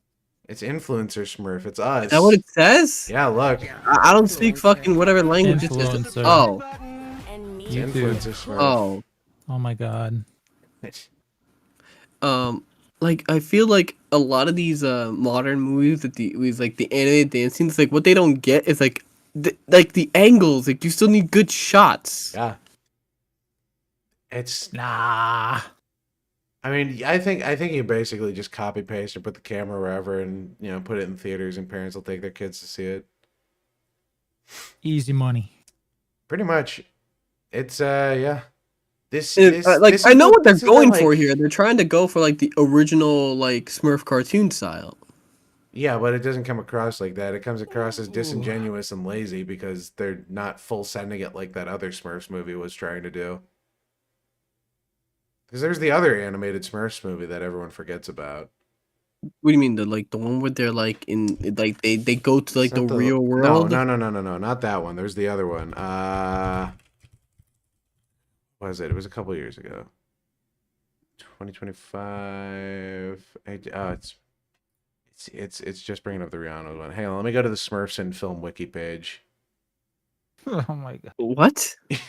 It's influencer Smurf. It's us. Is that what it says? Yeah, look. I don't speak fucking whatever language it is. Influencer. Oh. It's influencer Smurf. Oh. Oh my god. Like I feel like a lot of these modern movies that the animated dance scenes, like what they don't get is like the angles. Like you still need good shots. Yeah. It's nah. I mean, I think you basically just copy paste or put the camera wherever and put it in theaters and parents will take their kids to see it. Easy money. Pretty much. It's yeah. I know what they're going for here. They're trying to go for like the original like Smurf cartoon style. Yeah, but it doesn't come across like that. It comes across as disingenuous and lazy because they're not full sending it like that other Smurfs movie was trying to do. Because there's the other animated Smurfs movie that everyone forgets about. What do you mean the one where they're like in like they go to like the real world? No, not that one. There's the other one. What was it? It was a couple years ago. 2025. It's just bringing up the Rihanna one. Hang on, let me go to the Smurfs and Film Wiki page. Oh my god. What? It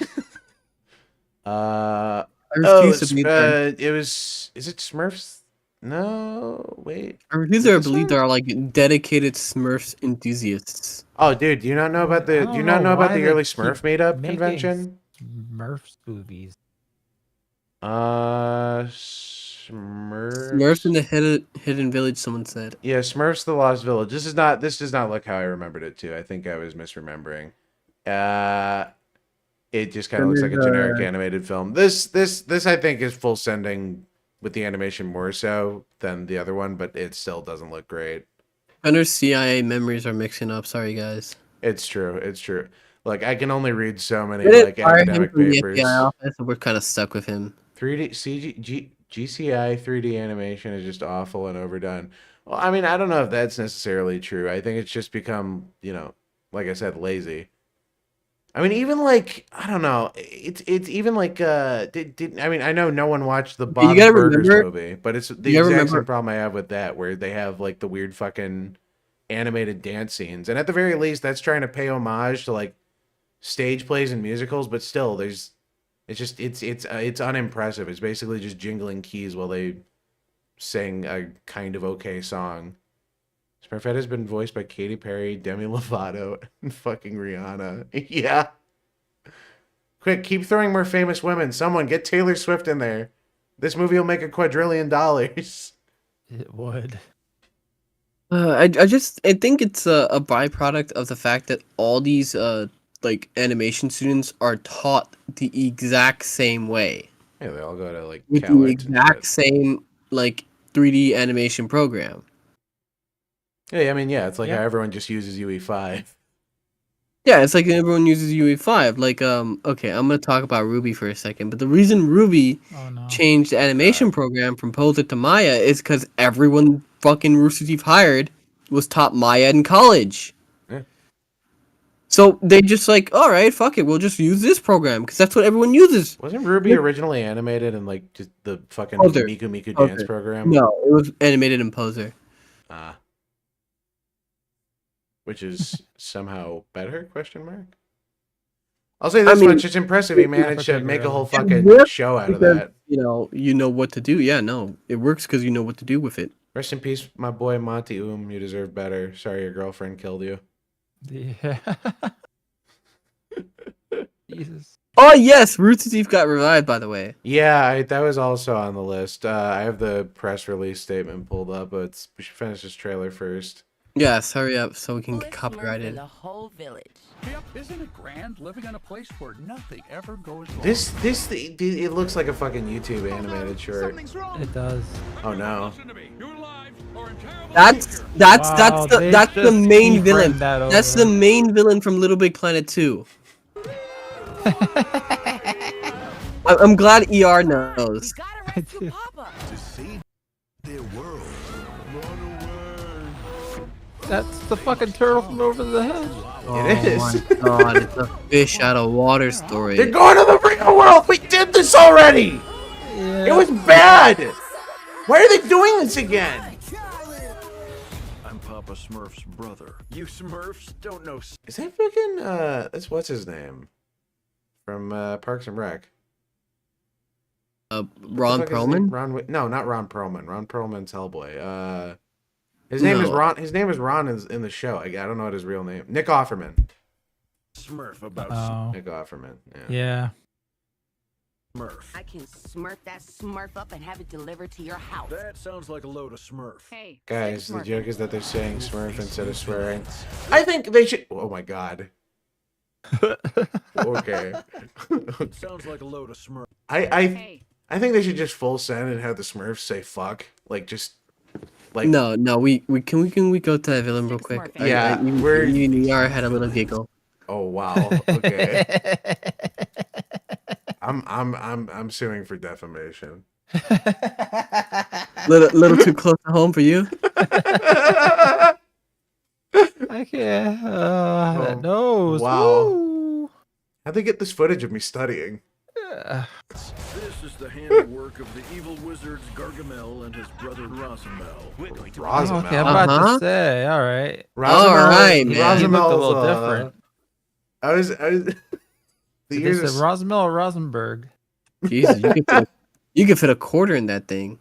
was. Is it Smurfs? No, wait. I refuse to believe there are like dedicated Smurfs enthusiasts. Oh, dude, do you not know about the? Do you not know about the early Smurf meetup convention? Smurfs movies. Smurfs in the hidden village. Someone said. Yeah, Smurfs the Lost Village. This does not look how I remembered it too. I think I was misremembering. It just kind of looks like a generic animated film. This I think is full sending with the animation more so than the other one, but it still doesn't look great. Gunner's CIA memories are mixing up. Sorry, guys. It's true. Like I can only read so many like academic papers. The FBI office, and we're kind of stuck with him. 3D GCI 3D animation is just awful and overdone. Well, I mean, I don't know if that's necessarily true. I think it's just become, like I said, lazy. I mean, even like I don't know. It's even like I mean, I know no one watched the Bob's Burgers movie, but it's the exact same problem I have with that, where they have like the weird fucking animated dance scenes, and at the very least, that's trying to pay homage to like stage plays and musicals, but still, it's unimpressive. It's basically just jingling keys while they sing a kind of okay song. Smurfette has been voiced by Katy Perry, Demi Lovato, and fucking Rihanna. Yeah. Quick, keep throwing more famous women. Someone get Taylor Swift in there. This movie will make $1 quadrillion. It would. I think it's a byproduct of the fact that all these like animation students are taught the exact same way. Yeah, they all go to like with the exact same like 3D animation program. Yeah, I mean, yeah, it's like how everyone just uses UE5. Yeah, it's like everyone uses UE5. Like, okay, I'm gonna talk about Ruby for a second, but the reason Ruby changed the animation program from Poser to Maya is because everyone fucking Rooster Teeth hired was taught Maya in college. Yeah. So they just like, all right, fuck it, we'll just use this program because that's what everyone uses. Wasn't Ruby originally animated in like just the fucking Miku Miku dance program? No, it was animated in Poser. Which is somehow better? Question mark. I'll say this I mean, much: it's impressive he managed to make a whole fucking works show out of because, that. You know what to do. Yeah, no, it works because you know what to do with it. Rest in peace, my boy Monty. You deserve better. Sorry your girlfriend killed you. Yeah. Jesus. Oh yes, Rooster Teeth got revived. By the way. Yeah, that was also on the list. I have the press release statement pulled up, but we should finish this trailer first. Yes, hurry up so we can get copyrighted. The whole village. Yep, isn't it grand living in a place where nothing ever goes wrong? It looks like a fucking YouTube animated short. It does. Oh no. That's the main villain. That That's the main villain from Little Big Planet 2. I'm glad ER knows. To save their world. That's the fucking turtle from over the hedge. It is. Oh my god, it's a fish out of water story. They're going to the real world. We did this already. Yeah. It was bad. Why are they doing this again? I'm Papa Smurf's brother. You Smurfs don't know. Is that fucking that's what's his name from Parks and Rec? Ron Perlman? No, not Ron Perlman. Ron Perlman's Hellboy. His name is Ron. His name is Ron in the show. I don't know what his real name. Nick Offerman. Smurf about Nick Offerman. Yeah. Smurf. I can smurf that smurf up and have it delivered to your house. That sounds like a load of Smurf. Hey, guys, the joke is that they're saying Smurf instead of swearing. I think they should. Oh my god. Okay. Sounds like a load of Smurf. I think they should just full send and have the Smurfs say fuck. No, we can we go to that villain real quick? Yeah, you and ER had a little giggle. Oh wow. Okay. I'm suing for defamation. little too close to home for you. I can't. That nose. Wow. Woo. How'd they get this footage of me studying? This is the handiwork of the evil wizards Gargamel and his brother Rosamel. We're going to Rosamel. Okay, I'm about to say. All right. All right, man. He looked a little different. I was. Did they say Rosamel or Rosenberg? Jesus, you could fit a quarter in that thing.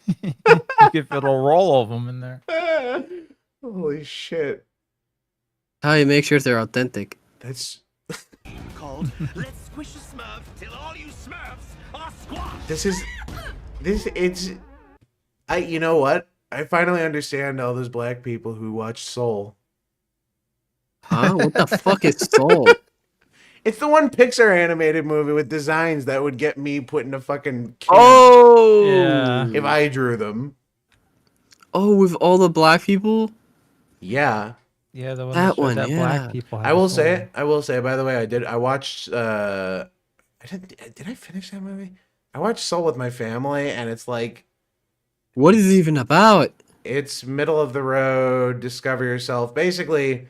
You could fit a roll of them in there. Holy shit! Oh, How you make sure they're authentic? That's called Let's Squish a Smurf Till All You Smurfs Are Squashed. It's. You know what? I finally understand all those black people who watch Soul. Huh? What the fuck is Soul? It's the one Pixar animated movie with designs that would get me put in a fucking can if I drew them. Oh, with all the black people? Yeah. Yeah, the one that one. That black people. I will say. By the way, I watched. Did I finish that movie? I watched Soul with my family, and it's like. What is it even about? It's middle of the road. Discover yourself. Basically,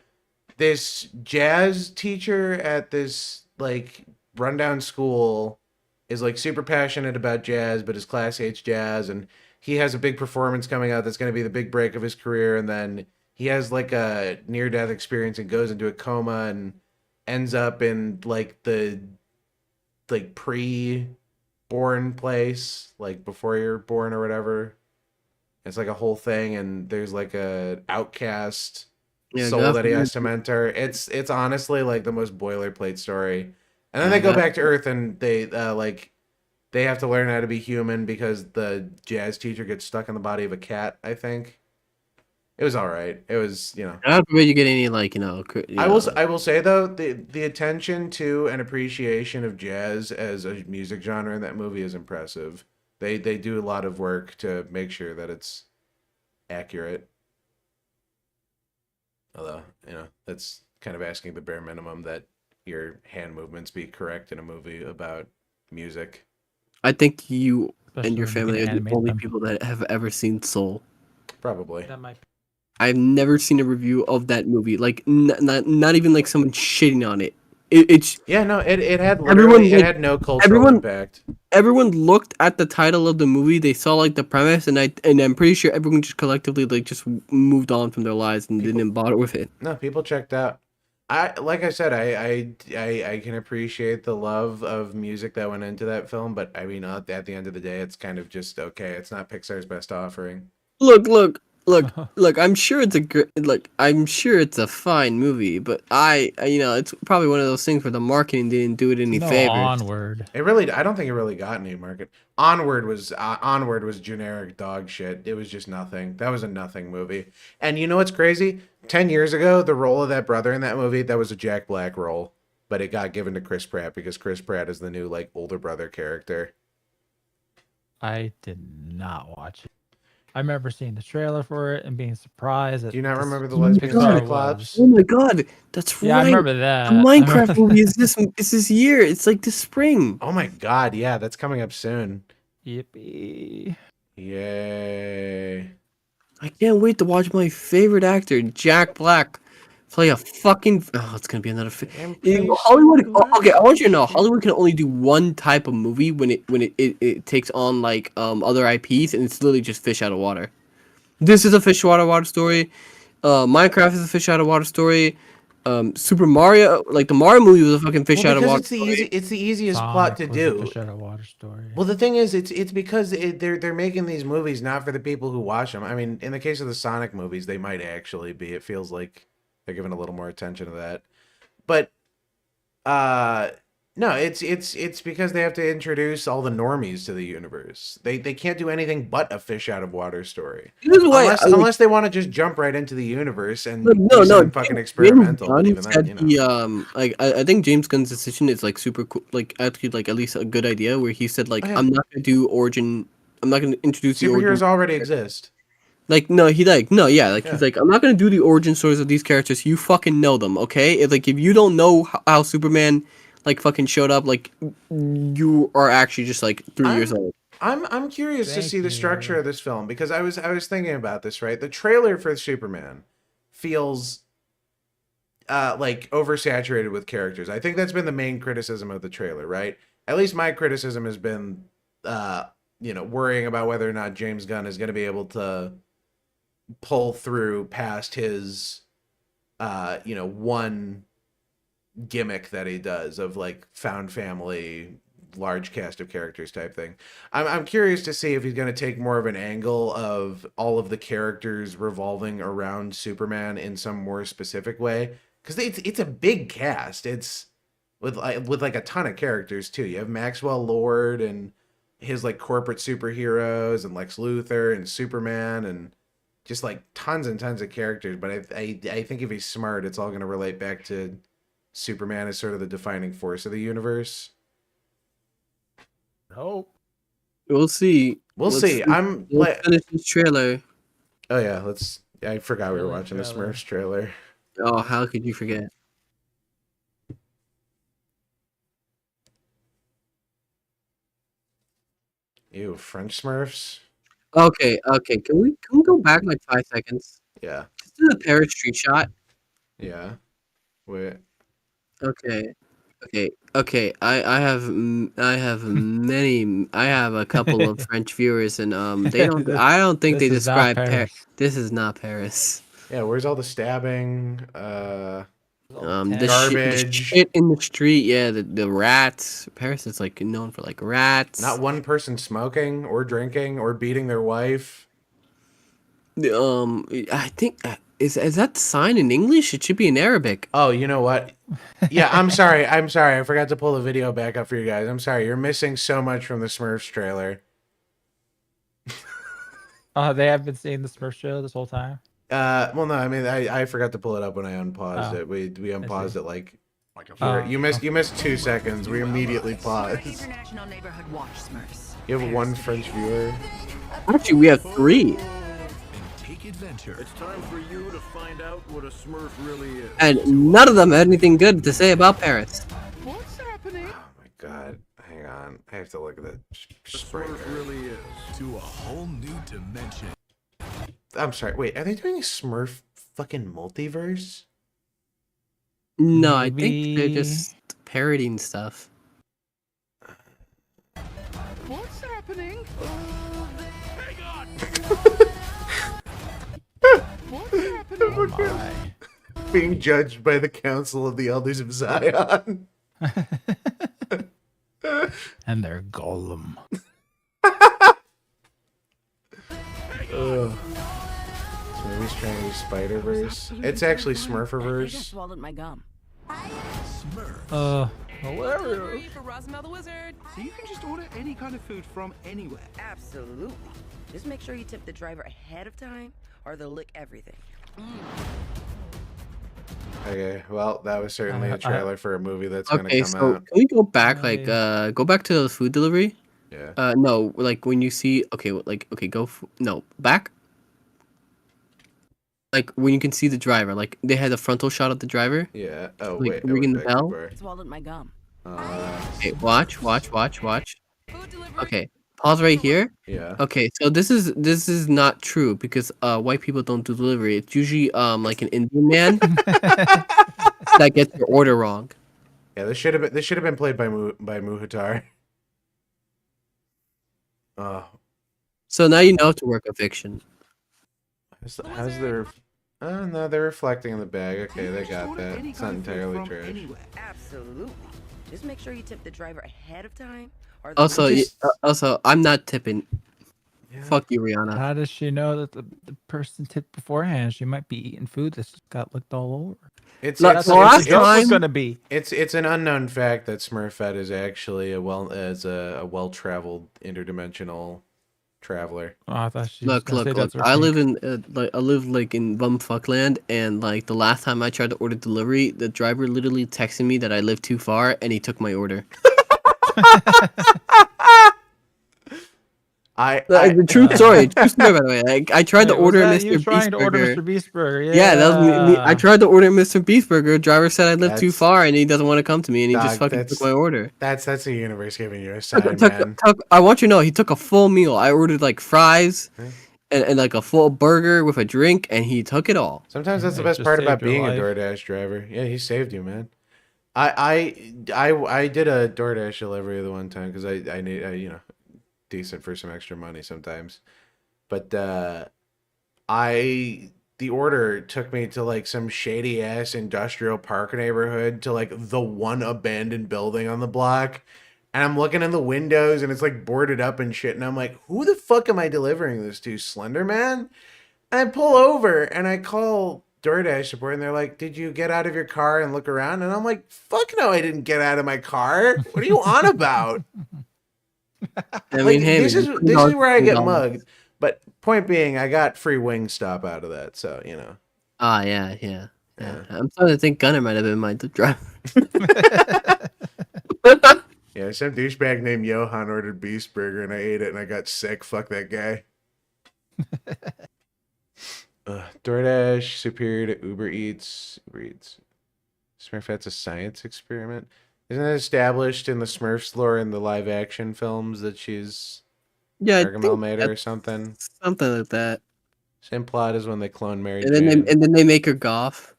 this jazz teacher at this like rundown school is like super passionate about jazz, but his class hates jazz, and he has a big performance coming out that's going to be the big break of his career, and then he has like a near-death experience and goes into a coma and ends up in like the like pre-born place, like before you're born or whatever. It's like a whole thing, and there's like a outcast soul that he has to mentor. It's honestly like the most boilerplate story. And then they go back to Earth, and they they have to learn how to be human because the jazz teacher gets stuck in the body of a cat. I think it was all right. It was I don't bet you get any I will say though the attention to and appreciation of jazz as a music genre in that movie is impressive. They do a lot of work to make sure that it's accurate. Although, that's kind of asking the bare minimum that your hand movements be correct in a movie about music. I think you Especially and your when you family can are the animate only them. people that have ever seen Soul. Probably. That might. I've never seen a review of that movie. Like, not even like someone shitting on it. It's yeah, no, it had literally, it had no cultural impact. Everyone looked at the title of the movie. They saw like the premise, and I'm pretty sure everyone just collectively like just moved on from their lives and didn't bother with it. No, people checked out. like I said, I can appreciate the love of music that went into that film, but I mean, at the end of the day, it's kind of just okay. It's not Pixar's best offering. Look. I'm sure it's I'm sure it's a fine movie, but it's probably one of those things where the marketing didn't do it any favors. Onward. I don't think it really got any market. Onward was generic dog shit. It was just nothing. That was a nothing movie. And you know what's crazy? 10 years ago, the role of that brother in that movie, that was a Jack Black role, but it got given to Chris Pratt because Chris Pratt is the new like older brother character. I did not watch it. I remember seeing the trailer for it and being surprised. Do you not remember the lesbian Cyclops? Oh my god, that's right. Yeah, I remember that. The Minecraft movie is this year. It's like this spring. Oh my god, yeah, that's coming up soon. Yippee! Yay! I can't wait to watch my favorite actor, Jack Black, play a fucking. Oh, it's gonna be another. Hollywood. Okay, I want you to know, Hollywood can only do one type of movie when it takes on like other IPs, and it's literally just fish out of water. This is a fish out of water story. Minecraft is a fish out of water story. Super Mario, like the Mario movie, was a fucking fish out of water. It's the easiest plot to do. Fish out of water story. Well, the thing is, it's because they're making these movies not for the people who watch them. I mean, in the case of the Sonic movies, they might actually be. It feels like they're giving a little more attention to that. But no, it's because they have to introduce all the normies to the universe. They can't do anything but a fish out of water story. Unless they want to just jump right into the universe and do something fucking experimental. I think James Gunn's decision is like super cool. Like actually, like at least a good idea where he said like I'm not gonna do origin. I'm not gonna introduce the origin. Superheroes already exist. He's like, I'm not gonna do the origin stories of these characters. You fucking know them, okay? If you don't know how Superman like fucking showed up, like you are actually just like 3 years old. I'm curious to see the structure of this film because I was thinking about this, right? The trailer for Superman feels like oversaturated with characters. I think that's been the main criticism of the trailer, right? At least my criticism has been worrying about whether or not James Gunn is going to be able to pull through past his one gimmick that he does of like found family, large cast of characters type thing. I'm curious to see if he's going to take more of an angle of all of the characters revolving around Superman in some more specific way, because it's a big cast. It's with like a ton of characters too. You have Maxwell Lord and his like corporate superheroes and Lex Luthor and Superman and just like tons and tons of characters. But I think if he's smart, it's all going to relate back to Superman as sort of the defining force of the universe. Hope. We'll see. Let's see. Let's finish this trailer. Oh yeah, I forgot we were watching the Smurfs trailer. Oh, how could you forget? Ew, French Smurfs. Okay. Can we go back like 5 seconds? Yeah. Just do the Paris street shot. Yeah. Wait. Okay. I have a couple of French viewers, and they don't. I don't think they describe Paris. This is not Paris. Yeah, where's all the stabbing? The garbage, shit in the street. Yeah, the rats. Paris is like known for like rats. Not one person smoking or drinking or beating their wife. I think is that sign in English? It should be in Arabic. Oh, you know what? Yeah, I'm sorry. I forgot to pull the video back up for you guys. I'm sorry. You're missing so much from the Smurfs trailer. They have been seeing the Smurfs trailer this whole time. Well, no, I mean, I forgot to pull it up when I unpaused it. We unpaused it like you missed 2 seconds. We immediately paused. International Neighborhood Watch Smurfs. You have one French viewer. Actually, we have 3. It's time for you to find out what a Smurf really is. And none of them had anything good to say about Paris. What's happening? Oh my god. Hang on. I have to look at the Smurf really is. To a whole new dimension. I'm sorry. Wait, are they doing a Smurf fucking multiverse? No, I think they're just parodying stuff. What's happening? Hang on! What's happening? Oh my. Being judged by the Council of the Elders of Zion. And their golem. Ugh. This movie's trying to use Spider-Verse. It's actually Smurferverse. Swallowed my gum. Hilarious. For Rosenbell the Wizard. So you can just order any kind of food from anywhere. Absolutely. Just make sure you tip the driver ahead of time, or they'll lick everything. Okay, well, that was certainly a trailer for a movie that's gonna Okay, come so out. can we go back, like, go back to the food delivery? Yeah. No, like when you see, okay, no, back. Like when you can see the driver, like they had a frontal shot of the driver. Yeah. Oh like, wait, ringing the bell. Swallowed my gum. Okay, watch. Okay, pause right here. Yeah. Okay, so this is not true because white people don't do delivery. It's usually like an Indian man that gets your order wrong. Yeah, this should have been played by Muhatar. So now you know how to work a fiction. How's their? Oh no, they're reflecting in the bag. Okay, they got that. It's not entirely trash. Absolutely. Just make sure you tip the driver ahead of time, or Also, I'm not tipping. Yeah. Fuck you, Rihanna. How does she know that the person tipped beforehand? She might be eating food that's got licked all over. It's That's the what last the joke was time gonna be. It's an unknown fact that Smurfette is actually a well-traveled interdimensional traveler. Oh, I thought she was Look. gonna say that's her I thing. live in bumfuckland, and like the last time I tried to order delivery, the driver literally texted me that I live too far, and he took my order. The true story, by the way. Like, I tried to Wait, was order that Mr. you Beast trying to order Burger. Mr. Beast Burger? Yeah, that was me. I tried to order Mr. Beast Burger. Driver said I live too That's- far, and he doesn't want to come to me, and he Dog, just fucking took my order. That's the universe giving you a sign, man. I want you to know he took a full meal. I ordered like fries and like a full burger with a drink, and he took it all. Sometimes that's the It best just part saved about your being a life. DoorDash driver. Yeah, he saved you, man. I did a DoorDash delivery the one time because I need decent for some extra money sometimes, but the order took me to like some shady ass industrial park neighborhood to like the one abandoned building on the block. And I'm looking in the windows and it's like boarded up and shit. And I'm like, who the fuck am I delivering this to? Slender Man? And I pull over and I call DoorDash support and they're like, did you get out of your car and look around? And I'm like, fuck no, I didn't get out of my car. What are you on about? I Like, mean, hey, this man, is where I get $20. mugged. But point being, I got free Wingstop out of that. So, you know. Ah, yeah. I'm starting to think Gunnar might have been my driver. Yeah, some douchebag named Johann ordered Beast Burger and I ate it and I got sick. Fuck that guy. DoorDash superior to Uber Eats. Smurfette's a science experiment. Isn't it established in the Smurfs lore in the live action films that she's Gargamel made her or something? Something like that. Same plot as when they clone Mary And Jane. then they make her goth.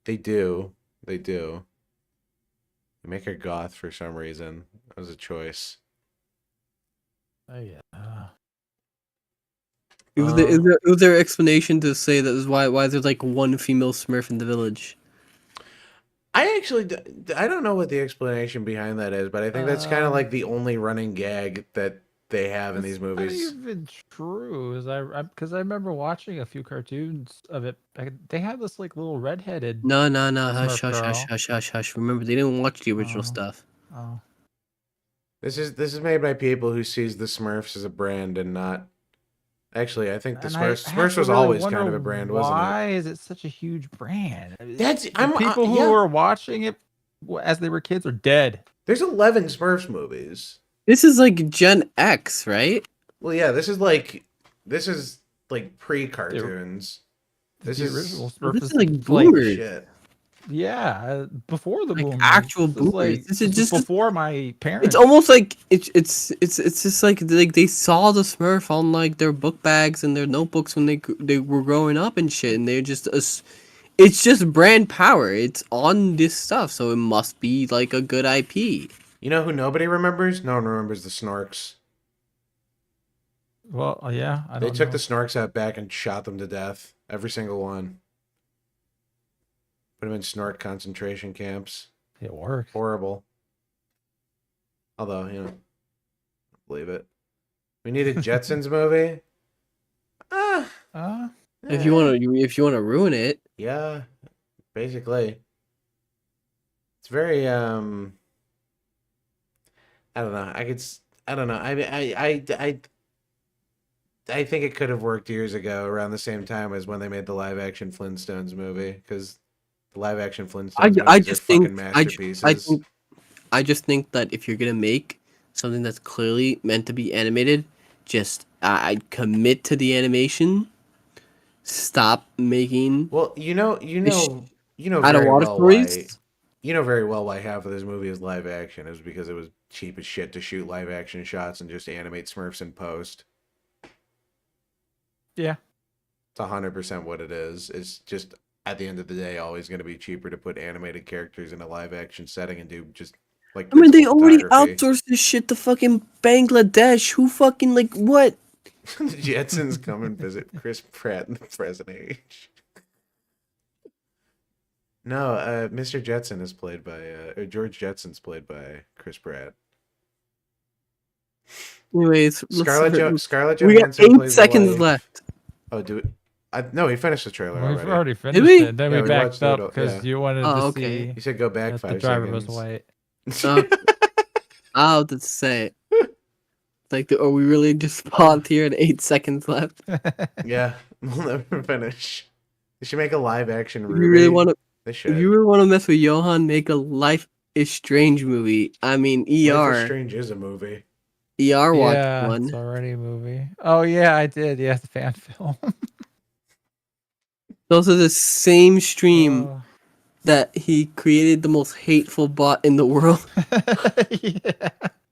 They do. They make her goth for some reason. That was a choice. Oh yeah. Is there explanation to say that is why there's like one female Smurf in the village? I don't know what the explanation behind that is, but I think that's kind of like the only running gag that they have in these movies. Not even true, because I remember watching a few cartoons of it. They have this like little redheaded. No. Smurf Hush. Remember, they didn't watch the original stuff. Oh. This is made by people who sees the Smurfs as a brand and not. Actually, I think the Smurfs was always kind of a brand, wasn't it? Why is it such a huge brand? I'm people who were watching it as they were kids are dead. There's 11 Smurfs movies. This is like Gen X, right? Well, yeah, this is like pre-cartoons. The original Smurf This is like boomers. Shit. Yeah, before the boomers. Actual This is boomers. This is just before my parents. It's almost like it's just like they saw the Smurf on like their book bags and their notebooks when they were growing up and shit, and they're just it's just brand power. It's on this stuff, so it must be like a good IP. You know who nobody remembers? No one remembers the Snorks. Well, yeah, They took the Snorks out back and shot them to death. Every single one. Put him in snort concentration camps. It works. Horrible. Although, believe it. We need a Jetsons movie. If you wanna ruin it. Yeah, basically. It's very I don't know. I don't know. I think it could have worked years ago, around the same time as when they made the live action Flintstones movie, because the live action Flintstones movies are fucking masterpieces. I just think that if you're gonna make something that's clearly meant to be animated, just I'd commit to the animation. Stop making. Well, you know out of water stories. You know very well why half of this movie is live action. It was because it was cheap as shit to shoot live action shots and just animate Smurfs in post. Yeah. It's 100% what it is. It's just, at the end of the day, always going to be cheaper to put animated characters in a live action setting and do just like. I mean, they already outsourced this shit to fucking Bangladesh. Who fucking what? The Jetsons come and visit Chris Pratt in the present age. No, Mr. Jetson is played by, or George Jetson's played by Chris Pratt. Anyways, Scarlett Johansson. We got 8 seconds left. Oh, do it. No, we finished the trailer already. We've already finished it. Then we backed up because you wanted to see. You said go back 5 seconds. The driver was white. I'll just say it. Like, are we really just paused here at 8 seconds left? Yeah, we'll never finish. They should make a live action Ruby. If you really want to, they should. If you really want to mess with Johann, make a Life is Strange movie. I mean, ER. Life is Strange is a movie. ER watched one. It's already a movie. Oh yeah, I did. Yeah, the fan film. Those are the same stream that he created the most hateful bot in the world.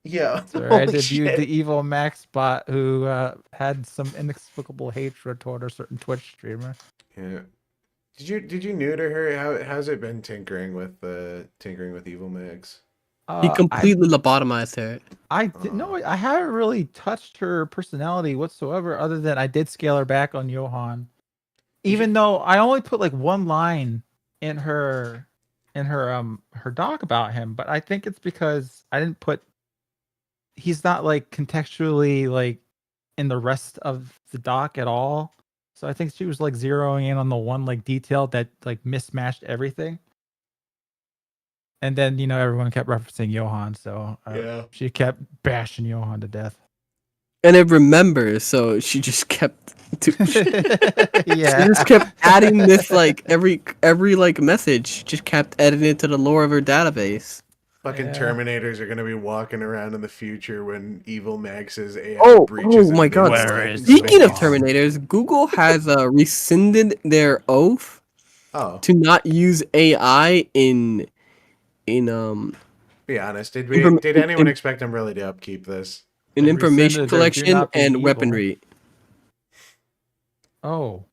Yeah. Sorry, I debuted the evil Max bot who had some inexplicable hatred toward a certain Twitch streamer. Yeah. Did you neuter her? How's it been tinkering with evil Max? He completely lobotomized her. I haven't really touched her personality whatsoever, other than I did scale her back on Johann. Even though I only put like one line in her doc about him, but I think it's because I didn't put. He's not like contextually like in the rest of the doc at all. So I think she was like zeroing in on the one like detail that like mismatched everything. And then, everyone kept referencing Johann, so she kept bashing Johann to death. And it remembers, so she just kept she just kept adding this like every like message, just kept adding it to the lore of her database. Fucking Terminators are gonna be walking around in the future when evil Max's AI breaches. Oh my god. Speaking of Terminators, Google has rescinded their oath to not use AI in be honest, did anyone expect them really to upkeep this? In information collection and weaponry. Oh,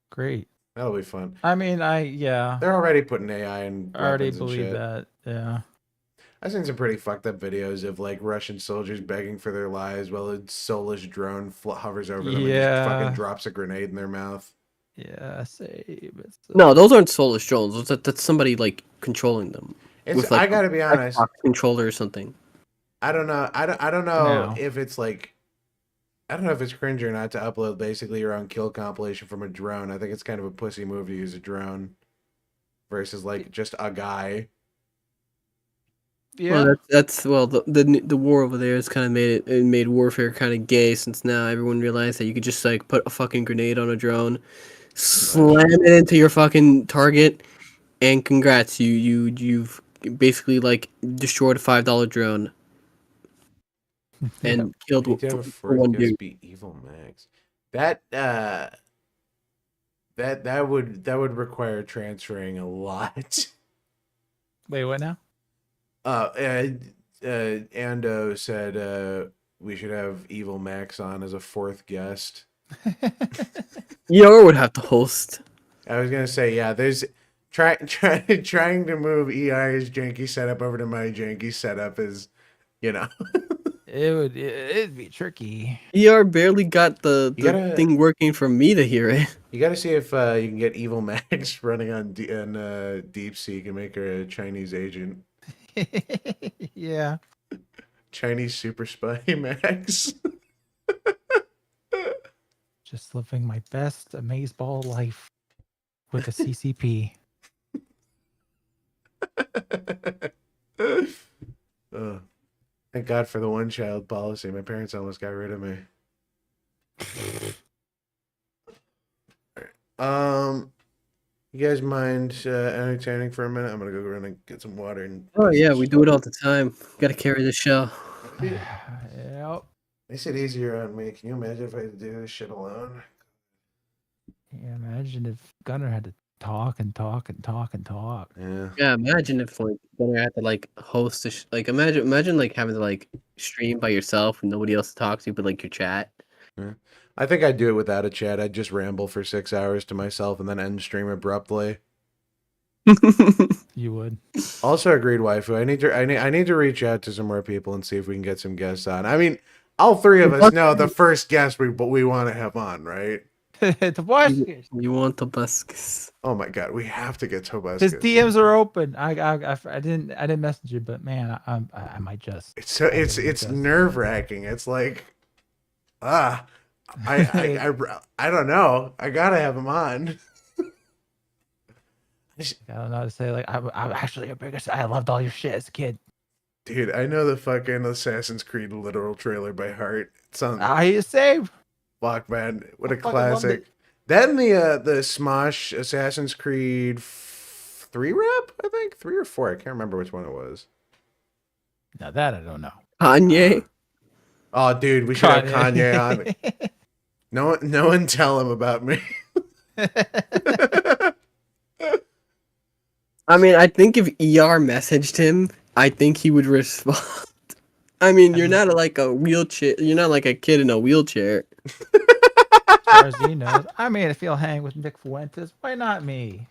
great. That'll be fun. I mean, they're already putting AI in. I already believe that. Yeah. I've seen some pretty fucked up videos of like Russian soldiers begging for their lives while a soulless drone hovers over them and just fucking drops a grenade in their mouth. Yeah, save it. No, those aren't soulless drones. That's somebody like controlling them. With, like, I gotta be honest, controller or something. I don't know. I don't know if it's like, I don't know if it's cringe or not to upload basically your own kill compilation from a drone. I think it's kind of a pussy move to use a drone versus like just a guy. Yeah, well, the war over there has kind of made warfare kind of gay, since now everyone realized that you could just like put a fucking grenade on a drone, slam it into your fucking target, and congrats, you've basically like destroyed a $5 drone and killed one dude. Be evil Max. That would require transferring a lot. Wait, what now? Ando said we should have Evil Max on as a 4th guest. Yor would have to host. I was gonna say, yeah, there's trying to move EI's janky setup over to my janky setup is, It'd be tricky. ER barely got the You gotta- thing working for me to hear it. You got to see if you can get Evil Max running on DeepSeek and make her a Chinese agent. Yeah. Chinese super spy Max. Just living my best amazeball life with a CCP. Thank God for the one-child policy. My parents almost got rid of me. You guys mind entertaining for a minute? I'm gonna go run and get some water and. Oh yeah, we do it all the time. Gotta carry the show. Yep. Makes it easier on me. Can you imagine if I had to do this shit alone? Yeah, imagine if Gunnar had to talk and talk and talk and talk. Yeah. Yeah, imagine if like Gunnar had to like host a like imagine like having to like stream by yourself and nobody else to talk to but like your chat. Yeah. I think I'd do it without a chat. I'd just ramble for 6 hours to myself and then end stream abruptly. You would. Also agreed, waifu. I need to reach out to some more people and see if we can get some guests on. I mean, all three of us know the first guest we want to have on, right? Tobuscus. You want Tobuscus? Oh my god, we have to get Tobuscus. His DMs are open. I didn't message you, but man, I might just. It's nerve wracking. It's like, I don't know. I gotta have him on. I don't know how to say. Like, I'm actually your biggest. I loved all your shit as a kid. Dude, I know the fucking Assassin's Creed literal trailer by heart. It's on. Save. Fuck, man, what a fucking loved classic. it. Then the Smosh Assassin's Creed 3 rap, I think 3 or 4. I can't remember which one it was. Now that I don't know. Kanye. Oh, dude, we should have Kanye on. No one tell him about me. I mean, I think if ER messaged him, I think he would respond. I mean, you're not like a wheelchair. You're not like a kid in a wheelchair. As far as he knows, I made a feel hang with Nick Fuentes. Why not me?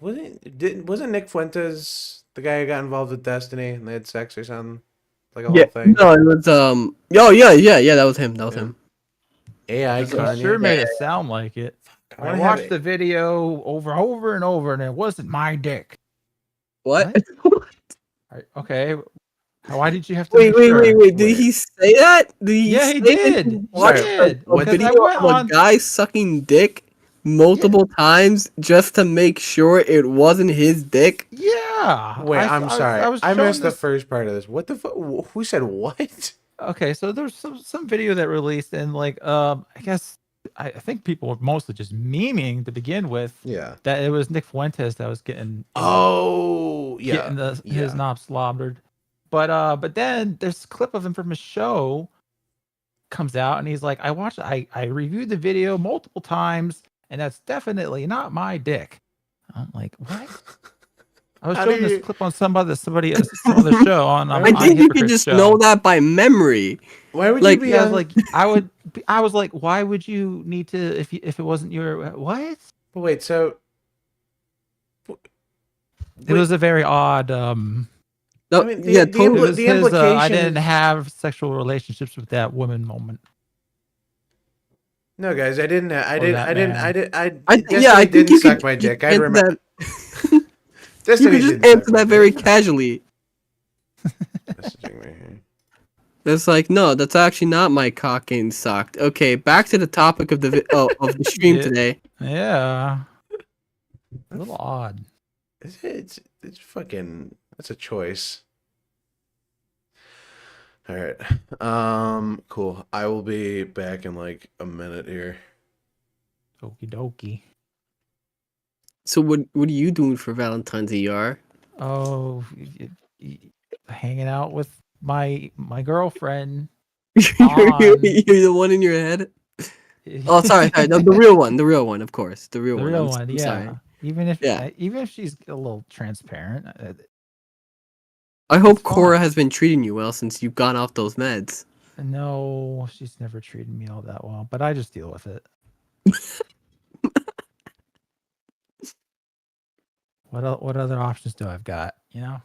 Wasn't Nick Fuentes the guy who got involved with Destiny and they had sex or something? Like a whole Yeah, thing. no, it was oh yeah, that was him. That was him. AI Kanye. Sure made it sound like it. wanna I have watched it- the video over and over, and it wasn't my dick. What? Okay. Why did you have to? Wait. be sure? Did he say that? Yeah, he say that did. you He watched did. a Because video I went of a on- guy sucking dick multiple times just to make sure it wasn't his dick? Yeah. Wait, I'm sorry. was I showing missed the this- first part of this. What the fuck? Who said what? Okay, so there's some video that released, and like I guess I think people were mostly just memeing to begin with. Yeah. That it was Nick Fuentes that was getting yeah. getting his knob slobbered. But then there's a clip of him from a show comes out, and he's like, I reviewed the video multiple times, and that's definitely not my dick. I'm like, what? I was How showing do this you- clip on some other show on. I think you could just know that by memory. Why would Like, you be Yeah, I on- was like, I was like, why would you need to if it wasn't your what? But wait, so It was a very odd. No, I mean, yeah, the totally. It was the his, implication I didn't is- have sexual relationships with that woman moment. No, guys, I didn't. I Or didn't. that I didn't. man. I did. I yeah, Destiny I think didn't you suck could my dick. I answer remember. that. You Destiny could just didn't suck answer my that dick. very casually. Messaging me here. It's like, no, that's actually not my cock getting socked. Okay, back to the topic of the of the stream Yeah. today. Yeah, a little odd. It's fucking. That's a choice. All right. Cool. I will be back in like a minute here. Okie dokie. So what are you doing for Valentine's ER? Oh, hanging out with my girlfriend. You're on- the one in your head. Oh, sorry, the real one, of course, the real The one. real I'm one, yeah. sorry. Even Yeah. if she's a little transparent. I hope It's fine. Cora has been treating you well since you've gone off those meds. No, she's never treated me all that well, but I just deal with it. What other options do I've got? You know?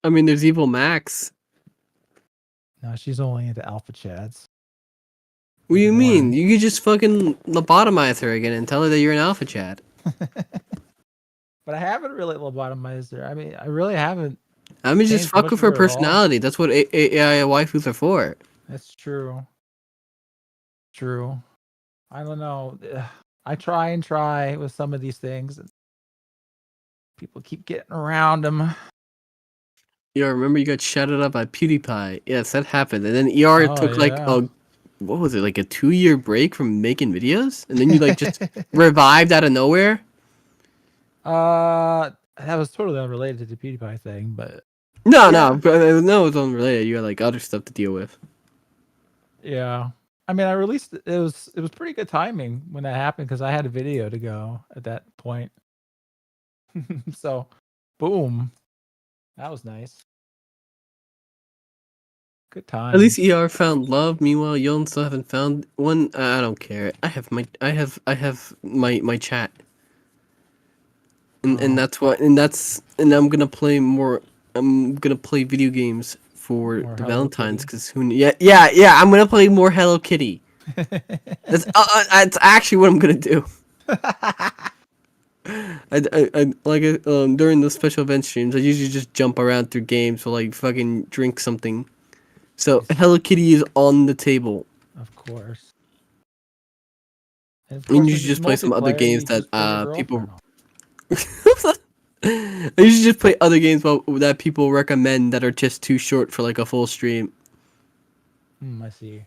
I mean, there's Evil Max. No, she's only into alpha chads. What do you mean? You could just fucking lobotomize her again and tell her that you're an alpha chat. But I haven't really lobotomized her. I mean, I really haven't. I mean, just changed fuck much with of her at all. personality. That's what AI waifus are for. That's true. True. I don't know. I try and try with some of these things. And people keep getting around them. Yo, remember you got shouted up by PewDiePie? Yes, that happened. And then ER took like a, what was it, like a 2-year break from making videos? And then you like just revived out of nowhere? That was totally unrelated to the PewDiePie thing, but No, it was unrelated. You got like other stuff to deal with. yeah. I mean, I released it was pretty good timing when that happened because I had a video to go at that point. So, boom. That was nice. Good time. At least ER found love. Meanwhile, you still haven't found one. I don't care. I have my chat. And that's what and I'm gonna play more. I'm gonna play video games for the Valentine's because yeah I'm gonna play more Hello Kitty. That's actually what I'm gonna do. I like during the special event streams I usually just jump around through games or like fucking drink something. So Hello Kitty is on the table. Of course. And you should just play some other games that people. I usually just play other games that people recommend that are just too short for like a full stream. I see.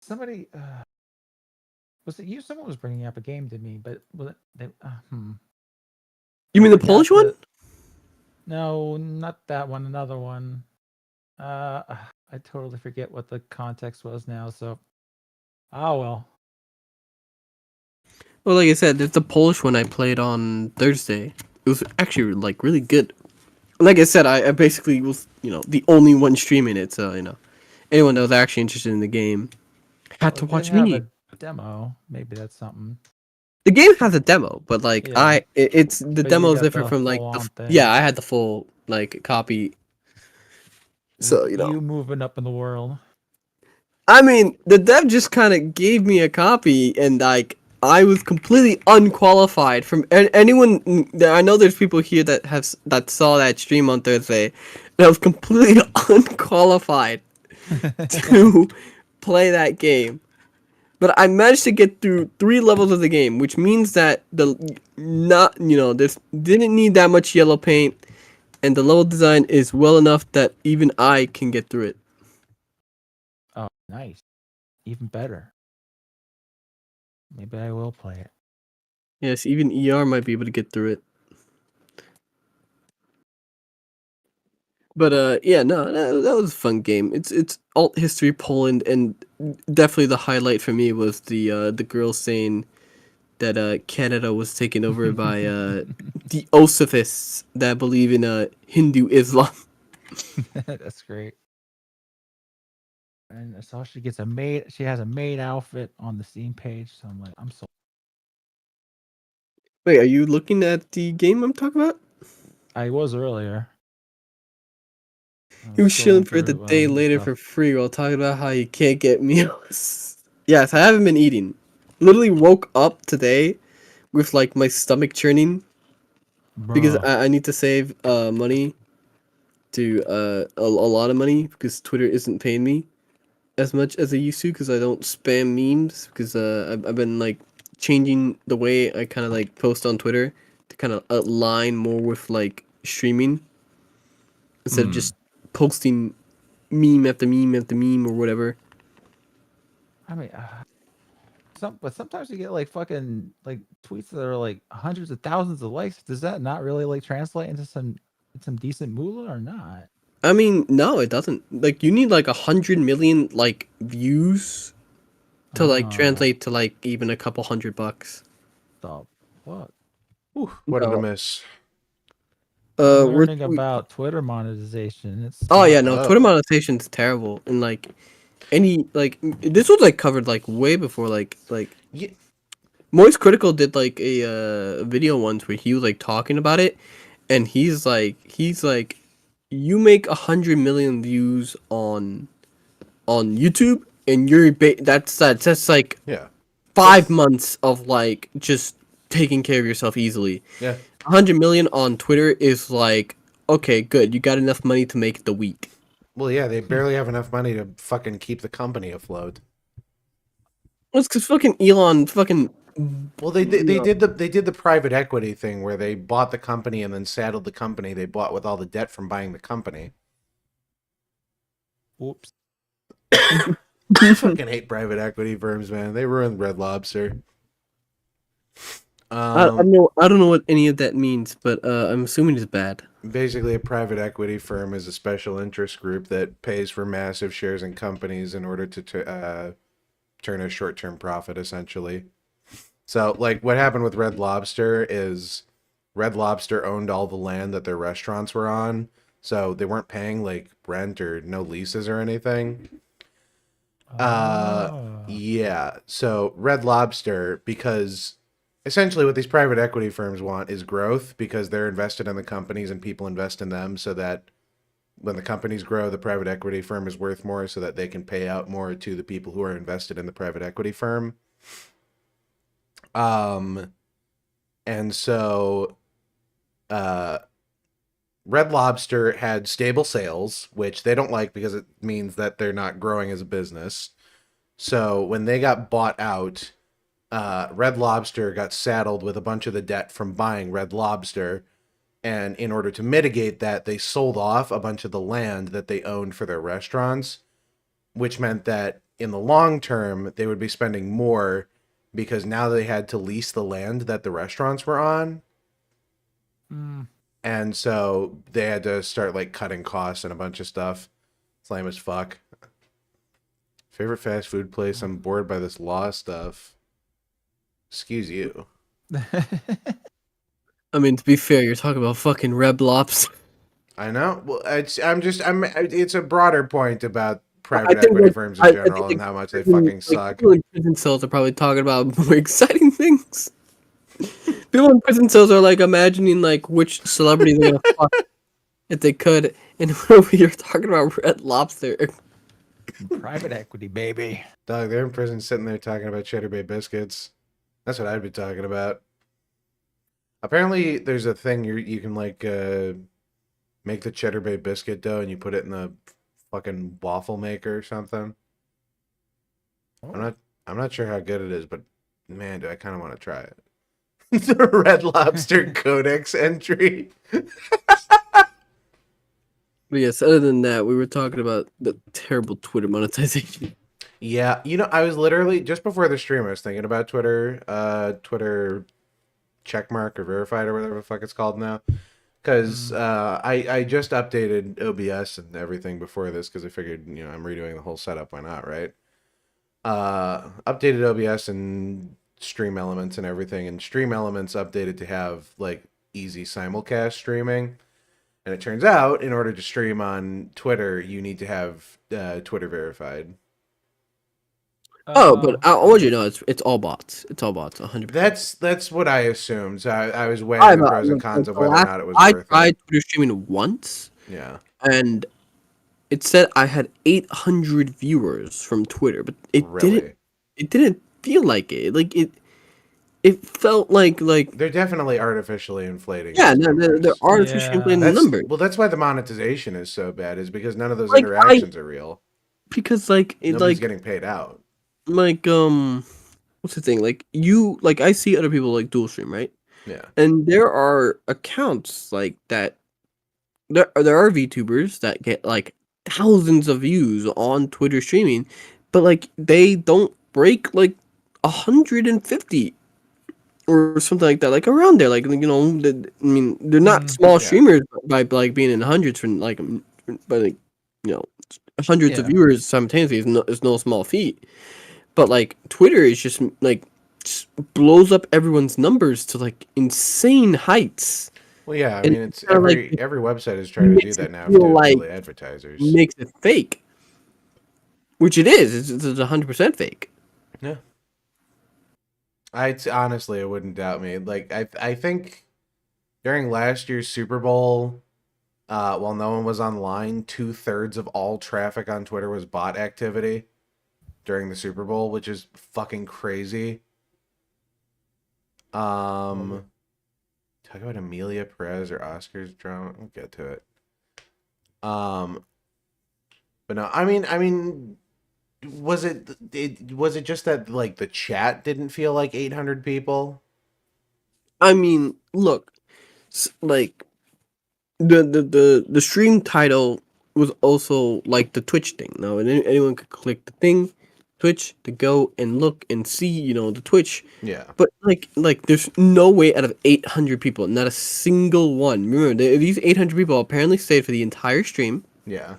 Somebody was it you? Someone was bringing up a game to me, but was it? You mean the Polish one? No, not that one. Another one. I totally forget what the context was now. So, oh well. Well, like I said, it's the Polish one I played on Thursday. It was actually like really good. Like I said, I basically was the only one streaming it, so anyone that was actually interested in the game had to watch me. A demo, maybe that's something. The game has a demo, but like it's the demo is different from like I had the full like copy. So you moving up in the world. I mean, the dev just kind of gave me a copy, and like I was completely unqualified from anyone. I know there's people here that saw that stream on Thursday, and I was completely unqualified to play that game. But I managed to get through 3 levels of the game, which means that this didn't need that much yellow paint, and the level design is well enough that even I can get through it. Oh, nice. Even better. Maybe I will play it. Yes, even ER might be able to get through it. But that was a fun game. It's alt history Poland, and definitely the highlight for me was the girl saying that Canada was taken over by the Osafists that believe in Hindu Islam. That's great. And I saw she gets a maid. She has a maid outfit on the Steam page, so I'm like, I'm so. Wait, are you looking at the game I'm talking about? I was earlier. He was chilling for the day later for free while talking about how you can't get meals. Yes, I haven't been eating. Literally woke up today with like my stomach churning because I need to save money to a lot of money because Twitter isn't paying me as much as I used to because I don't spam memes because I've been like changing the way I kind of like post on Twitter to kind of align more with like streaming instead of just posting meme after meme after meme or whatever. I mean, but sometimes you get like fucking like tweets that are like hundreds of thousands of likes. Does that not really like translate into some decent moolah or not? I mean, no, it doesn't. Like, you need like 100 million like views to like translate to like even a couple $100. Stop. What? What did I miss? I'm learning about Twitter monetization. Twitter monetization is terrible, and like any like this was like covered like way before like Moist Critical did like a video once where he was like talking about it, and he's like you make 100 million views on YouTube, and that's like Yeah. 5 months of like just taking care of yourself easily. Yeah. 100 million on Twitter is like, okay, good, you got enough money to make the week. Well, yeah, they barely have enough money to fucking keep the company afloat. Well, it's because fucking Elon fucking. Well, they did the private equity thing where they bought the company and then saddled the company they bought with all the debt from buying the company. Whoops. I fucking hate private equity firms, man. They ruined Red Lobster. I don't know what any of that means, but I'm assuming it's bad. Basically, a private equity firm is a special interest group that pays for massive shares in companies in order to turn a short-term profit, essentially. So, like, what happened with Red Lobster is Red Lobster owned all the land that their restaurants were on, so they weren't paying, like, rent or no leases or anything. Yeah, so Red Lobster, because essentially what these private equity firms want is growth, because they're invested in the companies and people invest in them, so that when the companies grow, the private equity firm is worth more, so that they can pay out more to the people who are invested in the private equity firm. And so Red Lobster had stable sales, which they don't like because it means that they're not growing as a business. So when they got bought out, Red Lobster got saddled with a bunch of the debt from buying Red Lobster. And in order to mitigate that, they sold off a bunch of the land that they owned for their restaurants, which meant that in the long term, they would be spending more because now they had to lease the land that the restaurants were on. And so they had to start like cutting costs and a bunch of stuff. It's lame as fuck. Favorite fast food place? I'm bored by this law stuff. Excuse you. I mean, to be fair, you're talking about fucking Red Lobster. I know. Well, it's a broader point about private equity firms in general and how much they fucking suck. People in prison cells are probably talking about more exciting things. People in prison cells are like imagining like which celebrity they're gonna fuck if they could, and you're talking about Red Lobster. Private equity, baby. Dog, they're in prison sitting there talking about Cheddar Bay biscuits. That's what I'd be talking about. Apparently, there's a thing you can like make the Cheddar Bay biscuit dough and you put it in the fucking waffle maker or something. I'm not sure how good it is, but man, do I kind of want to try it. The Red Lobster Codex entry. But yes, other than that, we were talking about the terrible Twitter monetization. Yeah, you know, I was literally just before the stream, I was thinking about Twitter checkmark or verified or whatever the fuck it's called now. Because I just updated OBS and everything before this because I figured, you know, I'm redoing the whole setup. Why not, right? Updated OBS and Stream Elements and everything. And Stream Elements updated to have, like, easy simulcast streaming. And it turns out, in order to stream on Twitter, you need to have Twitter verified. But I want you to know it's all bots. It's all bots, 100%. That's what I assumed. So I was weighing the pros and cons of whether or not it was worth it. I tried Twitter streaming once. Yeah. And it said I had 800 viewers from Twitter, but it didn't feel like it. Like it felt like they're definitely artificially inflating. Yeah, they're artificially inflating the numbers. Well, that's why the monetization is so bad, is because none of those interactions are real. Because nobody's getting paid out. Like what's the thing? Like I see other people like dual stream, right? Yeah. And there are accounts like that. There are VTubers that get like thousands of views on Twitter streaming, but like they don't break like 150 or something like that, like around there. Like, you know, I mean, they're not small streamers by like being in hundreds from like, but like, you know, hundreds of viewers simultaneously is no small feat. But like Twitter is just like blows up everyone's numbers to like insane heights. Well, yeah, I mean, it's every website is trying to do that now to like advertisers. Makes it fake, which it is. It's 100% fake. Yeah. Honestly, it wouldn't doubt me. Like I think during last year's Super Bowl, while no one was online, 2/3 of all traffic on Twitter was bot activity during the Super Bowl, which is fucking crazy. Talk about Amelia Perez or Oscars drama. We'll get to it. But no, I mean, was it just that like the chat didn't feel like 800 people? I mean, look, like the stream title was also like the Twitch thing. Now, and anyone could click the thing, Twitch, to go and look and see, the Twitch. Yeah. But like there's no way out of 800 people, not a single one. Remember, these 800 people apparently stayed for the entire stream. Yeah.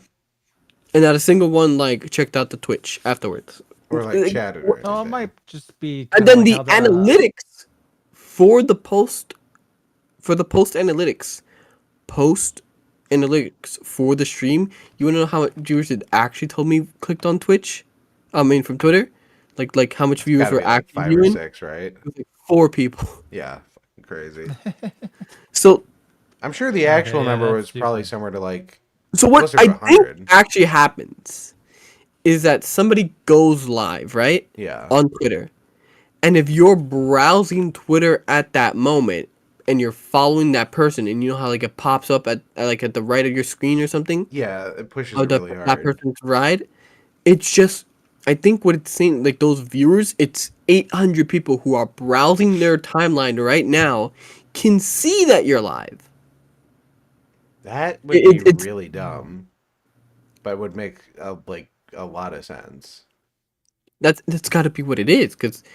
And not a single one like checked out the Twitch afterwards. Or like chatted or anything. Oh, it might just be. And then the analytics for the post analytics for the stream. You want to know how much viewers it actually told me clicked on Twitch? I mean, from Twitter, like how much viewers were actually 5 viewing? or 6, right? It was like 4 people. Yeah, fucking crazy. So I'm sure the actual yeah, number that's was probably somewhere to like. So what closer to I 100. think actually happens is that somebody goes live, right? Yeah. On Twitter. And if you're browsing Twitter at that moment and you're following that person and you know how like it pops up at the right of your screen or something? Yeah, it pushes it really hard. That person's ride. It's just, I think what it's saying, like those viewers, it's 800 people who are browsing their timeline right now can see that you're live. That would be really dumb, but would make a lot of sense. That's got to be what it is, because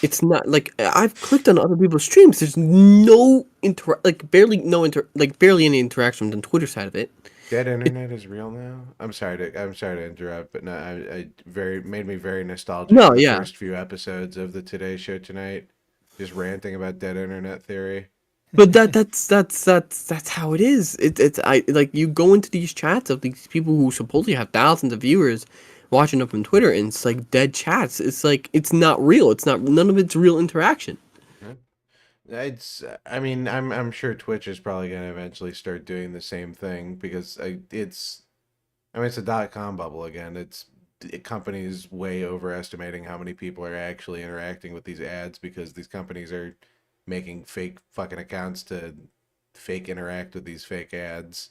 it's not like I've clicked on other people's streams. There's no barely any interaction on the Twitter side of it. Dead internet is real now. I'm sorry to interrupt, but no, I made me very nostalgic. No, for the yeah. first few episodes of the Today Show tonight, just ranting about dead internet theory. But that's how it is. You go into these chats of these people who supposedly have thousands of viewers watching up on Twitter, and it's like dead chats. It's like it's not real. It's not, none of it's real interaction. I mean, I'm sure Twitch is probably going to eventually start doing the same thing because it's a .com bubble again. Companies way overestimating how many people are actually interacting with these ads because these companies are making fake fucking accounts to fake interact with these fake ads.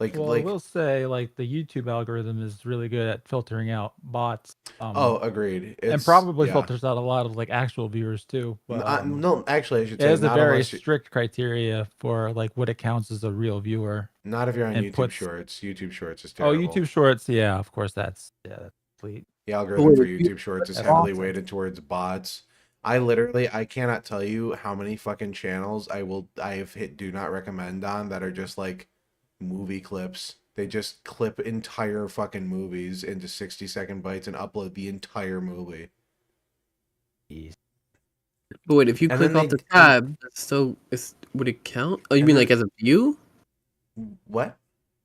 I will say, like, the YouTube algorithm is really good at filtering out bots. Agreed. And probably filters out a lot of like actual viewers too. But, no, actually, I should it say has a not very unless strict criteria for like what it counts as a real viewer. not if you're on and YouTube Shorts. YouTube Shorts is Oh, terrible. YouTube Shorts, yeah, of course, that's complete. The algorithm for Wait, YouTube Shorts is that's heavily awesome. weighted towards bots. I cannot tell you how many fucking channels I have hit do not recommend on that are just like movie clips. They just clip entire fucking movies into 60-second bites and upload the entire movie. But wait, if you And click then off the tab, would it count? Oh, you mean like as a view? What?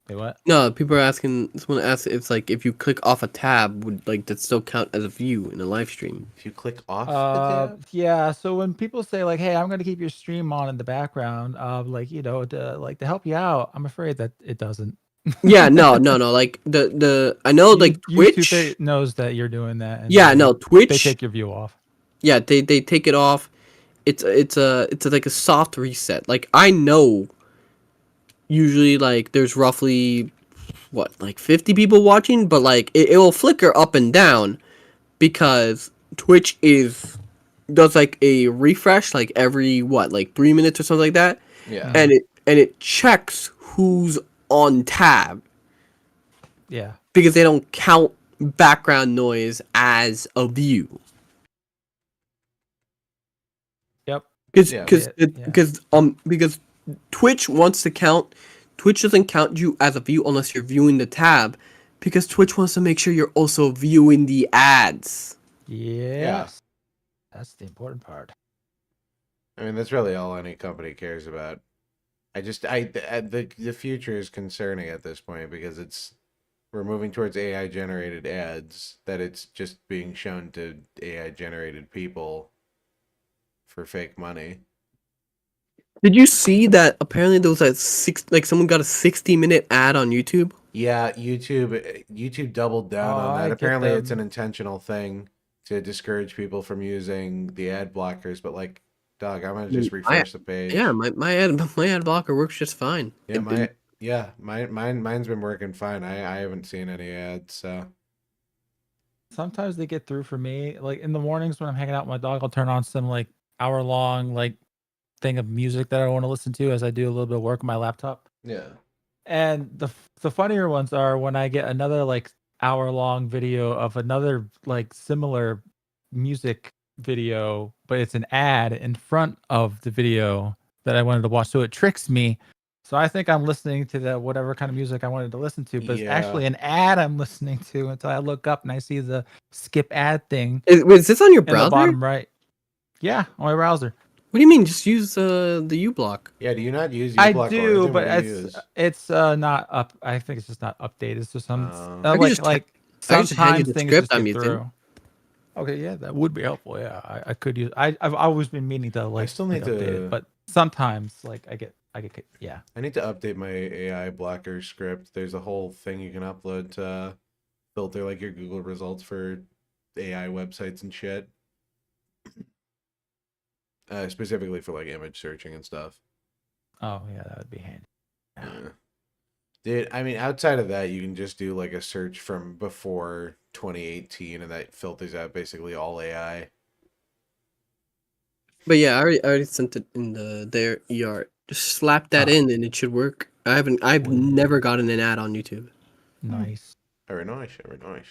Wait, what? No, people are asking. Someone asked, it's like if you click off a tab, would like that still count as a view in a live stream? If you click off the tab? Yeah. So when people say like, "Hey, I'm going to keep your stream on in the background," to help you out, I'm afraid that it doesn't. Yeah, no. Like I know like Twitch YouTube knows that you're doing that. And Yeah, no, Twitch. They take your view off. Yeah, they take it off. It's like a soft reset. Like I know. Usually, like there's roughly like 50 people watching, but like it will flicker up and down because Twitch does like a refresh like every like 3 minutes or something like that. Yeah. And it checks who's on tab. Yeah. Because they don't count background noise as a view. Yep. Because Twitch wants to count. Twitch doesn't count you as a view unless you're viewing the tab, because Twitch wants to make sure you're also viewing the ads. Yes. That's the important part. I mean, that's really all any company cares about. The future is concerning at this point because we're moving towards AI generated ads that it's just being shown to AI generated people for fake money. Did you see that apparently there was someone got a 60-minute ad on YouTube? Yeah, YouTube doubled down on I that. get Apparently, it's an them. intentional thing to discourage people from using the ad blockers. But like, dog, I'm gonna just refresh the page. Yeah, my ad blocker works just fine. Yeah, mine's been working fine. I haven't seen any ads. So Sometimes they get through for me. Like in the mornings when I'm hanging out with my dog, I'll turn on some like hour-long like thing of music that I want to listen to as I do a little bit of work on my laptop. yeah. And the funnier ones are when I get another like hour-long video of another like similar music video, but it's an ad in front of the video that I wanted to watch. So it tricks me. So I think I'm listening to the whatever kind of music I wanted to listen to, but it's actually an ad I'm listening to until I look up and I see the skip ad thing. Is this on your in browser? the bottom right. Yeah, on my browser. What do you mean? Just use the uBlock. Yeah, do you not use I uBlock? do, Origin? but What do you use? it's not up. I think it's just not updated. So some I could just I could just hand you sometimes the things script just I'm get using. through. Okay, yeah, that would be helpful. Yeah, I could use. I've always been meaning to like. I still need update to, it, but sometimes like I get yeah. I need to update my AI blocker script. There's a whole thing you can upload to filter like your Google results for AI websites and shit. Specifically for like image searching and stuff. Oh yeah, that would be handy. Yeah. Dude, I mean, outside of that, you can just do like a search from before 2018, and that filters out basically all AI. But yeah, I already sent it in their ER. Just slap that in and it should work. I've never gotten an ad on YouTube. Nice. Very nice. Very nice.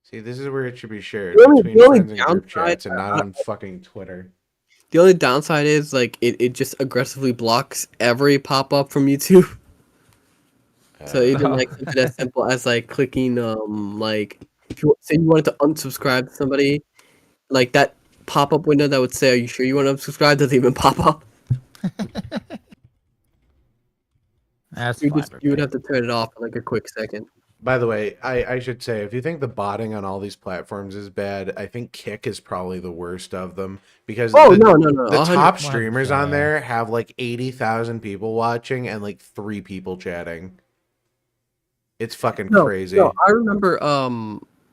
See, this is where it should be shared The only between friends and group downside- chats and not on fucking Twitter. The only downside is like it just aggressively blocks every pop-up from YouTube. So even like something as simple as like clicking like if you say you wanted to unsubscribe to somebody, like that pop-up window that would say, "Are you sure you want to unsubscribe?" doesn't even pop up. That's you fine. would have to turn it off for like a quick second. By the way, I should say, if you think the botting on all these platforms is bad, I think Kick is probably the worst of them because No. the top 100%. streamers on there have like 80,000 people watching and like 3 people chatting. It's fucking crazy. No, I remember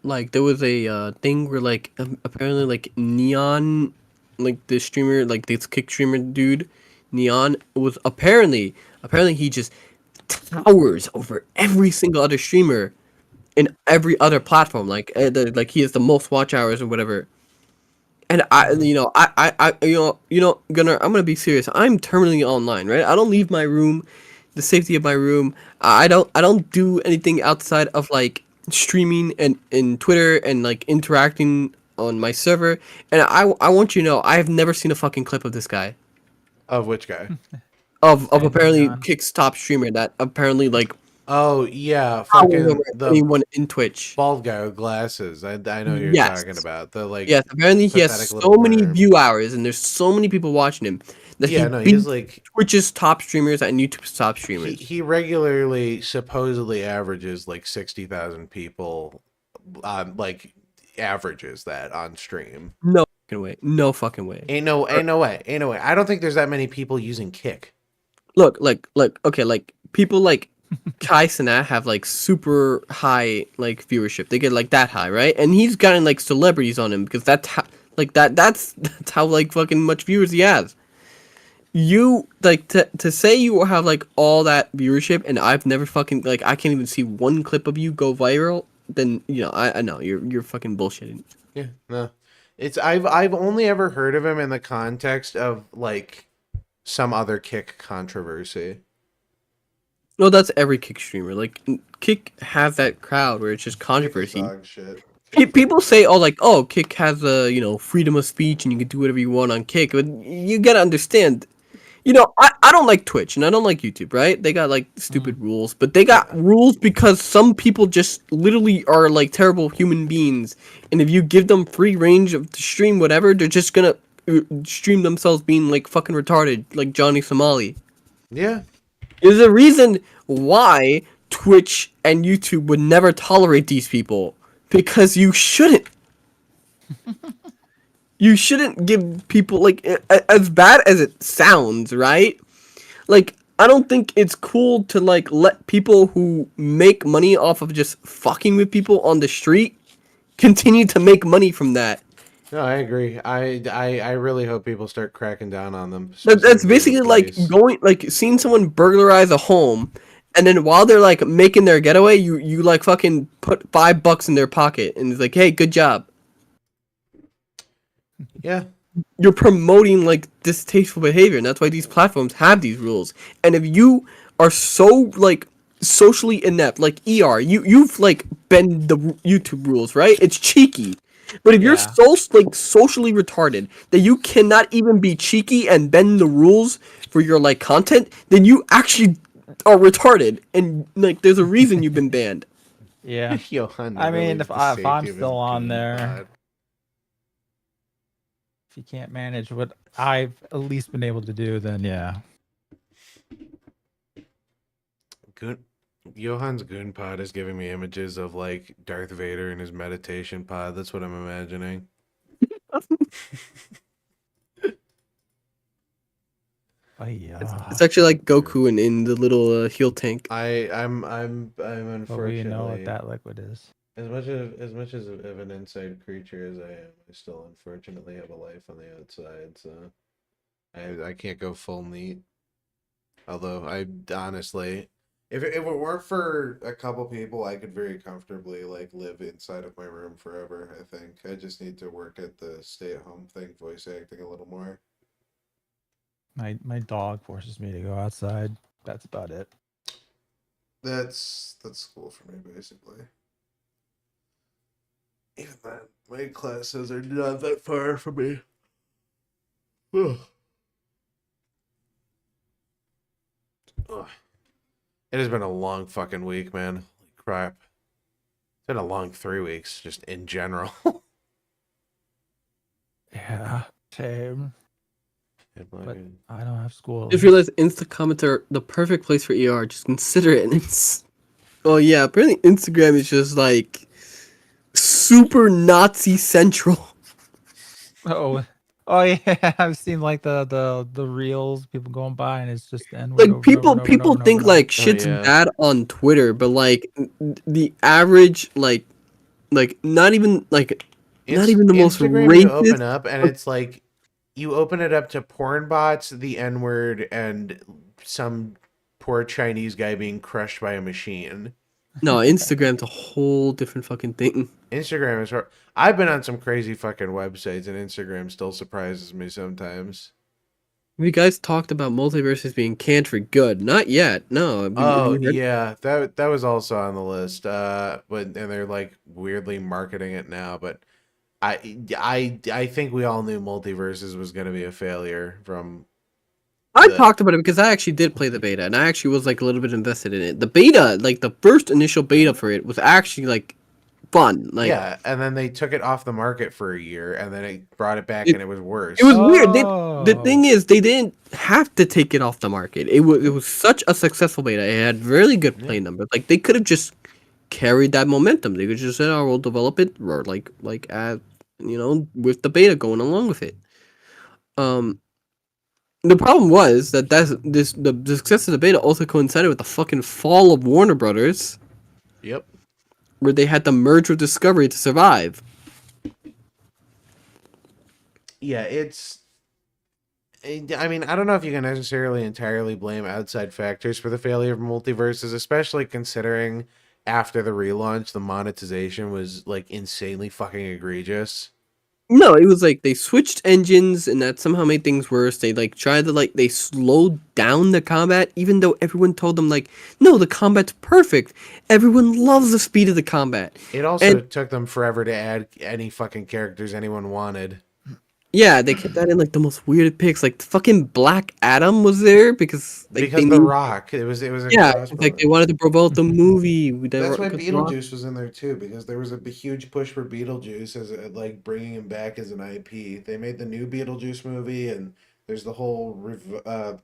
like there was a thing where like apparently like Neon, like the streamer, like this Kick streamer dude, Neon was apparently he just towers over every single other streamer in every other platform. Like like he has the most watch hours or whatever. And I Gunnar, I'm gonna be serious. I'm terminally online, right? I don't leave my room, the safety of my room. I don't do anything outside of like streaming and in Twitter and like interacting on my server. And I want you to know I have never seen a fucking clip of this guy. Of which guy? Of apparently Kick's top streamer that apparently like Oh yeah, fucking anyone in Twitch. Bald guy with glasses. I know who you're talking about. The like yes, apparently he has pathetic so little many nerd. view hours and there's so many people watching him that Yeah, he no, beats he's like Twitch's top streamers and YouTube's top streamers. he regularly supposedly averages like 60,000 people like averages that on stream. No fucking way. No fucking way. Ain't no way. I don't think there's that many people using Kick. Look, okay, like people like Kai Cenat have like super high like viewership. They get like that high, right? And he's gotten like celebrities on him because that's how like that's how like fucking much viewers he has. You like to say you have like all that viewership and I've never fucking like I can't even see one clip of you go viral, then you know I know you're fucking bullshitting. Yeah, no. It's I've only ever heard of him in the context of like some other Kick controversy. No, that's every Kick streamer. Like Kick has that crowd where it's just controversy. Dog shit. People say, "Oh, like, oh, Kick has freedom of speech and you can do whatever you want on Kick." But you gotta understand, I don't like Twitch and I don't like YouTube, right? They got like stupid rules, but they got rules because some people just literally are like terrible human beings, and if you give them free range of to stream whatever, they're just gonna stream themselves being like fucking retarded, like Johnny Somali. Yeah. There's a reason why Twitch and YouTube would never tolerate these people. Because you shouldn't. you shouldn't give people like as bad as it sounds, right? Like I don't think it's cool to like let people who make money off of just fucking with people on the street continue to make money from that. No, I agree. I really hope people start cracking down on them. That's specifically the basically like police. going like seeing someone burglarize a home, and then while they're like making their getaway, you like fucking put $5 in their pocket, and it's like, hey, good job. Yeah. You're promoting like distasteful behavior, and that's why these platforms have these rules. And if you are so like socially inept, like you've like bent the YouTube rules, right? It's cheeky. But if you're so like socially retarded that you cannot even be cheeky and bend the rules for your like content, then you actually are retarded, and like there's a reason you've been banned. Yeah. Johann I mean, really if the I'm safety of still his on game there, pod. if you can't manage what I've at least been able to do, then yeah. Johann's goon pod is giving me images of like Darth Vader in his meditation pod. That's what I'm imagining. It's actually like Goku in the little heal tank. I'm unfortunately. But we know what that liquid is. As much of an inside creature as I am, I still unfortunately have a life on the outside, so I can't go full neat. Although I honestly, if it weren't for a couple people, I could very comfortably like live inside of my room forever. I think I just need to work at the stay-at-home thing, voice acting a little more. My dog forces me to go outside. That's about it. That's cool for me, basically. Even then, my classes are not that far from me. Ugh. Ugh. It has been a long fucking week, man. Holy crap. It's been a long 3 weeks, just in general. Yeah, same. But I don't have school. Just realized Insta comments are the perfect place for ER. Just consider it. And it's, oh yeah, apparently Instagram is just like super Nazi central. Oh yeah, I've seen like the reels, people going by, and it's just the N-word Like over and people over and over and over think and like over. shit's bad on Twitter, but like the average like not even the most Instagram you open racist. up and it's like you open it up to porn bots, the N-word, and some poor Chinese guy being crushed by a machine. No, Instagram's a whole different fucking thing. Instagram is hard. I've been on some crazy fucking websites, and Instagram still surprises me sometimes. You guys talked about multiverses being canned for good. Not yet. No. Oh yeah, that was also on the list. And they're like weirdly marketing it now, but I think we all knew multiverses was gonna be a failure from. I talked about it because I actually did play the beta, and I actually was like a little bit invested in it. The beta, like the first initial beta for it, was actually like fun. Like Yeah, and then they took it off the market for a year, and then it brought it back, and it was worse. It was weird. The thing is, they didn't have to take it off the market. It was such a successful beta. It had really good play numbers. Like they could have just carried that momentum. They could just said, "Oh, we'll develop it," or with the beta going along with it. The problem was that the success of the beta also coincided with the fucking fall of Warner Brothers. Yep. Where they had to merge with Discovery to survive. Yeah, I mean, I don't know if you can necessarily entirely blame outside factors for the failure of multiverses, especially considering after the relaunch, the monetization was like insanely fucking egregious. No, it was like they switched engines and that somehow made things worse. They like tried to they slowed down the combat, even though everyone told them like, no, the combat's perfect. Everyone loves the speed of the combat. It also took them forever to add any fucking characters anyone wanted. Yeah, they kept that in like the most weird picks. Like fucking Black Adam was there because they The Rock. It was a like they wanted to promote the movie. That's why Beetlejuice was in there too, because there was a huge push for Beetlejuice as like bringing him back as an IP. They made the new Beetlejuice movie, and there's the whole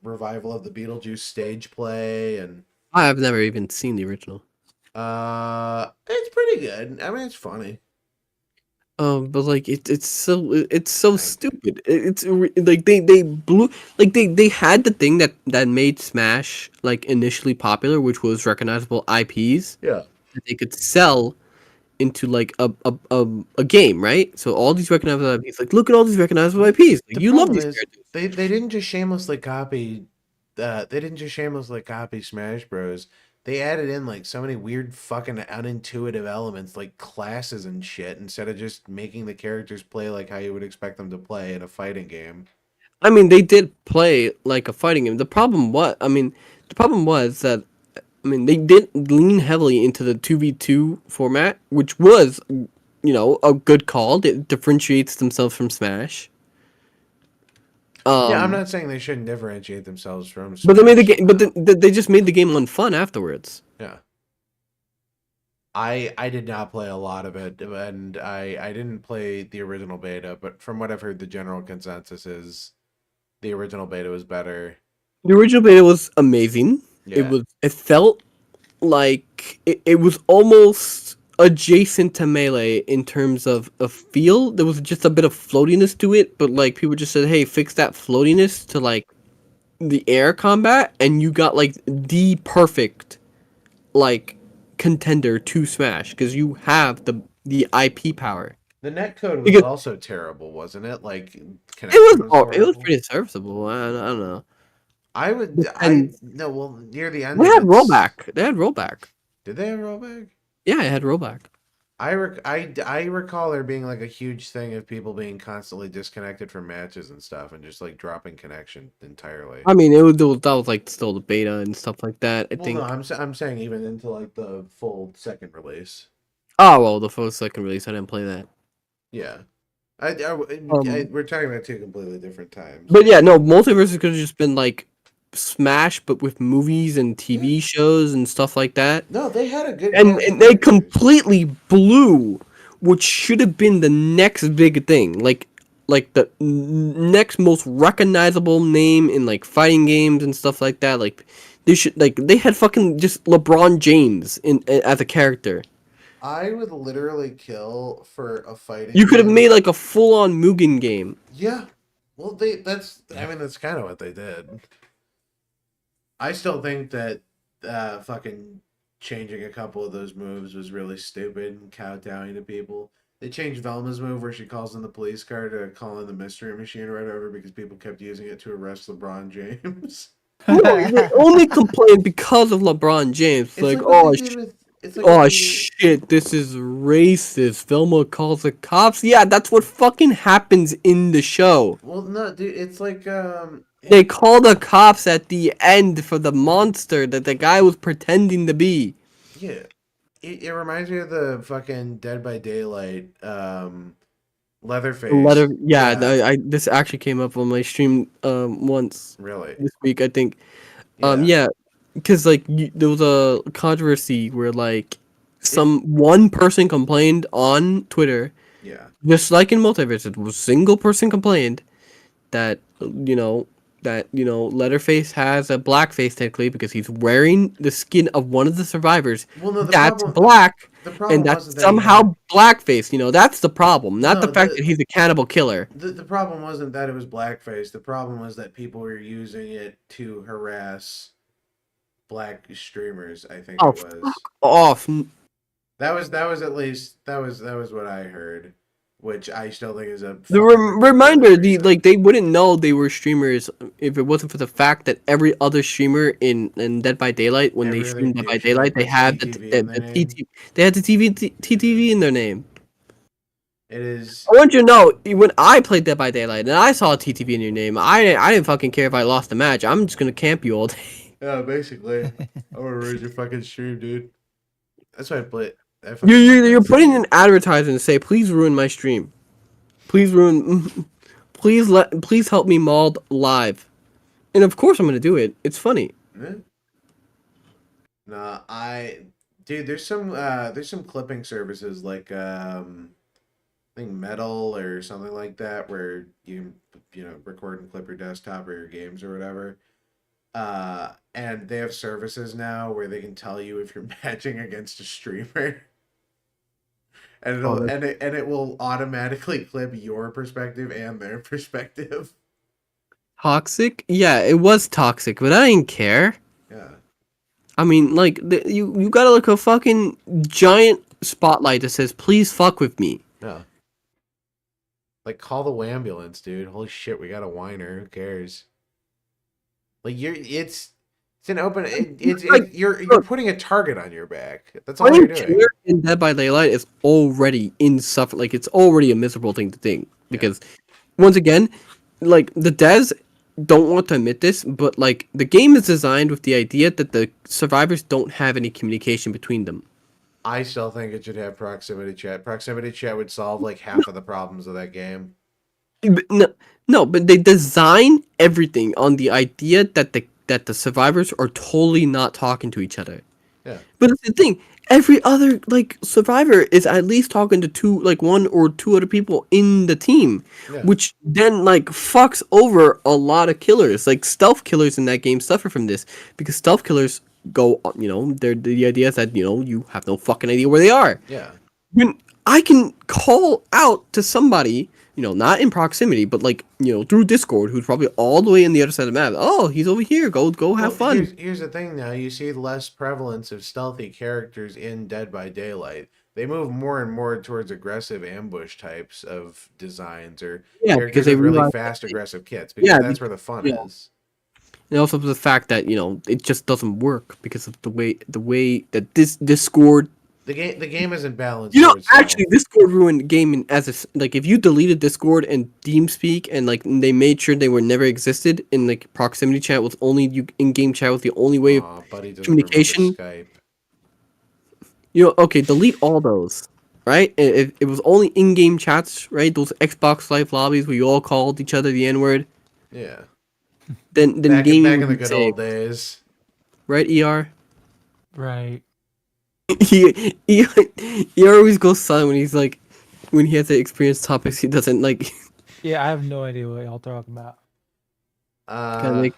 revival of the Beetlejuice stage play. And I've never even seen the original. It's pretty good. I mean, it's funny. But like it's so stupid. Like they blew like they had the thing that made Smash like initially popular, which was recognizable IPs. Yeah. That they could sell into like a game, right? So all these recognizable IPs, like look at all these recognizable IPs. Like, The you love problem these is characters. they didn't just shamelessly copy. They didn't just shamelessly copy Smash Bros. They added in like so many weird fucking unintuitive elements like classes and shit instead of just making the characters play like how you would expect them to play in a fighting game. I mean, they did play like a fighting game. The problem was that they did lean heavily into the 2v2 format, which was, a good call. It differentiates themselves from Smash. Yeah, I'm not saying they shouldn't differentiate themselves from. But they made the Smash. game. But they just made the game unfun afterwards. Yeah. I did not play a lot of it, and I didn't play the original beta. But from what I've heard, the general consensus is the original beta was better. The original beta was amazing. Yeah. It felt like it was almost adjacent to Melee in terms of feel. There was just a bit of floatiness to it, but like people just said, hey, fix that floatiness to like the air combat, and you got like the perfect like contender to Smash because you have the IP power. The netcode was Because- also terrible, wasn't it? Like It connection was horrible. pretty serviceable. I don't know. I would. And- no. Well, near the end. They of had it- rollback. They had rollback. Did they have rollback? Yeah, it had rollback. I recall there being like a huge thing of people being constantly disconnected from matches and stuff, and just like dropping connection entirely. I mean, that was like still the beta and stuff like that. I think. No, I'm saying even into like the full second release. Oh well, the first second release, I didn't play that. Yeah, we're talking about two completely different times. But yeah, no, multiverse could have just been like Smash, but with movies and TV shows and stuff like that. No, they had a good. And they completely blew what should have been the next big thing, like the next most recognizable name in like fighting games and stuff like that. Like they had fucking just LeBron James as a character. I would literally kill for a fighting. You could have game. made like a full-on Mugen game. Yeah, well, that's kind of what they did. I still think that fucking changing a couple of those moves was really stupid and kowtowing to people. They changed Velma's move where she calls in the police car to call in the mystery machine right over because people kept using it to arrest LeBron James. No, they only complained because of LeBron James. It's Like, like what oh, they did with- it's like what they- shit, this is racist. Velma calls the cops. Yeah, that's what fucking happens in the show. Well, no, dude, it's like They call the cops at the end for the monster that the guy was pretending to be. yeah, it reminds me of the fucking Dead by Daylight Leatherface. This actually came up on my stream once. Really? This week, I think. Yeah, because like there was a controversy where like one person complained on Twitter. Yeah. Just like in Multiverse, a single person complained that Leatherface has a black face technically because he's wearing the skin of one of the survivors. Well, no, the that's problem- black, the problem and that's wasn't that he somehow blackface. That's the problem, not No, the fact that he's a cannibal killer. The problem wasn't that it was blackface. The problem was that people were using it to harass black streamers. I think Oh, it was. fuck off! That was at least that was what I heard, which I still think is a. The reminder, they wouldn't know they were streamers if it wasn't for the fact that every other streamer in Dead by Daylight, when they stream Dead by Daylight, they had the TTV in their name. It is. I want you to know, when I played Dead by Daylight and I saw a TTV in your name, I didn't fucking care if I lost the match. I'm just gonna camp you all day. Yeah, basically. I want to raise your fucking stream, dude. That's why I play. You're putting an advertisement to say, please ruin my stream. Please help me mauled live. And of course I'm gonna do it. It's funny. Yeah. Nah, dude, there's some clipping services like I think Metal or something like that where you record and clip your desktop or your games or whatever. And they have services now where they can tell you if you're matching against a streamer. and it will automatically clip your perspective and their perspective. Toxic? Yeah, it was toxic, but I didn't care. Yeah. I mean, like, you got like a fucking giant spotlight that says, "Please fuck with me." Yeah. Like, call the ambulance, dude. Holy shit, we got a whiner. Who cares? Like, it's an open. You're putting a target on your back. That's all you're doing. In Dead by Daylight is already insufferable. Like, it's already a miserable thing to think because, once again, like the devs don't want to admit this, but like the game is designed with the idea that the survivors don't have any communication between them. I still think it should have proximity chat. Proximity chat would solve like half of the problems of that game. No, but they design everything on the idea that the survivors are totally not talking to each other. Yeah. But that's the thing. Every other like survivor is at least talking to one or two other people in the team, which then like fucks over a lot of killers. Like stealth killers in that game suffer from this because stealth killers go, the idea is that you have no fucking idea where they are. Yeah. When I can call out to somebody, not in proximity, but like, through Discord, who's probably all the way in the other side of the map. Oh, he's over here. Go have fun. Here's the thing now. You see less prevalence of stealthy characters in Dead by Daylight. They move more and more towards aggressive ambush types of designs or characters with really fast aggressive kits because that's where the fun is. And also the fact that, it just doesn't work because of the way that this Discord. The game isn't balanced. Actually, Discord ruined gaming if you deleted Discord and TeamSpeak and like they made sure they were never existed and like proximity chat was only in-game chat was the only way of communication. Skype. Okay, delete all those, right? It was only in-game chats, right? Those Xbox Live lobbies where you all called each other the N-word. Yeah. Then back gaming in the good old days, right? ER. Right. He always goes silent when he has to experience topics he doesn't like. Yeah, I have no idea what y'all talking about. Kind of make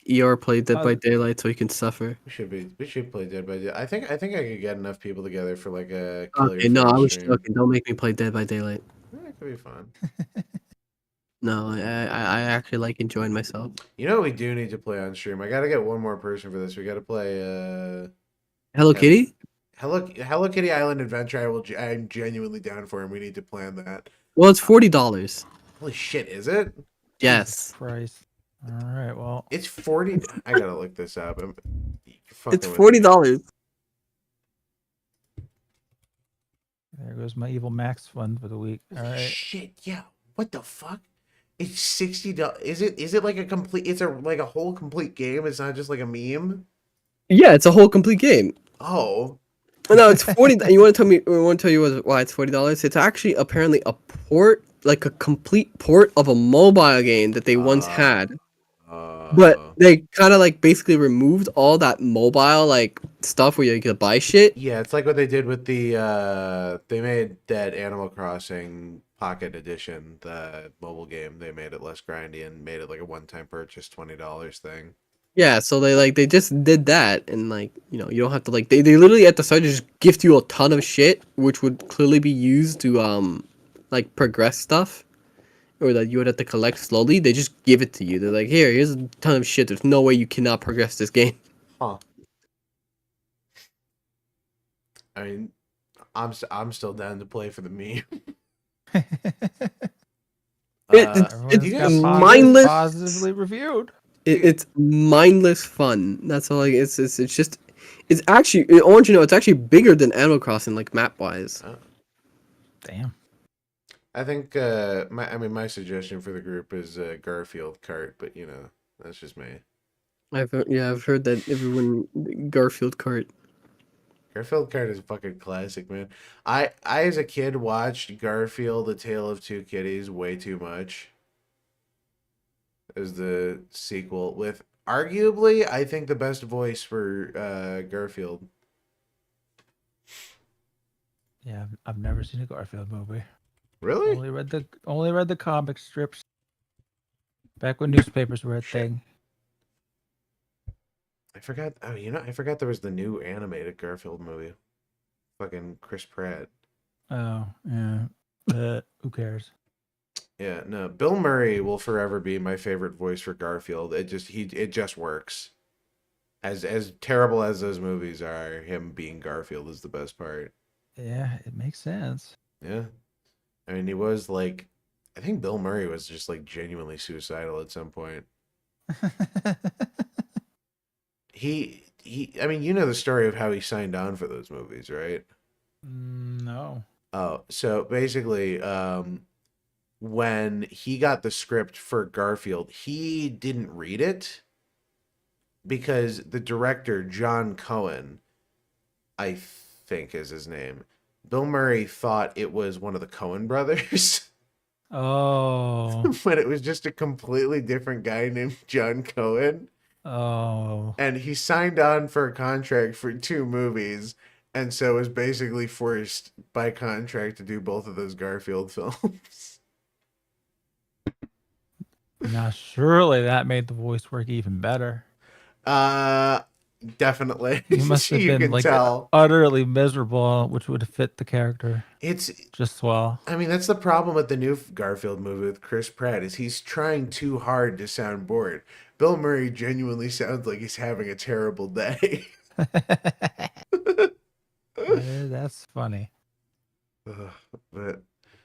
ER play Dead by Daylight so he can suffer. We should play Dead by Daylight. I think I could get enough people together for like a killer. Okay, no, I was joking. Don't make me play Dead by Daylight. It could be fun. No, I actually like enjoying myself. We do need to play on stream. I gotta get one more person for this. We gotta play Hello Kitty? Hello Kitty Island Adventure. I'm genuinely down for, and we need to plan that. Well, it's $40. Holy shit, is it? Yes. Price. All right. Well, it's 40. I gotta look this up. It's $40. There goes my evil max fund for the week. All right. Shit. Yeah. What the fuck? It's $60. Is it like a complete? It's like a whole complete game. It's not just like a meme. Yeah, it's a whole complete game. Oh. No, it's 40. You want to tell me? I want to tell you why it's $40. It's actually apparently a port, like a complete port of a mobile game that they once had. But they kind of like basically removed all that mobile like stuff where you could buy shit. Yeah, it's like what they did with the they made that Animal Crossing Pocket Edition, the mobile game. They made it less grindy and made it like a one-time purchase $20 thing. Yeah, so they just did that, and you don't have to they literally at the start just gift you a ton of shit, which would clearly be used to progress stuff, or that you would have to collect slowly. They just give it to you. They're like, here's a ton of shit. There's no way you cannot progress this game. Huh. I mean, I'm still down to play for the meme. It's mindless. Positively reviewed. It's mindless fun. That's all. It's actually. I want you to know it's actually bigger than Animal Crossing, like map wise. Oh. Damn. I think my suggestion for the group is Garfield Kart, but that's just me. I've heard that everyone Garfield Kart. Garfield Kart is a fucking classic, man. I as a kid watched Garfield: A Tale of Two Kitties way too much. As the sequel with arguably, I think, the best voice for Garfield. Yeah, I've never seen a Garfield movie. Really? Only read the comic strips. Back when newspapers were a thing. I forgot. I forgot there was the new animated Garfield movie. Fucking Chris Pratt. Oh, yeah. Who cares? Yeah, no. Bill Murray will forever be my favorite voice for Garfield. It just works. As terrible as those movies are, him being Garfield is the best part. Yeah, it makes sense. Yeah. I mean, he was like, I think Bill Murray was just like genuinely suicidal at some point. I mean, you know the story of how he signed on for those movies, right? No. Oh, so basically, when he got the script for Garfield, he didn't read it because the director, John Cohen, I think is his name, Bill Murray thought it was one of the Coen brothers. Oh. But it was just a completely different guy named John Cohen. Oh. And he signed on for a contract for 2 movies, and so was basically forced by contract to do both of those Garfield films. Now, surely that made the voice work even better. Definitely. You must have You been can like tell. utterly miserable, which would have fit the character. It's just well. I mean, that's the problem with the new Garfield movie with Chris Pratt is he's trying too hard to sound bored. Bill Murray genuinely sounds like he's having a terrible day. That's funny. But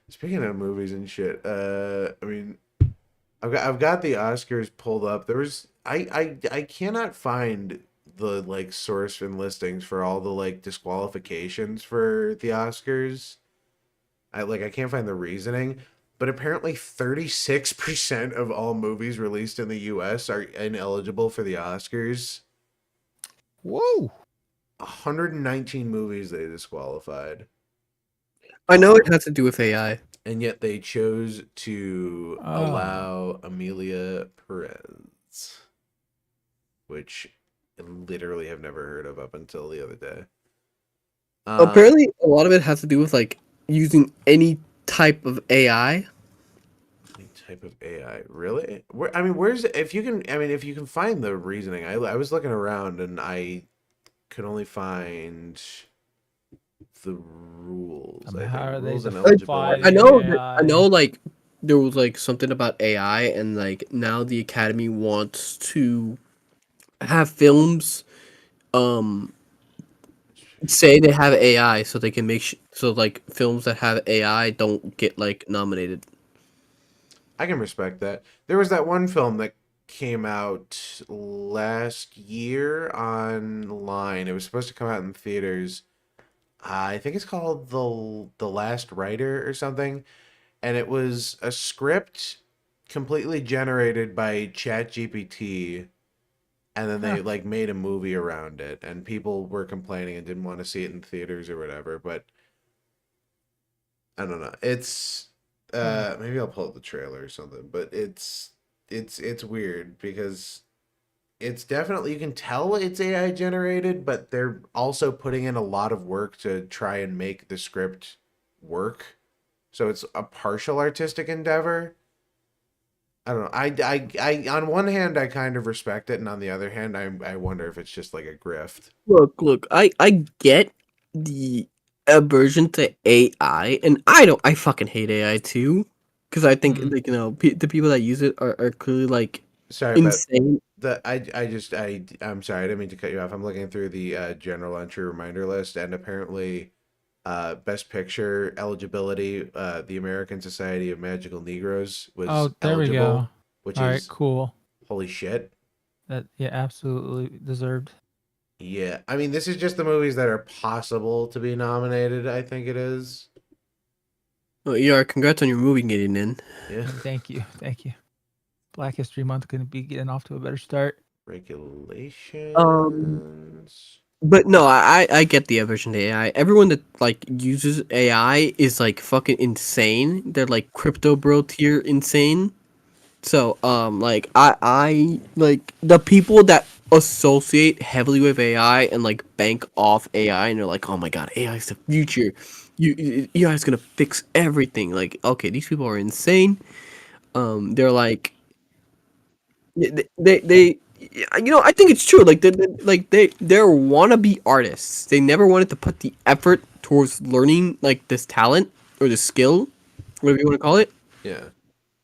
speaking of movies and shit, I mean, I've got the Oscars pulled up. There was I cannot find the like source and listings for all the like disqualifications for the Oscars. I can't find the reasoning, but apparently 36% of all movies released in the US are ineligible for the Oscars. Whoa. 119 movies they disqualified. I know it has to do with AI. And yet they chose to allow Amelia Perez, which I literally have never heard of up until the other day. Apparently, a lot of it has to do with like using any type of AI. Any type of AI, really? Where's if you can find the reasoning? I was looking around and I could only find the rules. How are they rules and defined? eligibility. I know, like there was like something about AI, and like now the Academy wants to have films, say they have AI, so they can make so like films that have AI don't get like nominated. I can respect that. There was that one film that came out last year online. It was supposed to come out in theaters. I think it's called The Last Writer or something. And it was a script completely generated by ChatGPT. And then they like made a movie around it. And people were complaining and didn't want to see it in theaters or whatever. But I don't know. It's maybe I'll pull up the trailer or something. But it's weird because it's definitely, you can tell it's AI generated, but they're also putting in a lot of work to try and make the script work. So it's a partial artistic endeavor. I don't know. I on one hand, I kind of respect it, and on the other hand, I wonder if it's just like a grift. Look, I get the aversion to AI, and I fucking hate AI too, because I think like the people that use it are clearly like insane. I'm sorry, I didn't mean to cut you off. I'm looking through the general entry reminder list, and apparently, Best Picture eligibility, the American Society of Magical Negroes was there eligible, we go. which All is right, cool. Holy shit. That absolutely deserved. Yeah, I mean, this is just the movies that are possible to be nominated. I think it is. Oh, yeah, congrats on your movie getting in. Yeah. Thank you. Black History Month going to be getting off to a better start. Regulations. But no, I get the aversion to AI. Everyone that like uses AI is like fucking insane. They're like crypto bro tier insane. So like I like the people that associate heavily with AI and like bank off AI and they're like, oh my god, AI is the future. AI is gonna fix everything. Like, okay, these people are insane. They're like they I think it's true. Like they're wannabe artists. They never wanted to put the effort towards learning like this talent or the skill, whatever you want to call it. Yeah.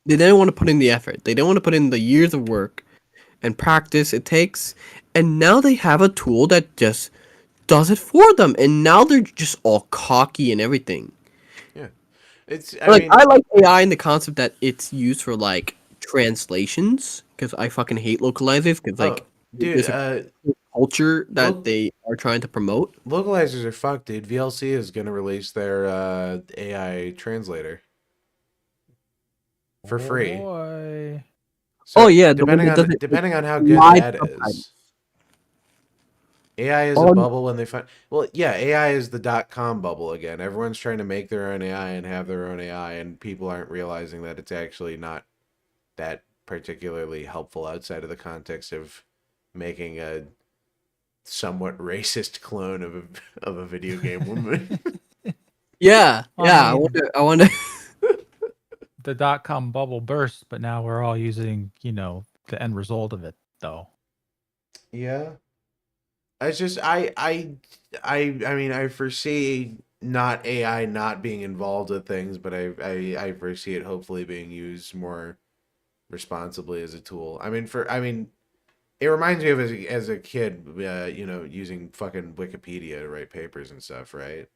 They didn't want to put in the effort. They didn't want to put in the years of work and practice it takes. And now they have a tool that just does it for them. And now they're just all cocky and everything. Yeah. It's I like AI in the concept that it's used for like translations, because I fucking hate localizers, because like there's a culture that they are trying to promote. Localizers are fucked, dude. VLC is gonna release their AI translator for free. Boy. So yeah, depending on how good that is. AI is a bubble when they find. Well, yeah, AI is the .com bubble again. Everyone's trying to make their own AI and have their own AI, and people aren't realizing that it's actually not that particularly helpful outside of the context of making a somewhat racist clone of a video game woman. Yeah. I wonder. The .com bubble burst, but now we're all using, the end result of it, though. Yeah. It's just I mean I foresee not AI not being involved with things, but I foresee it hopefully being used more responsibly as a tool. I mean it reminds me of as a kid, using fucking Wikipedia to write papers and stuff, right?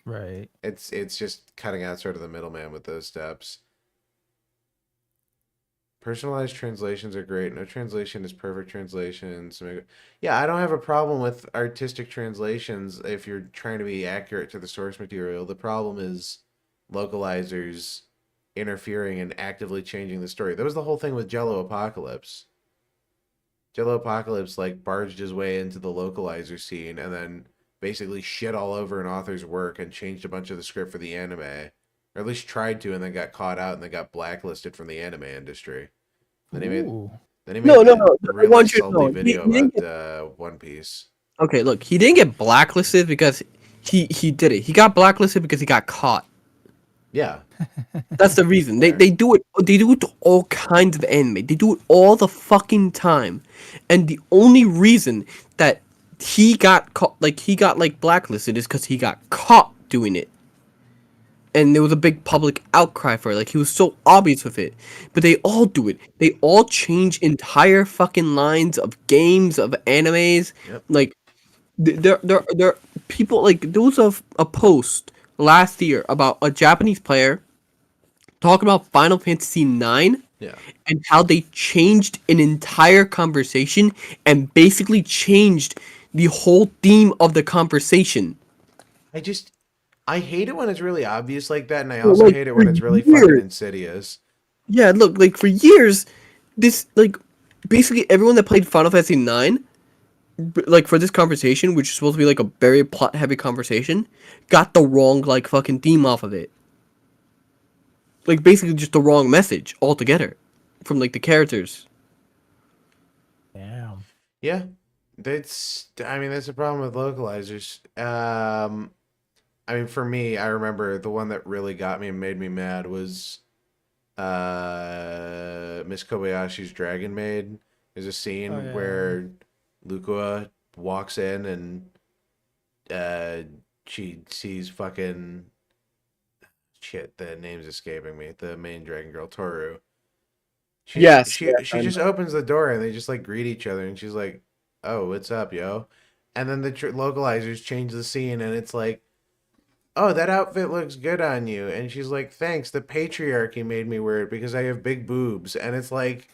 Right. It's just cutting out sort of the middleman with those steps. Personalized translations are great. No translation is perfect translation. So yeah, I don't have a problem with artistic translations if you're trying to be accurate to the source material. The problem is localizers interfering and actively changing the story. That was the whole thing with Jello Apocalypse. Jello Apocalypse like barged his way into the localizer scene and then basically shit all over an author's work and changed a bunch of the script for the anime. Or at least tried to, and then got caught out and then got blacklisted from the anime industry. Then he made the really salty video about One Piece. Okay, look, he didn't get blacklisted because he did it. He got blacklisted because he got caught. Yeah. That's the reason. They do it to all kinds of anime. They do it all the fucking time. And the only reason that he got blacklisted is because he got caught doing it. And there was a big public outcry for it. Like, he was so obvious with it. But they all do it. They all change entire fucking lines of games, of animes. Yep. Like, there people, like, there was a post last year about a Japanese player talking about Final Fantasy IX. Yeah. And how they changed an entire conversation and basically changed the whole theme of the conversation. I hate it when it's really obvious like that, and I also hate it when it's really fucking insidious. Yeah, look, like, for years, this, like, basically everyone that played Final Fantasy IX, like, for this conversation, which is supposed to be, like, a very plot-heavy conversation, got the wrong, like, fucking theme off of it. Like, basically just the wrong message altogether from, like, the characters. Damn. Yeah. That's a problem with localizers. I mean, for me, I remember the one that really got me and made me mad was Miss Kobayashi's Dragon Maid. There's a scene where Lukua walks in and she sees fucking... Shit, the name's escaping me. The main dragon girl, Toru. She just opens the door and they just, like, greet each other. And she's like, oh, what's up, yo? And then the localizers change the scene and it's like, oh, that outfit looks good on you. And she's like, thanks, the patriarchy made me wear it because I have big boobs. And it's like,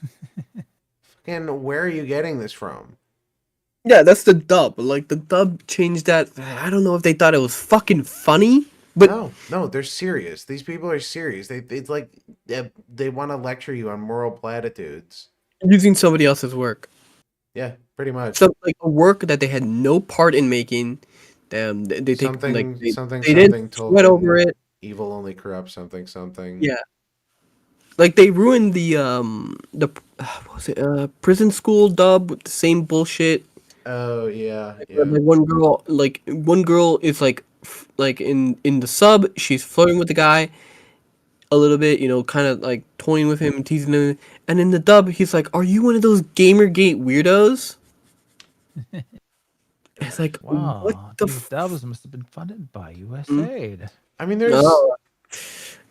fucking, where are you getting this from? Yeah, that's the dub. Like, the dub changed that. I don't know if they thought it was fucking funny, but... No, they're serious. These people are serious. It's like, they want to lecture you on moral platitudes. Using somebody else's work. Yeah, pretty much. So, like, a work that they had no part in making... they take something, like they something didn't sweat over it. Evil only corrupts something. Yeah, like they ruined the what was it, prison school dub with the same bullshit. Oh yeah. Like one girl is like in the sub, she's flirting with the guy a little bit, kind of like toying with him and teasing him, and in the dub he's like, "Are you one of those Gamergate weirdos?" It's like, Wow, what the these dubs must have been funded by USAID. I mean, there's. No.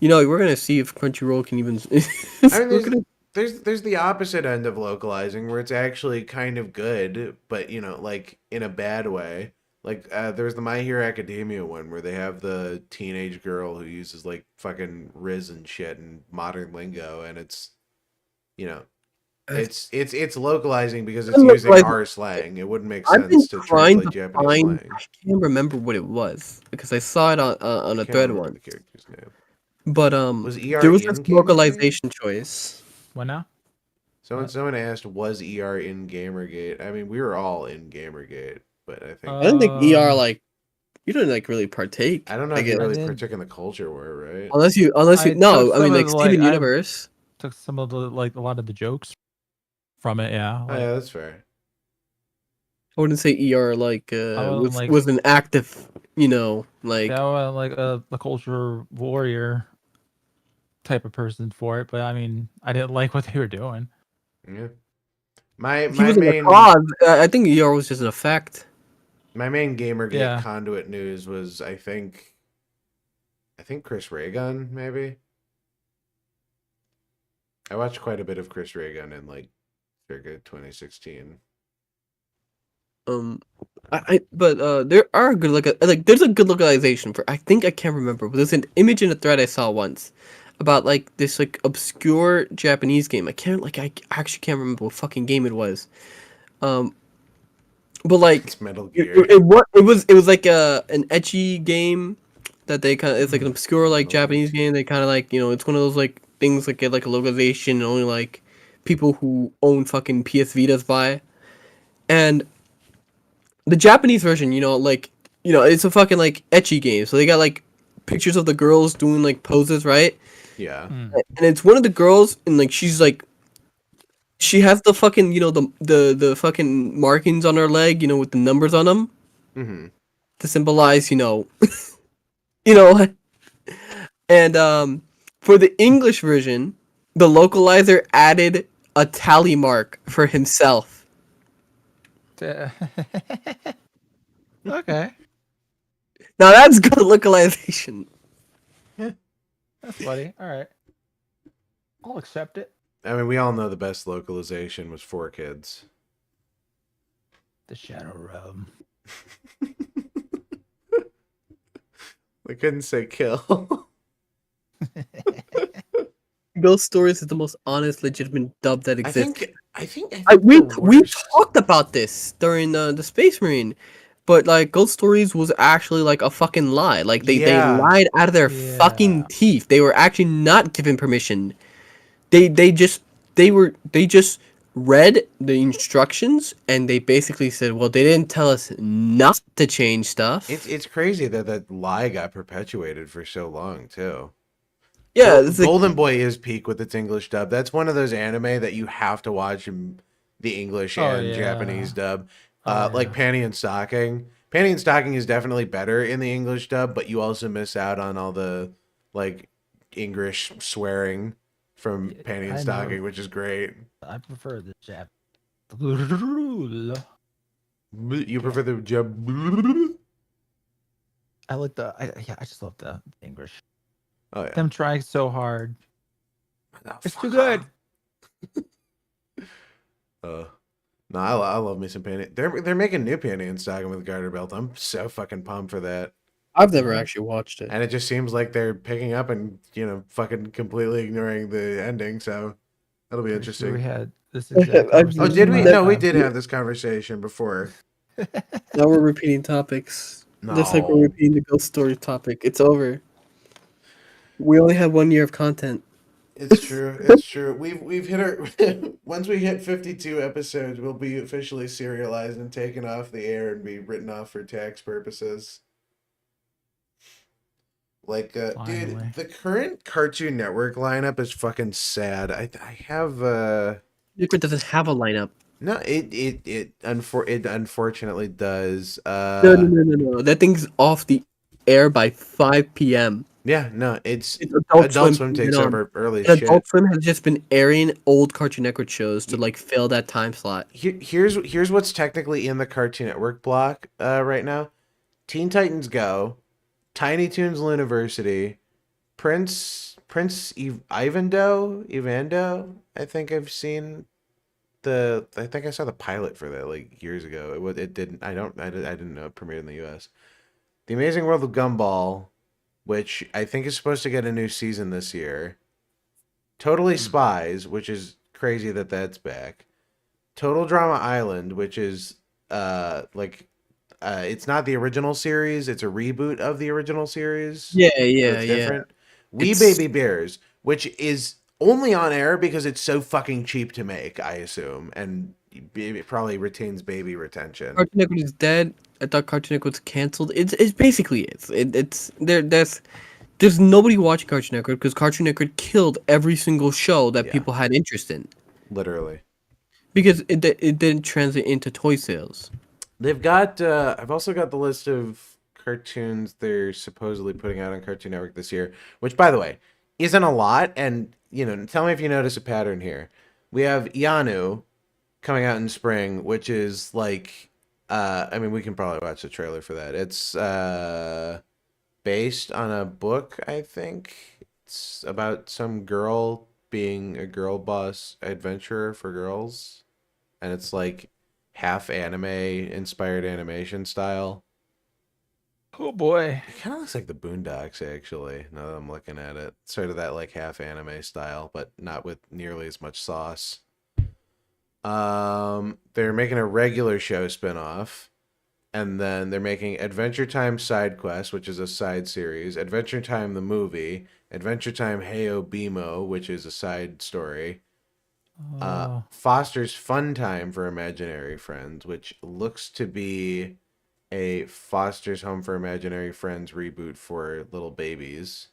You know, we're gonna see if Crunchyroll can even. I mean, there's the opposite end of localizing where it's actually kind of good, but you know, like in a bad way. Like there's the My Hero Academia one where they have the teenage girl who uses like fucking Riz and shit and modern lingo, and it's, you know, it's localizing because it's using our slang. It wouldn't make sense to translate Japanese slang. I can't remember what it was because I saw it on a thread once. The character's name. But was ER there was in this localization choice. What now? Someone asked, was ER in Gamergate? I mean, we were all in Gamergate, but I think I don't think ER like you didn't like really partake. I don't know if you really partook in the culture war, right? Unless you no, I mean like Steven Universe took some of the like a lot of the jokes from it, yeah. Oh, yeah, that's fair. I wouldn't say ER like was an active, you know, like like a culture warrior type of person for it, but I mean, I didn't like what they were doing. Yeah, my main cause. I think ER was just an effect. My main Gamergate conduit news was I think Chris Reagan maybe. I watched quite a bit of Chris Reagan in like circa 2016. But there are good there's a good localization for I can't remember, but there's an image in a thread I saw once about like this like obscure Japanese game. I actually can't remember what fucking game it was. But like it's Metal Gear. It was like an ecchi game that they it's like an obscure like Japanese game. They kind of like, you know, it's one of those like things that get like a localization and only like people who own fucking PS Vitas buy. And the Japanese version, you know, like, you know, it's a fucking like ecchi game. So they got like pictures of the girls doing like poses, right? Yeah. And it's one of the girls, and like she's like, she has the fucking, you know, the fucking markings on her leg, you know, with the numbers on them, to symbolize, you know, you know. And for the English version, the localizer added a tally mark for himself. Okay. Now that's good localization. That's funny. All right. I'll accept it. I mean, we all know the best localization was 4Kids. The Shadow Realm. We couldn't say kill. Ghost Stories is the most honest, legitimate dub that exists. I think we talked about this during the Space Marine, but like Ghost Stories was actually like a fucking lie. Like they lied out of their fucking teeth. They were actually not given permission. They just read the instructions and they basically said, well, they didn't tell us not to change stuff. It's crazy that lie got perpetuated for so long too. Yeah, Golden Boy is peak with its English dub. That's one of those anime that you have to watch in the English and Japanese dub. Like Panty and Stocking. Panty and Stocking is definitely better in the English dub, but you also miss out on all the like English swearing from Panty and Stocking, which is great. I prefer the Jap. You prefer the Jap? I like I just love the English. Oh yeah. Them trying so hard. It's too good. No, I love me some Panty. They're making new Panty and Stocking with Garter Belt. I'm so fucking pumped for that. I've never actually watched it. And it just seems like they're picking up and, you know, fucking completely ignoring the ending, so that'll be interesting. We had this exact conversation. Oh, did we? No, we did have this conversation before. Now we're repeating topics. No. Just like we're repeating the Ghost Story topic. It's over. We only have 1 year of content. It's true. It's true. We've hit our once we hit 52 episodes, we'll be officially serialized and taken off the air and be written off for tax purposes. Like, dude, the current Cartoon Network lineup is fucking sad. I have It doesn't have a lineup. No, it unfortunately does. No. That thing's off the air by 5 p.m. Yeah, no, it's Adult Adult Swim Swim takes over early And shit. Adult Swim has just been airing old Cartoon Network shows to like fill that time slot. Here's what's technically in the Cartoon Network block right now: Teen Titans Go, Tiny Toons University, Prince Evando. I think I've seen I think I saw the pilot for that like years ago. It didn't. I didn't know it premiered in the U.S. The Amazing World of Gumball, which I think is supposed to get a new season this year. Totally Spies, which is crazy that that's back. Total Drama Island, which is it's not the original series, it's a reboot of the original series. Yeah, So yeah, it's different. We It's- Baby Bears, which is only on air because it's so fucking cheap to make, I assume, and it probably retains baby retention. Cartoon Network is dead. I thought Cartoon Network was canceled. It's basically there's nobody watching Cartoon Network because Cartoon Network killed every single show that people had interest in. Literally. Because it didn't translate into toy sales. They've got I've also got the list of cartoons they're supposedly putting out on Cartoon Network this year, which by the way, isn't a lot, and tell me if you notice a pattern here. We have Yanu coming out in spring, which is like I mean we can probably watch the trailer for that. It's based on a book, I think. It's about some girl being a girl boss adventurer for girls. And it's like half anime inspired animation style. Oh boy. It kind of looks like the Boondocks, actually, now that I'm looking at it. Sort of that like half anime style, but not with nearly as much sauce. They're making a regular show spinoff. And then they're making Adventure Time Side Quest, which is a side series. Adventure Time the movie. Adventure Time Heyo Bimo, which is a side story. Foster's Fun Time for Imaginary Friends, which looks to be a Foster's Home for Imaginary Friends reboot for little babies.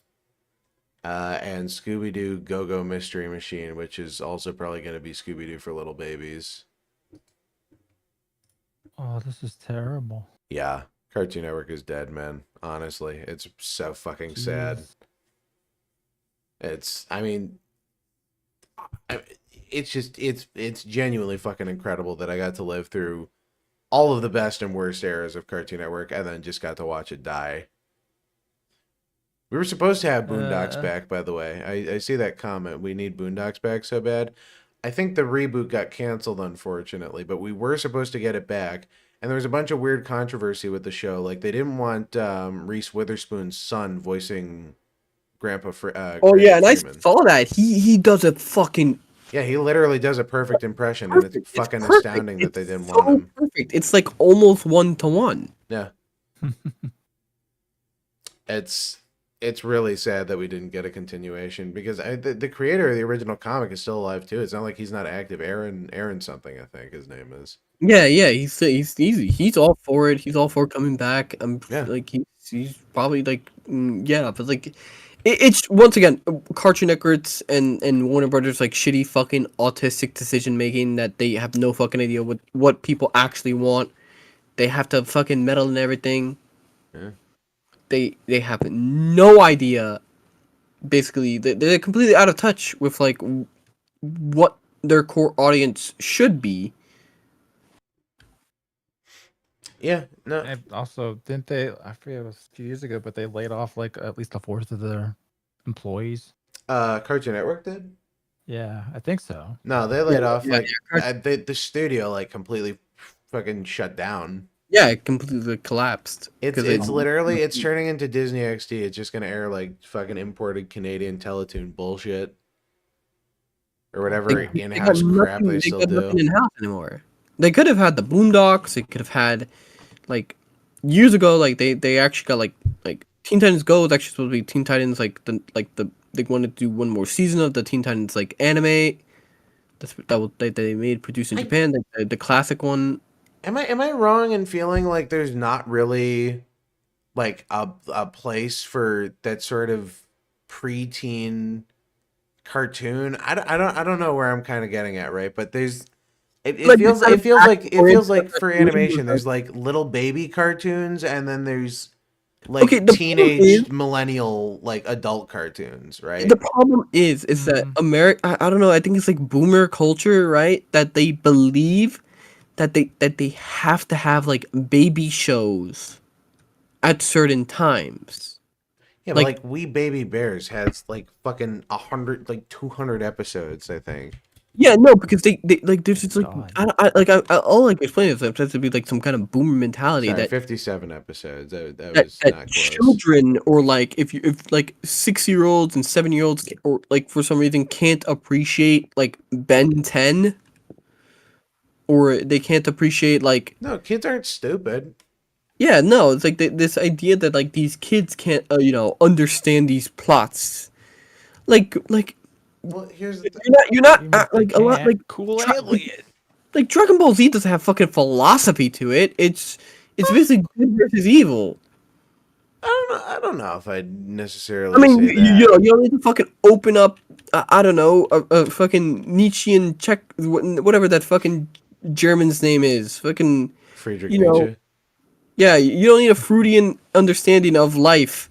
And Scooby-Doo Go-Go Mystery Machine, which is also probably going to be Scooby-Doo for little babies. Oh, this is terrible. Yeah, Cartoon Network is dead, man. Honestly, it's so fucking sad. It's genuinely fucking incredible that I got to live through all of the best and worst eras of Cartoon Network and then just got to watch it die. We were supposed to have Boondocks back, by the way. I see that comment. We need Boondocks back so bad. I think the reboot got canceled, unfortunately, but we were supposed to get it back. And there was a bunch of weird controversy with the show. Like, they didn't want Reese Witherspoon's son voicing Grandpa and I saw that. He does a fucking... Yeah, he literally does a perfect impression, and it's fucking astounding that they didn't want him. Perfect. It's like almost 1-to-1. Yeah. It's really sad that we didn't get a continuation because the creator of the original comic is still alive too. It's not like he's not active. Aaron something, I think his name is. Yeah, he's all for it. He's all for coming back. Like he's probably like but like it's once again Cartoon Networks and Warner Brothers like shitty fucking autistic decision making that they have no fucking idea what people actually want. They have to fucking meddle in everything. Yeah. They have no idea. Basically, they're completely out of touch with like what their core audience should be. Yeah, no. And also, didn't they? I forget it was a few years ago, but they laid off like at least a fourth of their employees. Cartoon Network did. Yeah, I think so. No, they laid off the studio like completely fucking shut down. Yeah, it completely collapsed. It's literally it's turning into Disney XD. It's just gonna air like fucking imported Canadian Teletoon bullshit or whatever in-house crap they still do. Nothing in-house anymore. They could have had the Boondocks. They could have had like years ago. Like they actually got like Teen Titans Go was actually supposed to be Teen Titans they wanted to do one more season of the Teen Titans like anime. They made produced in Japan. The classic one. Am I wrong in feeling like there's not really like a place for that sort of preteen cartoon? I don't know where I'm kind of getting at, right? But there's it feels like for animation there's like little baby cartoons and then there's like Okay, the problem teenage is- millennial like adult cartoons, right? The problem is that America. I don't know. I think it's like boomer culture, right? That they believe that they have to have like baby shows at certain times. Yeah, but like We Baby Bears has like fucking 100, like 200 episodes, I think. Yeah, no, because they like there's just like all I can explain is that it has to be like some kind of boomer mentality Sorry, that 57 episodes. That that, was that not close. children or like if like 6-year-olds and 7-year-olds or like for some reason can't appreciate like Ben 10 or they can't appreciate like No, kids aren't stupid. yeah, no, it's like this idea that like these kids can't understand these plots like Well, here's the you're not like a lot like cool alien. Like Dragon Ball Z doesn't have fucking philosophy to it. It's basically good versus evil. I don't know if I'd necessarily. I mean, say that. you don't need to fucking open up. I don't know a fucking Nietzschean Czech, whatever that fucking German's name is. Fucking Friedrich Nietzsche. Yeah, you don't need a Freudian understanding of life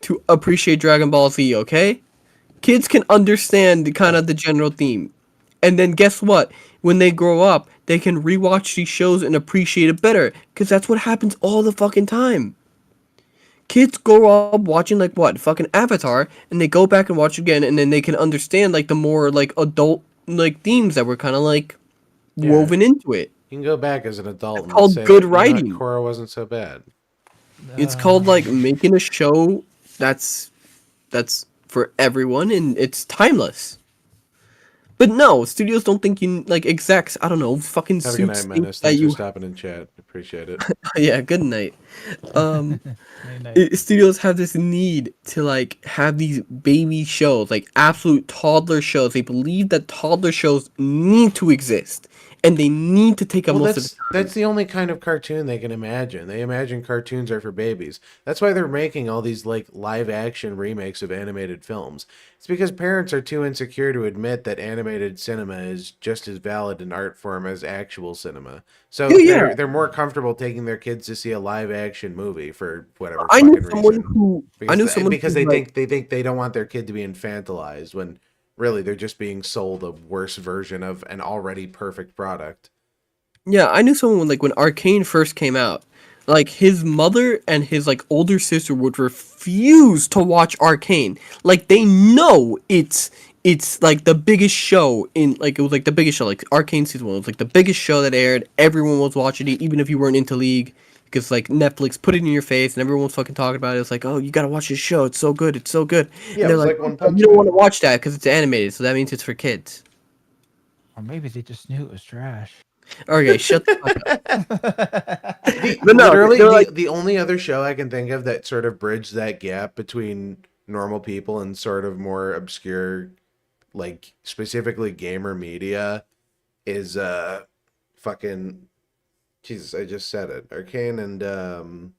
to appreciate Dragon Ball Z. Okay, kids can understand kind of the general theme, and then guess what? When they grow up, they can rewatch these shows and appreciate it better, because that's what happens all the fucking time. Kids grow up watching like what fucking Avatar, and they go back and watch again, and then they can understand like the more like adult like themes that were kind of like woven into it. You can go back as an adult. It's called good writing. Korra wasn't so bad. It's called like making a show that's for everyone, and it's timeless. But no, studios don't think you like execs. I don't know, fucking Have a good suits night, think Menace. that Thanks you for stopping in chat. Appreciate it. yeah, good night. Studios have this need to like have these baby shows, like absolute toddler shows. They believe that toddler shows need to exist, and they need to take up most of the time. That's the only kind of cartoon they can imagine. They imagine cartoons are for babies. That's why they're making all these like live action remakes of animated films. It's because parents are too insecure to admit that animated cinema is just as valid an art form as actual cinema. So they're more comfortable taking their kids to see a live action movie for whatever fucking reason. Because they think they don't want their kid to be infantilized when really they're just being sold a worse version of an already perfect product. Yeah, I knew someone like when Arcane first came out, like his mother and his like older sister would refuse to watch Arcane. Like they know it's like the biggest show in like it was like the biggest show, like Arcane season 1 was like the biggest show that aired. Everyone was watching it, even if you weren't into League, because like Netflix put it in your face and everyone was fucking talking about it. It's like, oh, you gotta watch this show. It's so good. It's so good. Yeah, and they're like, One Punch you don't Man. want to watch that because it's animated, so that means it's for kids. Or maybe they just knew it was trash. Okay, shut the fuck up. But no, literally, they're like- the only other show I can think of that sort of bridged that gap between normal people and sort of more obscure, like specifically gamer media, is fucking Jesus. I just said it. Arcane and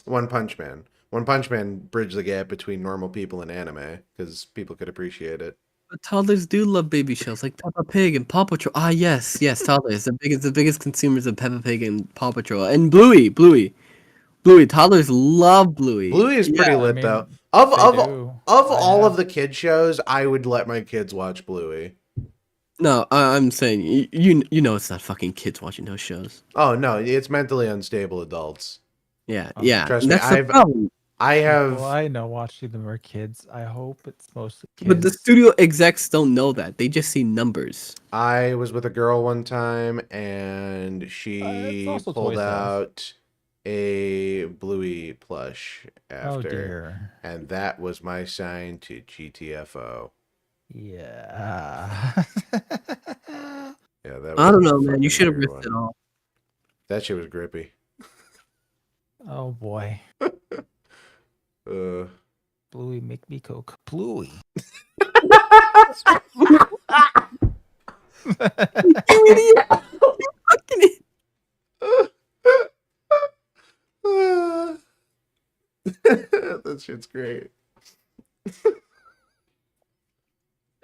One Punch Man. One Punch Man bridged the gap between normal people and anime because people could appreciate it. But toddlers do love baby shows like Peppa Pig and Paw Patrol. Ah, yes, toddlers. The biggest consumers of Peppa Pig and Paw Patrol and Bluey. Toddlers love Bluey. Bluey is pretty lit though. Of all of the kid shows, I would let my kids watch Bluey. No, I'm saying you know it's not fucking kids watching those shows. Oh no, it's mentally unstable adults. Yeah, Oh, yeah. Trust That's me, the problem. I have. Well, I know watching them are kids. I hope it's mostly kids. But the studio execs don't know that. They just see numbers. I was with a girl one time, and she it's also pulled Toy Sales. out a Bluey plush Oh, after, dear. and that was my sign to GTFO. Yeah. Yeah, that. Was I don't a know, man. fucking You should have weird ripped it one. off. That shit was grippy. Oh boy. Bluey, make me coke. Bluey. You idiot! You fucking That shit's great.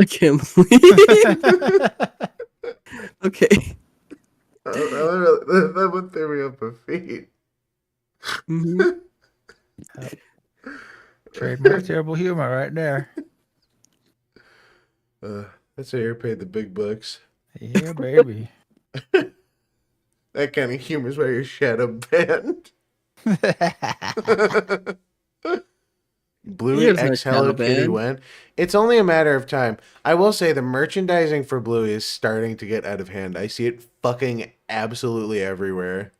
I can't believe. Okay. That one threw me up a feet. Mhm. Trademark terrible humor right there. That's why you're paid the big bucks. Yeah, baby. That kind of humor is why you're shadow banned. Bluey Here's my X Hello shadow Kitty ban. went. It's only a matter of time. I will say the merchandising for Bluey is starting to get out of hand. I see it fucking absolutely everywhere.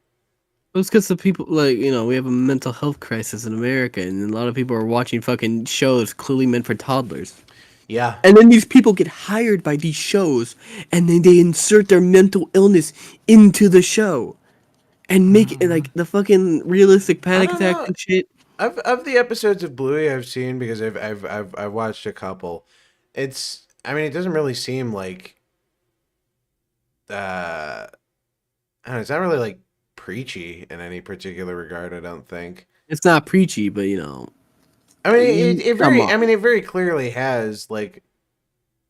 It's because the people, like, you know, we have a mental health crisis in America, and a lot of people are watching fucking shows clearly meant for toddlers. Yeah. And then these people get hired by these shows, and then they insert their mental illness into the show, and make it like the fucking realistic panic don't attack know. and shit. Of the episodes of Bluey I've seen, because I've watched a couple, it's, I mean, it doesn't really seem like I don't know, it's not really like preachy in any particular regard, I don't think. It's not preachy, but you know. I mean, it Come very, on. I mean, it very clearly has like,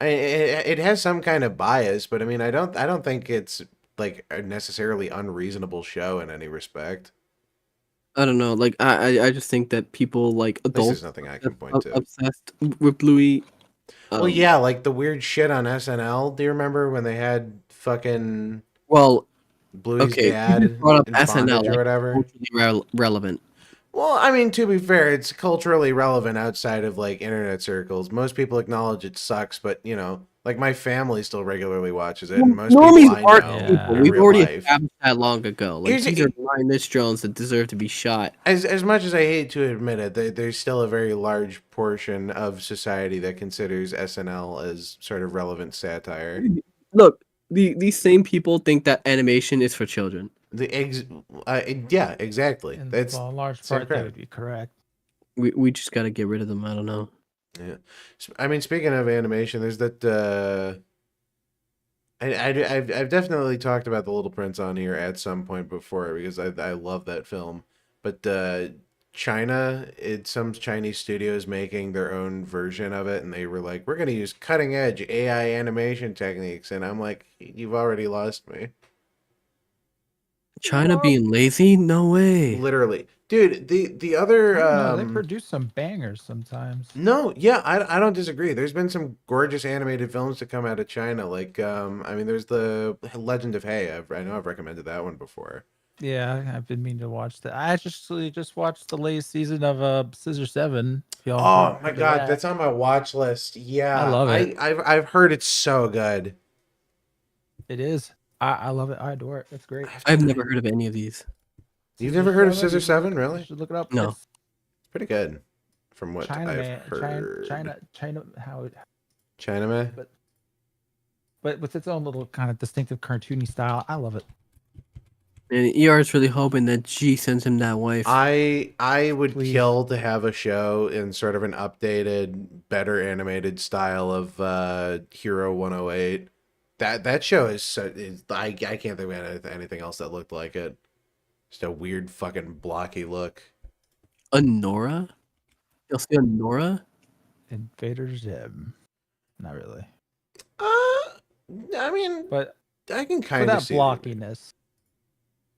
it has some kind of bias, but I mean, I don't think it's like a necessarily unreasonable show in any respect. I don't know. Like I just think that people like At least adults there's nothing I can point to. obsessed with Bluey. Well, yeah, like the weird shit on SNL. Do you remember when they had fucking Well, Bluey's okay, dad you just brought up in SNL bondage or like, whatever? culturally relevant. Well, I mean, to be fair, it's culturally relevant outside of like internet circles. Most people acknowledge it sucks, but you know, like my family still regularly watches it, and most Normies people I aren't know people. in We've real already life. established that long ago. Like Here's- these are Linus Jones that deserve to be shot. As much as I hate to admit it, there's still a very large portion of society that considers SNL as sort of relevant satire. Look, these same people think that animation is for children. Yeah, exactly. And That's well, in large same part, they crap. would be correct. We just gotta get rid of them. I don't know. Yeah, I mean, speaking of animation, there's that. I've definitely talked about The Little Prince on here at some point before because I love that film. But China, some Chinese studios making their own version of it, and they were like, "We're gonna use cutting edge AI animation techniques," and I'm like, "You've already lost me." China being lazy? No way. Literally, dude. The other No, they produce some bangers sometimes. No, yeah, I don't disagree. There's been some gorgeous animated films that come out of China. Like, I mean, there's the Legend of Hay. I know I've recommended that one before. Yeah, I've been meaning to watch that. I actually just watched the latest season of Scissor 7. Oh my god, that's on my watch list. Yeah, I love it. I've heard it's so good. It is. I love it. I adore it. It's great. I've never heard of any of these. You've never heard of Scissor 7, really? You should look it up. No. It's Pretty good, from what China I've man, heard. China, how it, China man. but with its own little kind of distinctive cartoony style. I love it. And ER's really hoping that G sends him that wife. I would kill to have a show in sort of an updated, better animated style of Hero 108. That show is I can't think of anything else that looked like it. Just a weird fucking blocky look. A Nora? You'll see a Nora? Invader Zim. Not really. I mean, but I can for kind that of see blockiness.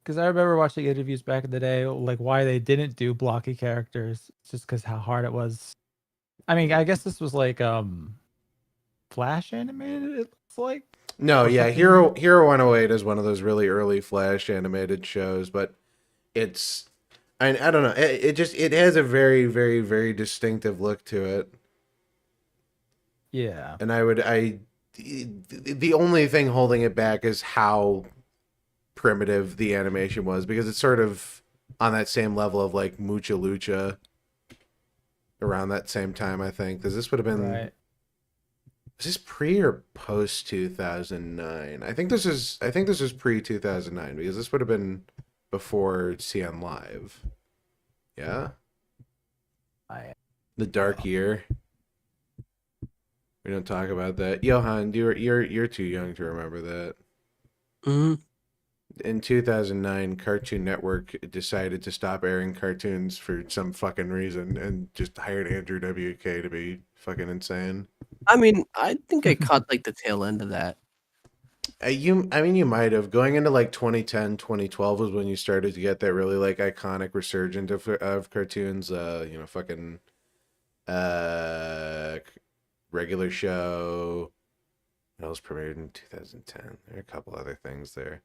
Because I remember watching interviews back in the day, like why they didn't do blocky characters, just because how hard it was. I mean, I guess this was like Flash animated. It looks like. No, or yeah, something. Hero 108 is one of those really early Flash animated shows, but it's I don't know. It has a very, very, very distinctive look to it. Yeah. And the only thing holding it back is how primitive the animation was, because it's sort of on that same level of like Mucha Lucha around that same time, I think. Because this would have been Right. Is this pre or post 2009? I think this is pre 2009 because this would have been before CN Live. Yeah. The Dark Year. We don't talk about that. Johann, you're too young to remember that. Mm-hmm. In 2009, Cartoon Network decided to stop airing cartoons for some fucking reason and just hired Andrew WK to be fucking insane. I mean, I think I caught like the tail end of that. I mean, you might have. Going into like 2010, 2012 was when you started to get that really like iconic resurgence of cartoons. You know, fucking regular show. That was premiered in 2010. There are a couple other things there.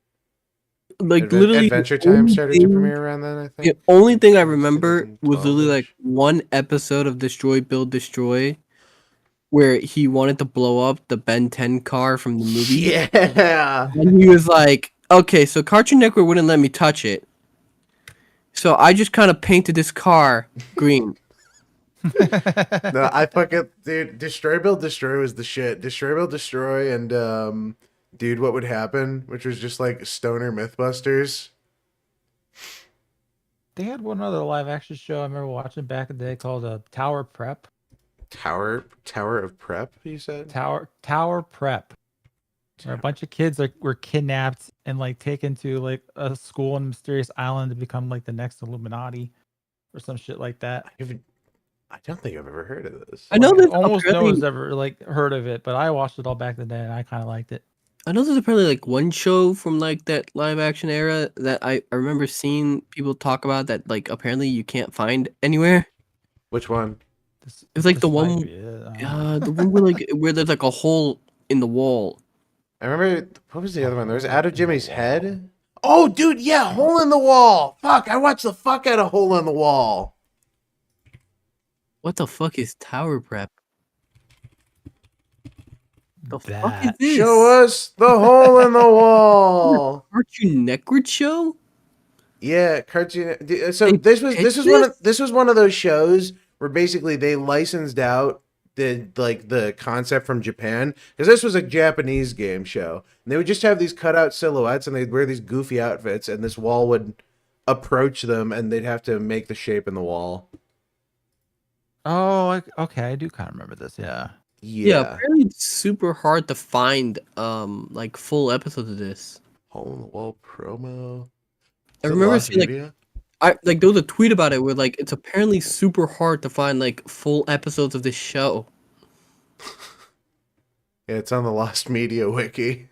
Like literally, Adventure the Time only started to thing- premiere around then, I The think. only thing I remember was literally 2012-ish. like one episode of Destroy Build Destroy where he wanted to blow up the Ben 10 car from the movie. Yeah. And he was like, okay, so Cartoon Network wouldn't let me touch it. So I just kind of painted this car green. No, I fucking dude. Destroy Build Destroy was the shit. Destroy Build Destroy and dude, what would happen? Which was just like stoner MythBusters. They had one other live action show I remember watching back in the day called Tower Prep. Tower of Prep, you said? Tower Prep. Where a bunch of kids were kidnapped and like taken to like a school on a mysterious island to become like the next Illuminati or some shit like that. I don't think I've ever heard of this. I know that Almost no apparently- one's ever like heard of it, but I watched it all back in the day and I kind of liked it. I know there's apparently like one show from like that live action era that I remember seeing people talk about that like apparently you can't find anywhere. Which one? It's like the This might one, be it, the one where like where there's like a hole in the wall. I remember, what was the other one? There was Out of Jimmy's Head. Oh, dude, yeah, Hole in the Wall. Fuck, I watched the fuck out of Hole in the Wall. What the fuck is Tower Prep? The fuck is this? Show us the hole in the wall. Cartoon Network show? Yeah, cartoon. So this was one of those shows where basically they licensed out the concept from Japan, because this was a Japanese game show, and they would just have these cutout silhouettes and they'd wear these goofy outfits, and this wall would approach them and they'd have to make the shape in the wall. Oh, okay, I do kind of remember this. Yeah. Yeah, apparently it's super hard to find like full episodes of this. Hole in the Wall promo. I remember seeing like there was a tweet about it where like it's apparently super hard to find like full episodes of this show. Yeah, it's on the Lost Media wiki.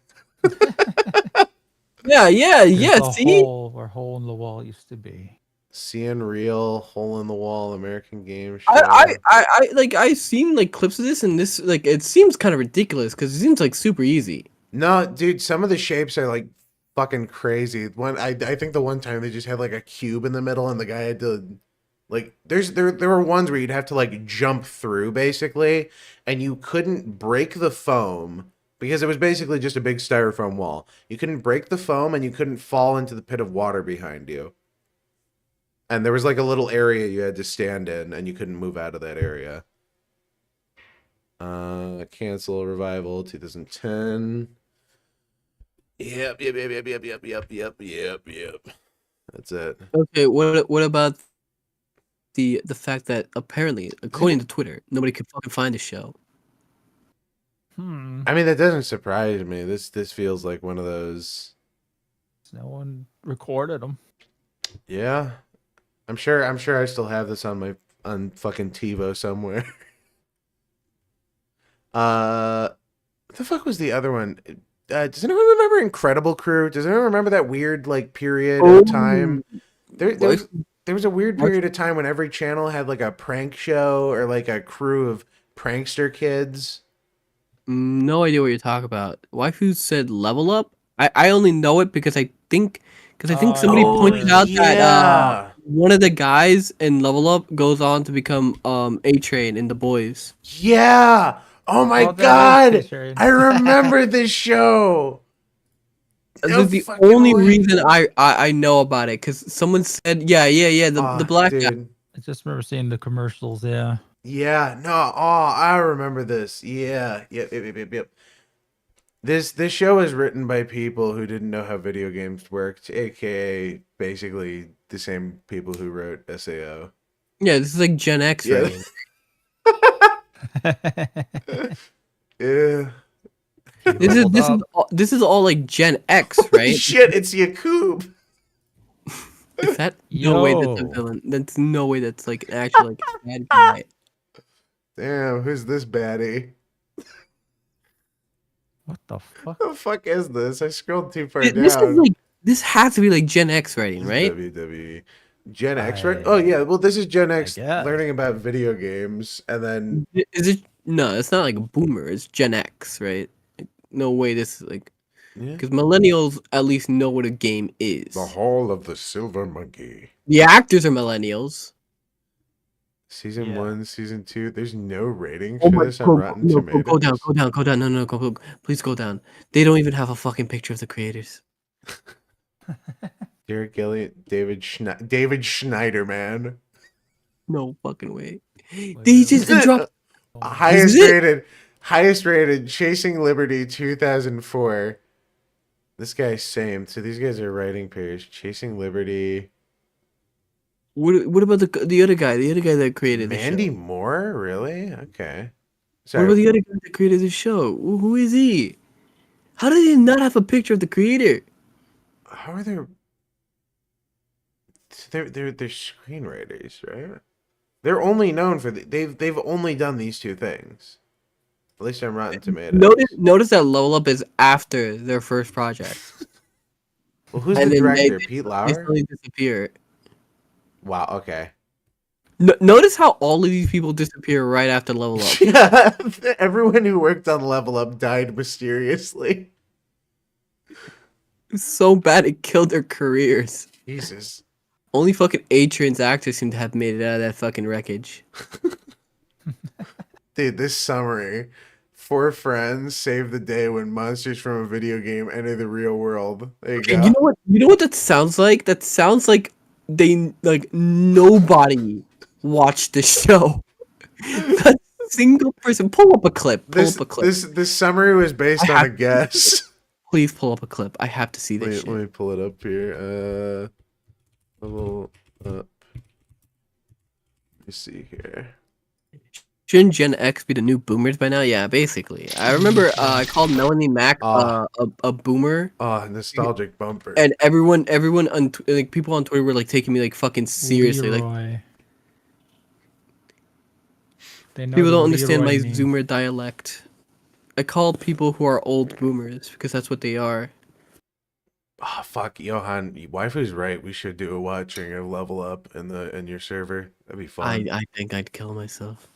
Yeah. There's a See, hole where Hole in the Wall used to be. Seeing Real, Hole in the Wall, American Game Show. I've seen like clips of this, and this like it seems kind of ridiculous because it seems like super easy. No, dude, some of the shapes are like fucking crazy. I think the one time they just had like a cube in the middle, and the guy had to like there were ones where you'd have to like jump through basically, and you couldn't break the foam because it was basically just a big styrofoam wall. You couldn't break the foam, and you couldn't fall into the pit of water behind you. And there was like a little area you had to stand in, and you couldn't move out of that area. Cancel Revival 2010. Yep. That's it. Okay, what about the fact that apparently, according to Twitter, nobody could fucking find the show? I mean, that doesn't surprise me. This feels like one of those. No one recorded them. Yeah, I'm sure I still have this on fucking TiVo somewhere. What the fuck was the other one? Does anyone remember Incredible Crew? Does anyone remember that weird like period of time? There was a weird period of time when every channel had like a prank show or like a crew of prankster kids. No idea what you're talking about. Waifu said Level Up. I only know it because I think somebody pointed out that one of the guys in Level Up goes on to become A-Train in The Boys. Yeah. Oh my god! I remember this show. This is the only reason I know about it, because someone said, the black guy. I just remember seeing the commercials. Yeah. Yeah. No. Oh, I remember this. Yeah. Yep. This show is written by people who didn't know how video games worked, aka basically the same people who wrote SAO. Yeah, this is like Gen X, right? Yeah. This is all like Gen X, right? Shit, it's Yakub. Is that no way that's a villain? That's no way that's like an actual like bad guy. Damn, who's this baddie? What the fuck? The fuck is this? I scrolled too far This down. is like this has to be like Gen X writing, right? WWE. Gen X, right? Oh yeah, well this is Gen X learning about video games, and then Is it? No, it's not like a boomer. It's Gen X, right? Like, no way. This is like because millennials at least know what a game is. the Hall of the Silver Monkey. The actors are millennials. Season 1, season 2. There's no rating Oh for my, this on Rotten Tomatoes. go down. No, go. Please go down. They don't even have a fucking picture of the creators. Derek Gillian, David Schneider, man. No fucking way. They just dropped highest rated, Chasing Liberty 2004. This guy's same. So these guys are writing pairs. Chasing Liberty. What about the other guy? The other guy that created Mandy the show? Moore? Really? Okay. What about the other guy that created the show? Who is he? How did they not have a picture of the creator? How are they? They're screenwriters, right? They're only known for they've only done these two things. At least on Rotten Tomatoes. Notice that Level Up is after their first project. Well, who's the director? Pete They Lauer? suddenly disappear. Wow. Okay. Notice how all of these people disappear right after Level Up. Yeah, everyone who worked on Level Up died mysteriously. It's so bad it killed their careers. Jesus. Only fucking A-Train's actors seem to have made it out of that fucking wreckage. Dude, this summary. 4 friends save the day when monsters from a video game enter the real world. There you go. And you know what that sounds like? That sounds like nobody watched the show. A single person. Pull up a clip. This summary was based on a guess. Please pull up a clip. I have to see this shit. Let me pull it up here. Level Up. Let me see here. Shouldn't Gen X be the new boomers by now? Yeah, basically. I remember I called Melanie Mac a boomer. Oh, nostalgic bumper. And everyone on like people on Twitter were like taking me like fucking seriously. Like people don't understand my Zoomer dialect. I call people who are old boomers because that's what they are. Oh fuck, Johann, waifu's right. We should do a watching of Level Up in your server. That'd be fun. I think I'd kill myself.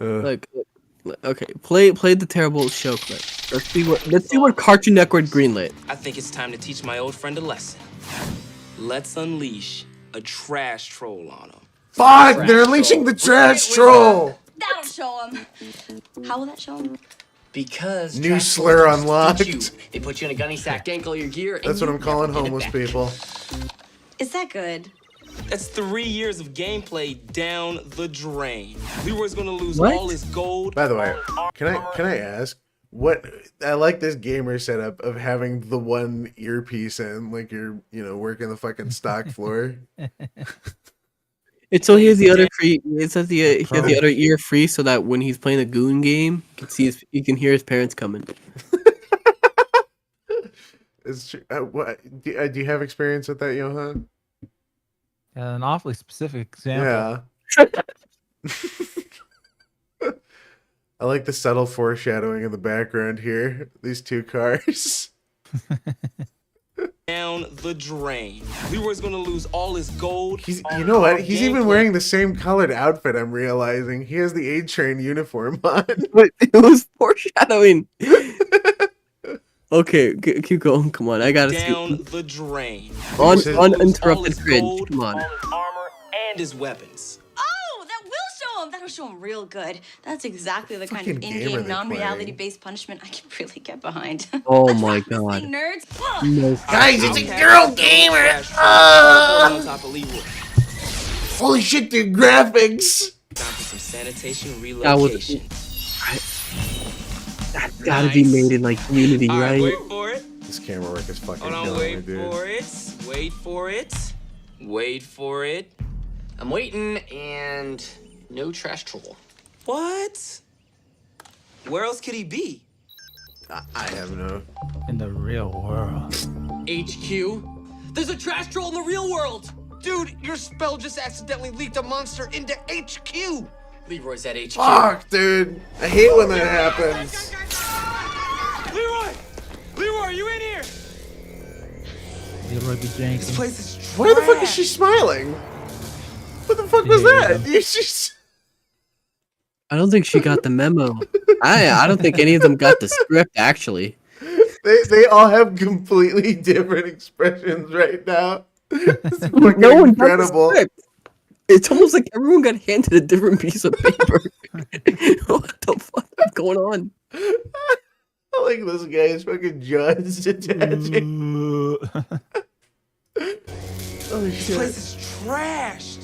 Like, okay, play the terrible show clip. Let's see what Cartoon Network greenlit. I think it's time to teach my old friend a lesson. Let's unleash a trash troll on him. Fuck! They're unleashing the trash troll. That'll show him. How will that show him? Because new slur unlocked. They put you in a gunny sack, dank all your gear. That's what I'm calling homeless people. Is that good? That's 3 years of gameplay down the drain. Leroy's gonna lose all his gold. By the way, can I ask what I like this gamer setup of having the one earpiece in, like you're working the fucking stock floor. It's so he has the other free. It says he has the other ear free, so that when he's playing a goon game, he can hear his parents coming. It's true. Do you have experience with that, Johann? An awfully specific example. Yeah. I like the subtle foreshadowing in the background here. These two cars. Down the drain. Leroy's gonna lose all his gold. You know what? He's even wearing the same colored outfit, I'm realizing. He has the A-Train uniform on. But it was foreshadowing. Okay, keep going. Come on, I gotta see. Down the drain. Uninterrupted cringe. Come on. His armor and his weapons. Oh, that will show him. That'll show him real good. That's exactly the kind of in-game, non-reality-based punishment I can really get behind. Oh my god. Nerds. No. Guys, it's a girl gamer. Holy shit, dude! Graphics. Time for some sanitation relocation. That's gotta be made in like Unity, right? Wait for it. This camera work is fucking Hold on, killing me, dude. Wait for it. I'm waiting, and no trash troll. What? Where else could he be? I have no. In the real world. HQ? There's a trash troll in the real world! Dude, your spell just accidentally leaked a monster into HQ! Leroy's at HQ. Fuck, dude. I hate when that happens. Leroy, are you in here? Leroy be janky. This place is trash. Why the fuck is she smiling? What the fuck was that? I don't think she got the memo. I don't think any of them got the script, actually. They all have completely different expressions right now. It's fucking No one incredible. got the script. It's almost like everyone got handed a different piece of paper. What the fuck is going on? I like this guy's fucking jaws detaching. Oh This shit. place is trashed.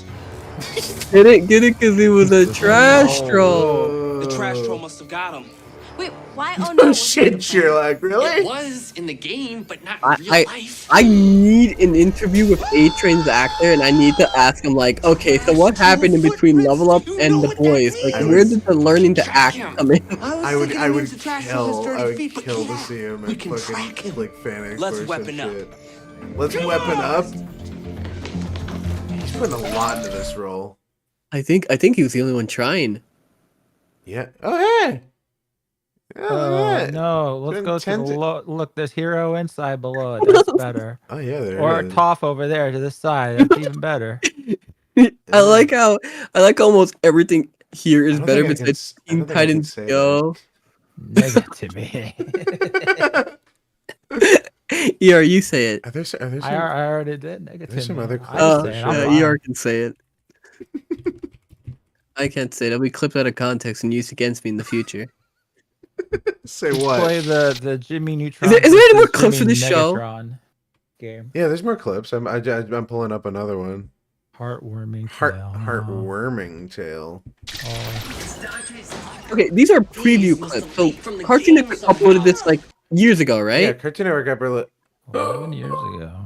Get it? Because he was a trash troll. The trash troll must have got him. Wait, why? Oh no. Oh shit, Sherlock, really? It was in the game, but not in real life. I need an interview with A-Train's actor, and I need to ask him, like, okay, so what happened in between Level Up and The Boys? Like, where did the learning to act come in? I would kill to see him and fucking like fan explore Let's some weapon up. shit. Let's weapon up. He's putting a lot into this role. I think he was the only one trying. Yeah. Oh hey. No, let's go to the look. There's Hero inside below it. That's better. Oh yeah, there Or is. Toph over there to the side. That's even better. I like how almost everything here is I don't better think I besides can- Teen I don't think I can Titans say Go. Negative. ER, you say it. Are there some, I already did. Negative. there's some other I clips. just say it, I'm ER fine. can say it. I can't say it. It'll be clipped out of context and used against me in the future. Say what? Play the Jimmy Neutron. Is there any more versus clips for Jimmy this show? Megatron game. Yeah, there's more clips. I'm pulling up another one. Heartwarming tale. Heartwarming tale. Oh. Okay, these are preview clips. So Cartoon Network uploaded this like years ago, right? Yeah, Cartoon Network got 11 years ago.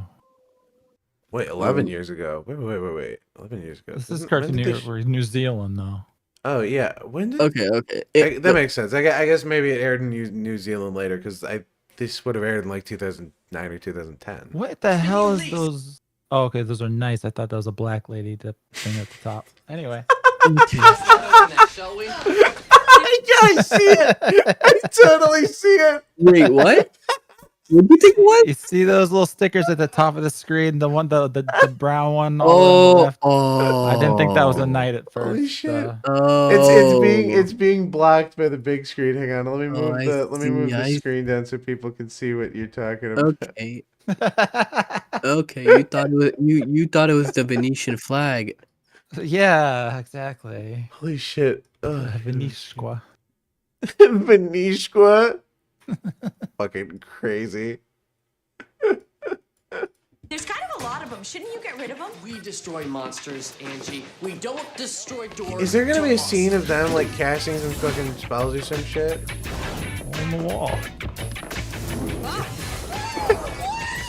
Wait, 11 years ago. Wait. 11 years ago. This is Cartoon Network New Zealand, though. Oh yeah, when did? Okay. That makes sense. I guess maybe it aired in New Zealand later because this would have aired in like 2009 or 2010. What the hell is those? Oh, okay, those are nice. I thought that was a black lady thing at the top. Anyway. Shall we? I see it. I totally see it. Wait, what? What do you think it was? You see those little stickers at the top of the screen? The one, the brown one. All on the left? I didn't think that was a knight at first. Holy shit! Oh. It's being blocked by the big screen. Hang on, let me move I the see. screen down so people can see what you're talking about. Okay. Okay, you thought it was the Venetian flag. Yeah, exactly. Holy shit! Venetia. Venetia. Fucking crazy. There's kind of a lot of them. Shouldn't you get rid of them? We destroy monsters, Angie. We don't destroy doors. Is there gonna be a scene of them like casting some fucking spells or some shit? On the wall.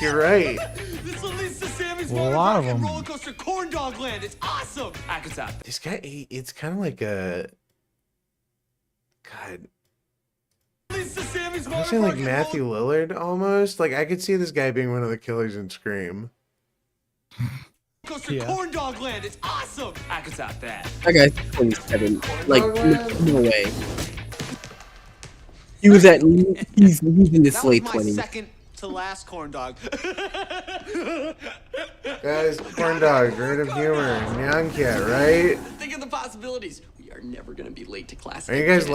You're right. This will lead to Sammy's Well, a lot of them. roller coaster corn dog land. It's awesome. I can stop. This guy, it's kind of like a. God. I'm saying like Matthew Lillard almost. Like I could see this guy being one of the killers in Scream. Coaster corn dog land. It's awesome. I can stop that. That guy's 27. Like, no way. He's in his late 20s. Second to last corn dog. Guys, corn dog, great of humor, Nyan Cat, right? Think of the possibilities. We are never gonna be late to class. Are you guys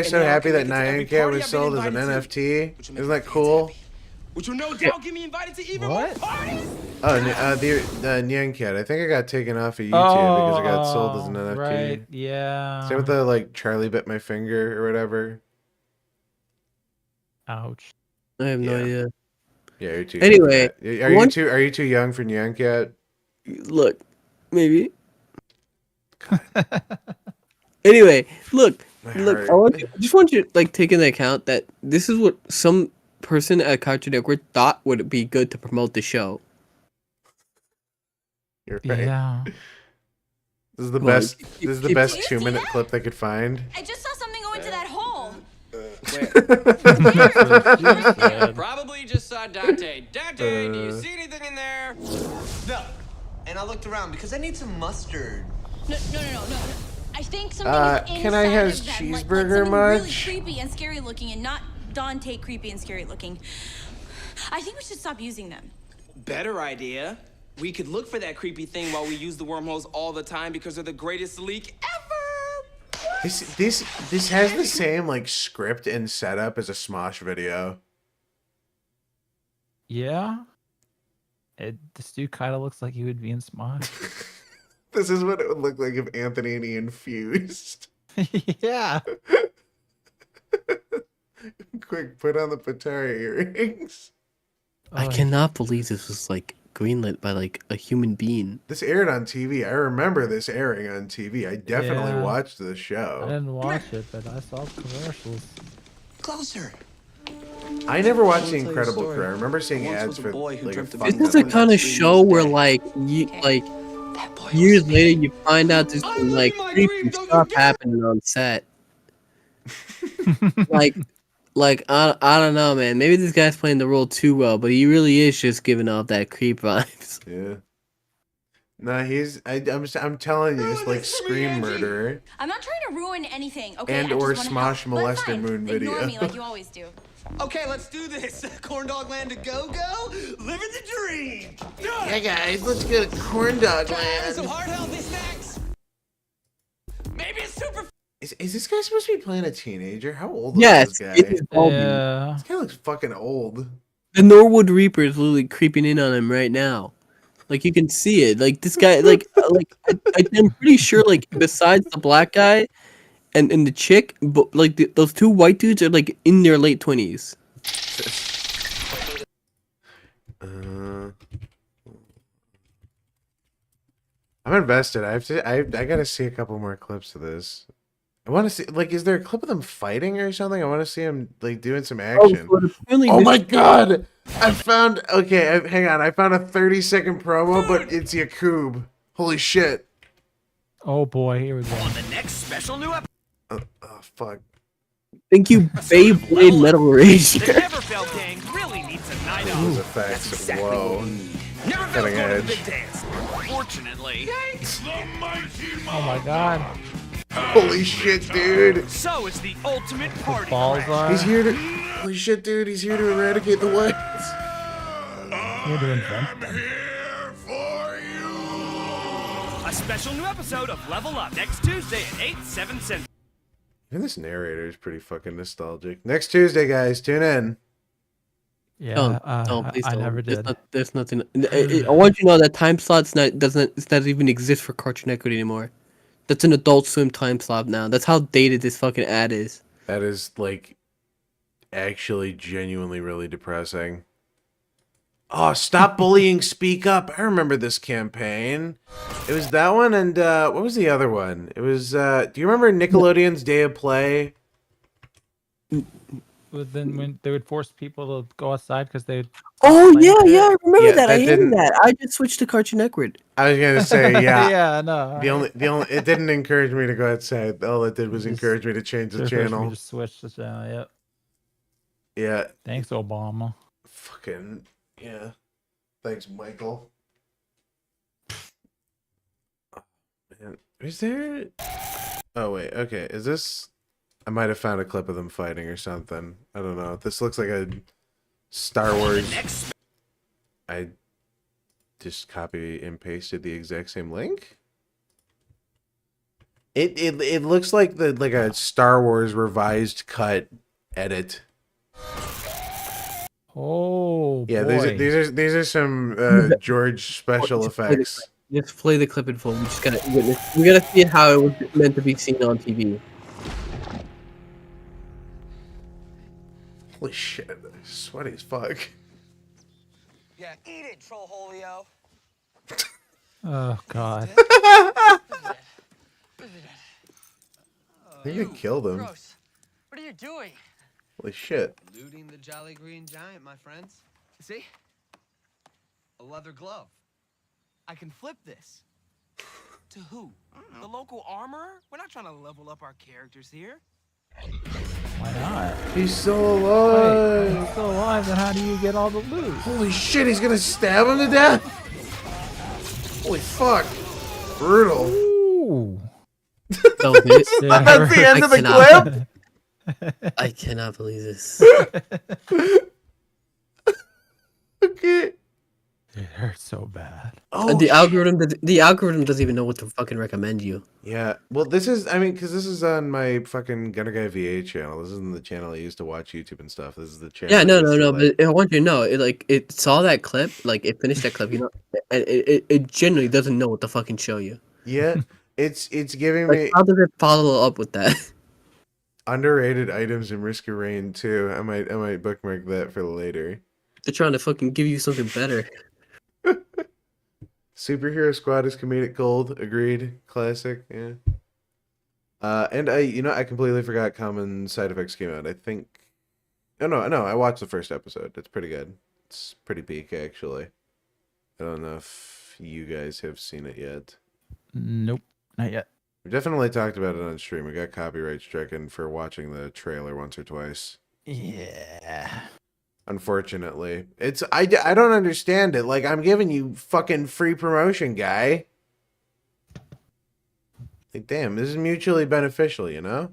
so happy that Nyan Cat was sold as an NFT? Isn't that cool? Which will no doubt get me invited to even more parties. Oh, the Nyan Cat. I think I got taken off of YouTube because it got sold as an NFT. Right, yeah. Same with the like Charlie bit my finger or whatever. Ouch. I have no idea. Yeah, you're too. Anyway, are you too young for Nyan Cat? Look, maybe. Anyway, look. I just want you to like take into account that this is what some person at Cartoon Network thought would be good to promote the show. You're right. Yeah. This is the Well, best. This is the best 2-minute clip they could find. I just saw something go into that hole. Probably just saw Dante. Dante, do you see anything in there? No. And I looked around because I need some mustard. No. I think something is can I inside has of them, cheeseburger something much? really creepy and scary looking, and not Dante creepy and scary looking. I think we should stop using them. Better idea. We could look for that creepy thing while we use the wormholes all the time because they're the greatest leak ever. This has the same like script and setup as a Smosh video. Yeah. This dude kind of looks like he would be in Smosh. This is what it would look like if Anthony and Ian fused. Yeah. Quick, put on the Patara earrings. I cannot believe this was like greenlit by like a human being. This aired on TV. I remember this airing on TV. I definitely watched the I show. didn't watch it, but I saw commercials. Closer. I never watched The I'll tell you a Incredible story. Crew. I remember seeing Once ads was a for boy who like a dreamt of fucking This is the kind of show where like years later you find out there's some like creepy stuff happening on set. like I don't know, man. Maybe this guy's playing the role too well, but he really is just giving off that creep vibes. Yeah. No, I'm telling you, it's like Scream Murderer. I'm not trying to ruin anything, okay? And I just or wanna Smosh help. But Molester fine, Moon ignore video. me like you always do. Okay, let's do this. Corn dog land to go-go. Living the dream. Yeah, guys, let's go to Corn Dog Land. So hard hell this next. Maybe it's super. Is this guy supposed to be playing a teenager? How old Yes, is this guy? it is Baldy. This guy looks fucking old. The Norwood Reaper is literally creeping in on him right now. Like you can see it. Like this guy, I'm pretty sure, like besides the black guy and the chick, but like those two white dudes are like in their late 20s. I'm invested. I gotta see a couple more clips of this. I want to see, like, is there a clip of them fighting or something? I want to see them like doing some action. Oh my god! I found. Okay, hang on. I found a 30-second promo, but it's Yakub. Holy shit! Oh boy, here we go. On the next special new episode. Oh fuck! Thank you, Beyblade Metal Racer. The never felt gang really needs a night off. Those effects. Exactly Whoa! what we need. Never felt Cutting going to the edge. big dance. Fortunately. Oh my god. Holy shit, dude! So it's the ultimate party. Balls are. He's here to. Holy shit, dude! He's here to eradicate the whites. Here to invent them. A special new episode of Level Up next Tuesday at 8, 7 Central. And this narrator is pretty fucking nostalgic. Next Tuesday, guys, tune in. Yeah, please I don't. never did. There's nothing. I want you to know that time slot's doesn't even exist for Cartoon Network anymore. That's an Adult Swim time slot now. That's how dated this fucking ad is. That is like actually genuinely really depressing. Oh, stop bullying, speak up. I remember this campaign. It was that one and what was the other one? It was do you remember Nickelodeon's Day of Play? But then when they would force people to go outside because they. Oh yeah, I remember Yeah, that. I that hated didn't- that. I just switched to Cartoon Network. I was gonna say, yeah. Yeah, no. The only it didn't encourage me to go outside. All it did was encourage me to change the channel. Just switch the channel. Yep. Yeah. Thanks, Obama. Fucking yeah. Thanks, Michael. Oh, man. Is there? Oh wait. Okay. Is this? I might have found a clip of them fighting or something. I don't know. This looks like a Star Wars. I just copy and pasted the exact same link. It looks like a Star Wars revised cut edit. Oh Yeah, boy. these are some George special effects. Just play the clip in full. We just gotta witness. We gotta see how it was meant to be seen on TV. Holy shit, sweaty as fuck. Yeah, eat it, Trollholio. Oh god. I think they killed him. Gross. What are you doing? Holy shit. Looting the Jolly Green Giant, my friends. See? A leather glove. I can flip this. To who? The local armorer? We're not trying to level up our characters here. Why not? He's still alive. Wait, he's still alive, then how do you get all the loot? Holy shit, he's gonna stab him to death. Holy fuck. Brutal. Ooh. That was it? Yeah. That's the end of the clip? I cannot believe this. Okay. It hurts so bad. Oh, And the algorithm doesn't even know what to fucking recommend you. Yeah, well, this is, I mean, because this is on my fucking GunnarGuyVA channel. This isn't the channel I used to watch YouTube and stuff. This is the channel. Yeah, I no, used no, to, no. like- But I want you to know, it saw that clip, like it finished that clip, you know, and it genuinely doesn't know what to fucking show you. Yeah, it's giving Like, me how does it follow up with that? underrated items in Risk of Rain too. I might bookmark that for later. They're trying to fucking give you something better. Superhero Squad is comedic gold. Agreed. Classic. Yeah. And I completely forgot Common Side Effects came out. I think. Oh no, I watched the first episode. It's pretty good. It's pretty peak actually. I don't know if you guys have seen it yet. Nope, not yet. We definitely talked about it on stream. We got copyright stricken for watching the trailer once or twice. Yeah. Unfortunately, I don't understand it. Like, I'm giving you fucking free promotion, guy. Like, damn, this is mutually beneficial, you know?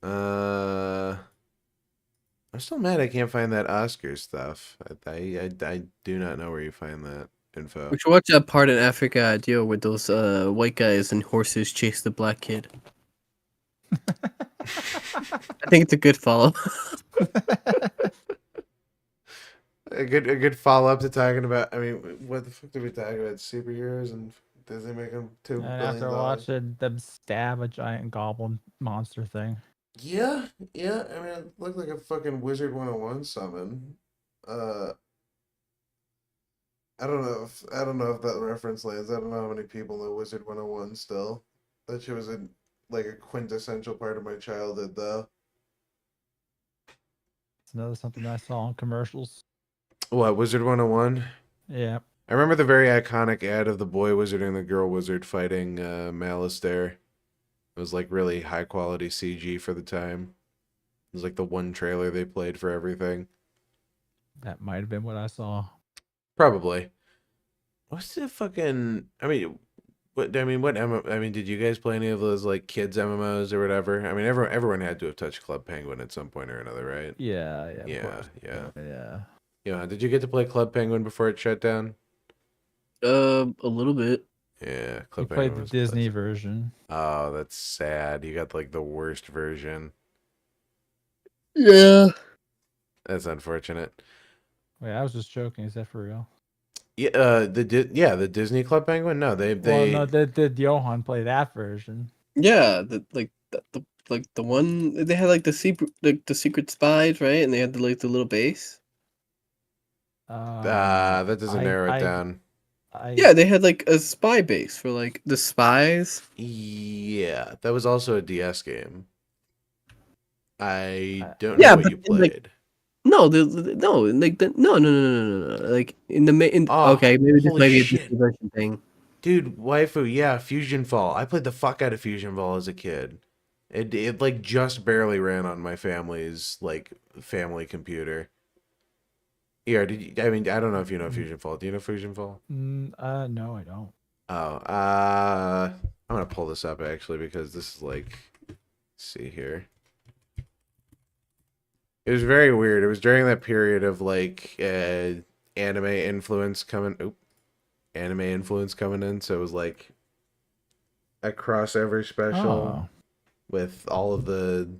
I'm still mad I can't find that Oscar stuff. I do not know where you find that info. We should watch that part in Africa Ideal where those white guys and horses chase the black kid. I think it's a good follow. A good follow up to talking about. I mean, what the fuck did we talk about? Superheroes and does they make them $2 And billion? after watching them stab a giant goblin monster thing. Yeah. I mean, it looked like a fucking Wizard 101 summon. I don't know if that reference lands. I don't know how many people know Wizard 101 still. That shit was a quintessential part of my childhood, though. It's another something I saw on commercials. What, Wizard 101? Yeah. I remember the very iconic ad of the boy wizard and the girl wizard fighting Malice there. It was like really high quality CG for the time. It was like the one trailer they played for everything. That might have been what I saw. Probably. What's the fucking? I mean, did you guys play any of those like kids MMOs or whatever? I mean, everyone had to have touched Club Penguin at some point or another, right? Yeah. Yeah. Yeah. Did you get to play Club Penguin before it shut down? A little bit. Yeah, You Club played Penguin the was Disney classic. version. Oh, that's sad. You got like the worst version. Yeah. That's unfortunate. Wait, I was just joking. Is that for real? Yeah, the Disney Club Penguin. No, they did Johann play that version? Yeah, the one they had like the secret spies, right? And they had the little base. that doesn't narrow it down. Yeah, they had like a spy base for like the spies. Yeah, that was also a DS game. I don't know what you played. Like, no, no, like in the main. Okay, maybe this might be a different version thing. Dude, waifu, yeah, Fusion Fall. I played the fuck out of Fusion Fall as a kid. It like just barely ran on my family's like family computer. Yeah, I don't know if you know Fusion Fall. Do you know Fusion Fall? No, I don't. Oh, I'm gonna pull this up actually because this is like, let's see here. It was very weird. It was during that period of like anime influence coming in. So it was like a crossover special with all of the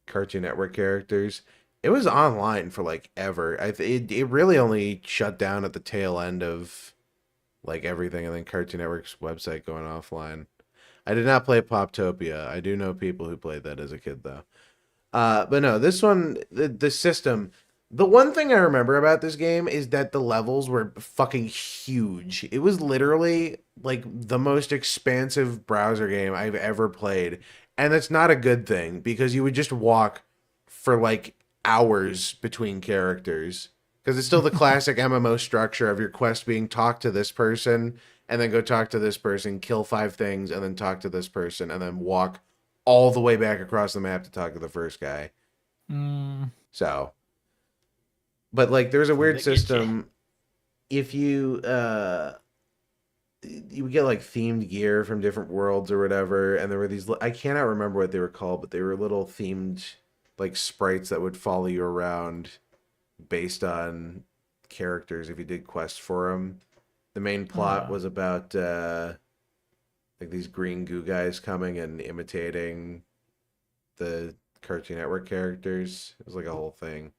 Cartoon Network characters. It was online for like ever. It really only shut down at the tail end of like everything, and then Cartoon Network's website going offline. I did not play Poptopia. I do know people who played that as a kid though. But no, this one, the system. The one thing I remember about this game is that the levels were fucking huge. It was literally like the most expansive browser game I've ever played. And that's not a good thing because you would just walk for like hours between characters. Because it's still the classic MMO structure of your quest being talk to this person and then go talk to this person, kill 5 things, and then talk to this person, and then walk all the way back across the map to talk to the first guy. So, but like there's a weird system. If you you would get like themed gear from different worlds or whatever, and there were these. I cannot remember what they were called, but they were little themed like sprites that would follow you around based on characters if you did quests for them. The main plot was about like these green goo guys coming and imitating the Cartoon Network characters. It was like a whole thing.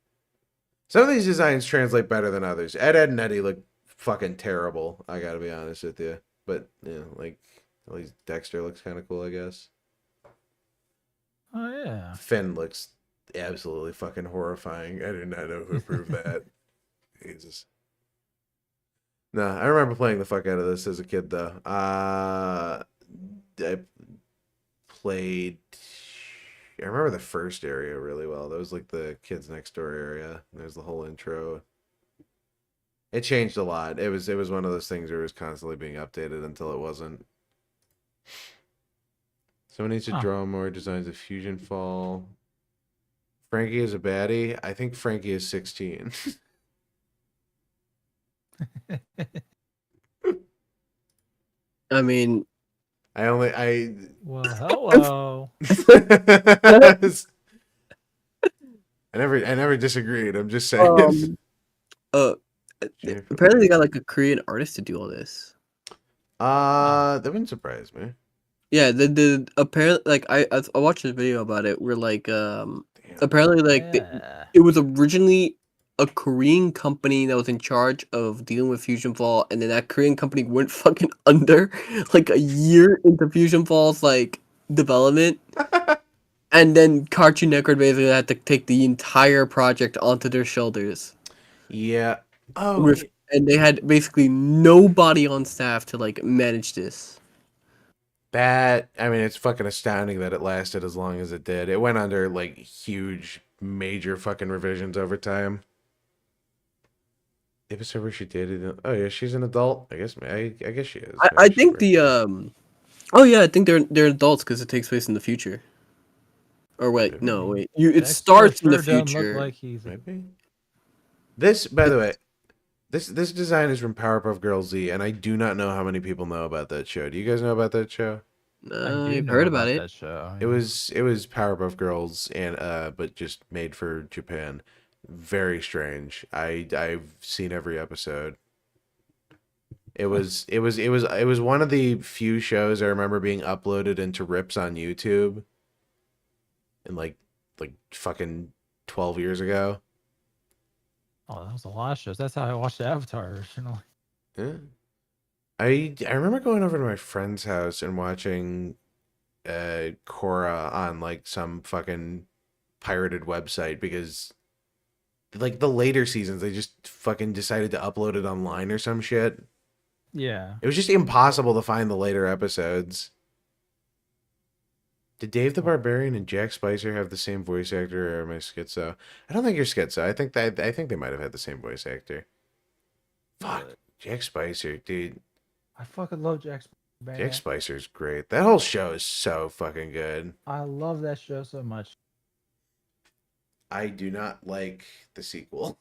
Some of these designs translate better than others. Ed, and Eddie look fucking terrible, I gotta be honest with you. But, you know, like, at least Dexter looks kind of cool, I guess. Oh, yeah. Finn looks absolutely fucking horrifying. I do not know who approved that. Jesus. No, I remember playing the fuck out of this as a kid, though. I played... I remember the first area really well. That was like the kids next door area. There's the whole intro. It changed a lot. It was one of those things where it was constantly being updated until it wasn't. Someone needs to draw more designs of Fusion Fall. Frankie is a baddie. I think Frankie is 16. I mean, Well, hello. I never disagreed. I'm just saying. Apparently they got like a Korean artist to do all this. That wouldn't surprise me. Yeah, the apparently like I watched a video about it where like apparently like it was originally a Korean company that was in charge of dealing with Fusion Fall, and then that Korean company went fucking under like a year into Fusion Fall's like development. And then Cartoon Network basically had to take the entire project onto their shoulders. Yeah. Oh. And they had basically nobody on staff to like manage this. I mean, it's fucking astounding that it lasted as long as it did. It went under like huge, major fucking revisions over time. The episode where she dated. Oh yeah, she's an adult. I guess she is. I think the oh yeah, I think they're adults because it takes place in the future. Or wait, no, wait. It starts in the future. Look like he's maybe. This, by the way, this design is from Powerpuff Girls Z, and I do not know how many people know about that show. Do you guys know about that show? No, I've heard about it. That show. It was Powerpuff Girls, and but just made for Japan. Very strange. I've seen every episode. It was one of the few shows I remember being uploaded into rips on YouTube. In like fucking 12 years ago. Oh, that was a lot of shows. That's how I watched the Avatar originally. Yeah. I remember going over to my friend's house and watching Korra on like some fucking pirated website because like the later seasons they just fucking decided to upload it online or some shit. Yeah. It was just impossible to find the later episodes. Did Dave the Barbarian and Jack Spicer have the same voice actor, or am I schizo? I don't think you're schizo. I think they might have had the same voice actor. Fuck, Jack Spicer, dude. I fucking love Jack Spicer. Jack Spicer's great. That whole show is so fucking good. I love that show so much. I do not like the sequel.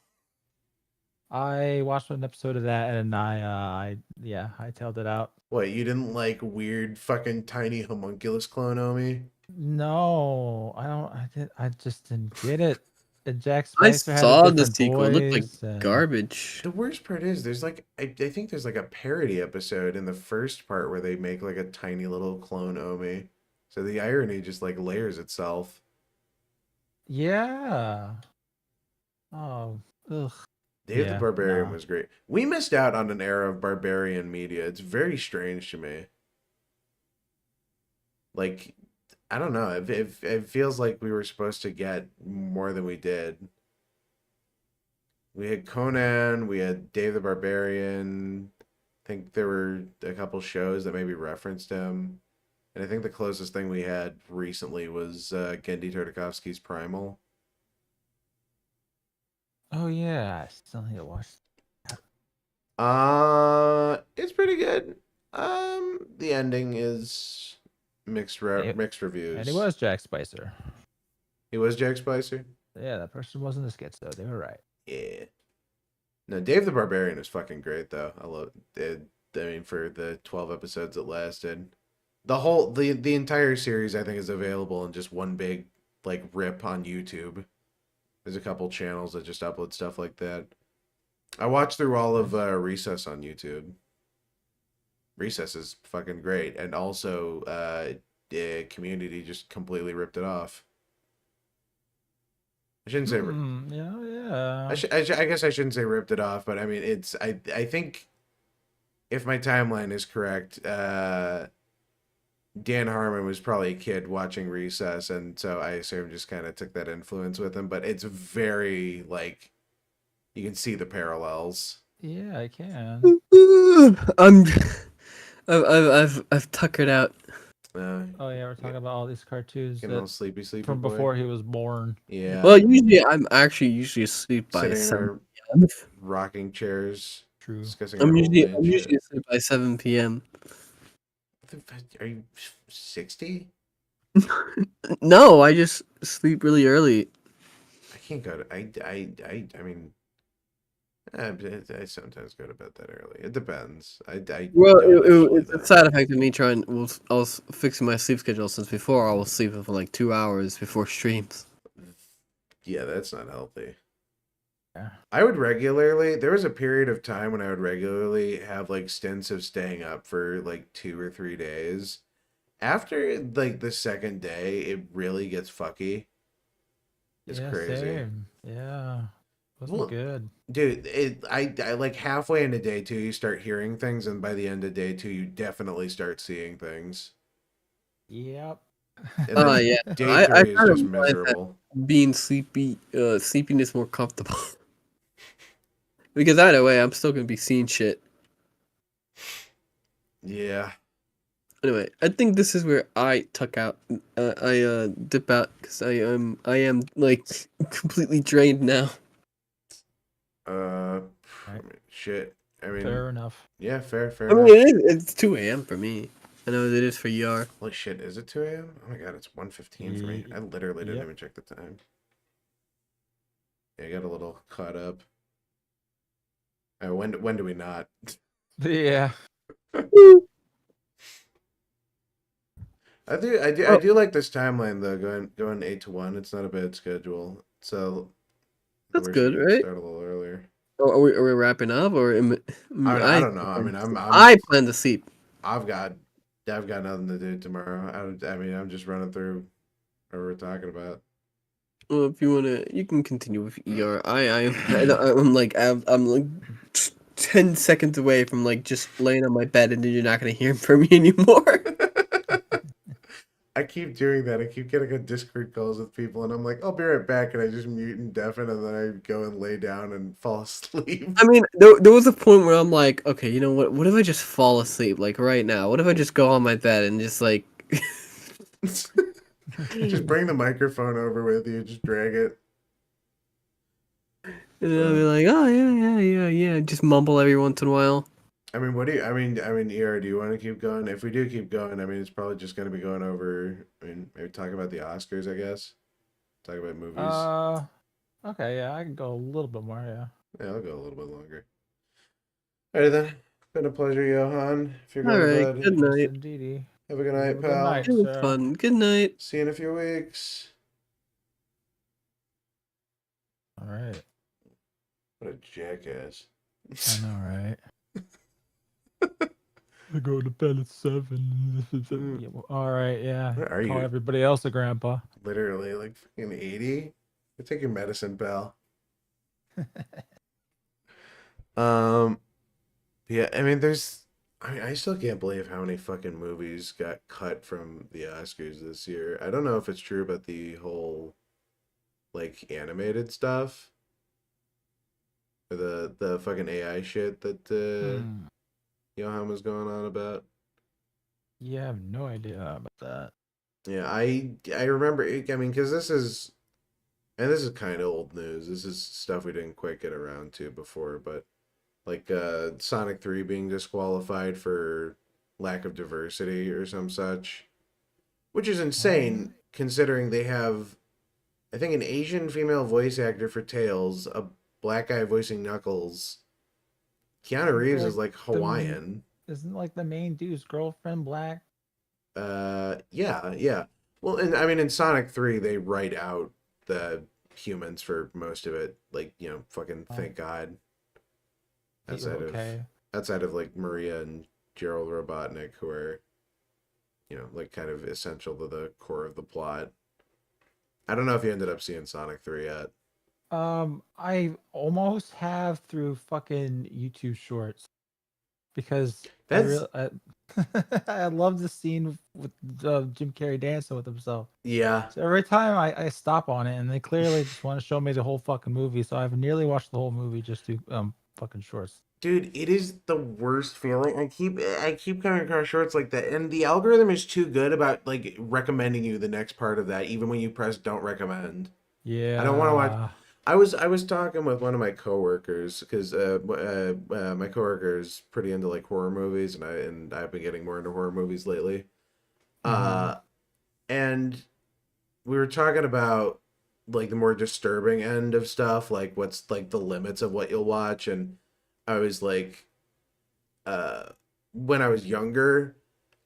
I watched one episode of that and I tailed it out. What, you didn't like weird fucking tiny homunculus clone Omi? No, I just didn't get it. And Jack I Spicer saw had a the different sequel. It looked voice like and- garbage. The worst part is there's like I think there's like a parody episode in the first part where they make like a tiny little clone Omi. So the irony just like layers itself. Yeah. Oh, ugh. Dave the Yeah, Barbarian no. was great. We missed out on an era of barbarian media. It's very strange to me. Like, I don't know. It feels like we were supposed to get more than we did. We had Conan. We had Dave the Barbarian. I think there were a couple shows that maybe referenced him. And I think the closest thing we had recently was Gendy Tartakovsky's Primal. Oh yeah, I still need to watch. It's pretty good. The ending is mixed reviews. And he was Jack Spicer. He was Jack Spicer? Yeah, that person wasn't a schizo. They were right. Yeah. No, Dave the Barbarian is fucking great though. I love it. for the 12 episodes it lasted. The entire series, I think, is available in just one big like rip on YouTube. There's a couple channels that just upload stuff like that. I watched through all of Recess on YouTube. Recess is fucking great, and also Community just completely ripped it off. I shouldn't say. Yeah. I guess I shouldn't say ripped it off, but I mean it's. I think if my timeline is correct, Dan Harmon was probably a kid watching Recess, and so I assume just kind of took that influence with him. But it's very like you can see the parallels. Yeah, I can. I've tuckered out. Oh yeah, we're talking about all these cartoons Getting all sleepy from boy. before he was born. Yeah. Well, usually I'm usually asleep by Sitting in 7 our p.m. rocking chairs. True. Discussing I'm our usually old man shit. asleep by 7 p.m. Are you 60? No, I just sleep really early. I can't go to. I mean. I sometimes go to bed that early. It depends. Well, don't usually, it's a though. side effect of me trying. I was fixing my sleep schedule since before. I was sleeping for like 2 hours before streams. Yeah, that's not healthy. Yeah. I would regularly. There was a period of time when I would regularly have like stints of staying up for like 2 or 3 days. After like the second day, it really gets fucky. It's crazy. Same. Yeah. Wasn't good. Dude, I like halfway into day 2 you start hearing things, and by the end of day 2 you definitely start seeing things. Yep. And then Yeah. day 3 I is kind of just realized that miserable. being sleeping is more comfortable. Because either way, I'm still gonna be seeing shit. Yeah. Anyway, I think this is where I tuck out. I dip out because I am like completely drained now. I mean, shit. I mean, Fair enough. Yeah, fair I enough. mean, it's 2 a.m. for me. I know it is for ER. Holy shit, is it 2 a.m.? Oh my god, it's 1:15 for me. I literally didn't even check the time. Yeah, I got a little caught up. When do we not? Yeah. I do like this timeline though, going 8 to 1. It's not a bad schedule. So That's wish good, we could right? Start a little earlier. Oh, are we wrapping up or? I don't know. I mean, I plan to sleep. I've got nothing to do tomorrow. I mean, I'm just running through what we're talking about. Well, if you wanna, you can continue with ER. I'm like 10 seconds away from like just laying on my bed, and then you're not gonna hear from me anymore. I keep doing that. I keep getting on Discord calls with people, and I'm like, I'll be right back, and I just mute and deafen, and then I go and lay down and fall asleep. I mean, there was a point where I'm like, okay, you know what? What if I just fall asleep, like right now? What if I just go on my bed and just like... Just bring the microphone over with you, just drag it. And I'll be like, oh, yeah, just mumble every once in a while. I mean, what do you, I mean, ER, do you want to keep going? If we do keep going, I mean, it's probably just going to be going over, I mean, maybe talk about the Oscars, I guess. Talk about movies. Okay, yeah, I can go a little bit more, yeah. Yeah, I'll go a little bit longer. Alright then. Been a pleasure, Johann. If you're going to Alright, bed. good night. Indeedy. Have a good night, Good pal. night, It was sir. fun. Good night. See you in a few weeks. All right. What a jackass. I know, right? I go to bed at 7. Yeah, well, all right, yeah. What are Call you? everybody else a grandpa. Literally, like fucking 80? Go take your medicine, pal. Yeah, I mean, I still can't believe how many fucking movies got cut from the Oscars this year. I don't know if it's true about the whole, like, animated stuff. Or the fucking AI shit that Johann was going on about. Yeah, I have no idea about that. Yeah, I remember, I mean, because this is kind of old news. This is stuff we didn't quite get around to before, but like Sonic 3 being disqualified for lack of diversity or some such, which is insane considering they have, I think, an Asian female voice actor for Tails, a black guy voicing Knuckles. Keanu Reeves is like Hawaiian. Isn't like the main dude's girlfriend black? Yeah. Well, and I mean, in Sonic 3, they write out the humans for most of it. Like, you know, fucking thank God. Outside of like Maria and Gerald Robotnik, who are, you know, like kind of essential to the core of the plot. I don't know if you ended up seeing Sonic 3 yet. I almost have through fucking YouTube Shorts because That's I love the scene with Jim Carrey dancing with himself. yeah. So every time I stop on it, and they clearly just want to show me the whole fucking movie, so I've nearly watched the whole movie just to fucking Shorts. Dude, it is the worst feeling. I keep coming across shorts like that, and the algorithm is too good about like recommending you the next part of that, even when you press don't recommend. Yeah. I don't want to watch. I was talking with one of my coworkers because my coworker is pretty into like horror movies, and I've been getting more into horror movies lately. And we were talking about like the more disturbing end of stuff, like what's like the limits of what you'll watch, and I was like, when I was younger,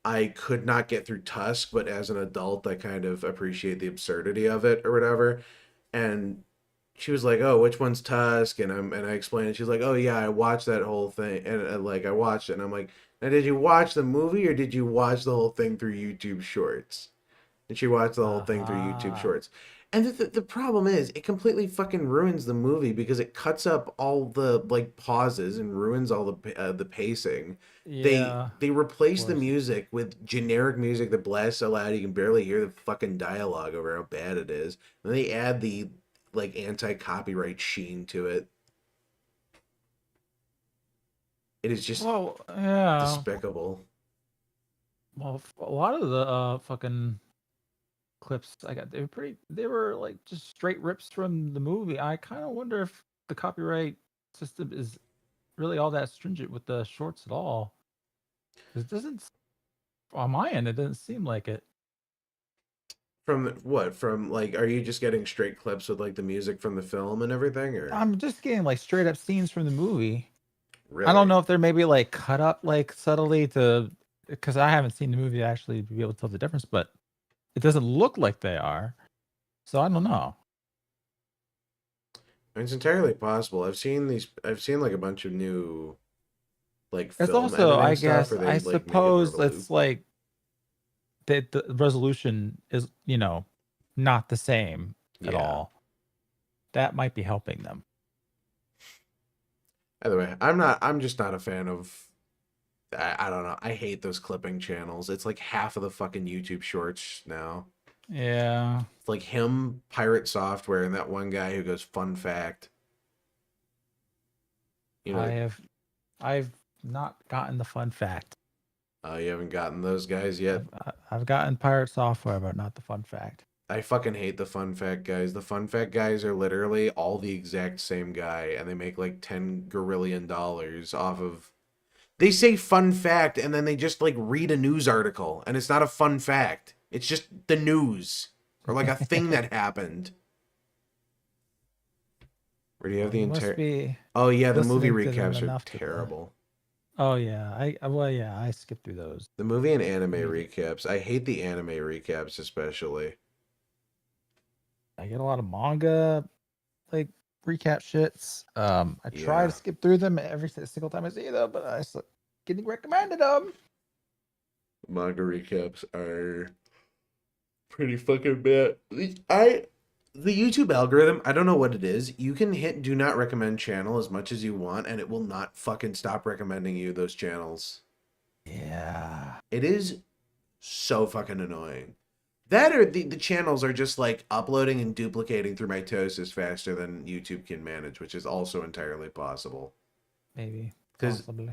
I could not get through Tusk, but as an adult, I kind of appreciate the absurdity of it or whatever. And she was like, "Oh, which one's Tusk?" And I explained it. She's like, "Oh yeah, I watched that whole thing, and like I watched it." And I'm like, "Now, did you watch the movie or did you watch the whole thing through YouTube Shorts?" And she watched the whole thing through YouTube Shorts. And the problem is, it completely fucking ruins the movie because it cuts up all the like pauses and ruins all the pacing. Yeah, they replace the music with generic music that blasts so loud you can barely hear the fucking dialogue over how bad it is. And they add the like anti-copyright sheen to it. It is just despicable. Well, a lot of the fucking clips I got, they were like just straight rips from the movie. I kind of wonder if the copyright system is really all that stringent with the shorts at all. It doesn't, on my end, it doesn't seem like it. From what? From like, are you just getting straight clips with like the music from the film and everything, or? I'm just getting like straight up scenes from the movie. Really? I don't know if they're maybe like cut up like subtly because I haven't seen the movie to actually be able to tell the difference, but it doesn't look like they are. So I don't know. It's entirely possible. I've seen like a bunch of new like It's film also, I editing stuff guess, where they, I like, make it suppose more it's like that the resolution is, not the same at all. That might be helping them. Either way, I'm just not a fan of. I don't know. I hate those clipping channels. It's like half of the fucking YouTube Shorts now. Yeah. It's like him, Pirate Software, and that one guy who goes fun fact. I've not gotten the fun fact. Oh, you haven't gotten those guys yet? I've gotten Pirate Software, but not the fun fact. I fucking hate the fun fact guys. The fun fact guys are literally all the exact same guy, and they make like $10 gorillion off of. They say fun fact, and then they just like read a news article, and it's not a fun fact. It's just the news or like a thing that happened. Where do you have the entire? Oh yeah, the movie recaps are terrible. Oh yeah, I skipped through those. The movie and anime recaps. I hate the anime recaps especially. I get a lot of manga, like recap shits. I try to skip through them every single time I see them, but I still getting recommended them. Manga recaps are pretty fucking bad. The YouTube algorithm, I don't know what it is. You can hit do not recommend channel as much as you want, and it will not fucking stop recommending you those channels. Yeah. It is so fucking annoying. That or the channels are just like uploading and duplicating through mitosis faster than YouTube can manage, which is also entirely possible. Maybe. Possibly.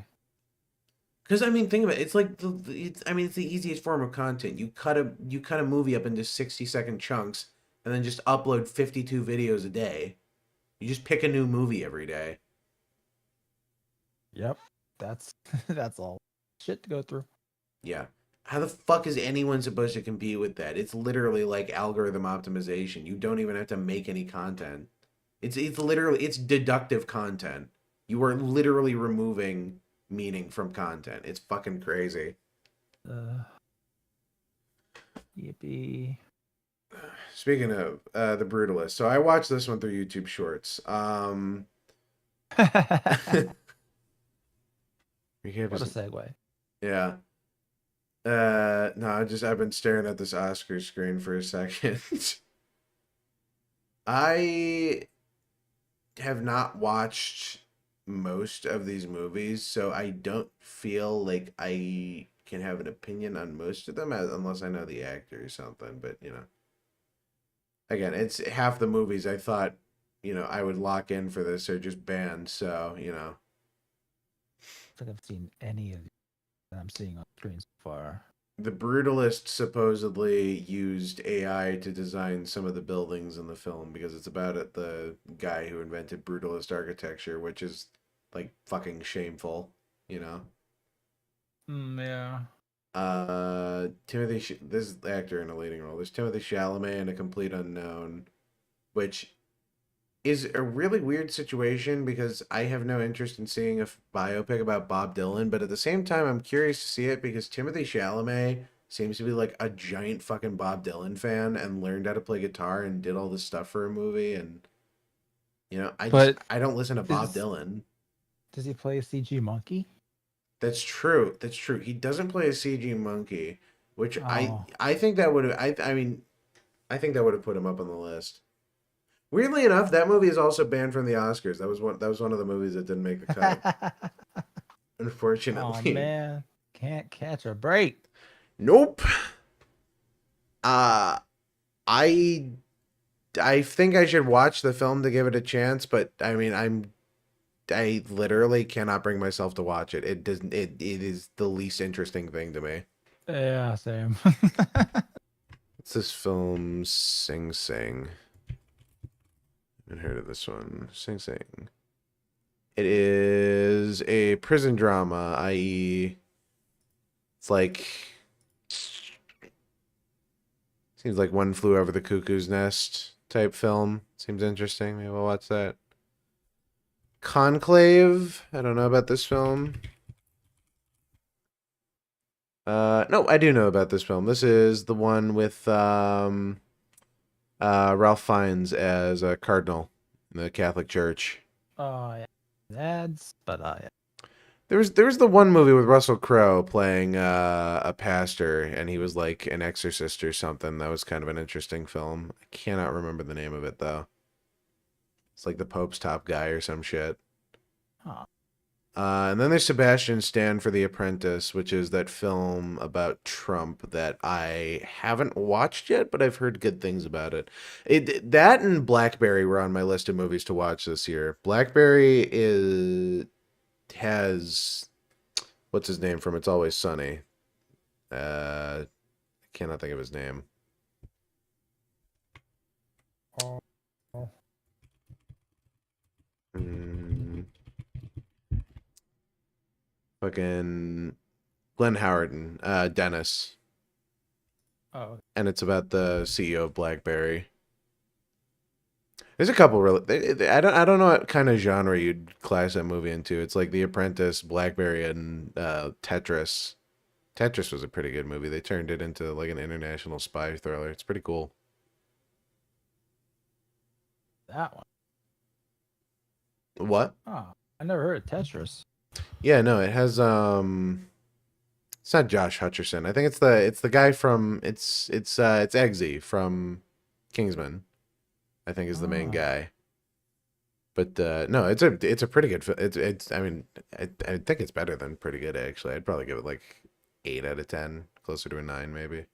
Because I mean, think about it. It's like it's the easiest form of content. You cut a movie up into 60-second chunks, and then just upload 52 videos a day. You just pick a new movie every day. Yep, that's all shit to go through. Yeah. How the fuck is anyone supposed to compete with that? It's literally like algorithm optimization. You don't even have to make any content. It's literally deductive content. You are literally removing meaning from content. It's fucking crazy. Yippee. Speaking of the Brutalist, so I watched this one through YouTube Shorts. What a segue. Yeah. No, I've been staring at this Oscar screen for a second. I have not watched most of these movies, so I don't feel like I can have an opinion on most of them unless I know the actor or something, but you know. Again, it's half the movies I thought, you know, I would lock in for this are just banned, so, you know. I think I've seen any of these that I'm seeing on screen so far. The Brutalist supposedly used AI to design some of the buildings in the film because it's about the guy who invented Brutalist architecture, which is, like, fucking shameful, you know? Yeah. This actor in a leading role. There's Timothy Chalamet in A Complete Unknown, which is a really weird situation because I have no interest in seeing a biopic about Bob Dylan, but at the same time, I'm curious to see it because Timothy Chalamet seems to be like a giant fucking Bob Dylan fan and learned how to play guitar and did all this stuff for a movie. And, you know, I don't listen to Bob Dylan. Does he play a CG monkey? That's true. That's true. He doesn't play a CG monkey, which I think that would have, I think that would have put him up on the list. Weirdly enough, that movie is also banned from the Oscars. That was one of the movies that didn't make the cut. Unfortunately. Oh man, can't catch a break. Nope. I think I should watch the film to give it a chance, but I mean, I literally cannot bring myself to watch it. It doesn't. It is the least interesting thing to me. Yeah, same. What's this film? Sing Sing. I haven't heard of this one. Sing Sing. It is a prison drama, i.e., it's like seems like One Flew Over the Cuckoo's Nest type film. Seems interesting. Maybe we'll watch that. Conclave. I don't know about this film. No, I do know about this film. This is the one with Ralph Fiennes as a cardinal in the Catholic Church. Oh yeah, yeah. There was the one movie with Russell Crowe playing a pastor, and he was like an exorcist or something. That was kind of an interesting film. I cannot remember the name of it though. It's like the Pope's top guy or some shit. Huh. And then there's Sebastian Stan for The Apprentice, which is that film about Trump that I haven't watched yet, but I've heard good things about it. That and Blackberry were on my list of movies to watch this year. Blackberry has what's his name from It's Always Sunny. I cannot think of his name. Fucking Glenn Howard and Dennis. Oh. And it's about the CEO of BlackBerry. There's a couple really. I don't know what kind of genre you'd class that movie into. It's like The Apprentice, BlackBerry, and Tetris. Tetris was a pretty good movie. They turned it into like an international spy thriller. It's pretty cool. That one. What? Oh, I never heard of Tetris. Yeah, no, it has it's not Josh Hutcherson. I think it's the guy from it's Eggsy from Kingsman. I think is the main guy. But no, it's a pretty good it's I mean, I think it's better than pretty good actually. I'd probably give it like 8 out of 10, closer to a 9 maybe.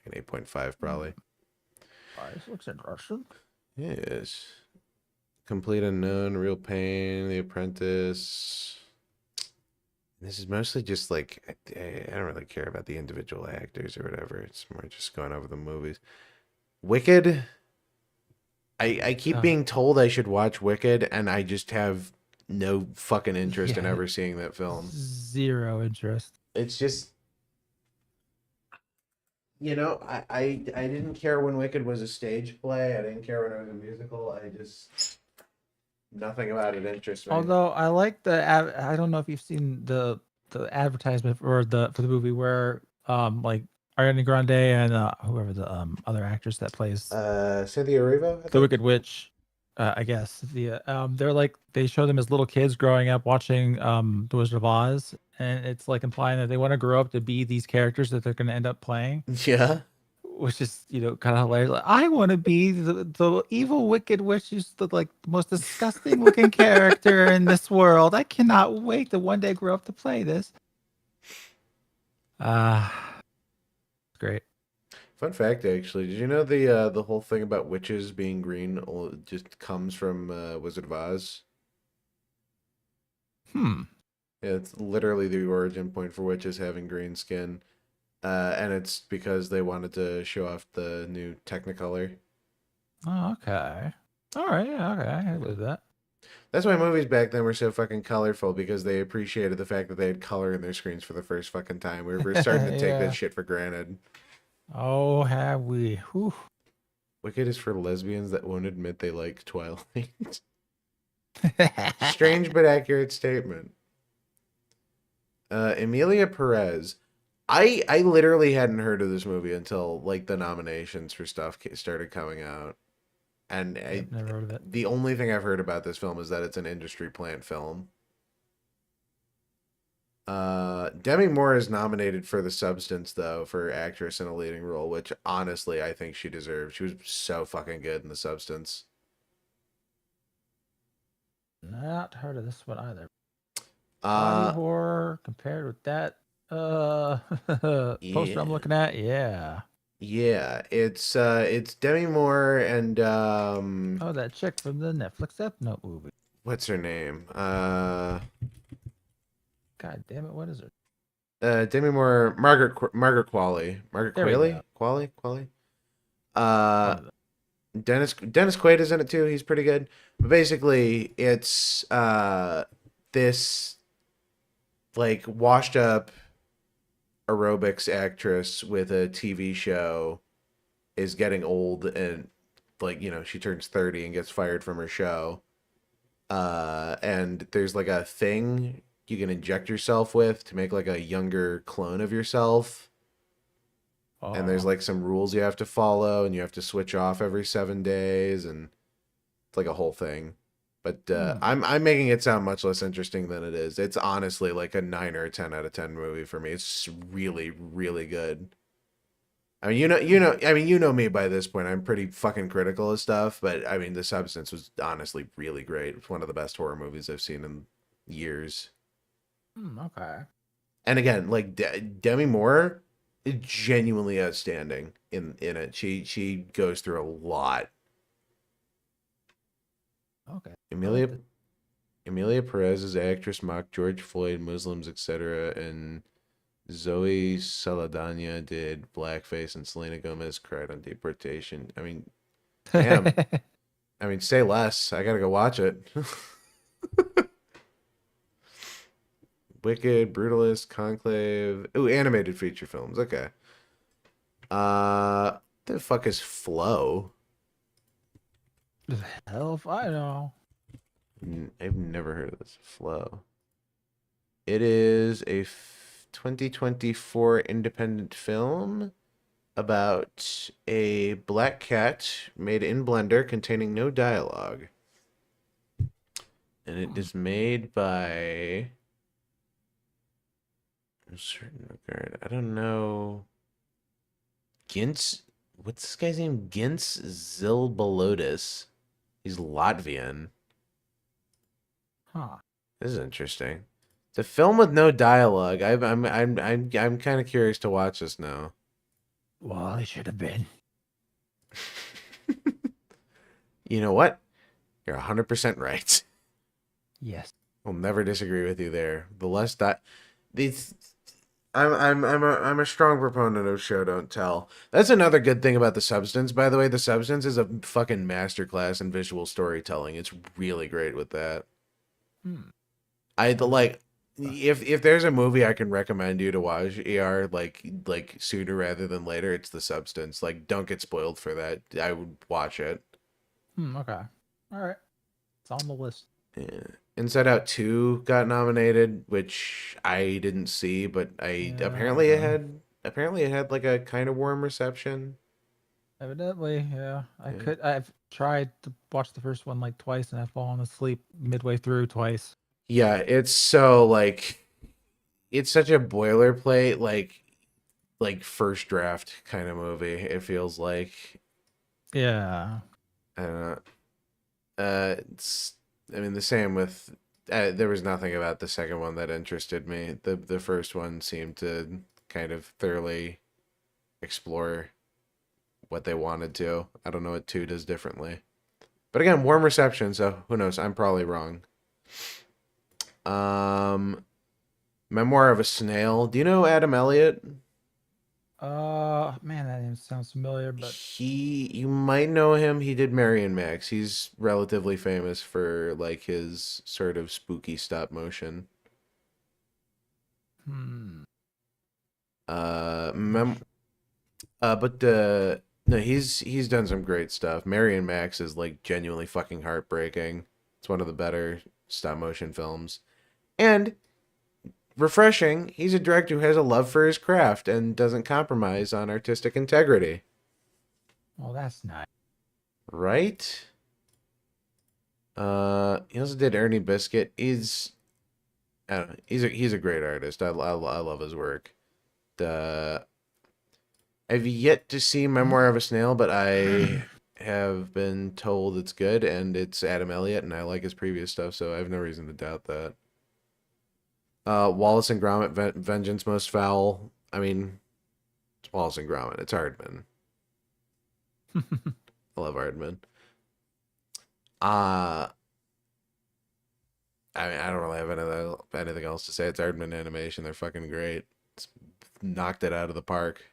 An 8.5 probably. This looks interesting. Yes. Complete Unknown, Real Pain, The Apprentice. This is mostly just like, I don't really care about the individual actors or whatever. It's more just going over the movies. Wicked. I keep being told I should watch Wicked, and I just have no fucking interest in ever seeing that film. Zero interest. It's just, you know, I didn't care when Wicked was a stage play. I didn't care when it was a musical. Nothing about it interests me. Although I like I don't know if you've seen the advertisement for the movie where like Ariana Grande and whoever the other actress that plays Cynthia Erivo, the Wicked Witch, I guess they're like they show them as little kids growing up watching The Wizard of Oz, and it's like implying that they want to grow up to be these characters that they're going to end up playing. Yeah. Which is, kind of hilarious. Like, I want to be the evil wicked witch who's the most disgusting looking character in this world. I cannot wait to one day grow up to play this. Great. Fun fact, actually, did you know the whole thing about witches being green just comes from Wizard of Oz? Yeah, it's literally the origin point for witches having green skin. And it's because they wanted to show off the new Technicolor. Oh, okay. All right. Yeah, okay. I believe that. That's why movies back then were so fucking colorful, because they appreciated the fact that they had color in their screens for the first fucking time. We were starting to take that shit for granted. Oh, have we? Whew. Wicked is for lesbians that won't admit they like Twilight. Strange but accurate statement. Emilia Perez. I literally hadn't heard of this movie until like the nominations for stuff started coming out, and I've never heard of it. The only thing I've heard about this film is that it's an industry plant film. Demi Moore is nominated for The Substance though, for actress in a leading role, which honestly I think she deserved. She was so fucking good in The Substance. Not heard of this one either. Body horror compared with that poster I'm looking at, yeah, it's Demi Moore and oh, that chick from the Netflix Death Note movie. What's her name? God damn it, what is her? Demi Moore, Margaret Qualley, Qualley. Dennis Quaid is in it too. He's pretty good. But basically, it's this like washed up aerobics actress with a TV show is getting old, and she turns 30 and gets fired from her show. And there's like a thing you can inject yourself with to make like a younger clone of yourself. And there's like some rules you have to follow, and you have to switch off every 7 days, and it's like a whole thing. But I'm making it sound much less interesting than it is. It's honestly like a 9 or a 10 out of 10 movie for me. It's really, really good. I mean, you know me by this point. I'm pretty fucking critical of stuff, but I mean, The Substance was honestly really great. It's one of the best horror movies I've seen in years. Okay. And again, like Demi Moore is genuinely outstanding in it. She goes through a lot. Okay. Emilia Perez is actress, mocked George Floyd, Muslims, etc. And Zoe Saldana did blackface, and Selena Gomez cried on deportation. I mean, damn. I mean, say less. I gotta go watch it. Wicked, Brutalist, Conclave. Ooh, animated feature films. Okay. The fuck is Flow? The hell if I know. I've never heard of this. Flow. It is a 2024 independent film about a black cat made in Blender containing no dialogue. And it is made by a certain regard. I don't know. Gintz. What's this guy's name? Gintz Zilbalotis. He's Latvian. Huh. This is interesting. It's a film with no dialogue. I'm kind of curious to watch this now. Well, it should have been. You know what? You're 100% right. Yes. I'll never disagree with you there. The less that these I'm a strong proponent of show don't tell. That's another good thing about The Substance, by the way. The Substance is a fucking masterclass in visual storytelling. It's really great with that. If there's a movie I can recommend you to watch, ER, like sooner rather than later, it's The Substance. Like, don't get spoiled for that. I would watch it. Okay. All right. It's on the list. Yeah. Inside Out 2 got nominated, which I didn't see, but apparently it had like a kind of warm reception. Evidently, yeah. I've tried to watch the first one like twice, and I've fallen asleep midway through twice. Yeah, it's so like, it's such a boilerplate like first draft kind of movie. It feels like. Yeah. I don't know. I mean, the same with. There was nothing about the second one that interested me. The first one seemed to kind of thoroughly explore what they wanted to. I don't know what 2 does differently. But again, warm reception, so who knows? I'm probably wrong. Memoir of a Snail. Do you know Adam Elliott? Man, that name sounds familiar, but You might know him. He did Mary and Max. He's relatively famous for like his sort of spooky stop motion. No, he's done some great stuff. Mary and Max is like genuinely fucking heartbreaking. It's one of the better stop motion films. And refreshing, he's a director who has a love for his craft and doesn't compromise on artistic integrity. Well, that's nice. Right? He also did Ernie Biscuit. He's a great artist. I love his work. I've yet to see Memoir of a Snail, but I have been told it's good, and it's Adam Elliott, and I like his previous stuff, so I have no reason to doubt that. Wallace and Gromit, Vengeance Most Foul. I mean, it's Wallace and Gromit. It's Aardman. I love Aardman. I mean, I don't really have anything else to say. It's Aardman animation. They're fucking great. It's knocked it out of the park.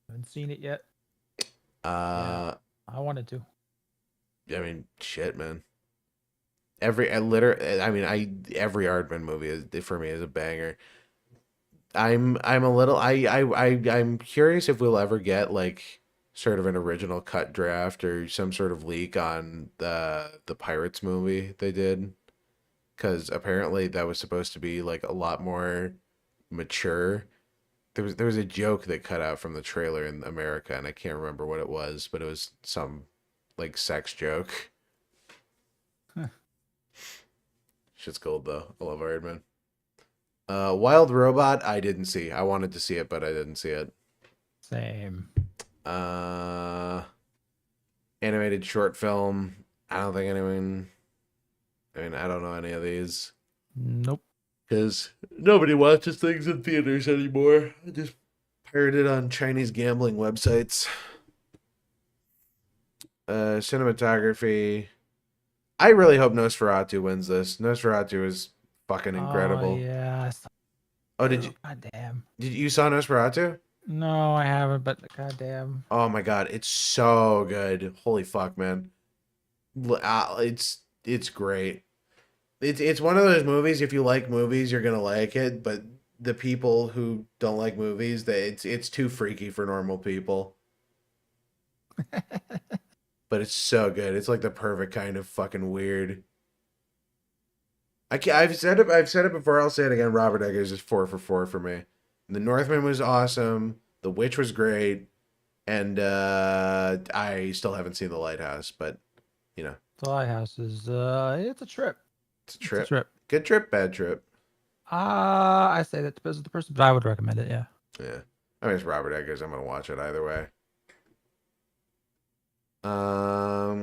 Haven't seen it yet. I wanted to. I mean, shit, man. Every Aardman movie for me is a banger. I'm curious if we'll ever get like sort of an original cut draft or some sort of leak on the Pirates movie they did, because apparently that was supposed to be like a lot more mature. There was a joke that cut out from the trailer in America, and I can't remember what it was, but it was some like sex joke. Huh. Shit's cold though. I love Aardman. Wild Robot, I didn't see. I wanted to see it, but I didn't see it. Same. Animated short film. I don't think anyone. I mean, I don't know any of these. Nope. Because nobody watches things in theaters anymore. I just pirate it on Chinese gambling websites. Cinematography. I really hope Nosferatu wins this. Nosferatu is fucking incredible. Oh, yeah. Oh, did you? God damn. Did you saw Nosferatu? No, I haven't, but goddamn. Oh my god, it's so good. Holy fuck, man. It's great. It's one of those movies, if you like movies, you're going to like it, but the people who don't like movies, it's too freaky for normal people. But it's so good. It's like the perfect kind of fucking weird. I've said it before, I'll say it again. Robert Eggers is 4 for 4 for me. The Northman was awesome. The Witch was great. And I still haven't seen The Lighthouse, but you know. The Lighthouse is it's a trip. It's a trip. It's a trip. Good trip, bad trip. I say that depends on the person, but I would recommend it, yeah. Yeah. I mean, it's Robert Eggers. I'm gonna watch it either way.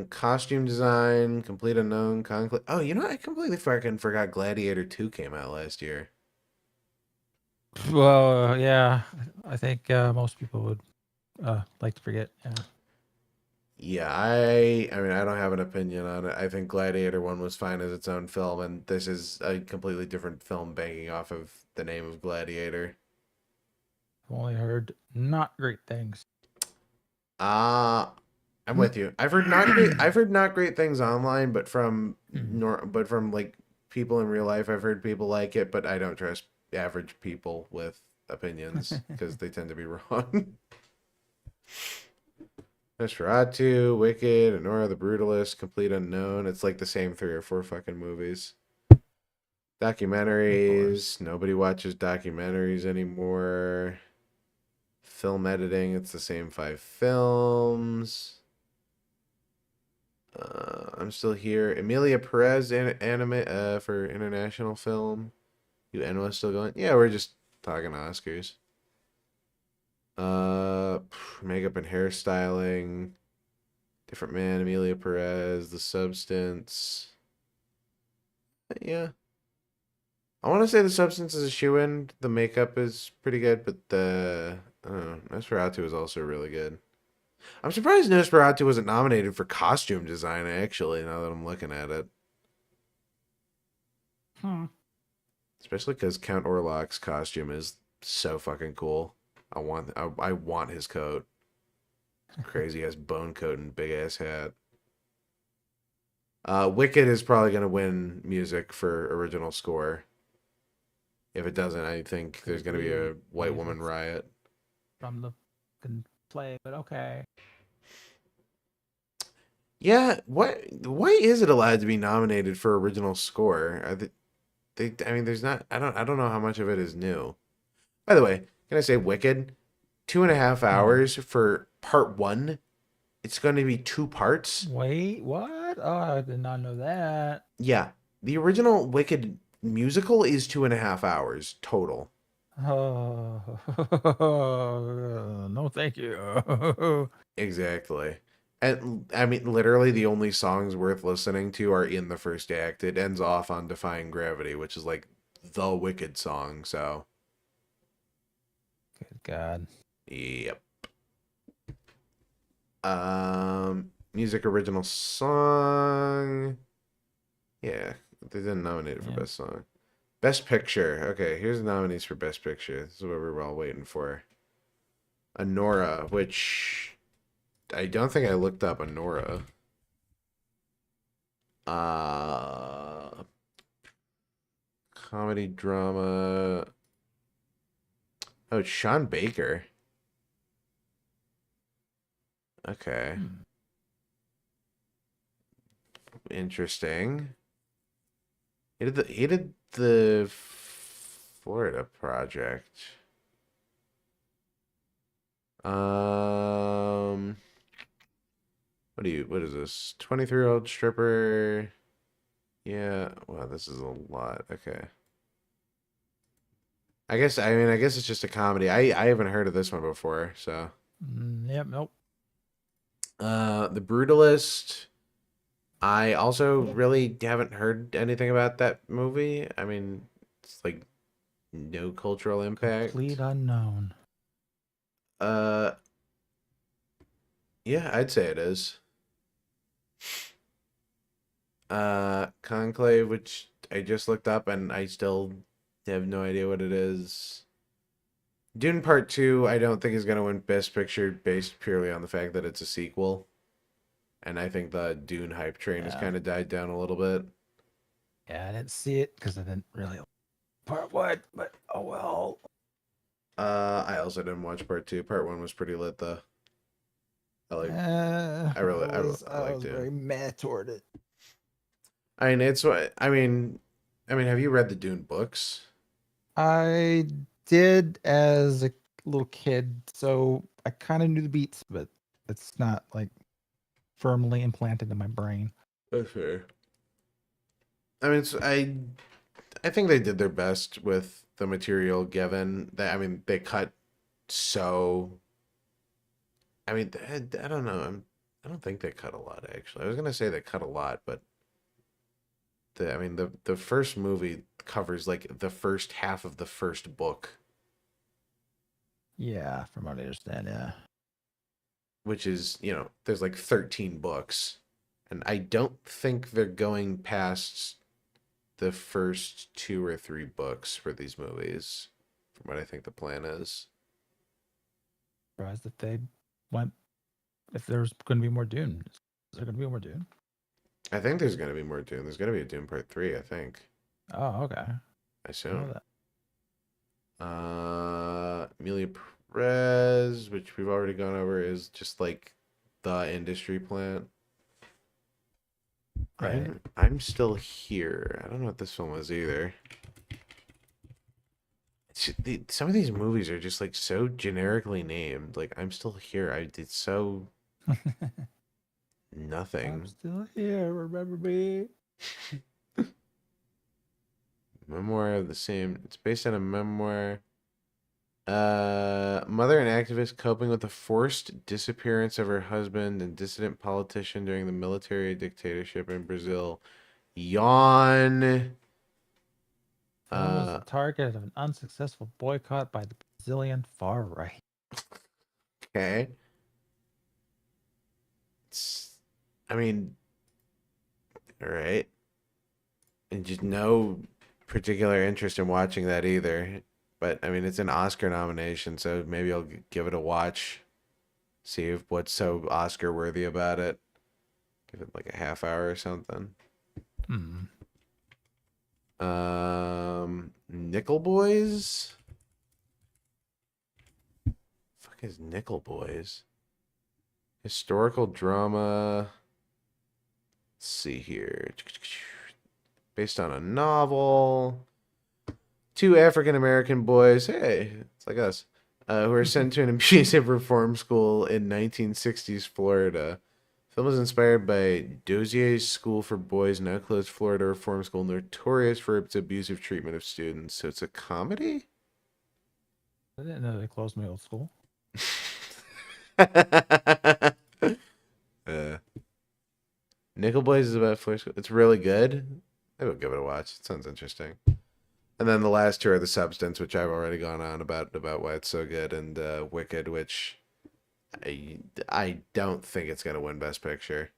Costume design, complete unknown, conclave. Oh, you know, I completely fucking forgot Gladiator 2 came out last year. Well, yeah, I think most people would like to forget. Yeah. Yeah, I mean, I don't have an opinion on it. I think Gladiator 1 was fine as its own film, and this is a completely different film banking off of the name of Gladiator. I've only heard not great things. I'm with you. I've heard not great things online, but from like people in real life, I've heard people like it, but I don't trust average people with opinions because they tend to be wrong. Nosferatu, Wicked, Anora the Brutalist, Complete Unknown. It's like the same 3 or 4 fucking movies. Documentaries. Nobody watches documentaries anymore. Film editing. It's the same 5 films. I'm still here. Emilia Perez anime for international film. You Enwa still going? Yeah, we're just talking Oscars. Makeup and hairstyling. Different Man, Emilia Perez, The Substance. Yeah. I want to say The Substance is a shoo-in. The makeup is pretty good, but I don't know, Nosferatu is also really good. I'm surprised Nosferatu wasn't nominated for costume design, actually, now that I'm looking at it. Especially because Count Orlok's costume is so fucking cool. I want his coat. Crazy ass bone coat and big ass hat. Wicked is probably gonna win music for original score. If it doesn't, I think there's gonna be a white woman riot. From the play, but okay. Yeah, why is it allowed to be nominated for original score? I mean, there's not. I don't know how much of it is new. By the way, can I say Wicked? 2.5 hours for part 1. It's going to be 2 parts. Wait, what? Oh, I did not know that. Yeah, the original Wicked musical is 2.5 hours total. Oh, no, thank you. Exactly. And I mean, literally, the only songs worth listening to are in the first act. It ends off on Defying Gravity, which is like the Wicked song. So, good God. Yep. Music original song. Yeah, they didn't nominate it for best song. Best picture. Okay, here's the nominees for best picture. This is what we were all waiting for. Anora, which I don't think I looked up Anora. Comedy drama. Oh, it's Sean Baker. Okay. Interesting. He did the Florida project. What is this? 23-year-old stripper. Yeah, wow, this is a lot. Okay. I guess it's just a comedy. I haven't heard of this one before, so. Yep, nope. The Brutalist. I also really haven't heard anything about that movie. I mean, it's like no cultural impact. Complete unknown. Yeah, I'd say it is. Conclave, which I just looked up and I still have no idea what it is. Dune Part 2, I don't think is going to win Best Picture based purely on the fact that it's a sequel. And I think the Dune hype train has kind of died down a little bit. Yeah, I didn't see it because I didn't really part 1, but oh well. I also didn't watch Part 2. Part 1 was pretty lit though. I liked it. Very mad toward it. I mean, have you read the Dune books? I did as a little kid, so I kind of knew the beats, but it's not like firmly implanted in my brain. That's fair. I mean, I think they did their best with the material given. They cut so. I mean, I don't know. I don't think they cut a lot, actually. I was gonna say they cut a lot, but the first movie covers like the first half of the first book. Yeah, from what I understand, yeah. Which is, there's like 13 books, and I don't think they're going past the first 2 or 3 books for these movies, from what I think the plan is. Surprised if they went, if there's going to be more Dune. Is there going to be more Dune? I think there's going to be more Dune. There's going to be a Dune Part 3, I think. Oh, okay. I assume. Emilia Perez, which we've already gone over, is just like the industry plant. Right. I'm Still Here. I don't know what this film is either. Some of these movies are just like so generically named. Like I'm Still Here. It's so nothing. I'm still here. Remember me? Memoir of the same. It's based on a memoir. Mother and activist coping with the forced disappearance of her husband and dissident politician during the military dictatorship in Brazil. Yawn. Was the target of an unsuccessful boycott by the Brazilian far right. Okay. I mean, all right. And just no particular interest in watching that either. But I mean, it's an Oscar nomination, so maybe I'll give it a watch. See what's so Oscar worthy about it. Give it like a half hour or something. Nickel Boys. Fuck is Nickel Boys? Historical drama. Let's see here. Based on a novel. 2 African-American boys, hey, it's like us, who are sent to an abusive reform school in 1960s Florida. The film was inspired by Dozier's School for Boys, now closed Florida reform school, notorious for its abusive treatment of students. So it's a comedy? I didn't know they closed my old school. Nickel Boys is about Florida school. It's really good. Maybe I'll give it a watch. It sounds interesting. And then the last 2 are The Substance, which I've already gone on about why it's so good, and Wicked, which I don't think it's gonna win Best Picture.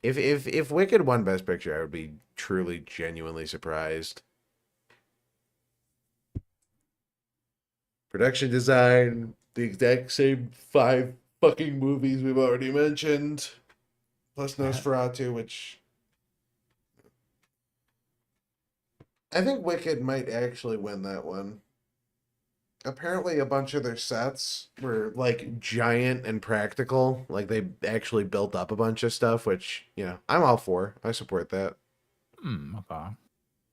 If Wicked won Best Picture, I would be truly, genuinely surprised. Production design, the exact same 5 fucking movies we've already mentioned, plus Nosferatu, which I think Wicked might actually win that one. Apparently a bunch of their sets were like giant and practical. Like they actually built up a bunch of stuff, which, you know, I'm all for. I support that. Okay.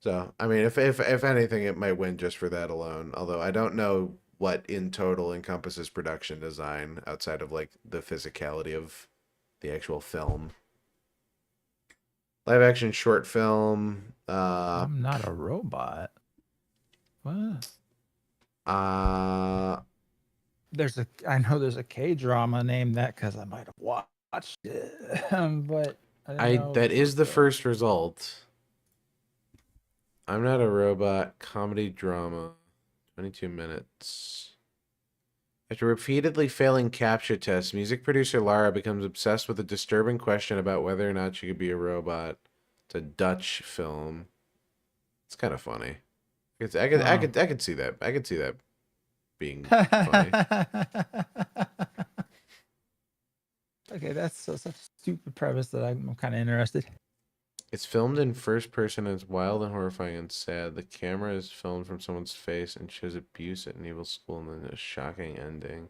So, I mean, if anything, it might win just for that alone. Although I don't know what in total encompasses production design outside of like the physicality of the actual film. Live action short film. I'm not a robot. What? I know there's a K-drama named that because I might have watched it. But that is the first result. I'm Not a Robot comedy drama. 22 minutes. After repeatedly failing captcha tests, music producer Lara becomes obsessed with a disturbing question about whether or not she could be a robot. It's a Dutch film. It's kind of funny. I could see that. I could see that being funny. Okay, that's such a stupid premise that I'm kind of interested. It's filmed in first person and it's wild and horrifying and sad. The camera is filmed from someone's face and shows abuse at an evil school and then a shocking ending.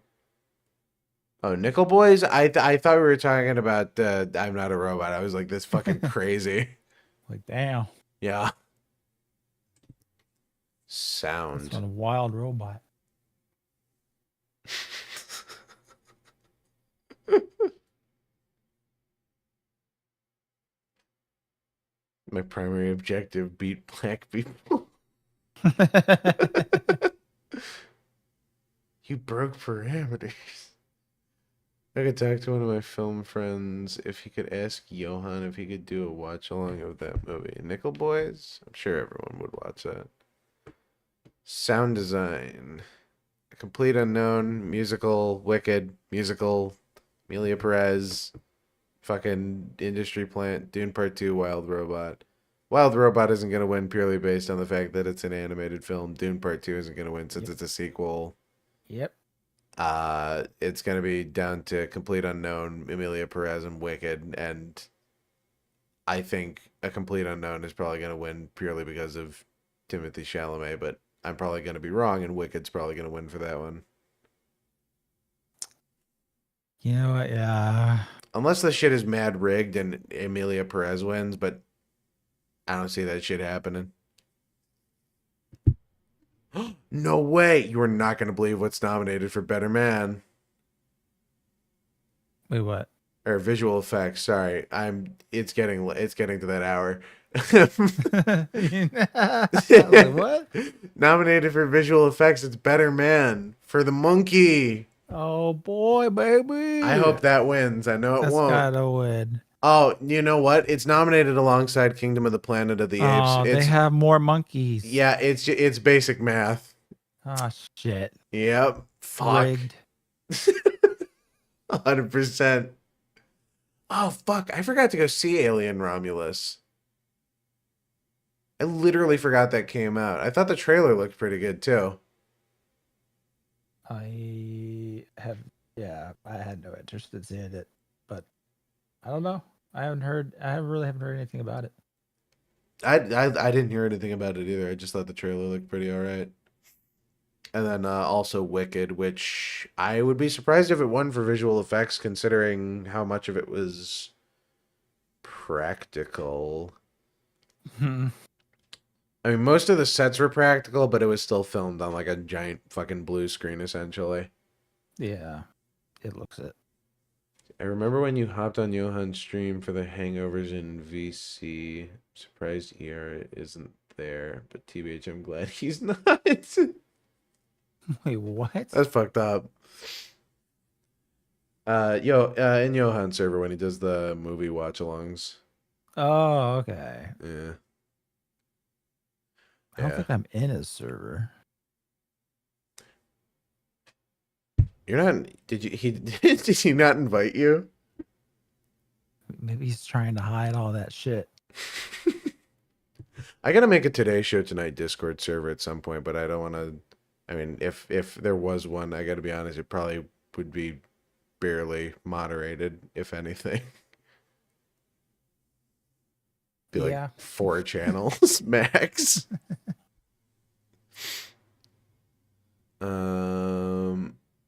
Oh, Nickel Boys? I thought we were talking about I'm Not a Robot. I was like, this fucking crazy. Like, damn. Yeah. Sound. That's a wild robot. My primary objective, beat black people. You broke parameters. I could talk to one of my film friends if he could ask Johann if he could do a watch along of that movie. Nickel Boys? I'm sure everyone would watch that. Sound design. A Complete Unknown, musical, Wicked, musical, Amelia Perez, fucking Industry Plant, Dune Part 2, Wild Robot. Wild Robot isn't going to win purely based on the fact that it's an animated film. Dune Part 2 isn't going to win since it's a sequel. Yep. It's going to be down to Complete Unknown, Amelia Perez, and Wicked, and I think A Complete Unknown is probably going to win purely because of Timothée Chalamet, but I'm probably going to be wrong, and Wicked's probably going to win for that one. You know what? Yeah. Unless the shit is mad rigged and Emilia Perez wins, but I don't see that shit happening. No way! You are not going to believe what's nominated for Better Man. Wait, what? Or visual effects. Sorry, It's getting to that hour. Like, what? Nominated for visual effects. It's Better Man for the monkey. Oh boy, baby! I hope that wins. I know it That's won't. gotta win. Oh, you know what? It's nominated alongside Kingdom of the Planet of the Apes. Oh, they have more monkeys. Yeah, it's basic math. Oh shit. Yep. Fuck. Rigged. 100%. Oh fuck! I forgot to go see Alien Romulus. I literally forgot that came out. I thought the trailer looked pretty good too. I had no interest in seeing it, but I don't know. I really haven't heard anything about it. I didn't hear anything about it either. I just thought the trailer looked pretty alright. And then also Wicked, which I would be surprised if it won for visual effects, considering how much of it was practical. I mean, most of the sets were practical, but it was still filmed on like a giant fucking blue screen, essentially. Yeah, it looks it. I remember when you hopped on Johann's stream for the hangovers in VC. Surprised ER isn't there, but TBH, I'm glad he's not. Wait, what? That's fucked up. In Johann's server when he does the movie watch-alongs. Oh, okay. Yeah. I don't think I'm in his server. You're not. Did he not invite you? Maybe he's trying to hide all that shit. I gotta make a Today Show Tonight Discord server at some point, but I don't want to. I mean, if there was one, I gotta be honest, it probably would be barely moderated, if anything. Be like 4 channels max.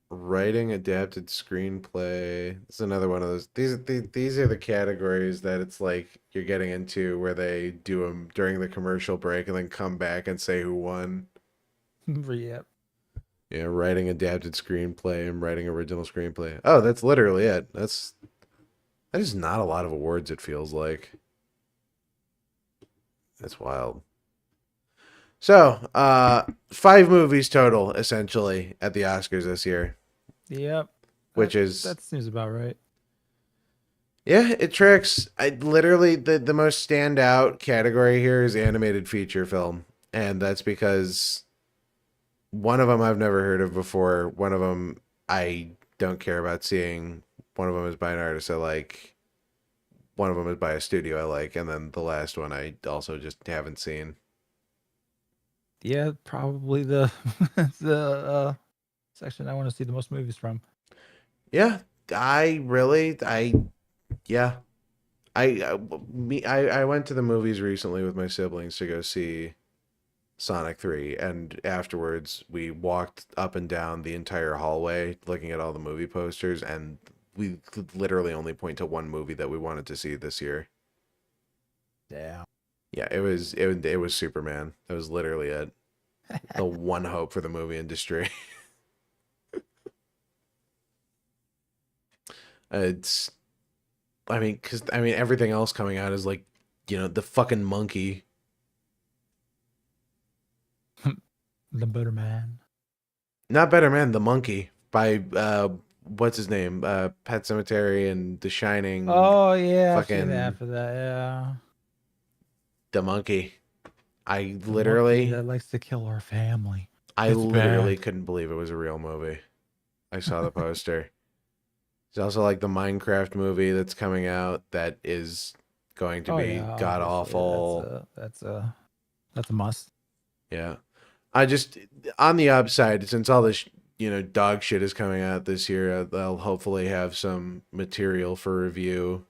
Writing adapted screenplay. This is another one of those. These are the categories that it's like you're getting into where they do them during the commercial break and then come back and say who won. Yep. Yeah, writing adapted screenplay and writing original screenplay. Oh, that's literally it. That is not a lot of awards, it feels like. That's wild. So, 5 movies total, essentially, at the Oscars this year. Yep. That seems about right. Yeah, it tracks. Literally, the most standout category here is animated feature film. And that's because one of them I've never heard of before. One of them I don't care about seeing. One of them is by an artist I like. One of them is by a studio I like. And then the last one I also just haven't seen. Yeah, probably the section I want to see the most movies from. Yeah, I went to the movies recently with my siblings to go see Sonic 3, and afterwards we walked up and down the entire hallway looking at all the movie posters, and we could literally only point to one movie that we wanted to see this year. Yeah. Yeah, it was Superman. That was literally it. The one hope for the movie industry. Because everything else coming out is like, the fucking monkey. The Better Man. Not Better Man, The Monkey by what's his name? Pet Sematary and The Shining. Oh yeah, fucking after that, yeah. The Monkey. I The literally monkey that likes to kill our family. I It's literally bad. couldn't believe it was a real movie. I saw the poster. There's also like the Minecraft movie that's coming out that is going to be god awful. That's a must. Yeah. I just, on the upside, since all this, dog shit is coming out this year, I'll hopefully have some material for review.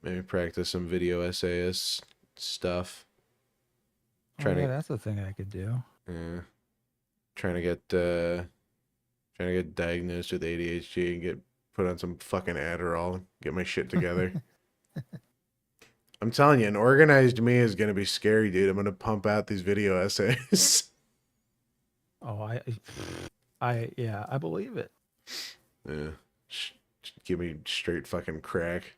Maybe practice some video essayist stuff. That's the thing I could do. Yeah. Trying to get diagnosed with ADHD and get Put on some fucking Adderall. Get my shit together. I'm telling you, an organized me is gonna be scary, dude. I'm gonna pump out these video essays. Oh, I believe it. Yeah. Give me straight fucking crack.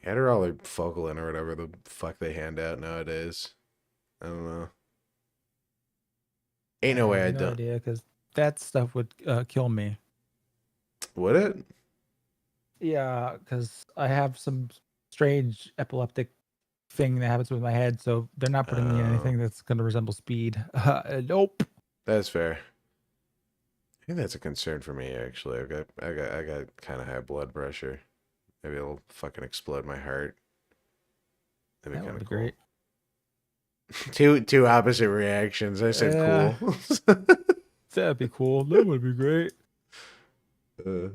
Adderall or Focalin or whatever the fuck they hand out nowadays. I don't know. Ain't no way I no don't. idea, because that stuff would kill me. Would it? Yeah, because I have some strange epileptic thing that happens with my head, so they're not putting me in anything that's going to resemble speed. Nope. That's fair. I think that's a concern for me, actually. I got kind of high blood pressure. Maybe it'll fucking explode my heart. That'd be kind of cool. Great. Two opposite reactions. I said cool. That'd be cool. That would be great. At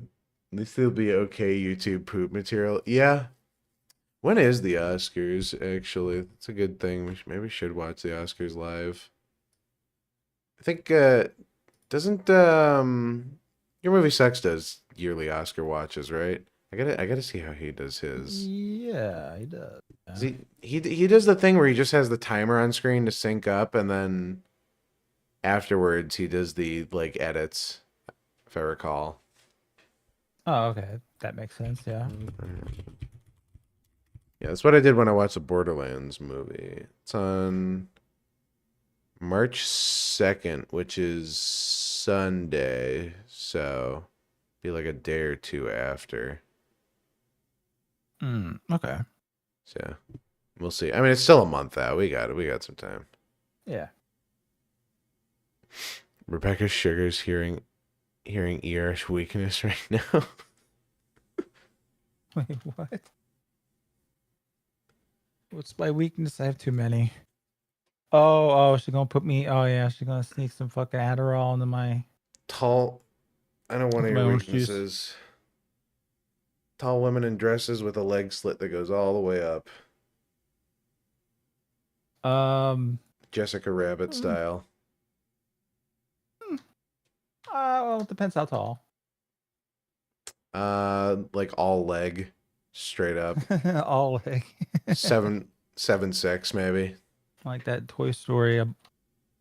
least it'll be okay YouTube poop material. Yeah. When is the Oscars, actually? It's a good thing. Maybe we should watch the Oscars live. I think, doesn't, Your Movie Sucks does yearly Oscar watches, right? I gotta see how he does his. Yeah, he does. He does the thing where he just has the timer on screen to sync up, and then afterwards he does the, like, edits, if I recall. Oh, okay. That makes sense, yeah. Yeah, that's what I did when I watched the Borderlands movie. It's on March 2nd, which is Sunday, so be like a day or two after. Okay. So yeah, we'll see. I mean, it's still a month out. We got some time. Yeah. Rebecca Sugar's hearing ER's weakness right now. Wait, what? What's my weakness? I have too many. Oh, she's gonna put me. Oh yeah, she's gonna sneak some fucking Adderall into my tall. I know one of my your orange juice. weaknesses. Tall women in dresses with a leg slit that goes all the way up. Jessica Rabbit style. Well, it depends how tall. Like all leg, straight up. All leg. 7'6" maybe. Like that Toy Story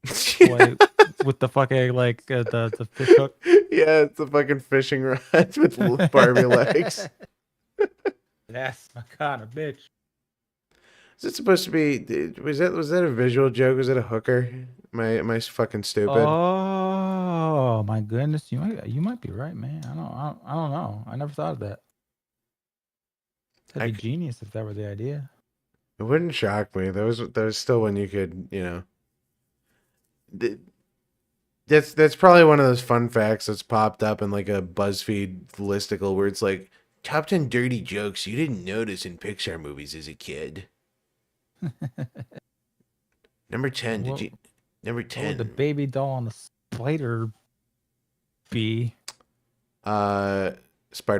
toy with the fucking like the fish hook. Yeah, it's a fucking fishing rod with Barbie legs. That's my kind of bitch. Is it supposed to be? Was that a visual joke? Was it a hooker? Am I fucking stupid? Oh my goodness, you might be right, man. I don't know. I never thought of that. That'd be genius if that were the idea. It wouldn't shock me. There was still when you could, you know. That's probably one of those fun facts that's popped up in like a BuzzFeed listicle where it's like top 10 dirty jokes you didn't notice in Pixar movies as a kid. Number 10. Number 10. The baby doll on the spider bee. Spider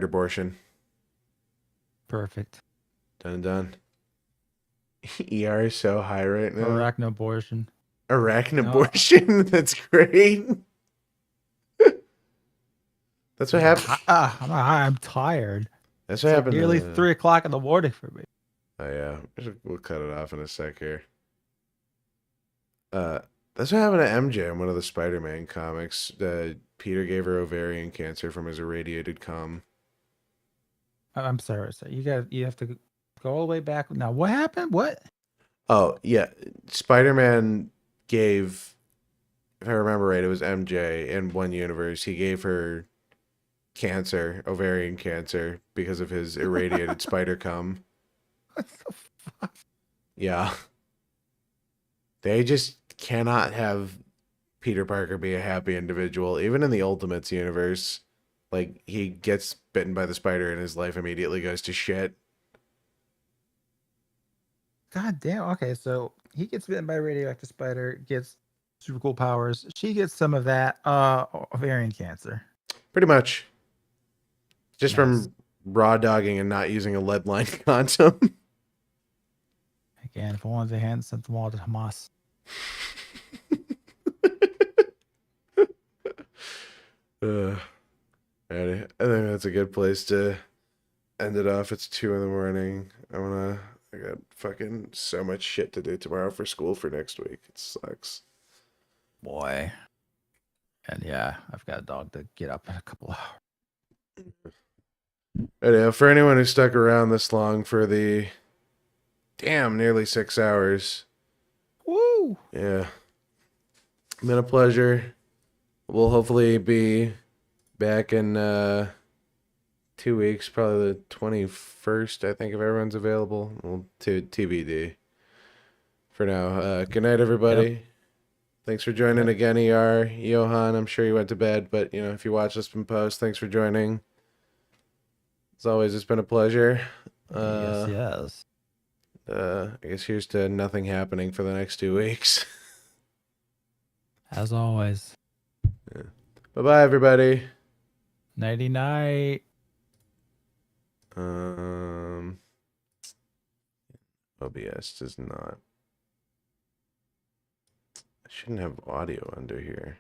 abortion. Perfect. Done. ER is so high right now. Arachnoabortion. Arachnoabortion? No. That's great. That's what happened. I'm tired. That's what happened. Nearly 3 o'clock in the morning for me. Oh yeah, we'll cut it off in a sec here. That's what happened to MJ in one of the Spider-Man comics. Peter gave her ovarian cancer from his irradiated cum. I'm sorry, sir. You have to go all the way back. Now, what happened? What? Oh yeah, Spider-Man gave, if I remember right, it was MJ in one universe. He gave her cancer, ovarian cancer, because of his irradiated spider cum. What the fuck? Yeah. They just cannot have Peter Parker be a happy individual. Even in the Ultimates universe, like, he gets bitten by the spider and his life immediately goes to shit. God damn. Okay, so he gets bitten by a radioactive spider, gets super cool powers. She gets some of that ovarian cancer. Pretty much. Just from raw dogging and not using a lead-lined condom. Again, if only they hadn't sent them all to Hamas. Alrighty. I think that's a good place to end it off. It's 2 in the morning. I got fucking so much shit to do tomorrow for school for next week. It sucks. Boy. And yeah, I've got a dog to get up in a couple hours. Anyhow, for anyone who stuck around this long for the nearly 6 hours. Woo! Yeah. Been a pleasure. We'll hopefully be back in 2 weeks, probably the 21st, I think, if everyone's available. Well, to TBD. For now, good night, everybody. Yep. Thanks for joining again, ER. Johann, I'm sure you went to bed, but, you know, if you watch this in post, thanks for joining. As always, it's been a pleasure. Yes. I guess here's to nothing happening for the next 2 weeks. As always. Yeah. Bye-bye, everybody. Nighty-night. OBS does not. I shouldn't have audio under here.